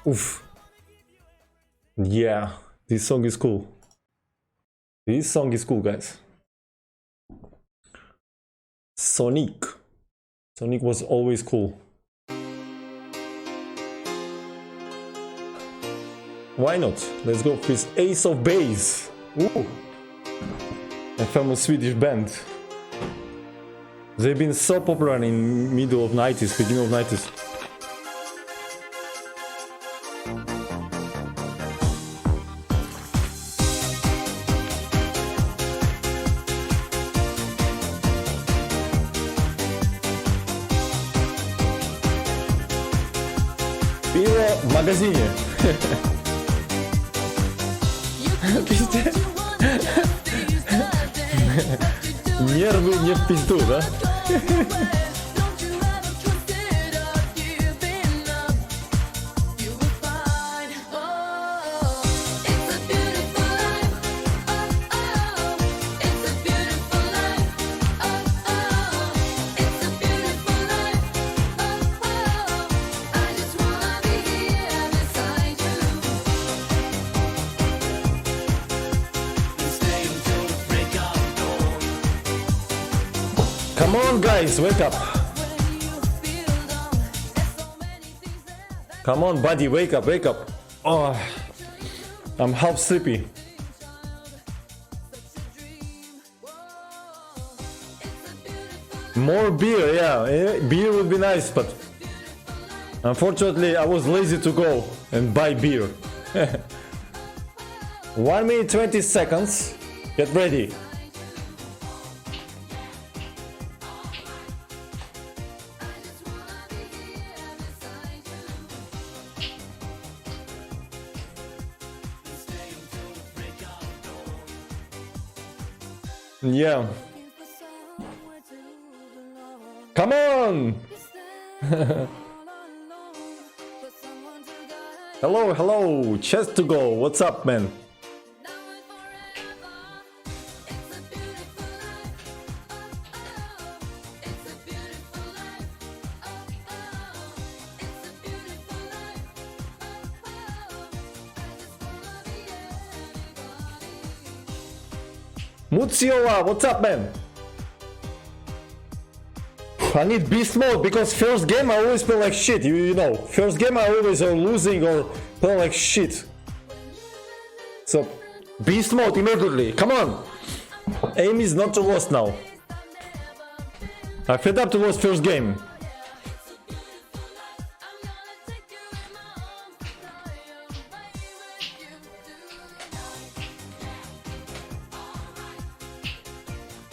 Oof. Yeah, this song is cool. This song is cool, guys. Sonic. Sonic was always cool. Why not? Let's go with Ace of Base. Ooh. A famous Swedish band. They've been so popular in middle of 90s, beginning of 90s. Пиво в магазине. Нервы не в пизду, да? Come on, guys, wake up. Come on, buddy, wake up, wake up. Oh, I'm half sleepy. More beer, yeah. Beer would be nice, but unfortunately I was lazy to go and buy beer. 1 minute 20 seconds. Get ready. Yeah. Come on! Hello, hello, chest to go. What's up, man? Mutsiola, what's up, man? I need beast mode because first game I always play like shit, you know. First game I always are losing or play like shit. So, beast mode immediately, come on! Aim is not to lose now. I fed up to lose first game.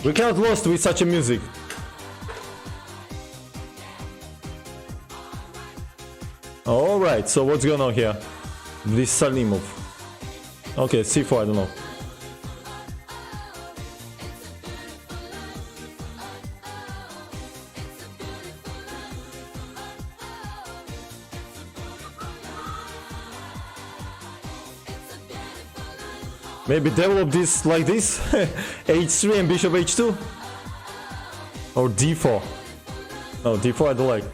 We cannot lose with such a music. Alright, so what's going on here? This suddenly move. Okay, C4, I don't know. Maybe develop this like this? H3 and bishop H2? Or D4? No, D4 I don't like.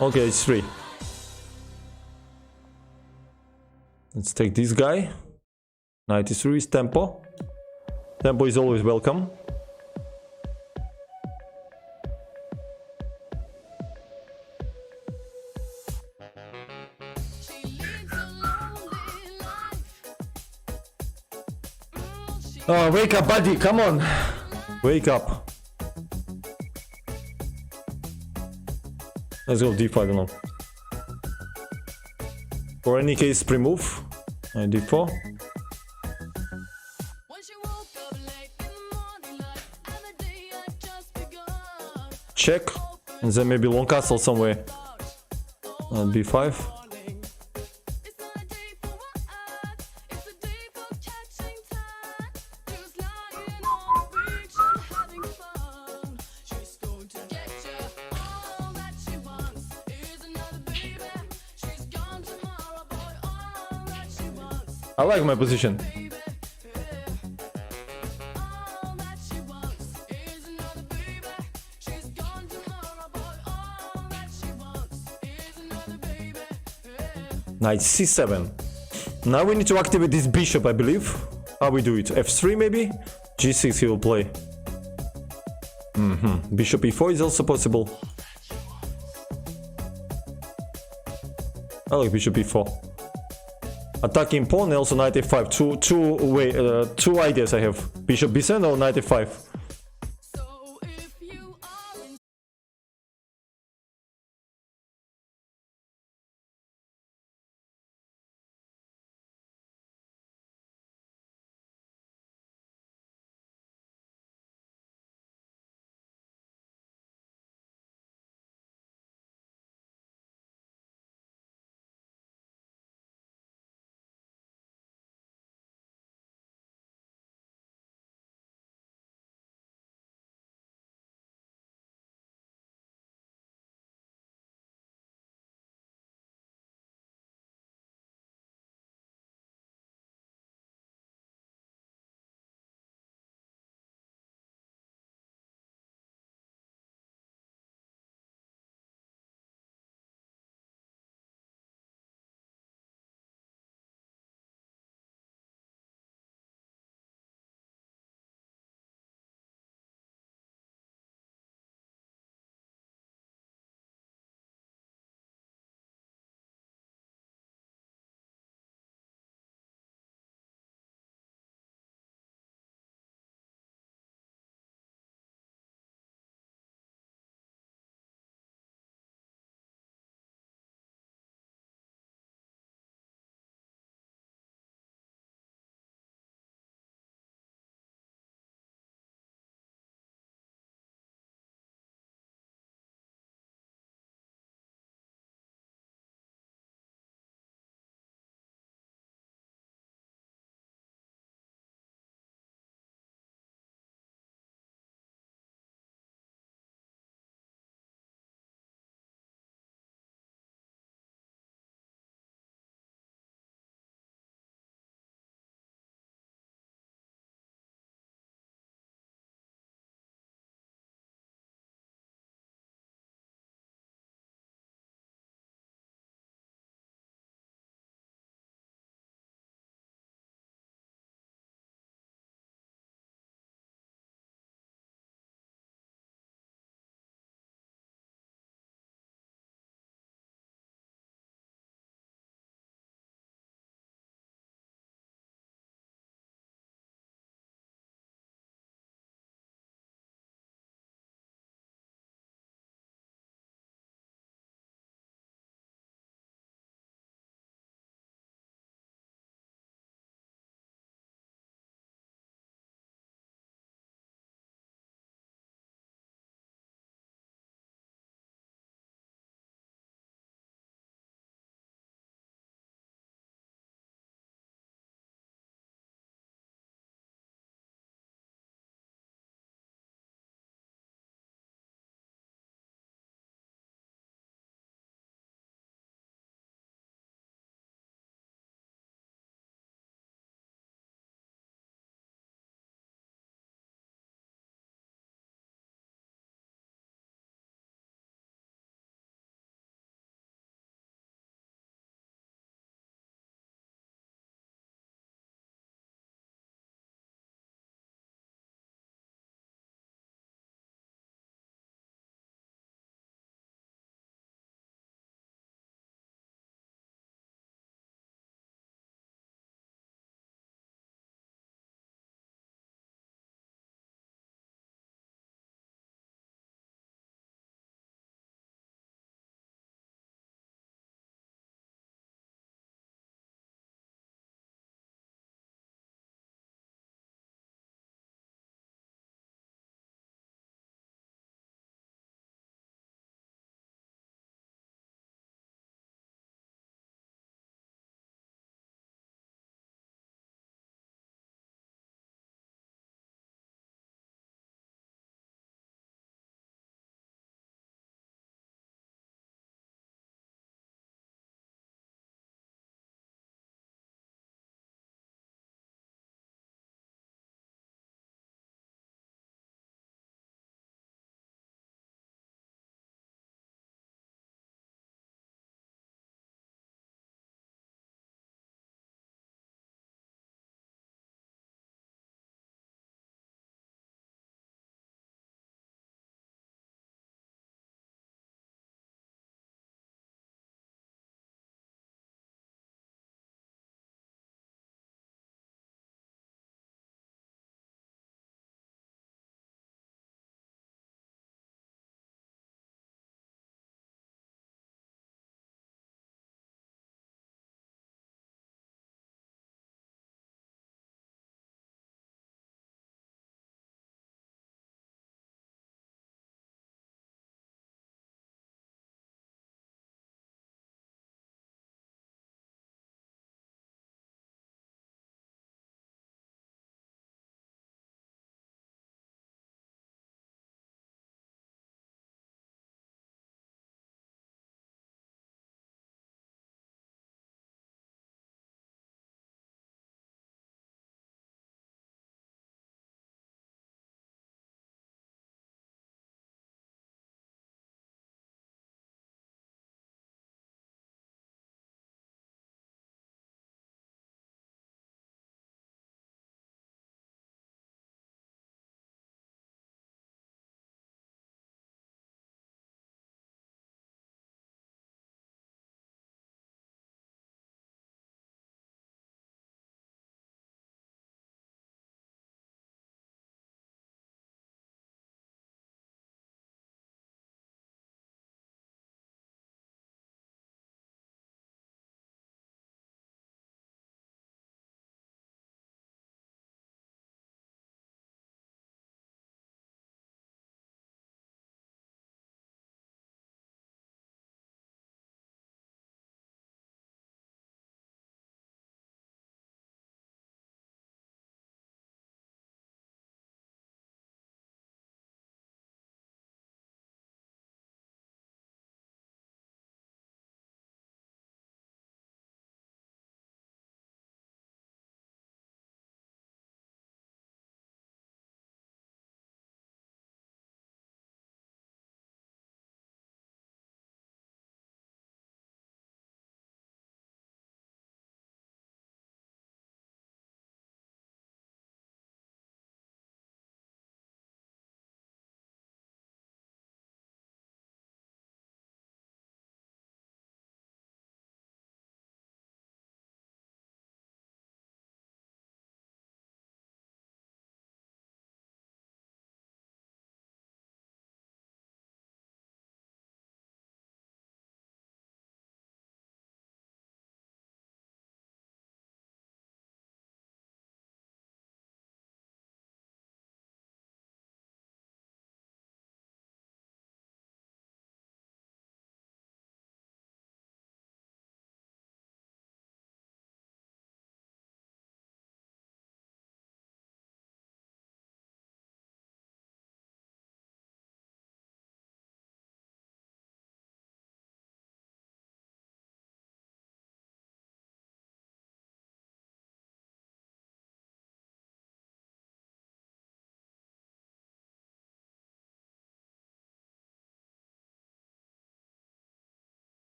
Okay, H3. Let's take this guy. 93 is tempo. Tempo is always welcome. Oh, wake up, buddy, come on. Wake up. Let's go D4, I don't know. For any case, pre-move. D4. Check. And then maybe long castle somewhere. B5. I like my position. Knight c7. Now we need to activate this bishop, I believe. How we do it? f3 maybe? g6 he will play. Bishop e4 is also possible. I like bishop e4. Attacking pawn and also knight f5. Two ideas I have. Bishop b7 or knight f5.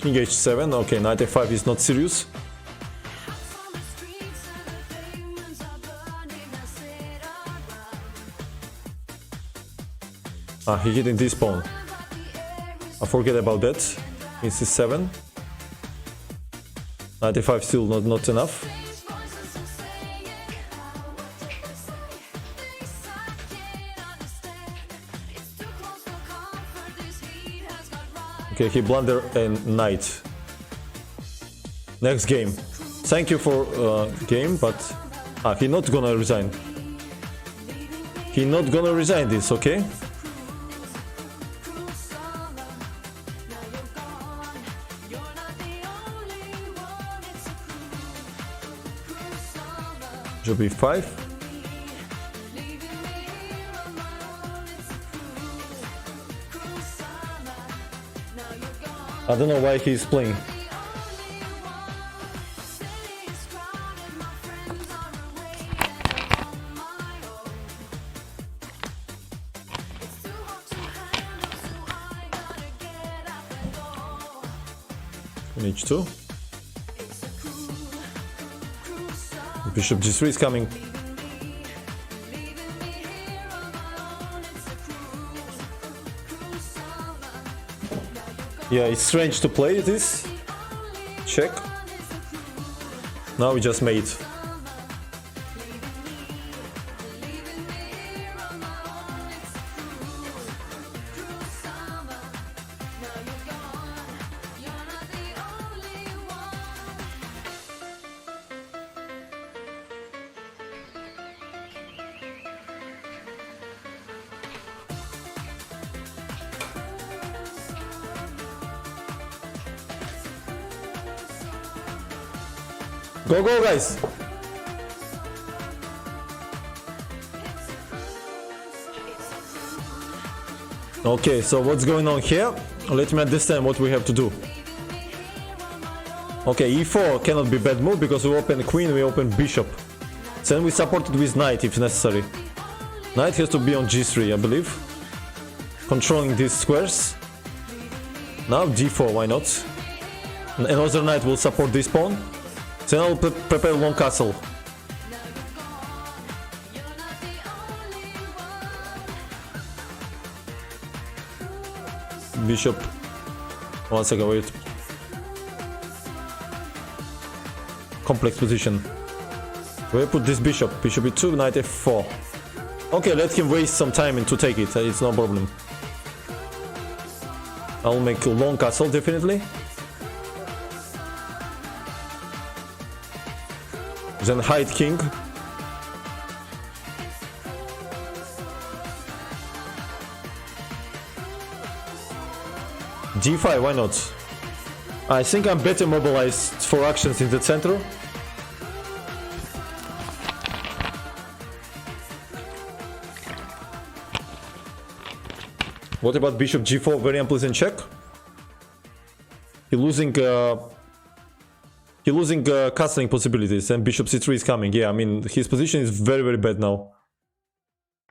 King h7. Okay, knight f5 is not serious. Ah, he hitting this pawn. I forget about that. King c7. Knight f5 still not enough. Okay, he blunder a knight. Next game. Thank you for game, but he not gonna resign. He not gonna resign this, okay? Bishop b5. I don't know why he's playing. H2. Bishop g3 is coming. Yeah, it's strange to play this. Check. Now we just mate. Go, go, guys! Okay, so what's going on here? Let me understand what we have to do. Okay, e4 cannot be bad move because we open queen, we open bishop. Then we support it with knight if necessary. Knight has to be on g3, I believe. Controlling these squares. Now d4, why not? Another knight will support this pawn. Then I'll prepare long castle. Bishop. 1 second, wait. Complex position. Where put this bishop? Bishop e2, knight f4. Okay, let him waste some time to take it. It's no problem. I'll make a long castle definitely. Then hide king. g5, why not? I think I'm better mobilized for actions in the center. What about bishop g4? Very unpleasant check. He losing castling possibilities, and bishop c3 is coming. Yeah, I mean, his position is very, very bad now.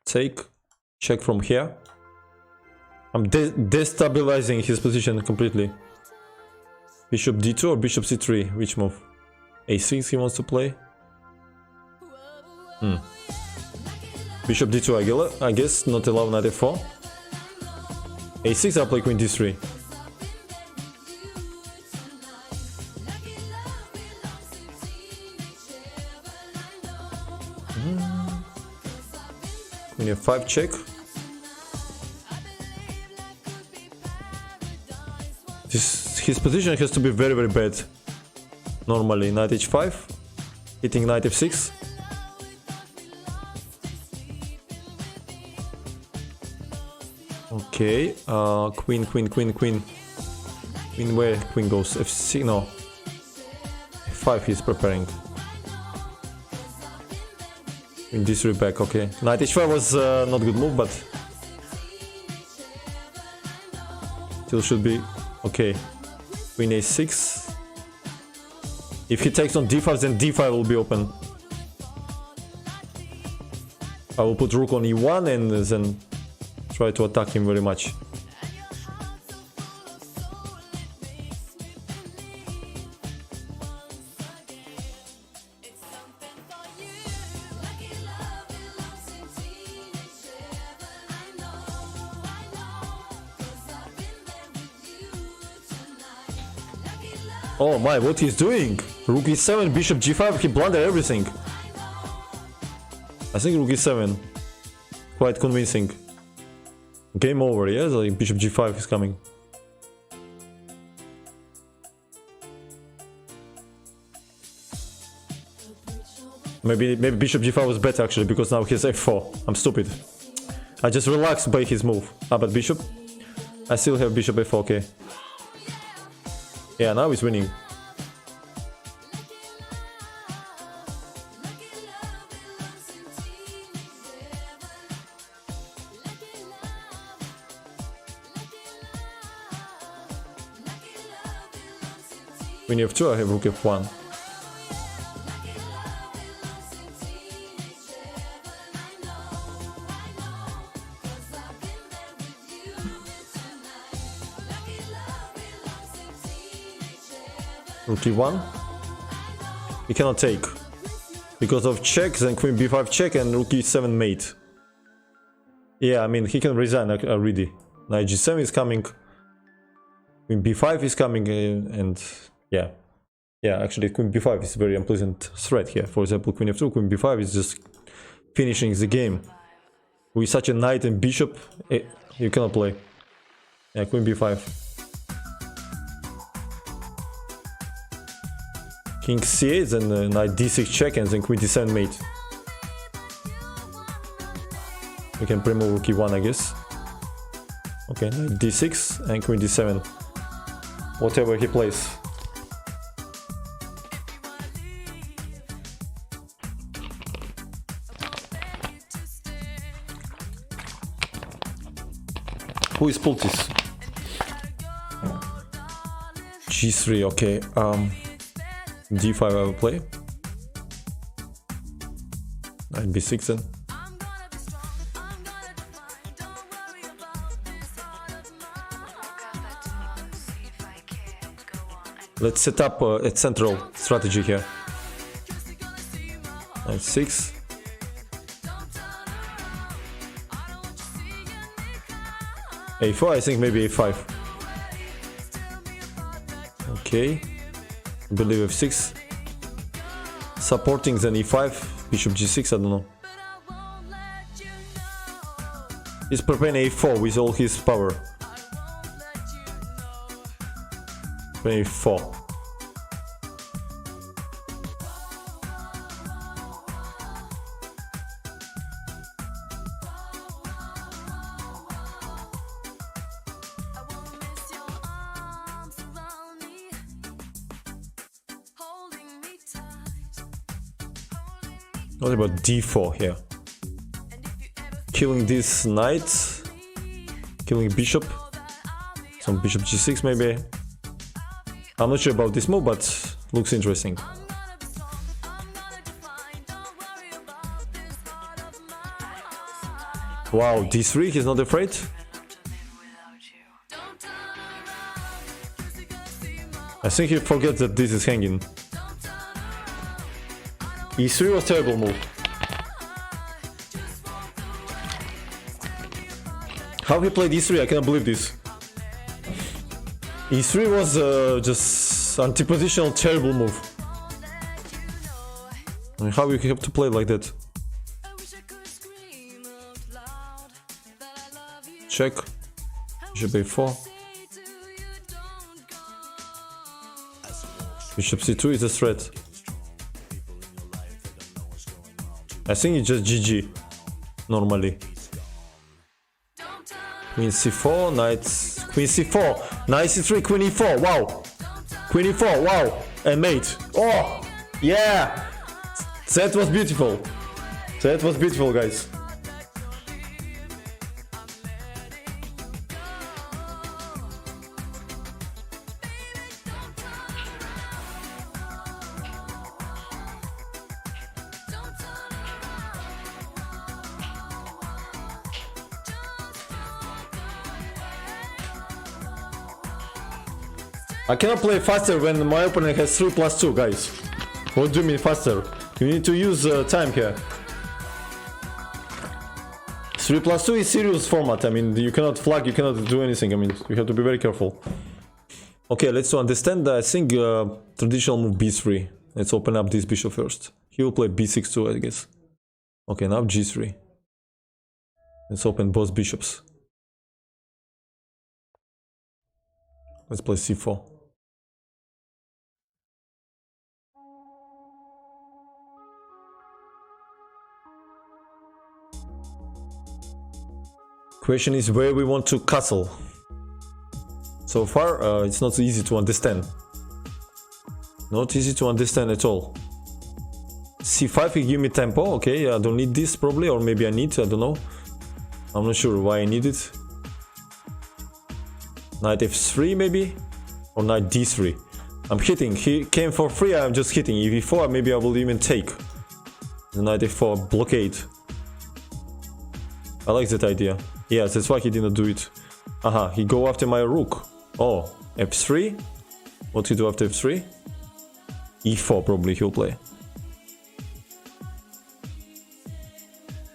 Take, check from here. I'm destabilizing his position completely. Bishop d2 or bishop c3? Which move? a6 he wants to play. Bishop d2, I guess, not allow knight f4. a6, I'll play queen d3. Queen f5 check. His position has to be very, very bad. Normally, knight h5, hitting knight f6. Okay, queen. Queen where? Queen goes f6, no. f5 he's preparing. Queen d3 back, okay. Knight h5 was not good move, but still should be okay. Queen a6. If he takes on d5, then d5 will be open. I will put rook on e1 and then try to attack him very much. Oh my, what he's doing? Rook e7, bishop g5, he blundered everything. I think rook e7. Quite convincing. Game over, yeah? Like bishop g5 is coming. Maybe bishop g5 was better actually, because now he's f4. I'm stupid. I just relaxed by his move. Ah, but bishop? I still have bishop f4, okay. Yeah, now he's winning. When you have 2, I have rook f1. Rook e1. He cannot take. Because of checks and queen b5 check and rook e7 mate. Yeah, I mean, he can resign already. Knight g7 is coming. Queen b5 is coming and yeah. Yeah, actually queen b5 is a very unpleasant threat here. For example, queen f2, queen b5 is just finishing the game. With such a knight and bishop, you cannot play. Yeah, queen b5. King c8 and knight d6 check and then queen d7 mate. We can pre-move rook e1, I guess. Okay, knight d6 and queen d7. Whatever he plays. Who is Pultis? g3, okay. d5 I will play. Knight b6 then. Let's set up a central strategy here. Knight 6. a4, I think maybe a5. Okay. I believe f6. Supporting then e5, bishop g6, I don't know. He's preparing a4 with all his power. a4. What about d4 here? Killing this knight, killing bishop, some bishop g6 maybe. I'm not sure about this move, but looks interesting. Wow, d3, he's not afraid? I think he forgets that this is hanging. e3 was a terrible move. How he played e3, I cannot believe this. e3 was just anti-positional terrible move. I mean, how you have to play like that? Check. Bishop a4. Bishop c2 is a threat. I think it's just GG, normally. Queen c4, knight, queen c4, knight c3, queen e4, wow! Queen e4, wow! And mate, oh! Yeah! That was beautiful. That was beautiful, guys. I cannot play faster when my opponent has 3+2, guys. What do you mean faster? You need to use time here. 3+2 is serious format. I mean, you cannot flag, you cannot do anything. I mean, you have to be very careful. Okay, let's understand. I think traditional move b3. Let's open up this bishop first. He will play b6 too, I guess. Okay, now g3. Let's open both bishops. Let's play c4. Question is where we want to castle. So far, it's not easy to understand. Not easy to understand at all. c5, he give me tempo. Okay, I don't need this probably, or maybe I need, I don't know. I'm not sure why I need it. Knight f3 maybe? Or knight d3. I'm hitting. He came for free, I'm just hitting. If e4, maybe I will even take. The knight f4 blockade. I like that idea. Yes, that's why he didn't do it. Aha, he go after my rook. Oh, f3? What he do after f3? e4 probably he'll play.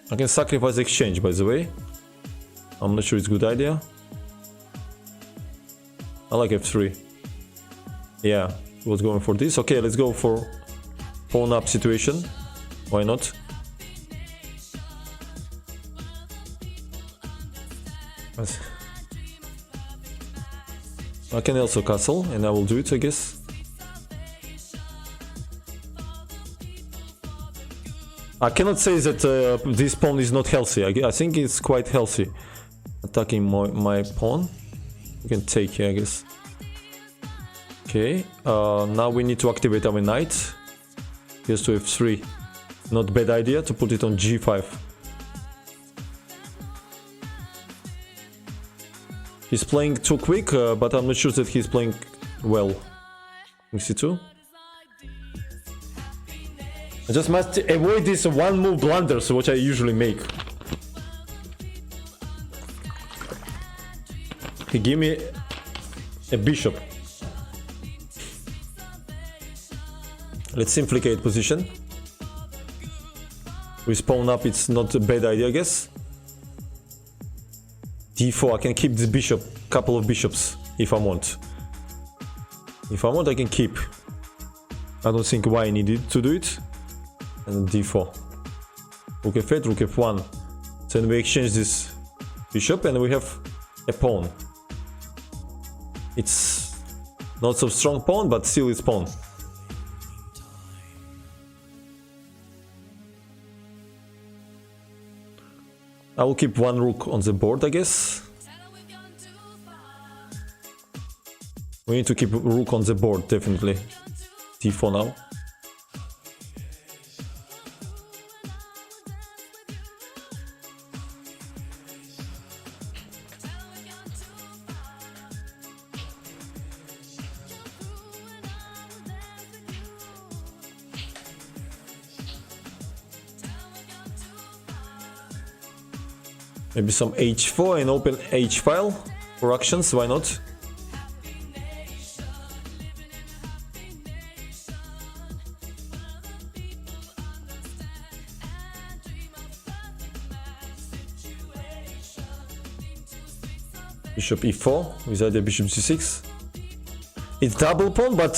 I can sacrifice exchange, by the way. I'm not sure it's a good idea. I like f3. Yeah, he was going for this. Okay, let's go for pawn up situation. Why not? I can also castle, and I will do it, I guess. I cannot say that this pawn is not healthy. I think it's quite healthy. Attacking my pawn. You can take here, I guess. Okay, now we need to activate our knight. Here's to f3. Not bad idea to put it on g5. He's playing too quick, but I'm not sure that he's playing well. c2. I just must avoid this one move blunders, which I usually make. He gave me a bishop. Let's simplicate position. With pawn up, it's not a bad idea, I guess. d4, I can keep this bishop, couple of bishops, if I want. If I want, I can keep. I don't think why I needed to do it. And d4. Rook f8, rook f1. Then we exchange this bishop and we have a pawn. It's not so strong pawn, but still it's pawn. I will keep one rook on the board, I guess. We need to keep rook on the board, definitely. d4 now. Maybe some h4 and open h file for actions, why not? Bishop e4 with idea bishop c6. It's double pawn, but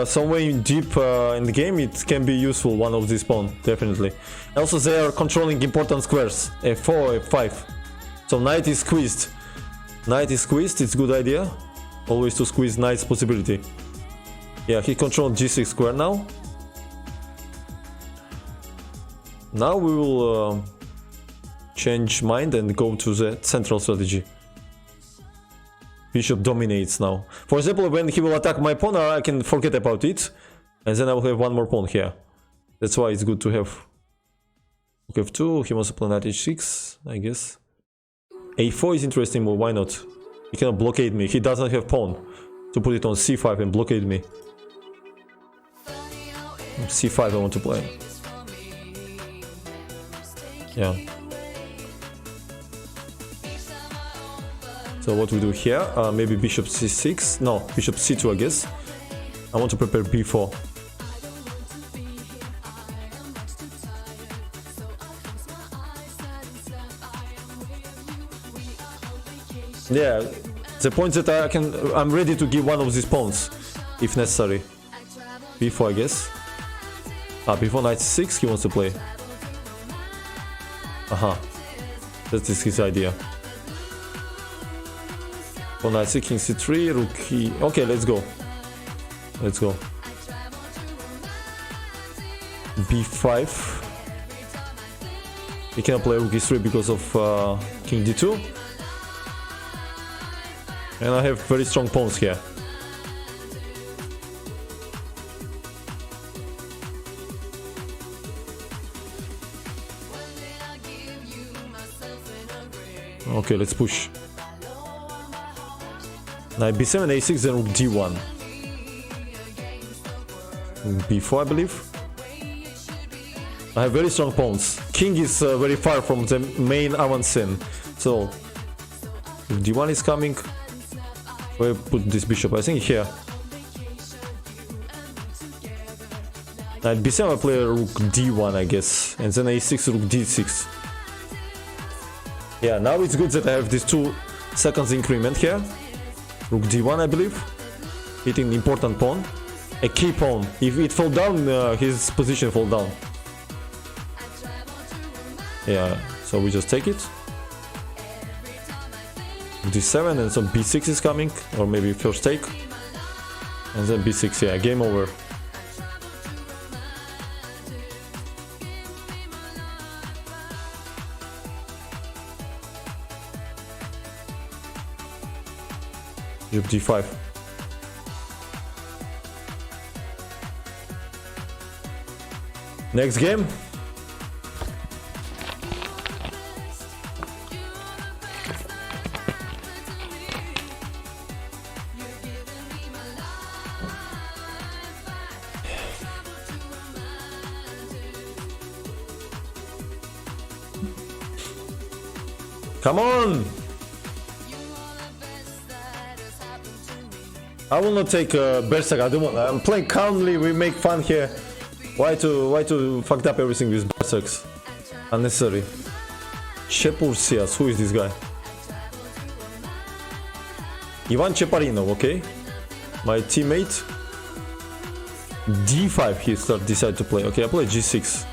somewhere deep in the game it can be useful, one of these pawn, definitely. Also they are controlling important squares, f4, f5. So knight is squeezed. Knight is squeezed, it's good idea. Always to squeeze knight's possibility. Yeah, he controlled g6 square now. Now we will change mind and go to the central strategy. Bishop dominates now. For example, when he will attack my pawn, I can forget about it. And then I will have one more pawn here. That's why it's good to have rook f2, he wants to play knight h6, I guess. a4 is interesting move, why not? He cannot blockade me, he doesn't have pawn to put it on c5 and blockade me. c5 I want to play. Yeah. So what we do here, maybe bishop c6, no, bishop c2 I guess. I want to prepare b4. Yeah, The point that I'm ready to give one of these pawns, if necessary. B4, I guess. Before knight 6 he wants to play. That is his idea. For knight 6, king c3, rook e... Okay, let's go. Let's go. B5. He cannot play rook e3 because of king d2. And I have very strong pawns here. Okay, let's push. Knight b7, a6, then rook d1. B4, I believe. I have very strong pawns. King is very far from the main avant-scene. So, if d1 is coming, where put this bishop? I think here. Knight b7, I play rook d1, I guess. And then a6, rook d6. Yeah, now it's good that I have these 2 seconds increment here. Rook d1, I believe. Hitting important pawn. A key pawn. If it fall down, his position fall down. Yeah, so we just take it. d7 and some b6 is coming. Or maybe first take. And then b6, yeah, game over. Bishop d5. Next game. Come on! I will not take Berserk. I don't want. I'm playing calmly. We make fun here. Why to fucked up everything with Berserks? Unnecessary. Chepursias. Who is this guy? Ivan Cheparinov. Okay. My teammate. D5. He decided to play. Okay, I play G6.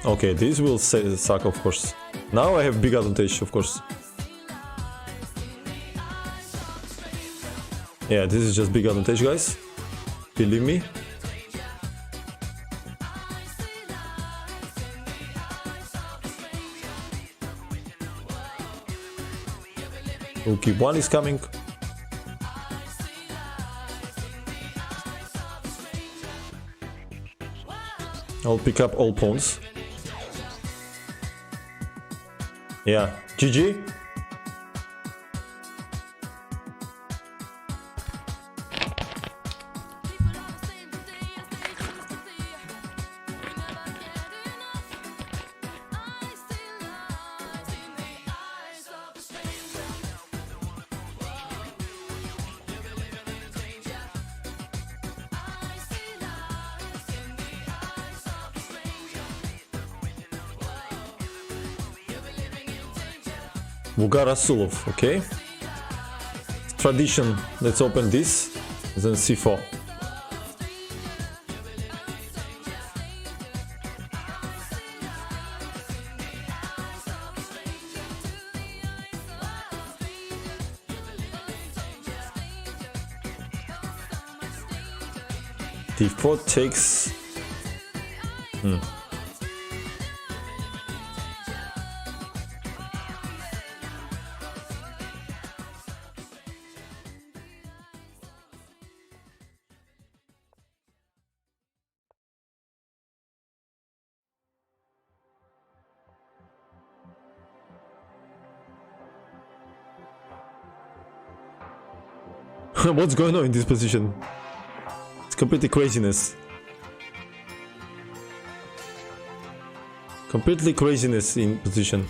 Okay, this will suck, of course. Now I have big advantage, of course. Yeah, this is just big advantage, guys. Believe me. Okay, one is coming. I'll pick up all pawns. Yeah, GG. Vugar Rasulov, okay. Tradition, let's open this, then C4. D4 takes... What's going on in this position? It's completely craziness. Completely craziness in position.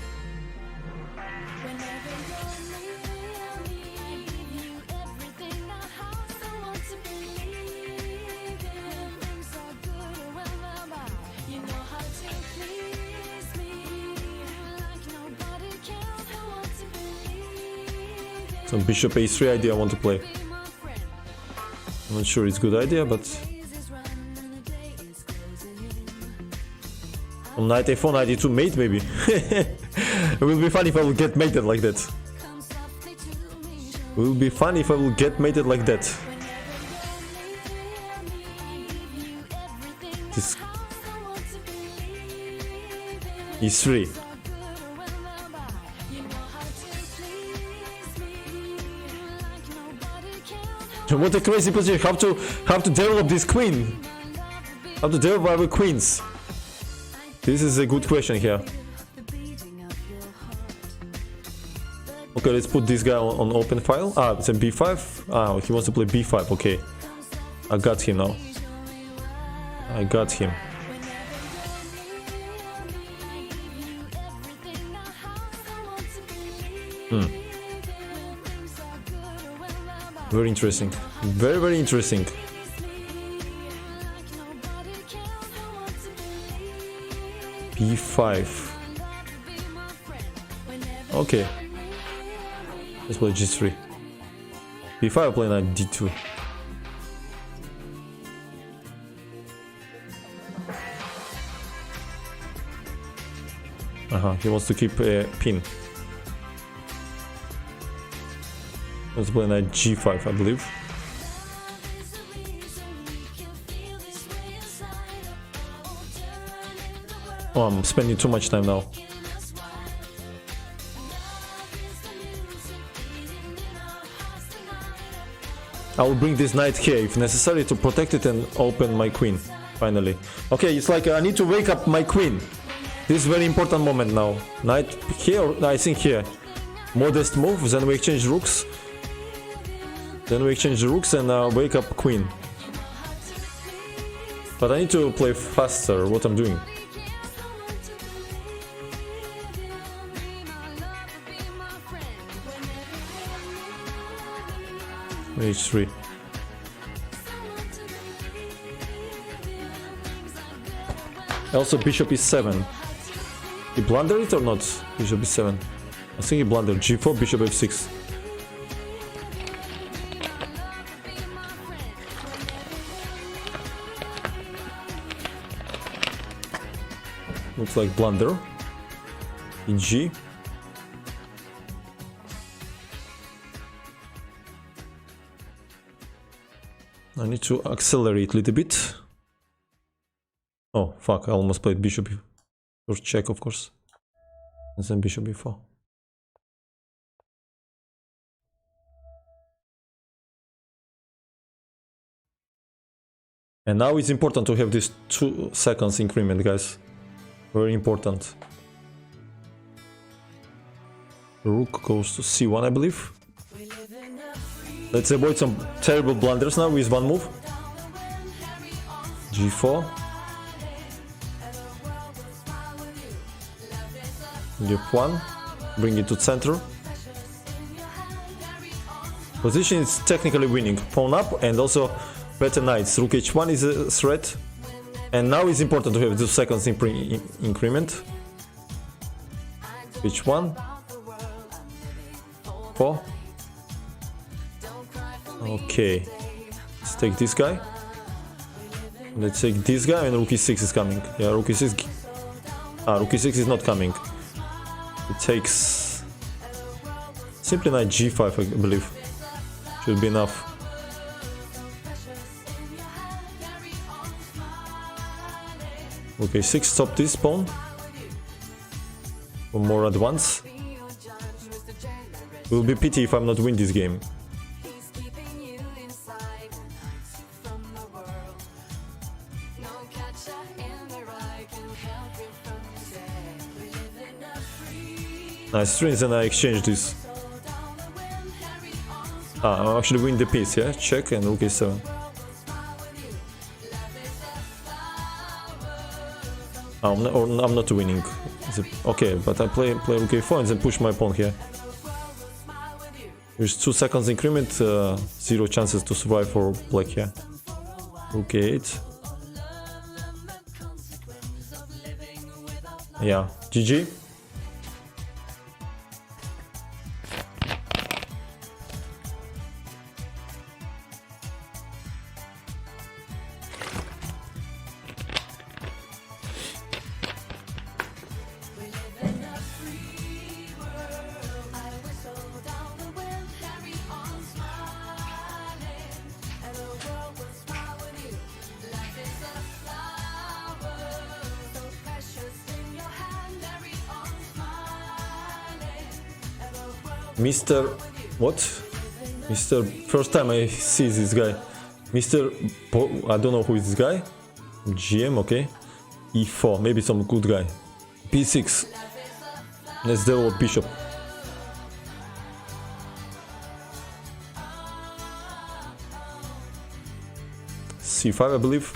Some bishop a3 idea I want to play. I'm not sure it's a good idea, but... On knight a4, knight e2 mate maybe. It will be fun if I will get mated like that. It will be fun if I will get mated like that. This... e3. What a crazy position! How to develop this queen? How to develop our queens? This is a good question here. Okay, let's put this guy on open file. Ah, it's a b5. Ah, he wants to play b5. Okay, I got him now. I got him. Very interesting. Very, very interesting. B5. Okay. Let's play G3. B5 I play knight D2. He wants to keep a pin. Let's play knight G5, I believe. Oh, I'm spending too much time now. I will bring this knight here if necessary to protect it and open my queen. Finally. Okay, it's like I need to wake up my queen. This is very important moment now. Knight here, I think here. Modest move, then we exchange rooks. Then we exchange the rooks and wake up queen. But I need to play faster what I'm doing. H3. Also bishop e7. He blundered it or not? Bishop e7. I think he blundered. G4, bishop f6. Looks like blunder. In G. I need to accelerate a little bit. Oh, fuck, I almost played bishop. First check, of course. And then bishop b4. And now it's important to have this 2 seconds increment, guys. Very important. Rook goes to c1, I believe. Let's avoid some terrible blunders now with one move. g4. F1. Bring it to center. Position is technically winning. Pawn up and also better knights. Rook h1 is a threat. And now it's important to have 2 seconds increment. h1. 4. Okay. Let's take this guy. Let's take this guy and rook e6 is coming. Yeah, rook e6. Rook e6 is not coming. It takes simply knight g5, I believe. Should be enough. Okay, 6, stop this pawn. For more advance. It will be pity if I'm not win this game. Nice strings, and I exchange this. I actually win the piece, yeah? Check and rook a7. I'm not winning. Okay, but I play rook a4 and then push my pawn here. There's 2 seconds increment, 0 chances to survive for black here. Rook a8. Yeah, GG. Mr. What? Mr. First time I see this guy. Mr. I don't know who is this guy. GM, okay. E4, maybe some good guy. B6. Let's deal with bishop. C5, I believe.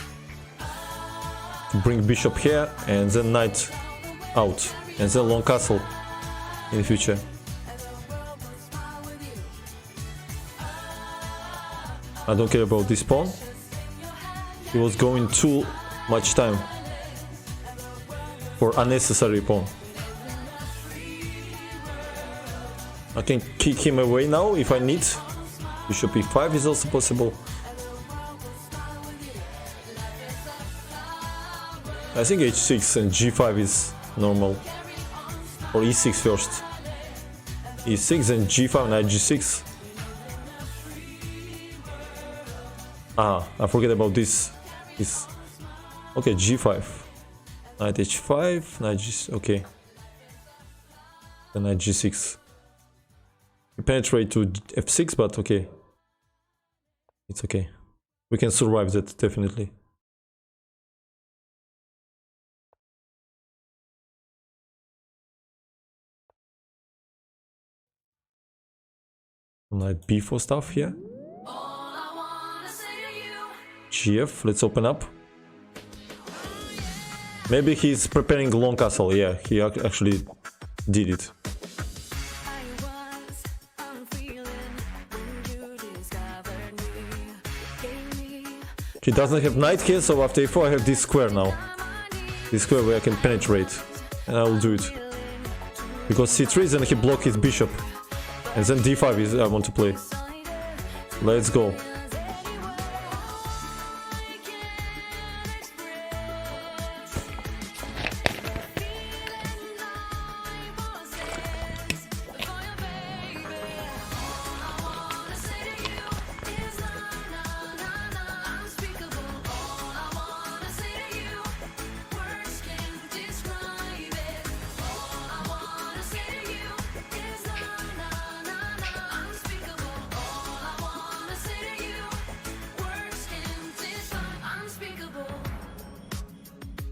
Bring bishop here and then knight out. And then long castle in the future. I don't care about this pawn. He was going too much time for unnecessary pawn. I can kick him away now if I need. Bishop e5 is also possible. I think h6 and g5 is normal. Or e6 first. e6 and g5, knight g6. I forget about this. Okay, g5. Knight h5, knight g6. Okay. Then knight g6. We penetrate to f6, but okay. It's okay. We can survive that, definitely. Knight b4 stuff here. GF, let's open up. Maybe he's preparing long castle. Yeah, he actually did it. He doesn't have knight here, so after a4 I have this square now. This square where I can penetrate. And I will do it. Because c3 then he blocked his bishop. And then d5 is I want to play. Let's go.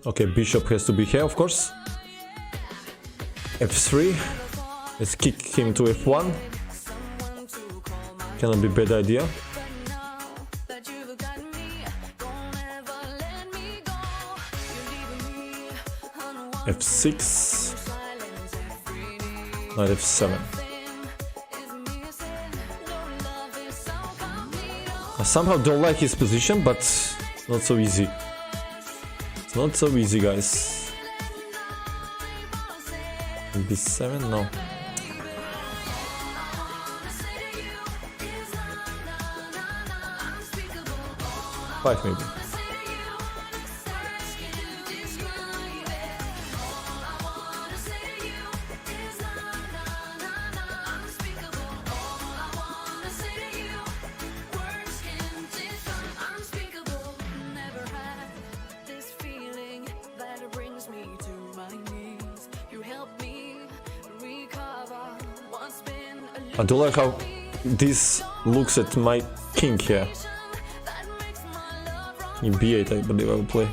Okay, bishop has to be here, of course. F3. Let's kick him to F1. Cannot be a bad idea. F6. Knight F7. I somehow don't like his position, but not so easy. It's not so easy, guys. B7? No. Five maybe. I don't like how this looks at my king here. In B8, I believe I will play.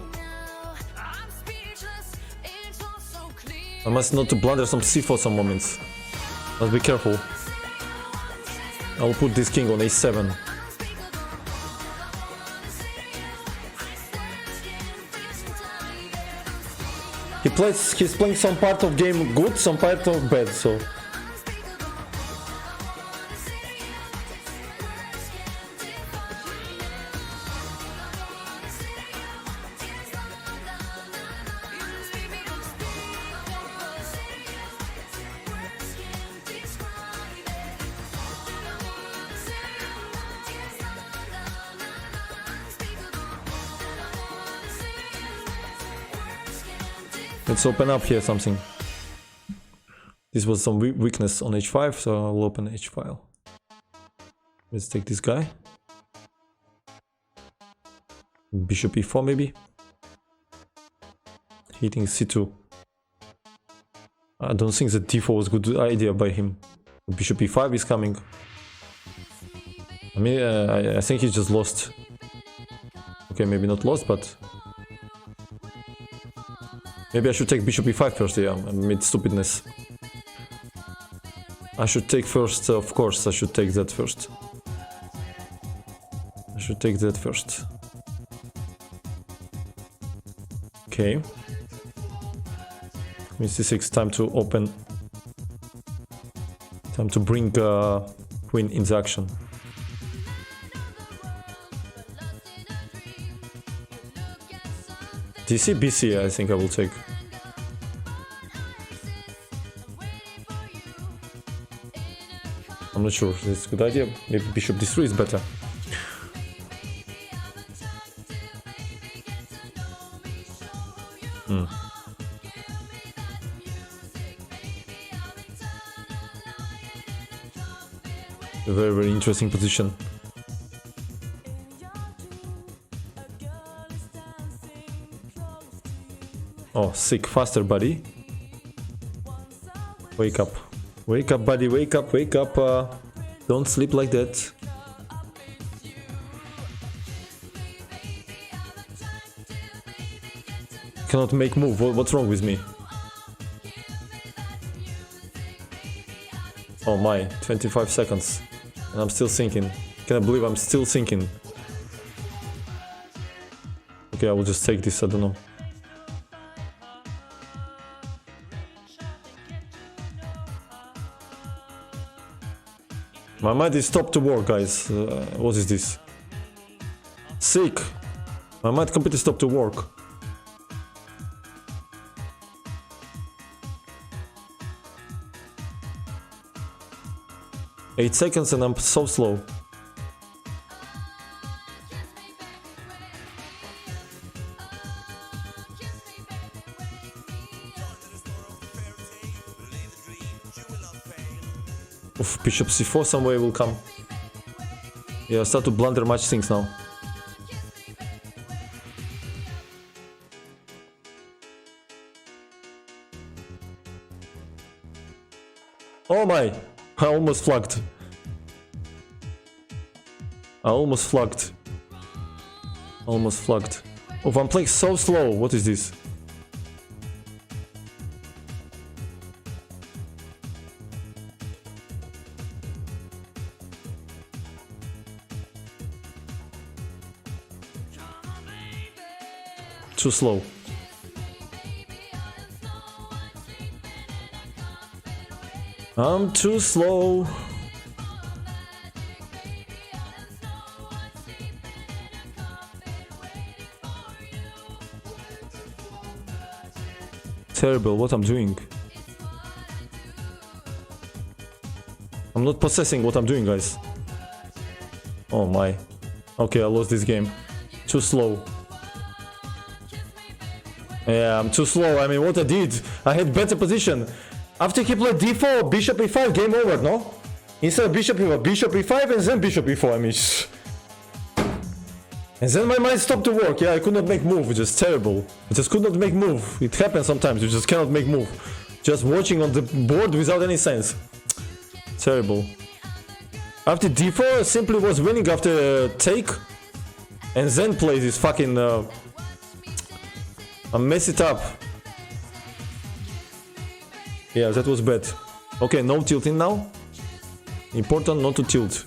I must not to blunder some c4 some moments. Must be careful. I will put this king on a7. He's playing some part of game good, some part of bad, so. Let's open up here something. This was some weakness on h5, so I'll open h file. Let's take this guy. Bishop e4 maybe. Hitting c2. I don't think the d4 was a good idea by him. Bishop e5 is coming. I mean, I think he just lost. Okay, maybe not lost, but... Maybe I should take bishop e5 first, yeah, I made stupidness. I should take first, of course, I should take that first. I should take that first. Okay. Queen c6, time to open. Time to bring queen into action. DC, BC, I think I will take. I'm not sure if it's a good idea. Maybe bishop d3 is better. A very, very interesting position. Oh, sick, faster, buddy. Wake up. Wake up, buddy, wake up, wake up. Don't sleep like that. Cannot make move. What's wrong with me? Oh my, 25 seconds. And I'm still thinking. Can I believe I'm still thinking? Okay, I will just take this, I don't know. My mind is stopped to work, guys. What is this? Sick! My mind completely stopped to work. Eight seconds and I'm so slow. Oof, bishop c4 some way will come. Yeah, I start to blunder much things now. Oh my! I almost flagged. I almost flagged. Almost flagged. Oh, I'm playing so slow. What is this? too slow. I'm too slow. Terrible what I'm doing. I'm not possessing what I'm doing, guys. Oh my. Okay, I lost this game. Too slow. Yeah, I'm too slow. I mean, what I did, I had better position. After he played d4, bishop e5, game over, no? Instead of bishop e4, bishop e5 and then bishop e4, I mean... And then my mind stopped to work. Yeah, I could not make move, just terrible. I just could not make move. It happens sometimes, you just cannot make move. Just watching on the board without any sense. Terrible. After d4, simply was winning after take. And then plays this fucking... I mess it up. Yeah, that was bad. Okay, no tilting now. Important not to tilt.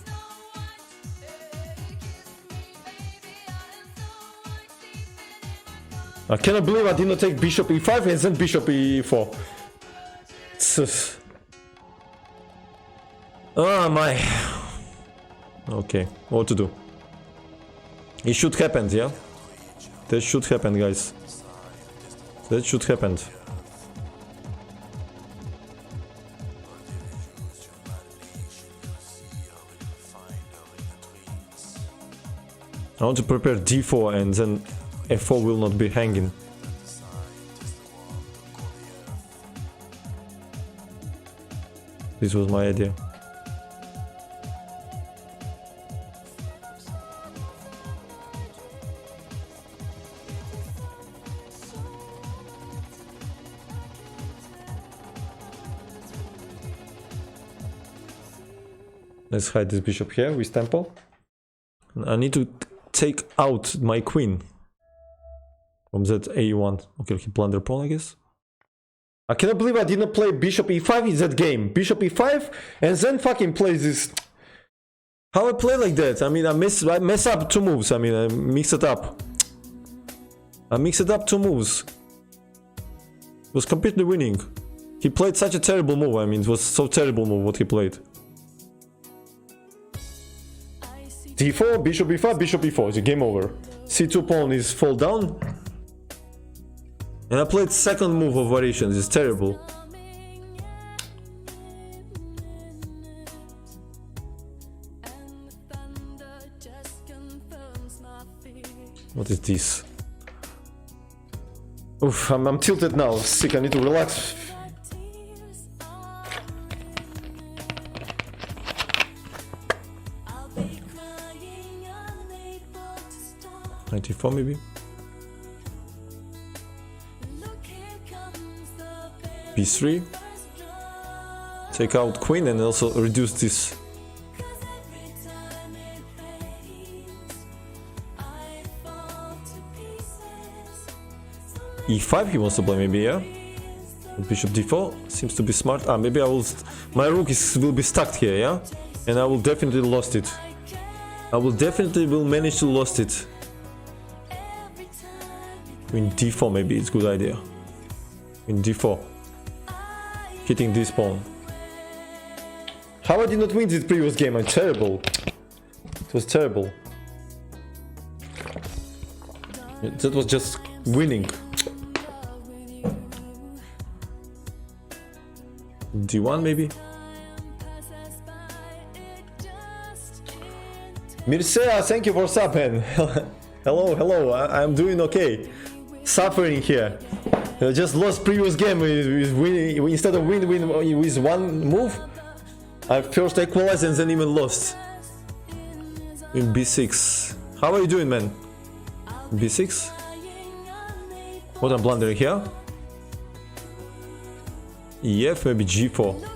I cannot believe I did not take bishop e5 and then bishop e4. Oh my. Okay, what to do? It should happen, yeah? That should happen, guys. That should happen. I want to prepare d4 and then f4 will not be hanging. This was my idea. Let's hide this bishop here with tempo. I need to take out my queen from that a1. Okay, he blunder pawn, I guess. I cannot believe I didn't play bishop e5 in that game. Bishop e5 and then fucking plays this. How I play like that? I mean, I mess up two moves. I mean, I mix it up. I mix it up two moves. It was completely winning. He played such a terrible move. I mean, it was so terrible move what he played. d4, bishop e5, bishop e4, it's a game over. c2 pawn is fall down. And I played second move of variations, it's terrible. What is this? Oof, I'm tilted now, sick, I need to relax. 94 maybe. b3. Take out queen and also reduce this. e5 he wants to play maybe, yeah? Bishop d4 seems to be smart. Ah, maybe I will... My rook will be stuck here, yeah? And I will definitely lost it. I will definitely manage to lost it. Queen d4 maybe it's a good idea. Queen d4. Hitting this pawn. How I did not win this previous game? I'm terrible. It was terrible. That was just winning. d1 maybe. Mircea, thank you for subbing. Hello, hello. I'm doing okay. Suffering here. Just lost previous game with winning. Instead of win with one move, I first equalized and then even lost. In b6. How are you doing, man? b6. What I'm blundering here? ef, maybe g4.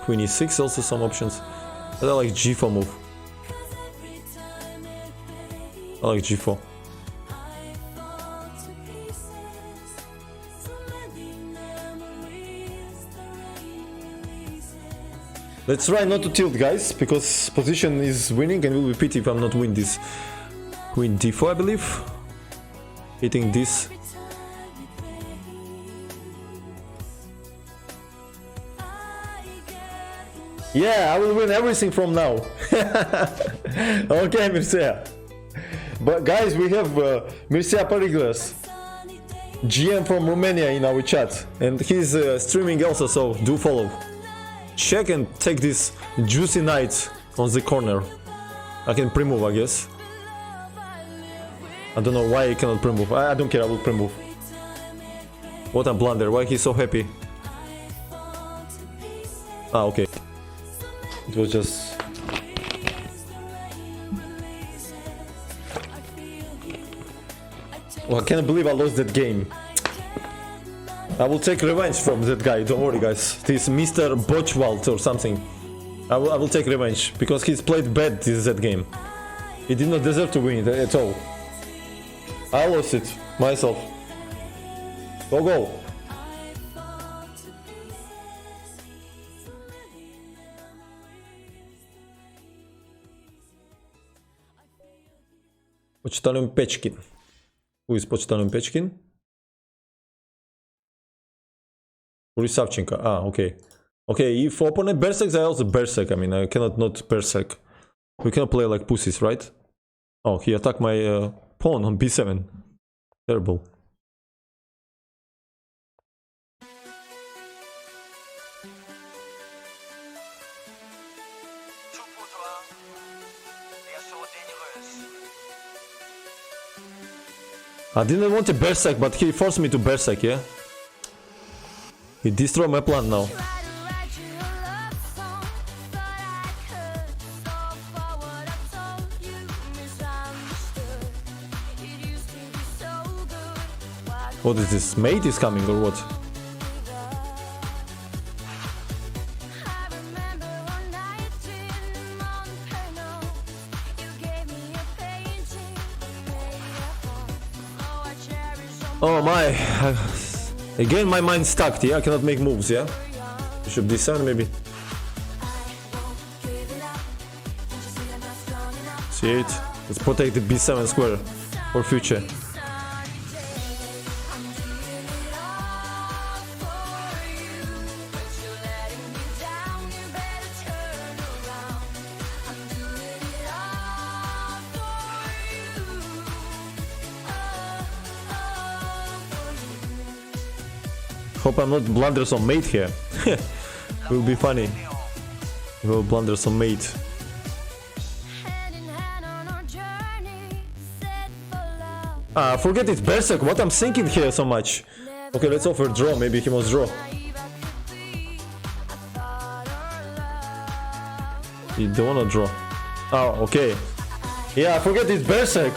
Queen e6, also some options. But I like g4 move. I like g4. Let's try not to tilt, guys, because position is winning and will be pity if I'm not win this. Queen d4, I believe. Hitting this. Yeah, I will win everything from now. Okay, Mircea. But guys, we have Mircea Periglas, GM from Romania, in our chat, and he's streaming also, so do follow. Check and take this juicy knight on the corner. I can pre-move, I guess. I don't know why I cannot pre-move. I don't care, I will pre-move. What a blunder, why he's so happy? Ah, okay. It was just... Well, I can't believe I lost that game. I will take revenge from that guy, don't worry guys. This Mr. Bochwald or something. I will take revenge, because he's played bad that game. He did not deserve to win it at all. I lost it, myself. Go. Почтальон Печкин. Who is Почтальон Печкин? Boris Savchenko. Ah, okay. Okay, if opponent berserks, I also berserk. I mean, I cannot not berserk. We cannot play like pussies, right? Oh, he attacked my pawn on b7. Terrible. I didn't want to berserk, but he forced me to berserk, yeah? He destroyed my plan now. What is this? Mate is coming or what? Oh my, again my mind stuck, yeah, I cannot make moves, yeah? Bishop d7 maybe. c8, let's protect the b7 square for future. Hope I'm not blunder some mate here. It will be funny. We will blunder some mate. Forget it, berserk. What I'm thinking here so much. Okay, let's offer draw. Maybe he must draw. He don't wanna draw. Oh, okay. Yeah, forget it, berserk.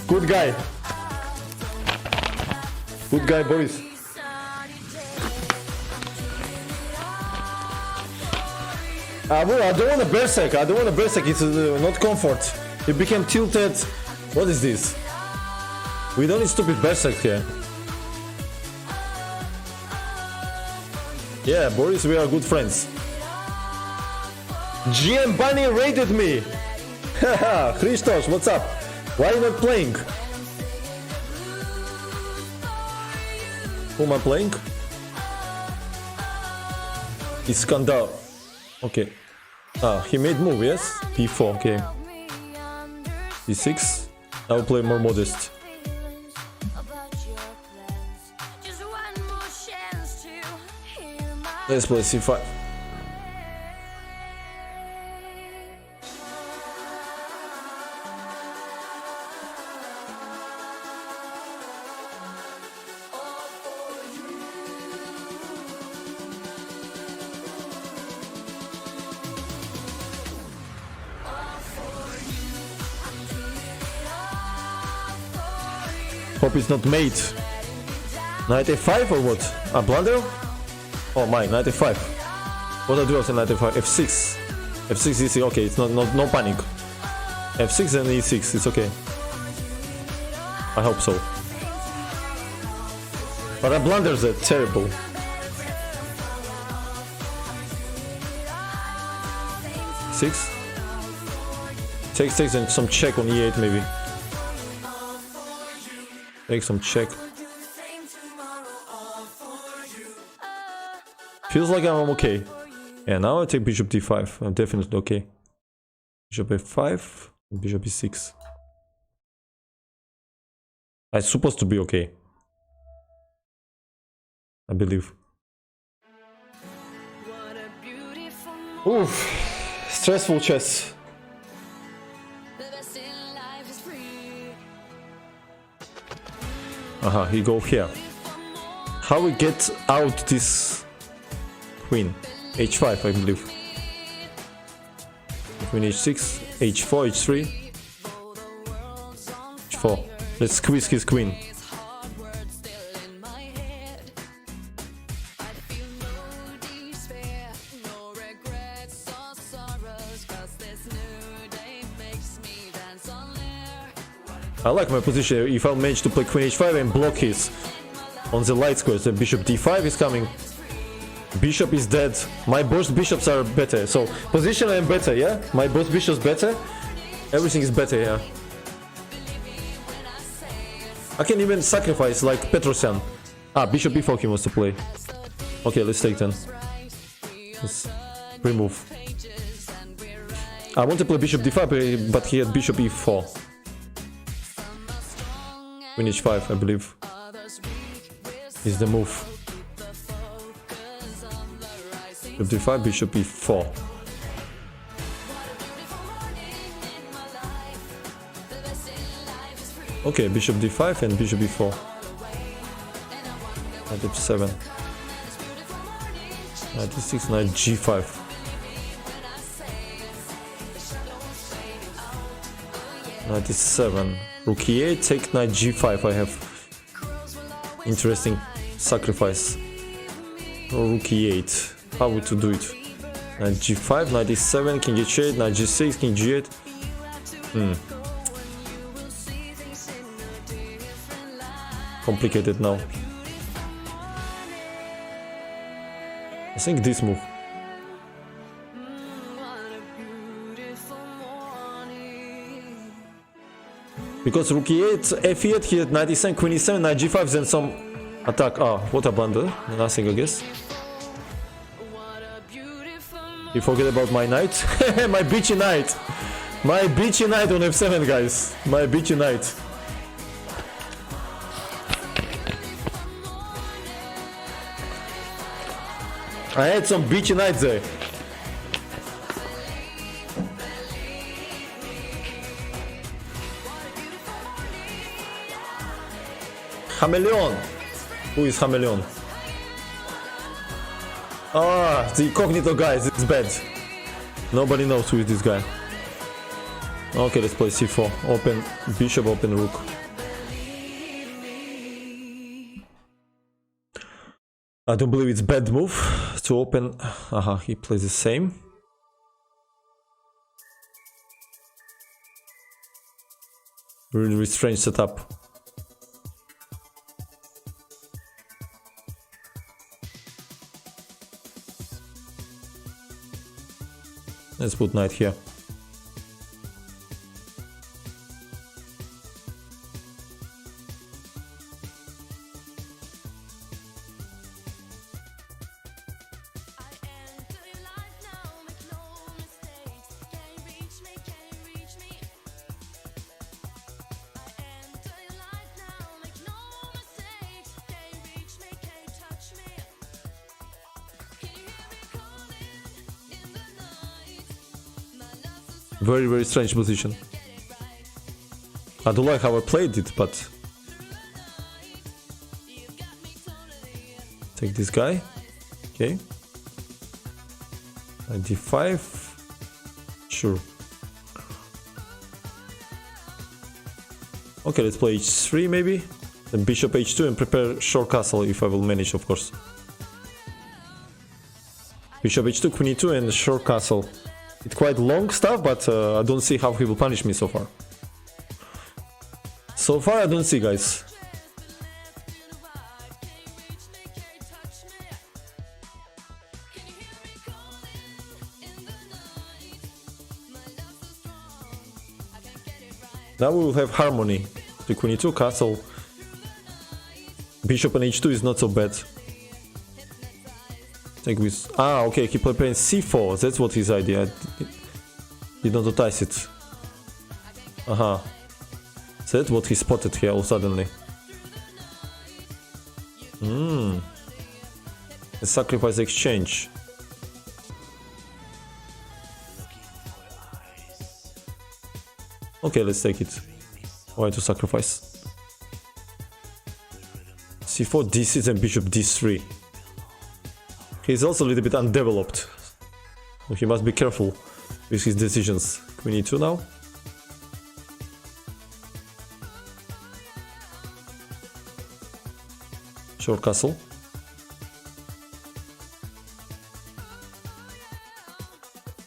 Good guy. Good guy, Boris. Well, I don't want to berserk. I don't want to berserk. It's not comfort. It became tilted. What is this? We don't need stupid berserk here. Yeah, Boris, we are good friends. GM Bunny raided me. Haha, Christos, what's up? Why are you not playing? Who am I playing? Iskandar. Okay. He made move, yes? b4, okay. d6. I will play more modest. Let's play c5. Hope it's not mate. Knight a5 or what? A blunder? Oh my, knight a5. What I do after knight a5? f6. f6 easy, okay, it's no panic. f6 and e6, it's okay. I hope so. But a blunders are terrible. Take 6 and some check on e8 maybe. Take some check. Feels like I'm okay. Yeah, now I take bishop d5. I'm definitely okay. Bishop f5, bishop e6. I'm supposed to be okay. I believe. Oof. Stressful chess. Aha, he go here. How we get out this queen? h5, I believe. Queen h6, h4, h3, h4. Let's squeeze his queen. I like my position. If I'll manage to play queen h5 and block his on the light squares, then bishop d5 is coming. Bishop is dead. My both bishops are better. So position I am better, yeah? My both bishops better. Everything is better, yeah. I can even sacrifice like Petrosyan. Ah, bishop b4 he wants to play. Okay, let's take then. Let's remove. I want to play bishop d5, but he had bishop e4. Queen h5, I believe, is the move. Bishop d5, bishop e4. Okay, bishop d5 and bishop e4. Knight f7. Knight e6, knight g5. Knight e7. Rook e8, take knight g5. I have interesting sacrifice. Rook e8. How would to do it? Knight g5, knight e7, king h8, knight g6, king g8. Complicated now. I think this move. Because rook e8, f8, he had knight e7, queen e7, knight g5, then some attack. Ah, what a blunder. Nothing, I guess. You forget about my knight? My bitchy knight. My bitchy knight on f7, guys. My bitchy knight. I had some bitchy knights there. Chameleon. Who is Chameleon? Ah, the incognito guy. It's bad. Nobody knows who is this guy. Okay, let's play c4. Open bishop, open rook. I don't believe it's bad move to open. Aha, he plays the same. Really strange setup. Let's put knight here. Very, very strange position. I don't like how I played it, but... Take this guy. Okay. Knight d5. Sure. Okay, let's play h3 maybe. Then bishop h2 and prepare short castle if I will manage, of course. Bishop h2, queen e2 and short castle. It's quite long stuff, but I don't see how he will punish me so far. So far, I don't see, guys. Now we will have harmony. The queen e2, castle. Bishop and h2 is not so bad. Take with... Ah, okay, he playing c4. That's what his idea. Did not notice it. Aha. So that's what he spotted here all suddenly. A sacrifice exchange. Okay, let's take it. Why to sacrifice? c4, d6 and bishop d3. He's also a little bit undeveloped. So he must be careful with his decisions. Queen e2 now. Short castle.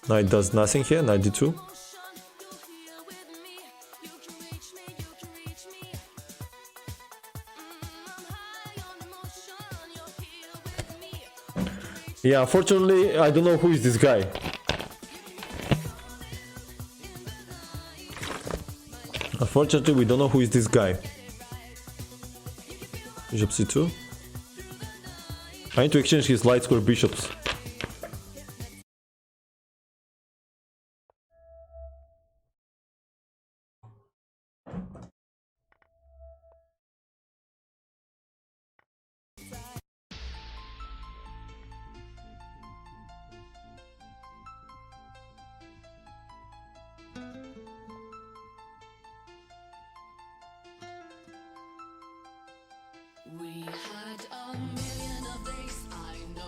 Knight does nothing here, knight d2. Yeah, unfortunately, I don't know who is this guy. Unfortunately, we don't know who is this guy. Bishop c2. I need to exchange his light square bishops.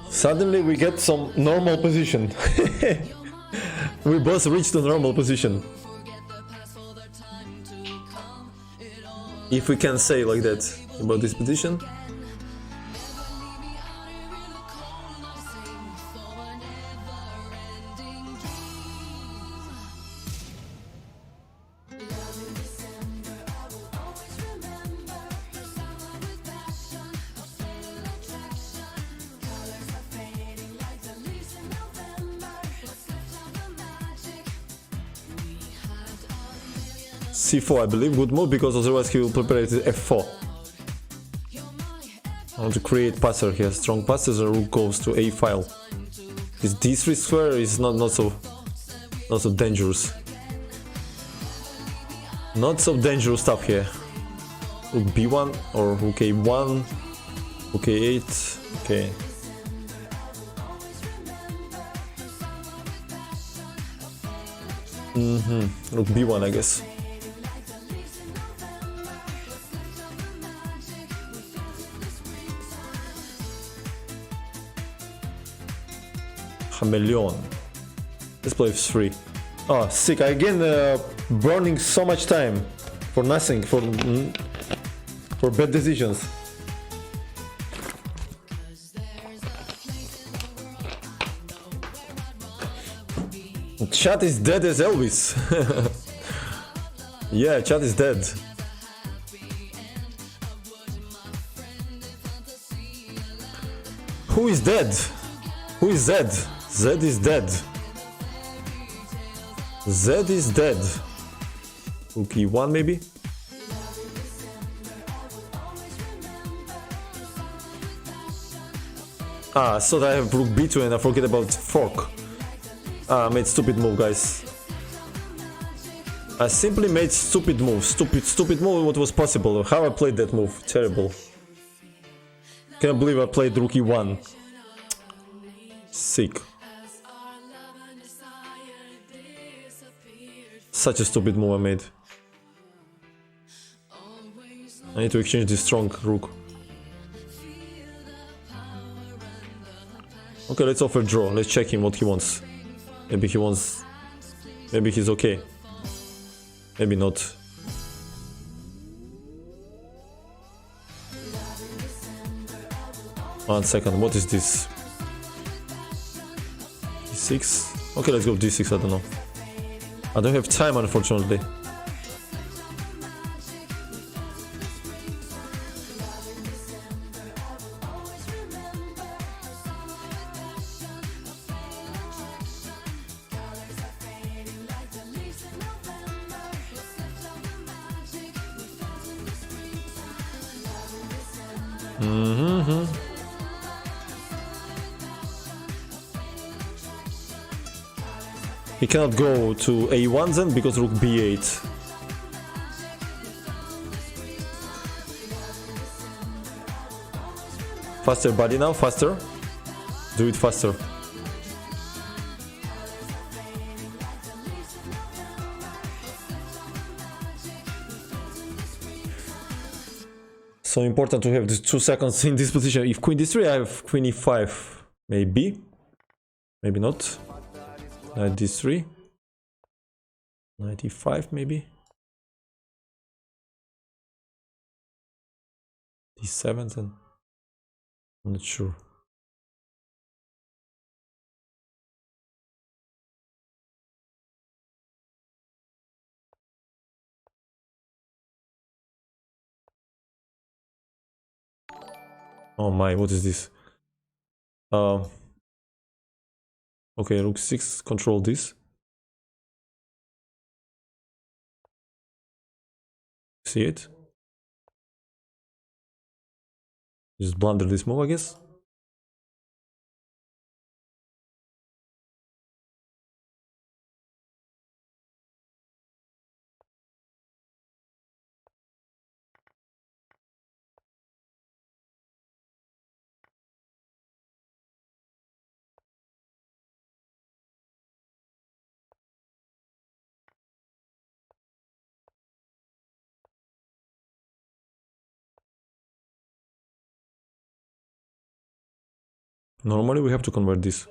Suddenly we get some normal position. We both reached the normal position. If we can say like that about this position. c4, I believe, good move, because otherwise he will prepare it f4. I want to create passer here, strong passes, and rook goes to a file. This d3 square is not so dangerous. Not so dangerous stuff here. Rook b1 or rook a1, rook a8, okay. Rook b1, I guess. Chameleon. Let's play f3. Oh, sick. Again, burning so much time for nothing, for bad decisions. Chat is dead as Elvis. Yeah, chat is dead. Who is dead? Who is Zed? Zed is dead. Zed is dead. Rook e1 maybe? Ah, so I have rook b2 and I forget about fork. Ah, I made stupid move, guys. I simply made stupid move. Stupid move, what was possible. How I played that move. Terrible. Can't believe I played rook e1. Sick. Such a stupid move I made. I need to exchange this strong rook. Okay, let's offer draw. Let's check him what he wants. Maybe he wants... Maybe he's okay. Maybe not. One second, what is this? D6? Okay, let's go D6, I don't know. I don't have time, unfortunately. He cannot go to a1 then because rook b8. Faster body now, faster. Do it faster. So important to have these 2 seconds in this position. If queen d3, I have queen e5. Maybe. Maybe not. Knight d3. Knight e5 maybe. d7 then. I'm not sure. Oh my, what is this? Okay, rook 6, control this. See it? Just blunder this move, I guess. Normally we have to convert this.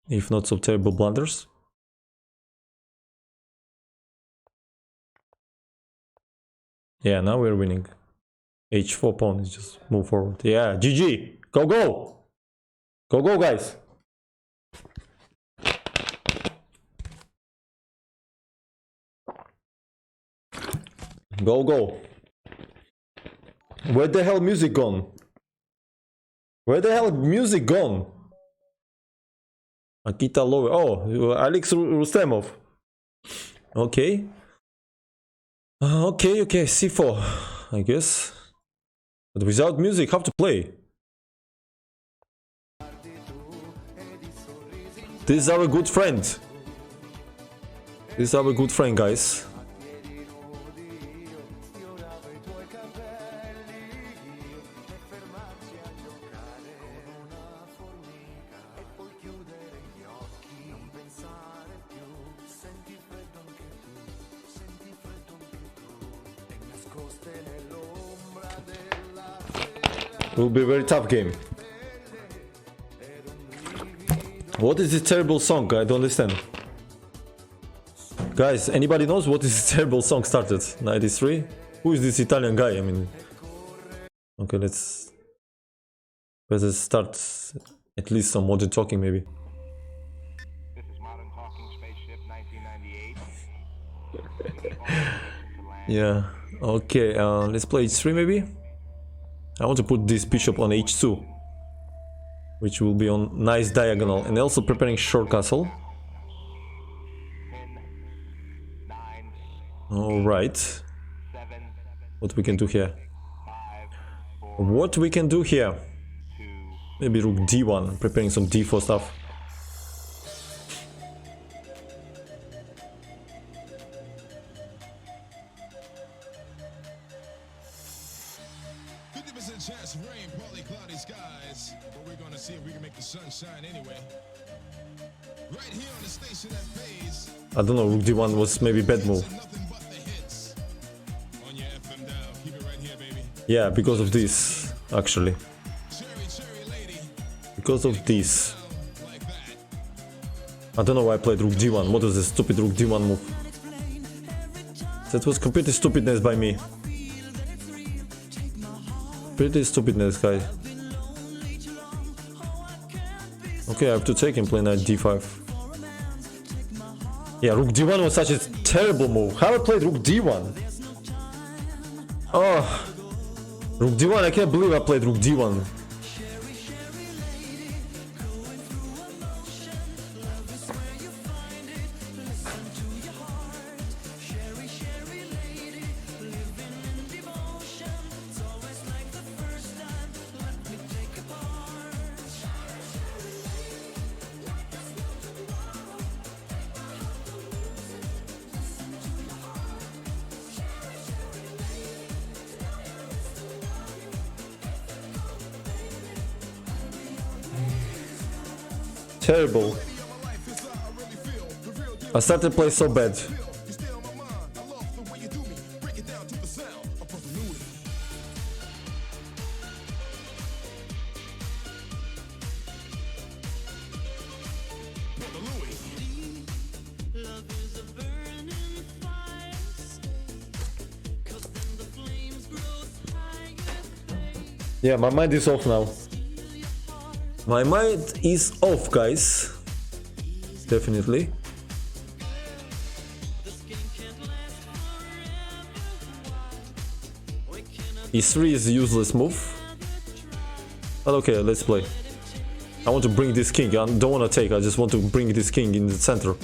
If not, so terrible blunders. Yeah, now we're winning. h4 pawn is just move forward. Yeah, GG! Go, go! Go, go, guys! Go, go! Where the hell music gone? Where the hell music gone? Akita Lowe. Oh, Alex Rustemov. Okay. Okay, okay, c4, I guess. But without music, how to play? This is our good friend. This is our good friend, guys. It will be a very tough game. What is this terrible song? I don't understand. Guys, anybody knows what is this terrible song started? 93? Who is this Italian guy? I mean... Okay, let's start at least some modern talking maybe. This is Modern Talking Spaceship 1998. Yeah, okay, let's play h3 maybe? I want to put this bishop on h2, which will be on nice diagonal, and also preparing short castle. 10, 9, Alright, 7, what we can do here? 5, 4, What we can do here? 2, Maybe rook d1, preparing some d4 stuff. Chance of rain, partly cloudy skies, but we're gonna see if we can make the sun shine anyway. Right here on the station that pays. I don't know, rook d1 was maybe bad move. Nothing but the hits. On your FM dial, keep it right here, baby. Yeah, because of this, actually. Cherry lady, Because of this. like that. I don't know why I played rook d1. What was this stupid rook d1 move? That was completely stupidness by me. Pretty stupidness, guy. Okay, I have to take him, play knight d5. Yeah, rook d1 was such a terrible move. How I played rook d1? Oh, rook d1, I can't believe I played rook d1. terrible. I started to play so bad. Yeah, my mind is off now. My mind is off, guys. Definitely. E3 is a useless move. But okay, let's play. I want to bring this king. I don't want to take, I just want to bring this king in the center.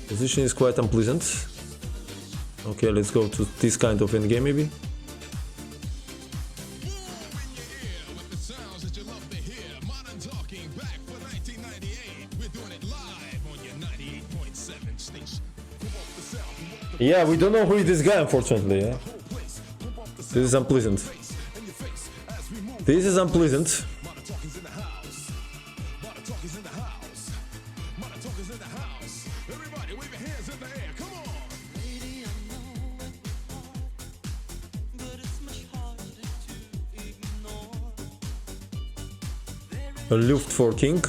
Position is quite unpleasant. Okay, let's go to this kind of endgame maybe. With the sounds that you love to hear. Modern Talking back for 1998. We're doing it live on your 98.7 station. Yeah, we don't know who is this guy, unfortunately. Yeah? This is unpleasant. This is unpleasant. Modern Talking's in the house. Modern Talking's in the house. Modern Talking's in the house. Everybody wave your hands in the air. Come on. A Luft for King.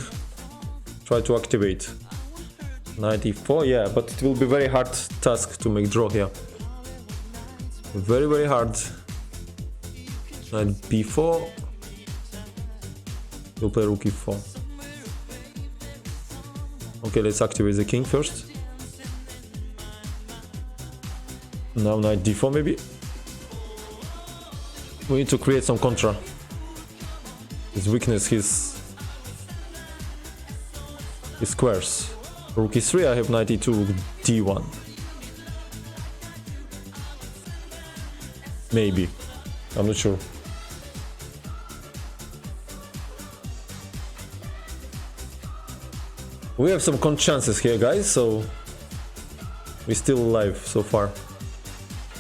Try to activate. 94, yeah, but it will be very hard task to make draw here. Very, very hard. Knight b4. We'll play rook e4. Okay, let's activate the king first. Now knight d4 maybe. We need to create some contra. His weakness, his squares. Rook e3, I have knight e2, rook d1. Maybe. I'm not sure. We have some con chances here, guys, so we're still alive so far.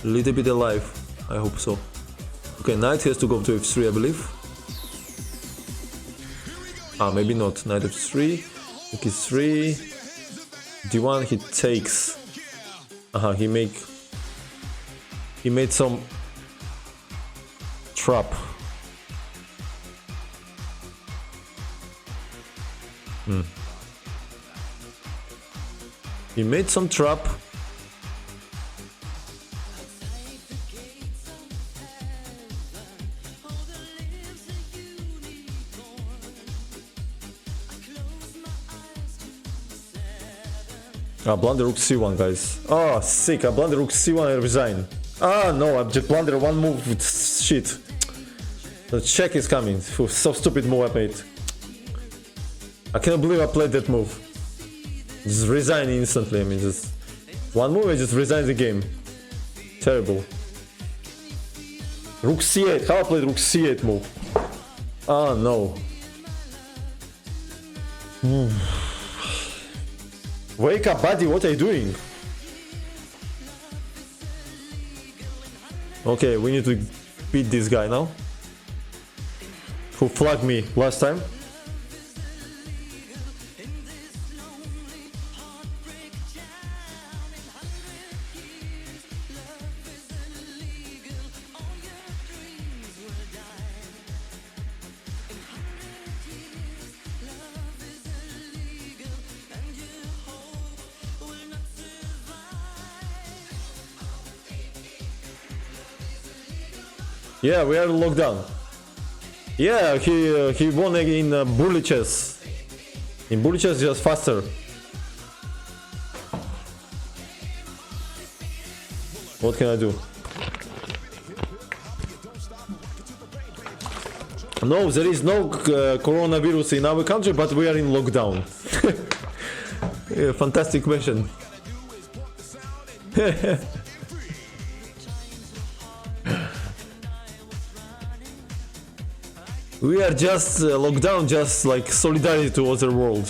A little bit alive, I hope so. Okay, knight has to go to f3, I believe. Ah, maybe not. Knight f3, rook e3, d1. He takes. He made some trap. He made some trap. Blunder rook c1, guys. Oh, sick. I blunder rook c1 and resign. No, I just blunder one move with shit. The check is coming. So stupid move I made. I cannot believe I played that move. Just resign instantly. I mean, just one move and just resign the game. Terrible. Rook c8. How I played rook c8 move? No. Wake up, buddy, what are you doing? Okay, we need to beat this guy now. Who flagged me last time. Yeah, we are in lockdown. Yeah, he won in bully chess. In bully chess, just faster. What can I do? No, there is no coronavirus in our country, but we are in lockdown. Yeah, fantastic question. We are just locked down, just like solidarity to other world.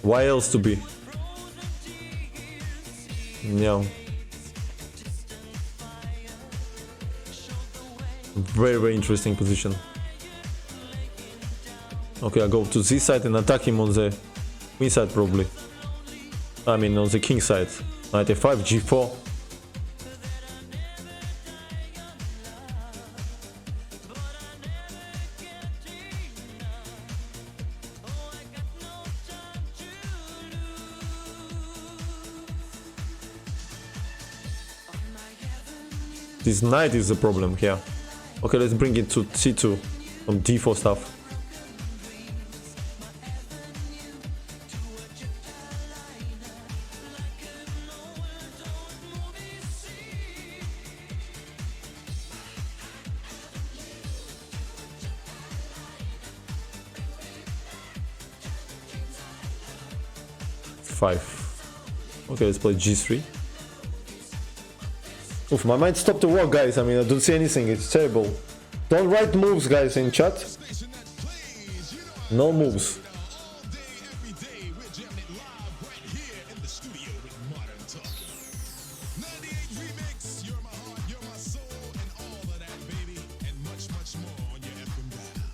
Why else to be? Yeah. Very, very interesting position. Okay, I go to this side and attack him on the queen side probably. I mean on the king side. Knight a5, g4. This knight is the problem here. Okay, let's bring it to c2 on d4 stuff. d5. Okay, let's play g3. Oof, my mind stopped to work, guys. I mean, I don't see anything. It's terrible. Don't write moves, guys, in chat. Station that plays, you know, No moves. all day, every day. We're jamming it live right here in the studio with Modern Talking. 98 remix, you're my heart, you're my soul, and all of that, baby, and much, much more on your FM dial.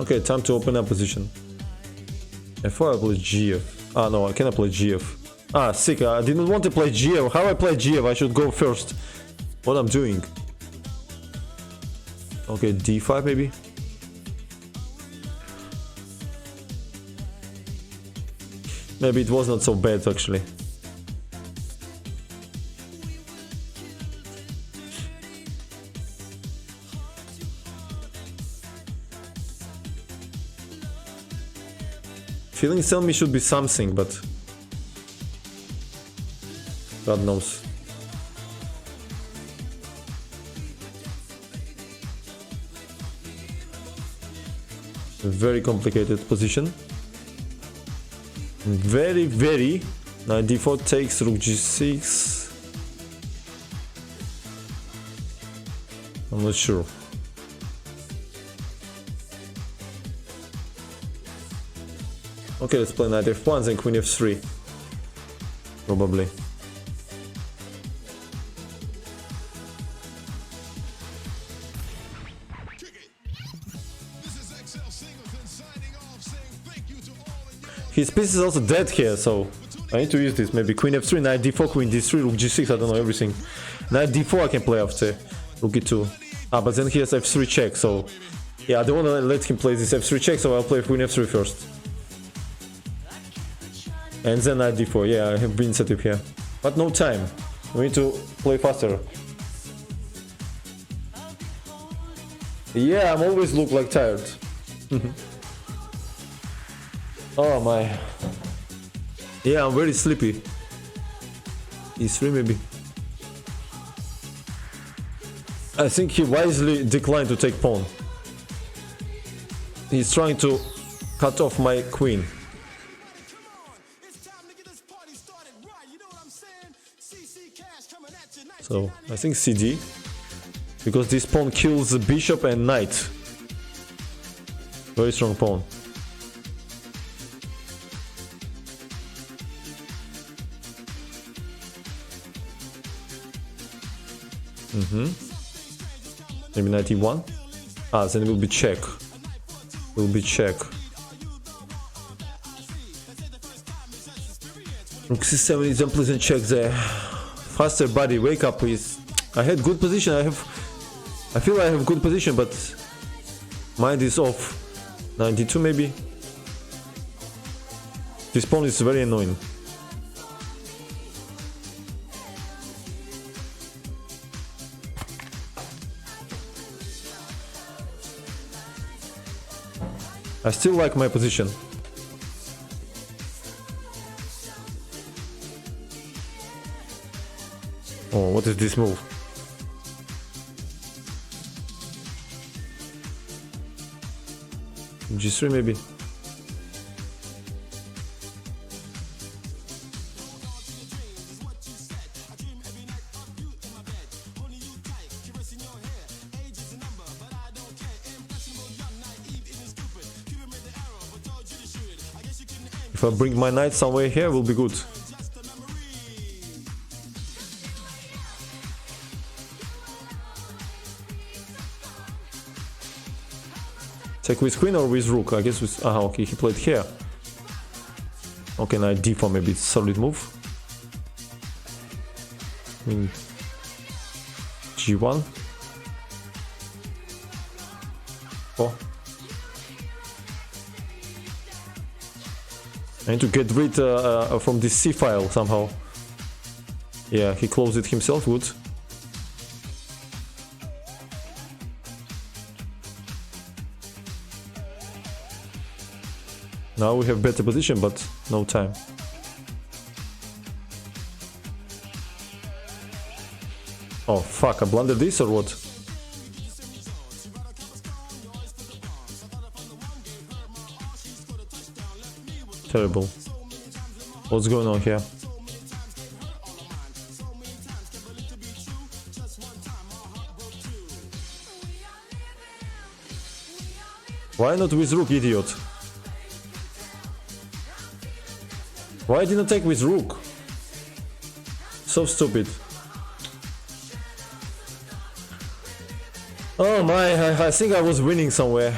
Okay, time to open up position. F4 I play GF. Ah no, I cannot play GF. Ah, sick, I didn't want to play GF. How I play GF? I should go first. What I'm doing? Okay, D5 maybe. Maybe it was not so bad actually. Feelings tell me should be something, but God knows. Very complicated position. Very. Knight d4 takes rook g6. I'm not sure. Okay, let's play knight f1 and queen f3. Probably. His piece is also dead here, so I need to use this. Maybe queen f3, knight d4, queen d3, rook g6, I don't know everything. Knight d4 I can play after rook e2. Ah, but then he has f3 check, so yeah, I don't want to let him play this f3 check, so I'll play queen f3 first. And then knight d4, yeah, I have been set up here. But no time, we need to play faster. Yeah, I'm always look like tired. Oh my. Yeah, I'm very sleepy. E3 maybe. I think he wisely declined to take pawn. He's trying to cut off my queen. So I think CD, because this pawn kills the bishop and knight. Very strong pawn. Maybe knight e1. Ah, then it will be check. Will be check. Rook c7 is unpleasant check there. Faster, buddy, wake up, please. I had good position. I feel I have good position, but mind is off. 92 maybe. This pawn is very annoying. I still like my position. Oh, what is this move? G3 maybe. If I bring my knight somewhere here, will be good. Take with queen or with rook? I guess with... Ah, okay, he played here. Okay, knight d4 maybe it's a solid move. G1. Oh. I need to get rid from this C file somehow. Yeah, he closed it himself, good. Now we have better position, but no time. Oh fuck, I blundered this or what? Terrible. What's going on here? Why not with rook, idiot? Why didn't I take with rook? So stupid. Oh my, I think I was winning somewhere.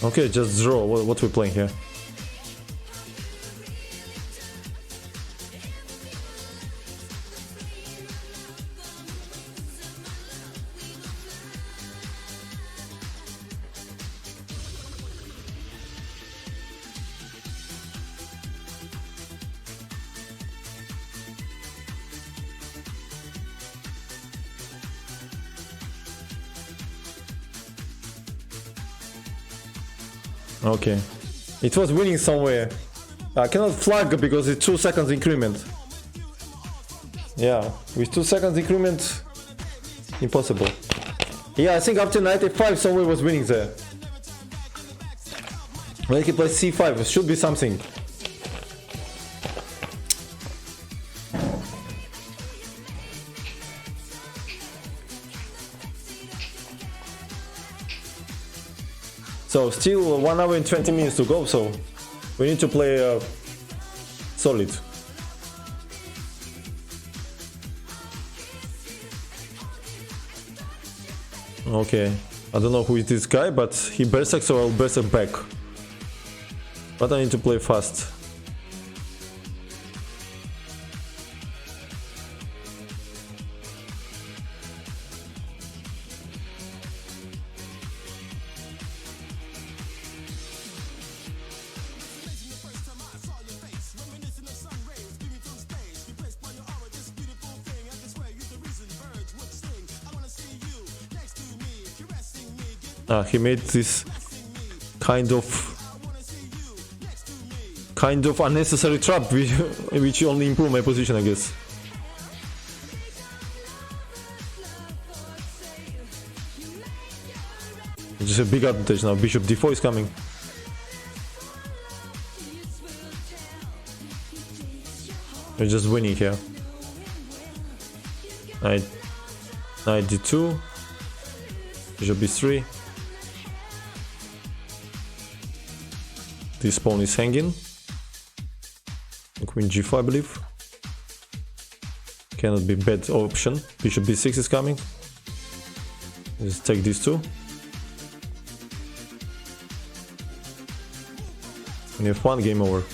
Okay, just draw. What we playing here? Okay, it was winning somewhere. I cannot flag because it's 2 seconds increment. Yeah, with 2 seconds increment, impossible. Yeah, I think up to 95 somewhere was winning there. When he plays c5, it should be something. So still 1 hour and 20 minutes to go, so we need to play solid. Okay, I don't know who is this guy, but he berserk, so I'll berserk back. But I need to play fast. He made this kind of unnecessary trap, which only improved my position, I guess. Just a big advantage now. Bishop d4 is coming. We're just winning here. Knight d2. Bishop b3. This pawn is hanging. Queen g4, I believe. Cannot be bad option. Bishop b6 is coming. Just take these two. And you have one, game over.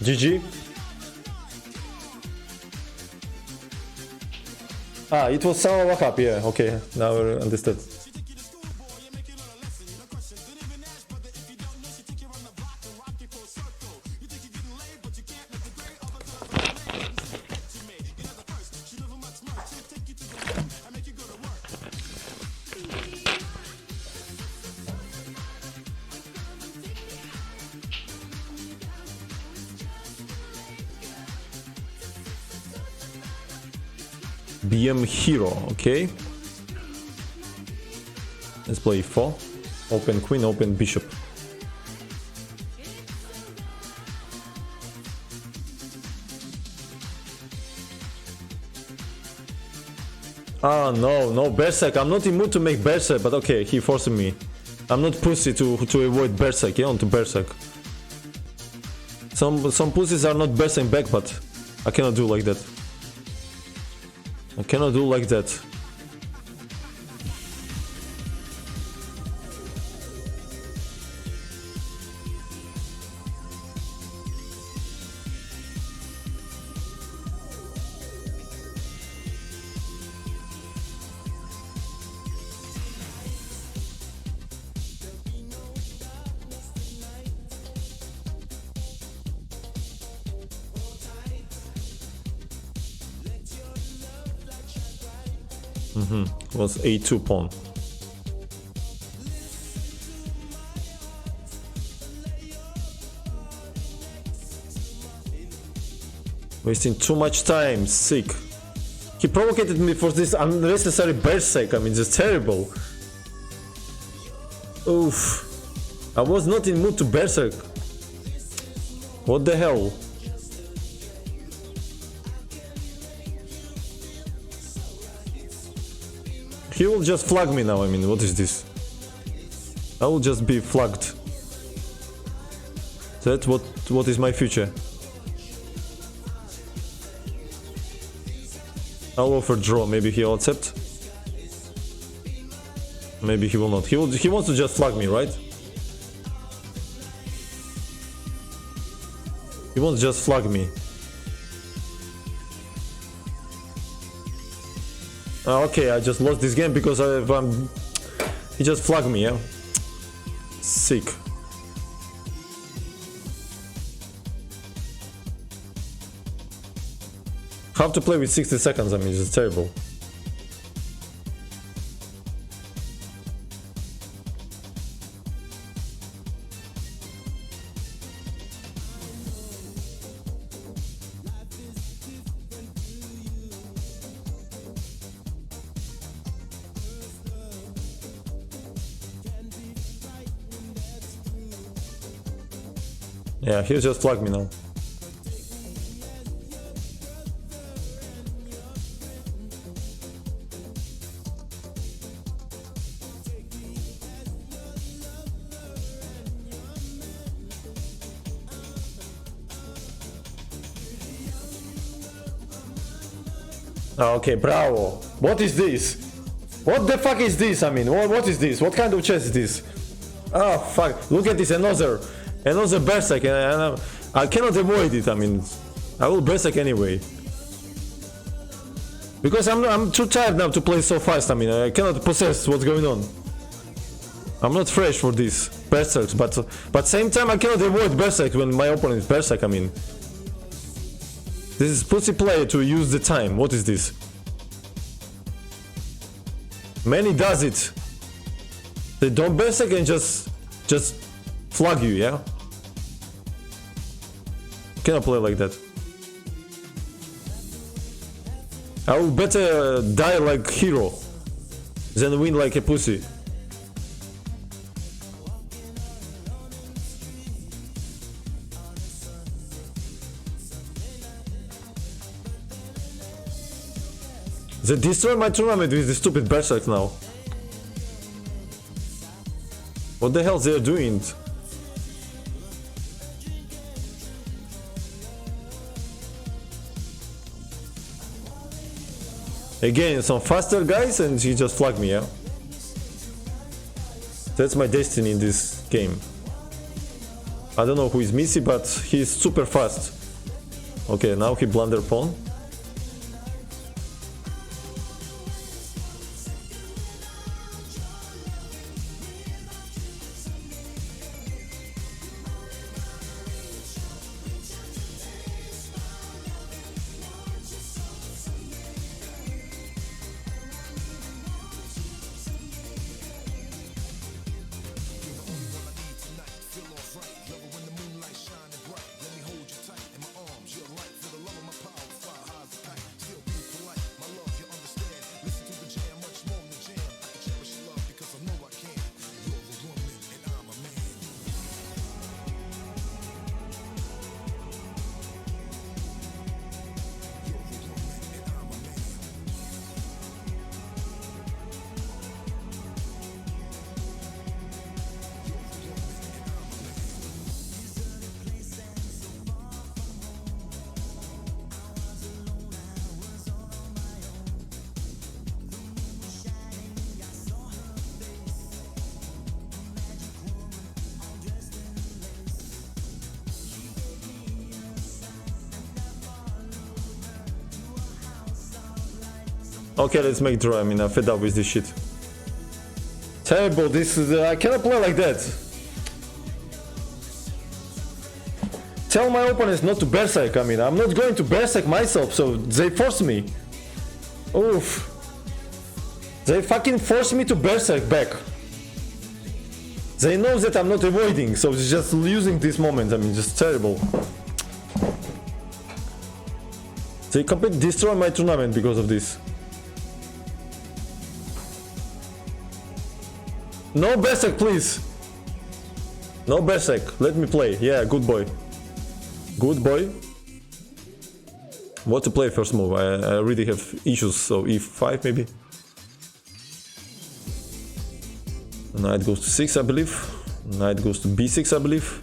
GG. Ah, it was Sama Wahab, yeah, okay, now I understood. BM Hero, okay. Let's play e4. Open queen, open bishop. Ah, no, no, Berserk. I'm not in mood to make Berserk, but okay, he forcing me. I'm not pussy to avoid Berserk, to Berserk. Some pussies are not Berserk back, but I cannot do like that. I cannot do like that. Was a2 pawn. Wasting too much time, sick. He provoked me for this unnecessary berserk, I mean, it's terrible. Oof. I was not in mood to berserk. What the hell? He will just flag me now, I mean, what is this? I will just be flagged. That's what is my future. I'll offer draw, maybe he'll accept. Maybe he will not. He wants to just flag me, right? He wants to just flag me. Okay, I just lost this game because he just flagged me, yeah? Sick. How to play with 60 seconds, I mean, it's terrible. Yeah, he'll just flag me now. Okay, bravo. What is this? What the fuck is this? I mean, what is this? What kind of chess is this? Oh fuck! Look at this, another berserk, and I cannot avoid it. I mean, I will berserk anyway. Because I'm too tired now to play so fast. I mean, I cannot possess what's going on. I'm not fresh for this berserks, but same time I cannot avoid berserk when my opponent is berserk. I mean, this is pussy play to use the time. What is this? Many does it. They don't berserk and just flag you, yeah? Cannot play like that. I will better die like hero than win like a pussy. They destroy my tournament with the stupid berserk now. What the hell they're doing? Again, some faster guys and he just flagged me, yeah? That's my destiny in this game. I don't know who is Missy, but he's super fast. Okay, now he blunder pawn. Okay, let's make draw. I mean, I'm fed up with this shit. Terrible. This is. I cannot play like that. Tell my opponents not to berserk. I mean, I'm not going to berserk myself, so they force me. Oof. They fucking force me to berserk back. They know that I'm not avoiding, so it's just losing this moment. I mean, just terrible. They completely destroy my tournament because of this. No berserk, please. No berserk. Let me play. Yeah, good boy. Good boy. What to play first move? I really have issues, so e5 maybe. Knight goes to 6, I believe. Knight goes to b6, I believe.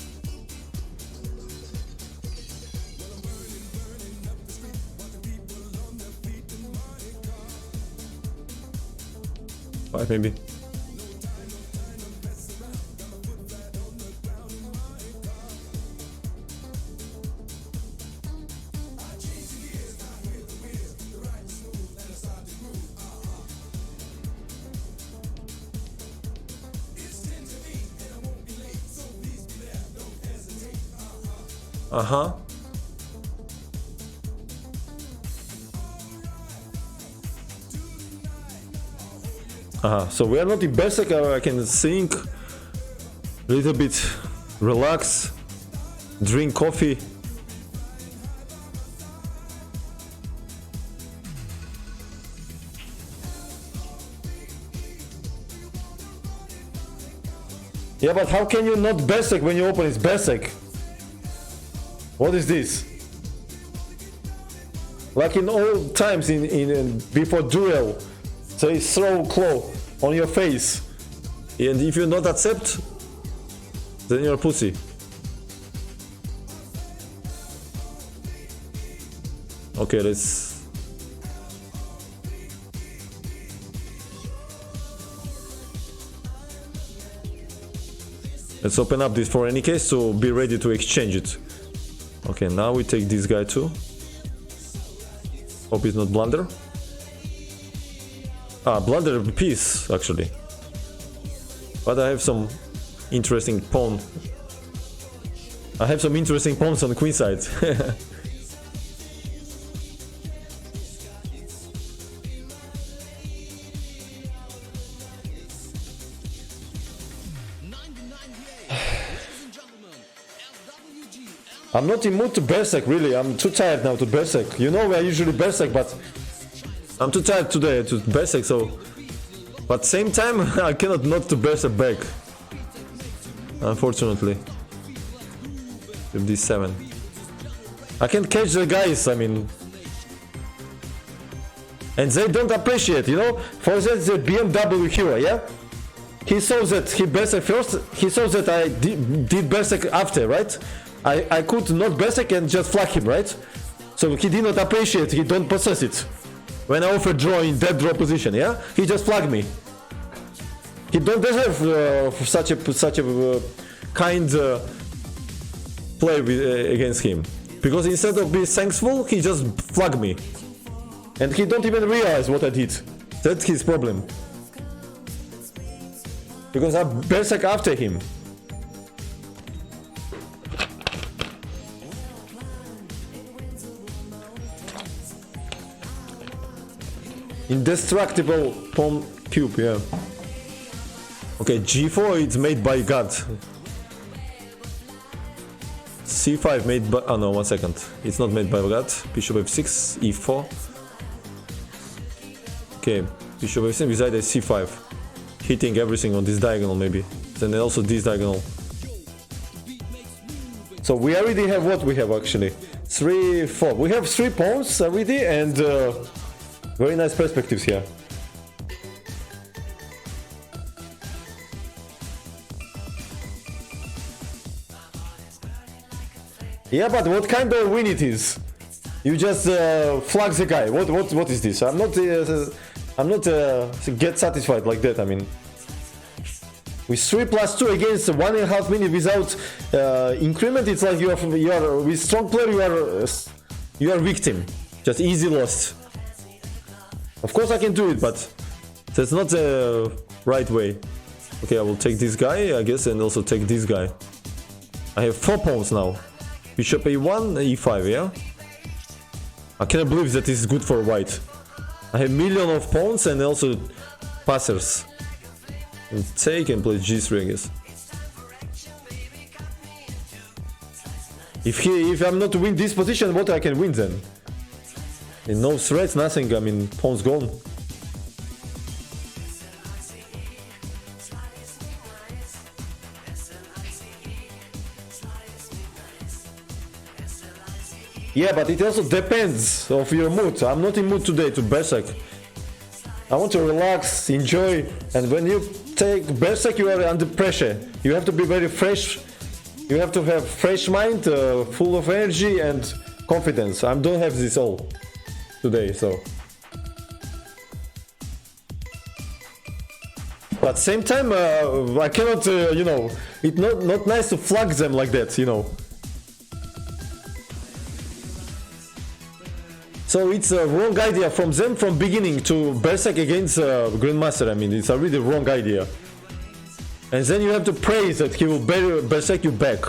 Five maybe. Uh-huh. So we are not in berserker. I can think a little bit, relax, drink coffee. Yeah, but how can you not berserk when you open his berserk? What is this? Like in old times in before duel, they throw claw on your face, and if you not accept, then you're a pussy. Okay, let's open up this for any case, so be ready to exchange it. Okay, now we take this guy too. Hope he's not blunder. Blunder piece actually. But I have some interesting pawn. I have some interesting pawns on the queen side. I'm not in mood to berserk, really. I'm too tired now to berserk. You know, I usually berserk, but I'm too tired today to berserk, so... But same time, I cannot not to berserk back. Unfortunately. With this 7. I can't catch the guys, I mean... And they don't appreciate, you know? For instance, the BMW hero, yeah? He saw that he berserk first, he saw that I did berserk after, right? I could not berserk and just flag him, right? So he did not appreciate, he don't possess it. When I offered draw in dead draw position, yeah? He just flagged me. He don't deserve such a kind play against him. Because instead of being thankful, he just flagged me. And he don't even realize what I did. That's his problem. Because I berserk after him. Indestructible pawn cube, yeah. Okay, g4 it's made by God. c5 made by... Oh no, 1 second. It's not made by God. Bishop f6, e4. Okay, bishop f6 beside a c5. Hitting everything on this diagonal maybe. Then also this diagonal. So we already have what we have actually. 3, 4. We have 3 pawns already and... very nice perspectives here. Yeah, but what kind of win it is? You just flag the guy. What is this? I'm not get satisfied like that. I mean, with 3+2 against 1.5 minute without increment, it's like you are with strong player. You are victim. Just easy loss. Of course I can do it, but that's not the right way. Okay, I will take this guy, I guess, and also take this guy. I have 4 pawns now. Bishop a1, e5, yeah? I cannot believe that this is good for white. I have million of pawns and also passers. And take and play g3, I guess. If I'm not to win this position, what I can win then? And no threats, nothing, I mean, pawns gone. Yeah, but it also depends of your mood. I'm not in mood today to Berserk. I want to relax, enjoy, and when you take Berserk, you are under pressure. You have to be very fresh. You have to have fresh mind, full of energy and confidence. I don't have this all today, so. But same time, I cannot, you know, it's not nice to flag them like that, you know. So it's a wrong idea from them from beginning to Berserk against Grandmaster. I mean, it's a really wrong idea. And then you have to pray that he will Berserk you back.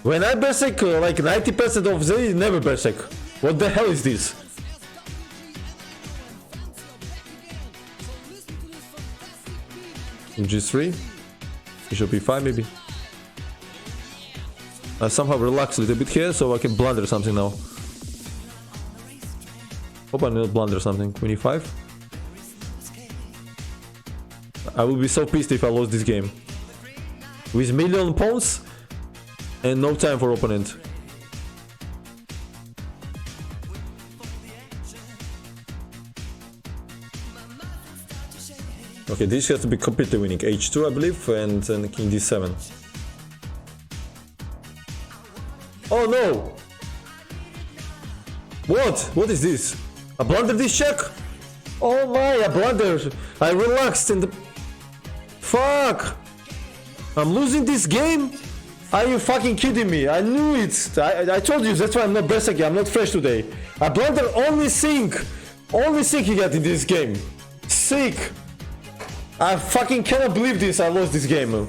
When I Berserk, like 90% of them, he never Berserk. What the hell is this? G3? Bishop e5 maybe? I somehow relax a little bit here so I can blunder something now. Hope I not blunder something. 25. I will be so pissed if I lost this game. With million pawns and no time for opponent. Okay, this has to be completely winning. H2 I believe, and then king d7. Oh no! What? What is this? I blundered this check? Oh my, I blundered. I relaxed in the... Fuck! I'm losing this game? Are you fucking kidding me? I knew it. I told you, that's why I'm not Berserk. I'm not fresh today. I blundered only sink. Only sink he got in this game. Sick. I fucking cannot believe this. I lost this game.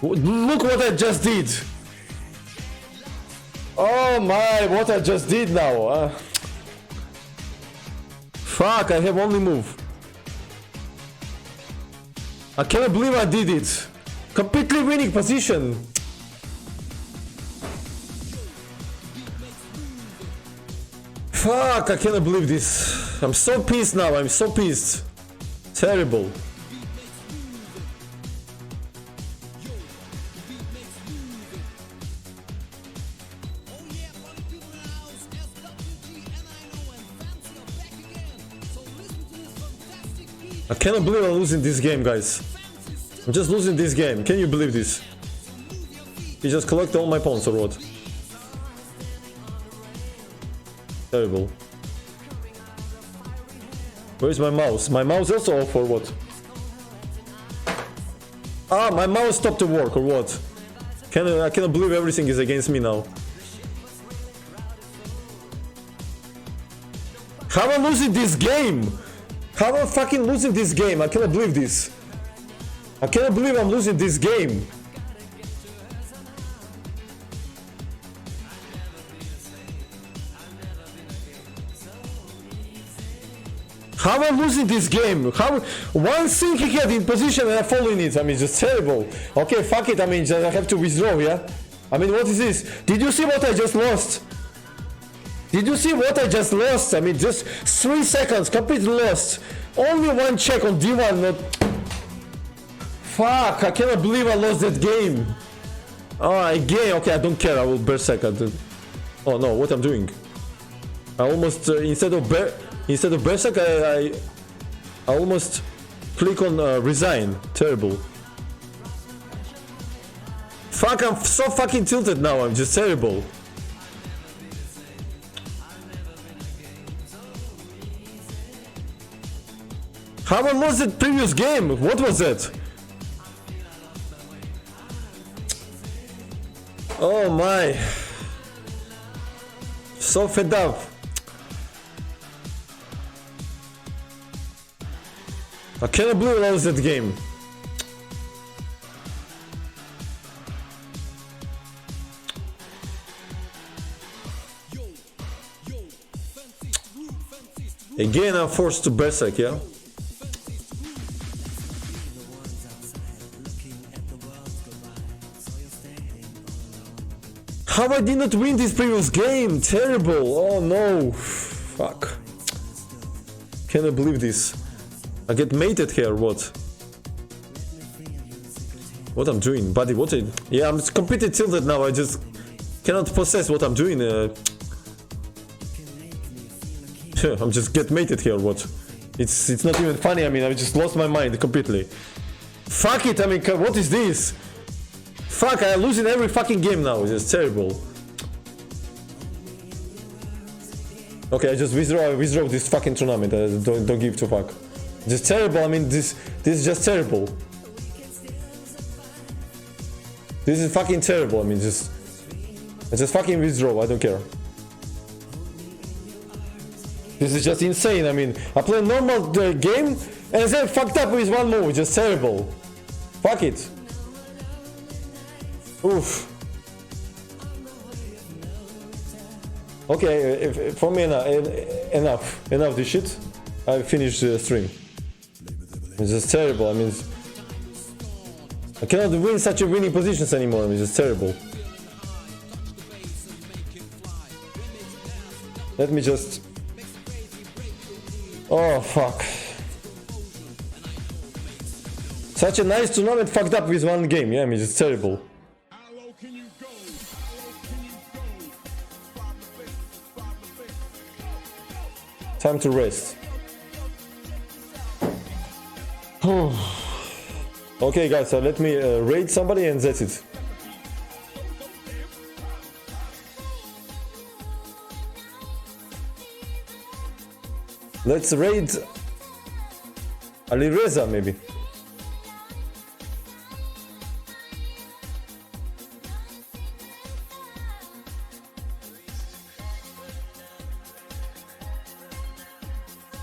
Look what I just did. Oh my, what I just did now. Fuck, I have only move. I cannot believe I did it. Completely winning position. Fuck, I cannot believe this. I'm so pissed now, I'm so pissed. Terrible. I cannot believe I'm losing this game, guys. I'm just losing this game. Can you believe this? He just collected all my pawns or what? Terrible. Where is my mouse? My mouse also off or what? Ah, my mouse stopped to work or what? I cannot believe everything is against me now. How am I losing this game? How am I fucking losing this game? I cannot believe this. I cannot believe I'm losing this game. How am I losing this game? How one thing he had in position and I fall in it. I mean, just terrible. Okay, fuck it. I mean, just I have to withdraw, yeah? I mean, what is this? Did you see what I just lost? Did you see what I just lost? I mean, just 3 seconds, completely lost. Only one check on D1, not... Fuck, I cannot believe I lost that game. Oh, again, okay, I don't care, I will Berserk. Oh no, what I'm doing? I almost, instead of Berserk, I almost click on resign. Terrible. Fuck, I'm so fucking tilted now, I'm just terrible. How I lost that previous game? What was that? Oh my. So fed up. I cannot believe I lost that game. Again, I'm forced to Berserk, yeah? How I did not win this previous game? Terrible! Oh no! Fuck. Cannot believe this. I get mated here, what? What I'm doing? Buddy, what I... Yeah, I'm completely tilted now, I just cannot possess what I'm doing. I'm just get mated here, what? It's not even funny, I mean, I just lost my mind completely. Fuck it, I mean, what is this? Fuck, I'm losing every fucking game now, it's just terrible. Okay, I just withdraw this fucking tournament, don't give a fuck. Just terrible, I mean, this is just terrible. This is fucking terrible, I mean, I just fucking withdraw, I don't care. This is just insane, I mean, I play a normal game and then fucked up with one move, just terrible. Fuck it. Oof. Okay, for me enough this shit. I finished the stream. It's just terrible, I mean, I cannot win such a winning positions anymore, I mean, it's just terrible. Let me just... Oh fuck. Such a nice tournament fucked up with one game, yeah, I mean, it's terrible. How low can you go? How low can you go? Time to rest. Okay guys, so let me raid somebody and that's it. Let's raid Alireza maybe.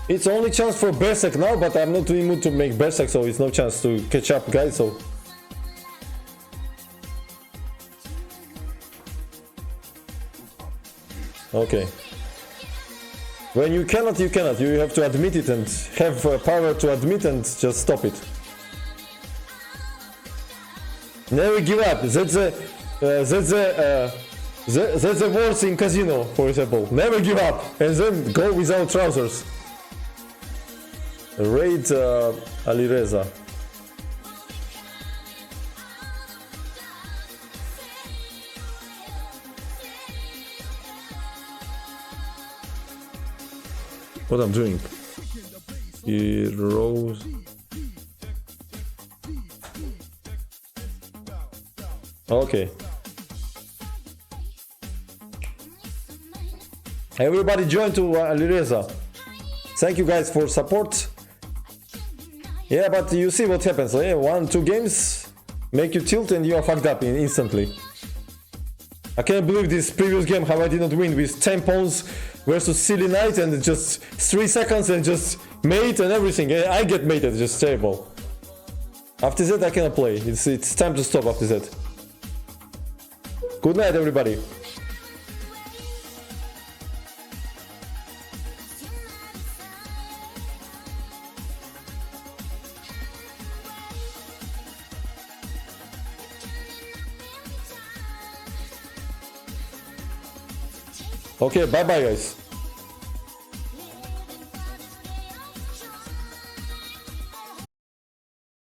It's only chance for Berserk now, but I'm not in the mood to make Berserk, so it's no chance to catch up, guys, so... Okay. When you cannot, you cannot. You have to admit it and have power to admit and just stop it. Never give up. That's the words in casino, for example. Never give up and then go without trousers. Raid Alireza. What I'm doing? Heroes. Okay. Everybody join to Alireza. Thank you guys for support. Yeah, but you see what happens. Eh? 1-2 games make you tilt and you are fucked up instantly. I can't believe this previous game how I did not win with 10 pawns versus Silly Knight and just 3 seconds and just mate and everything. I get mated, just terrible. After that I cannot play. It's time to stop after that. Good night everybody. Okay, bye bye guys.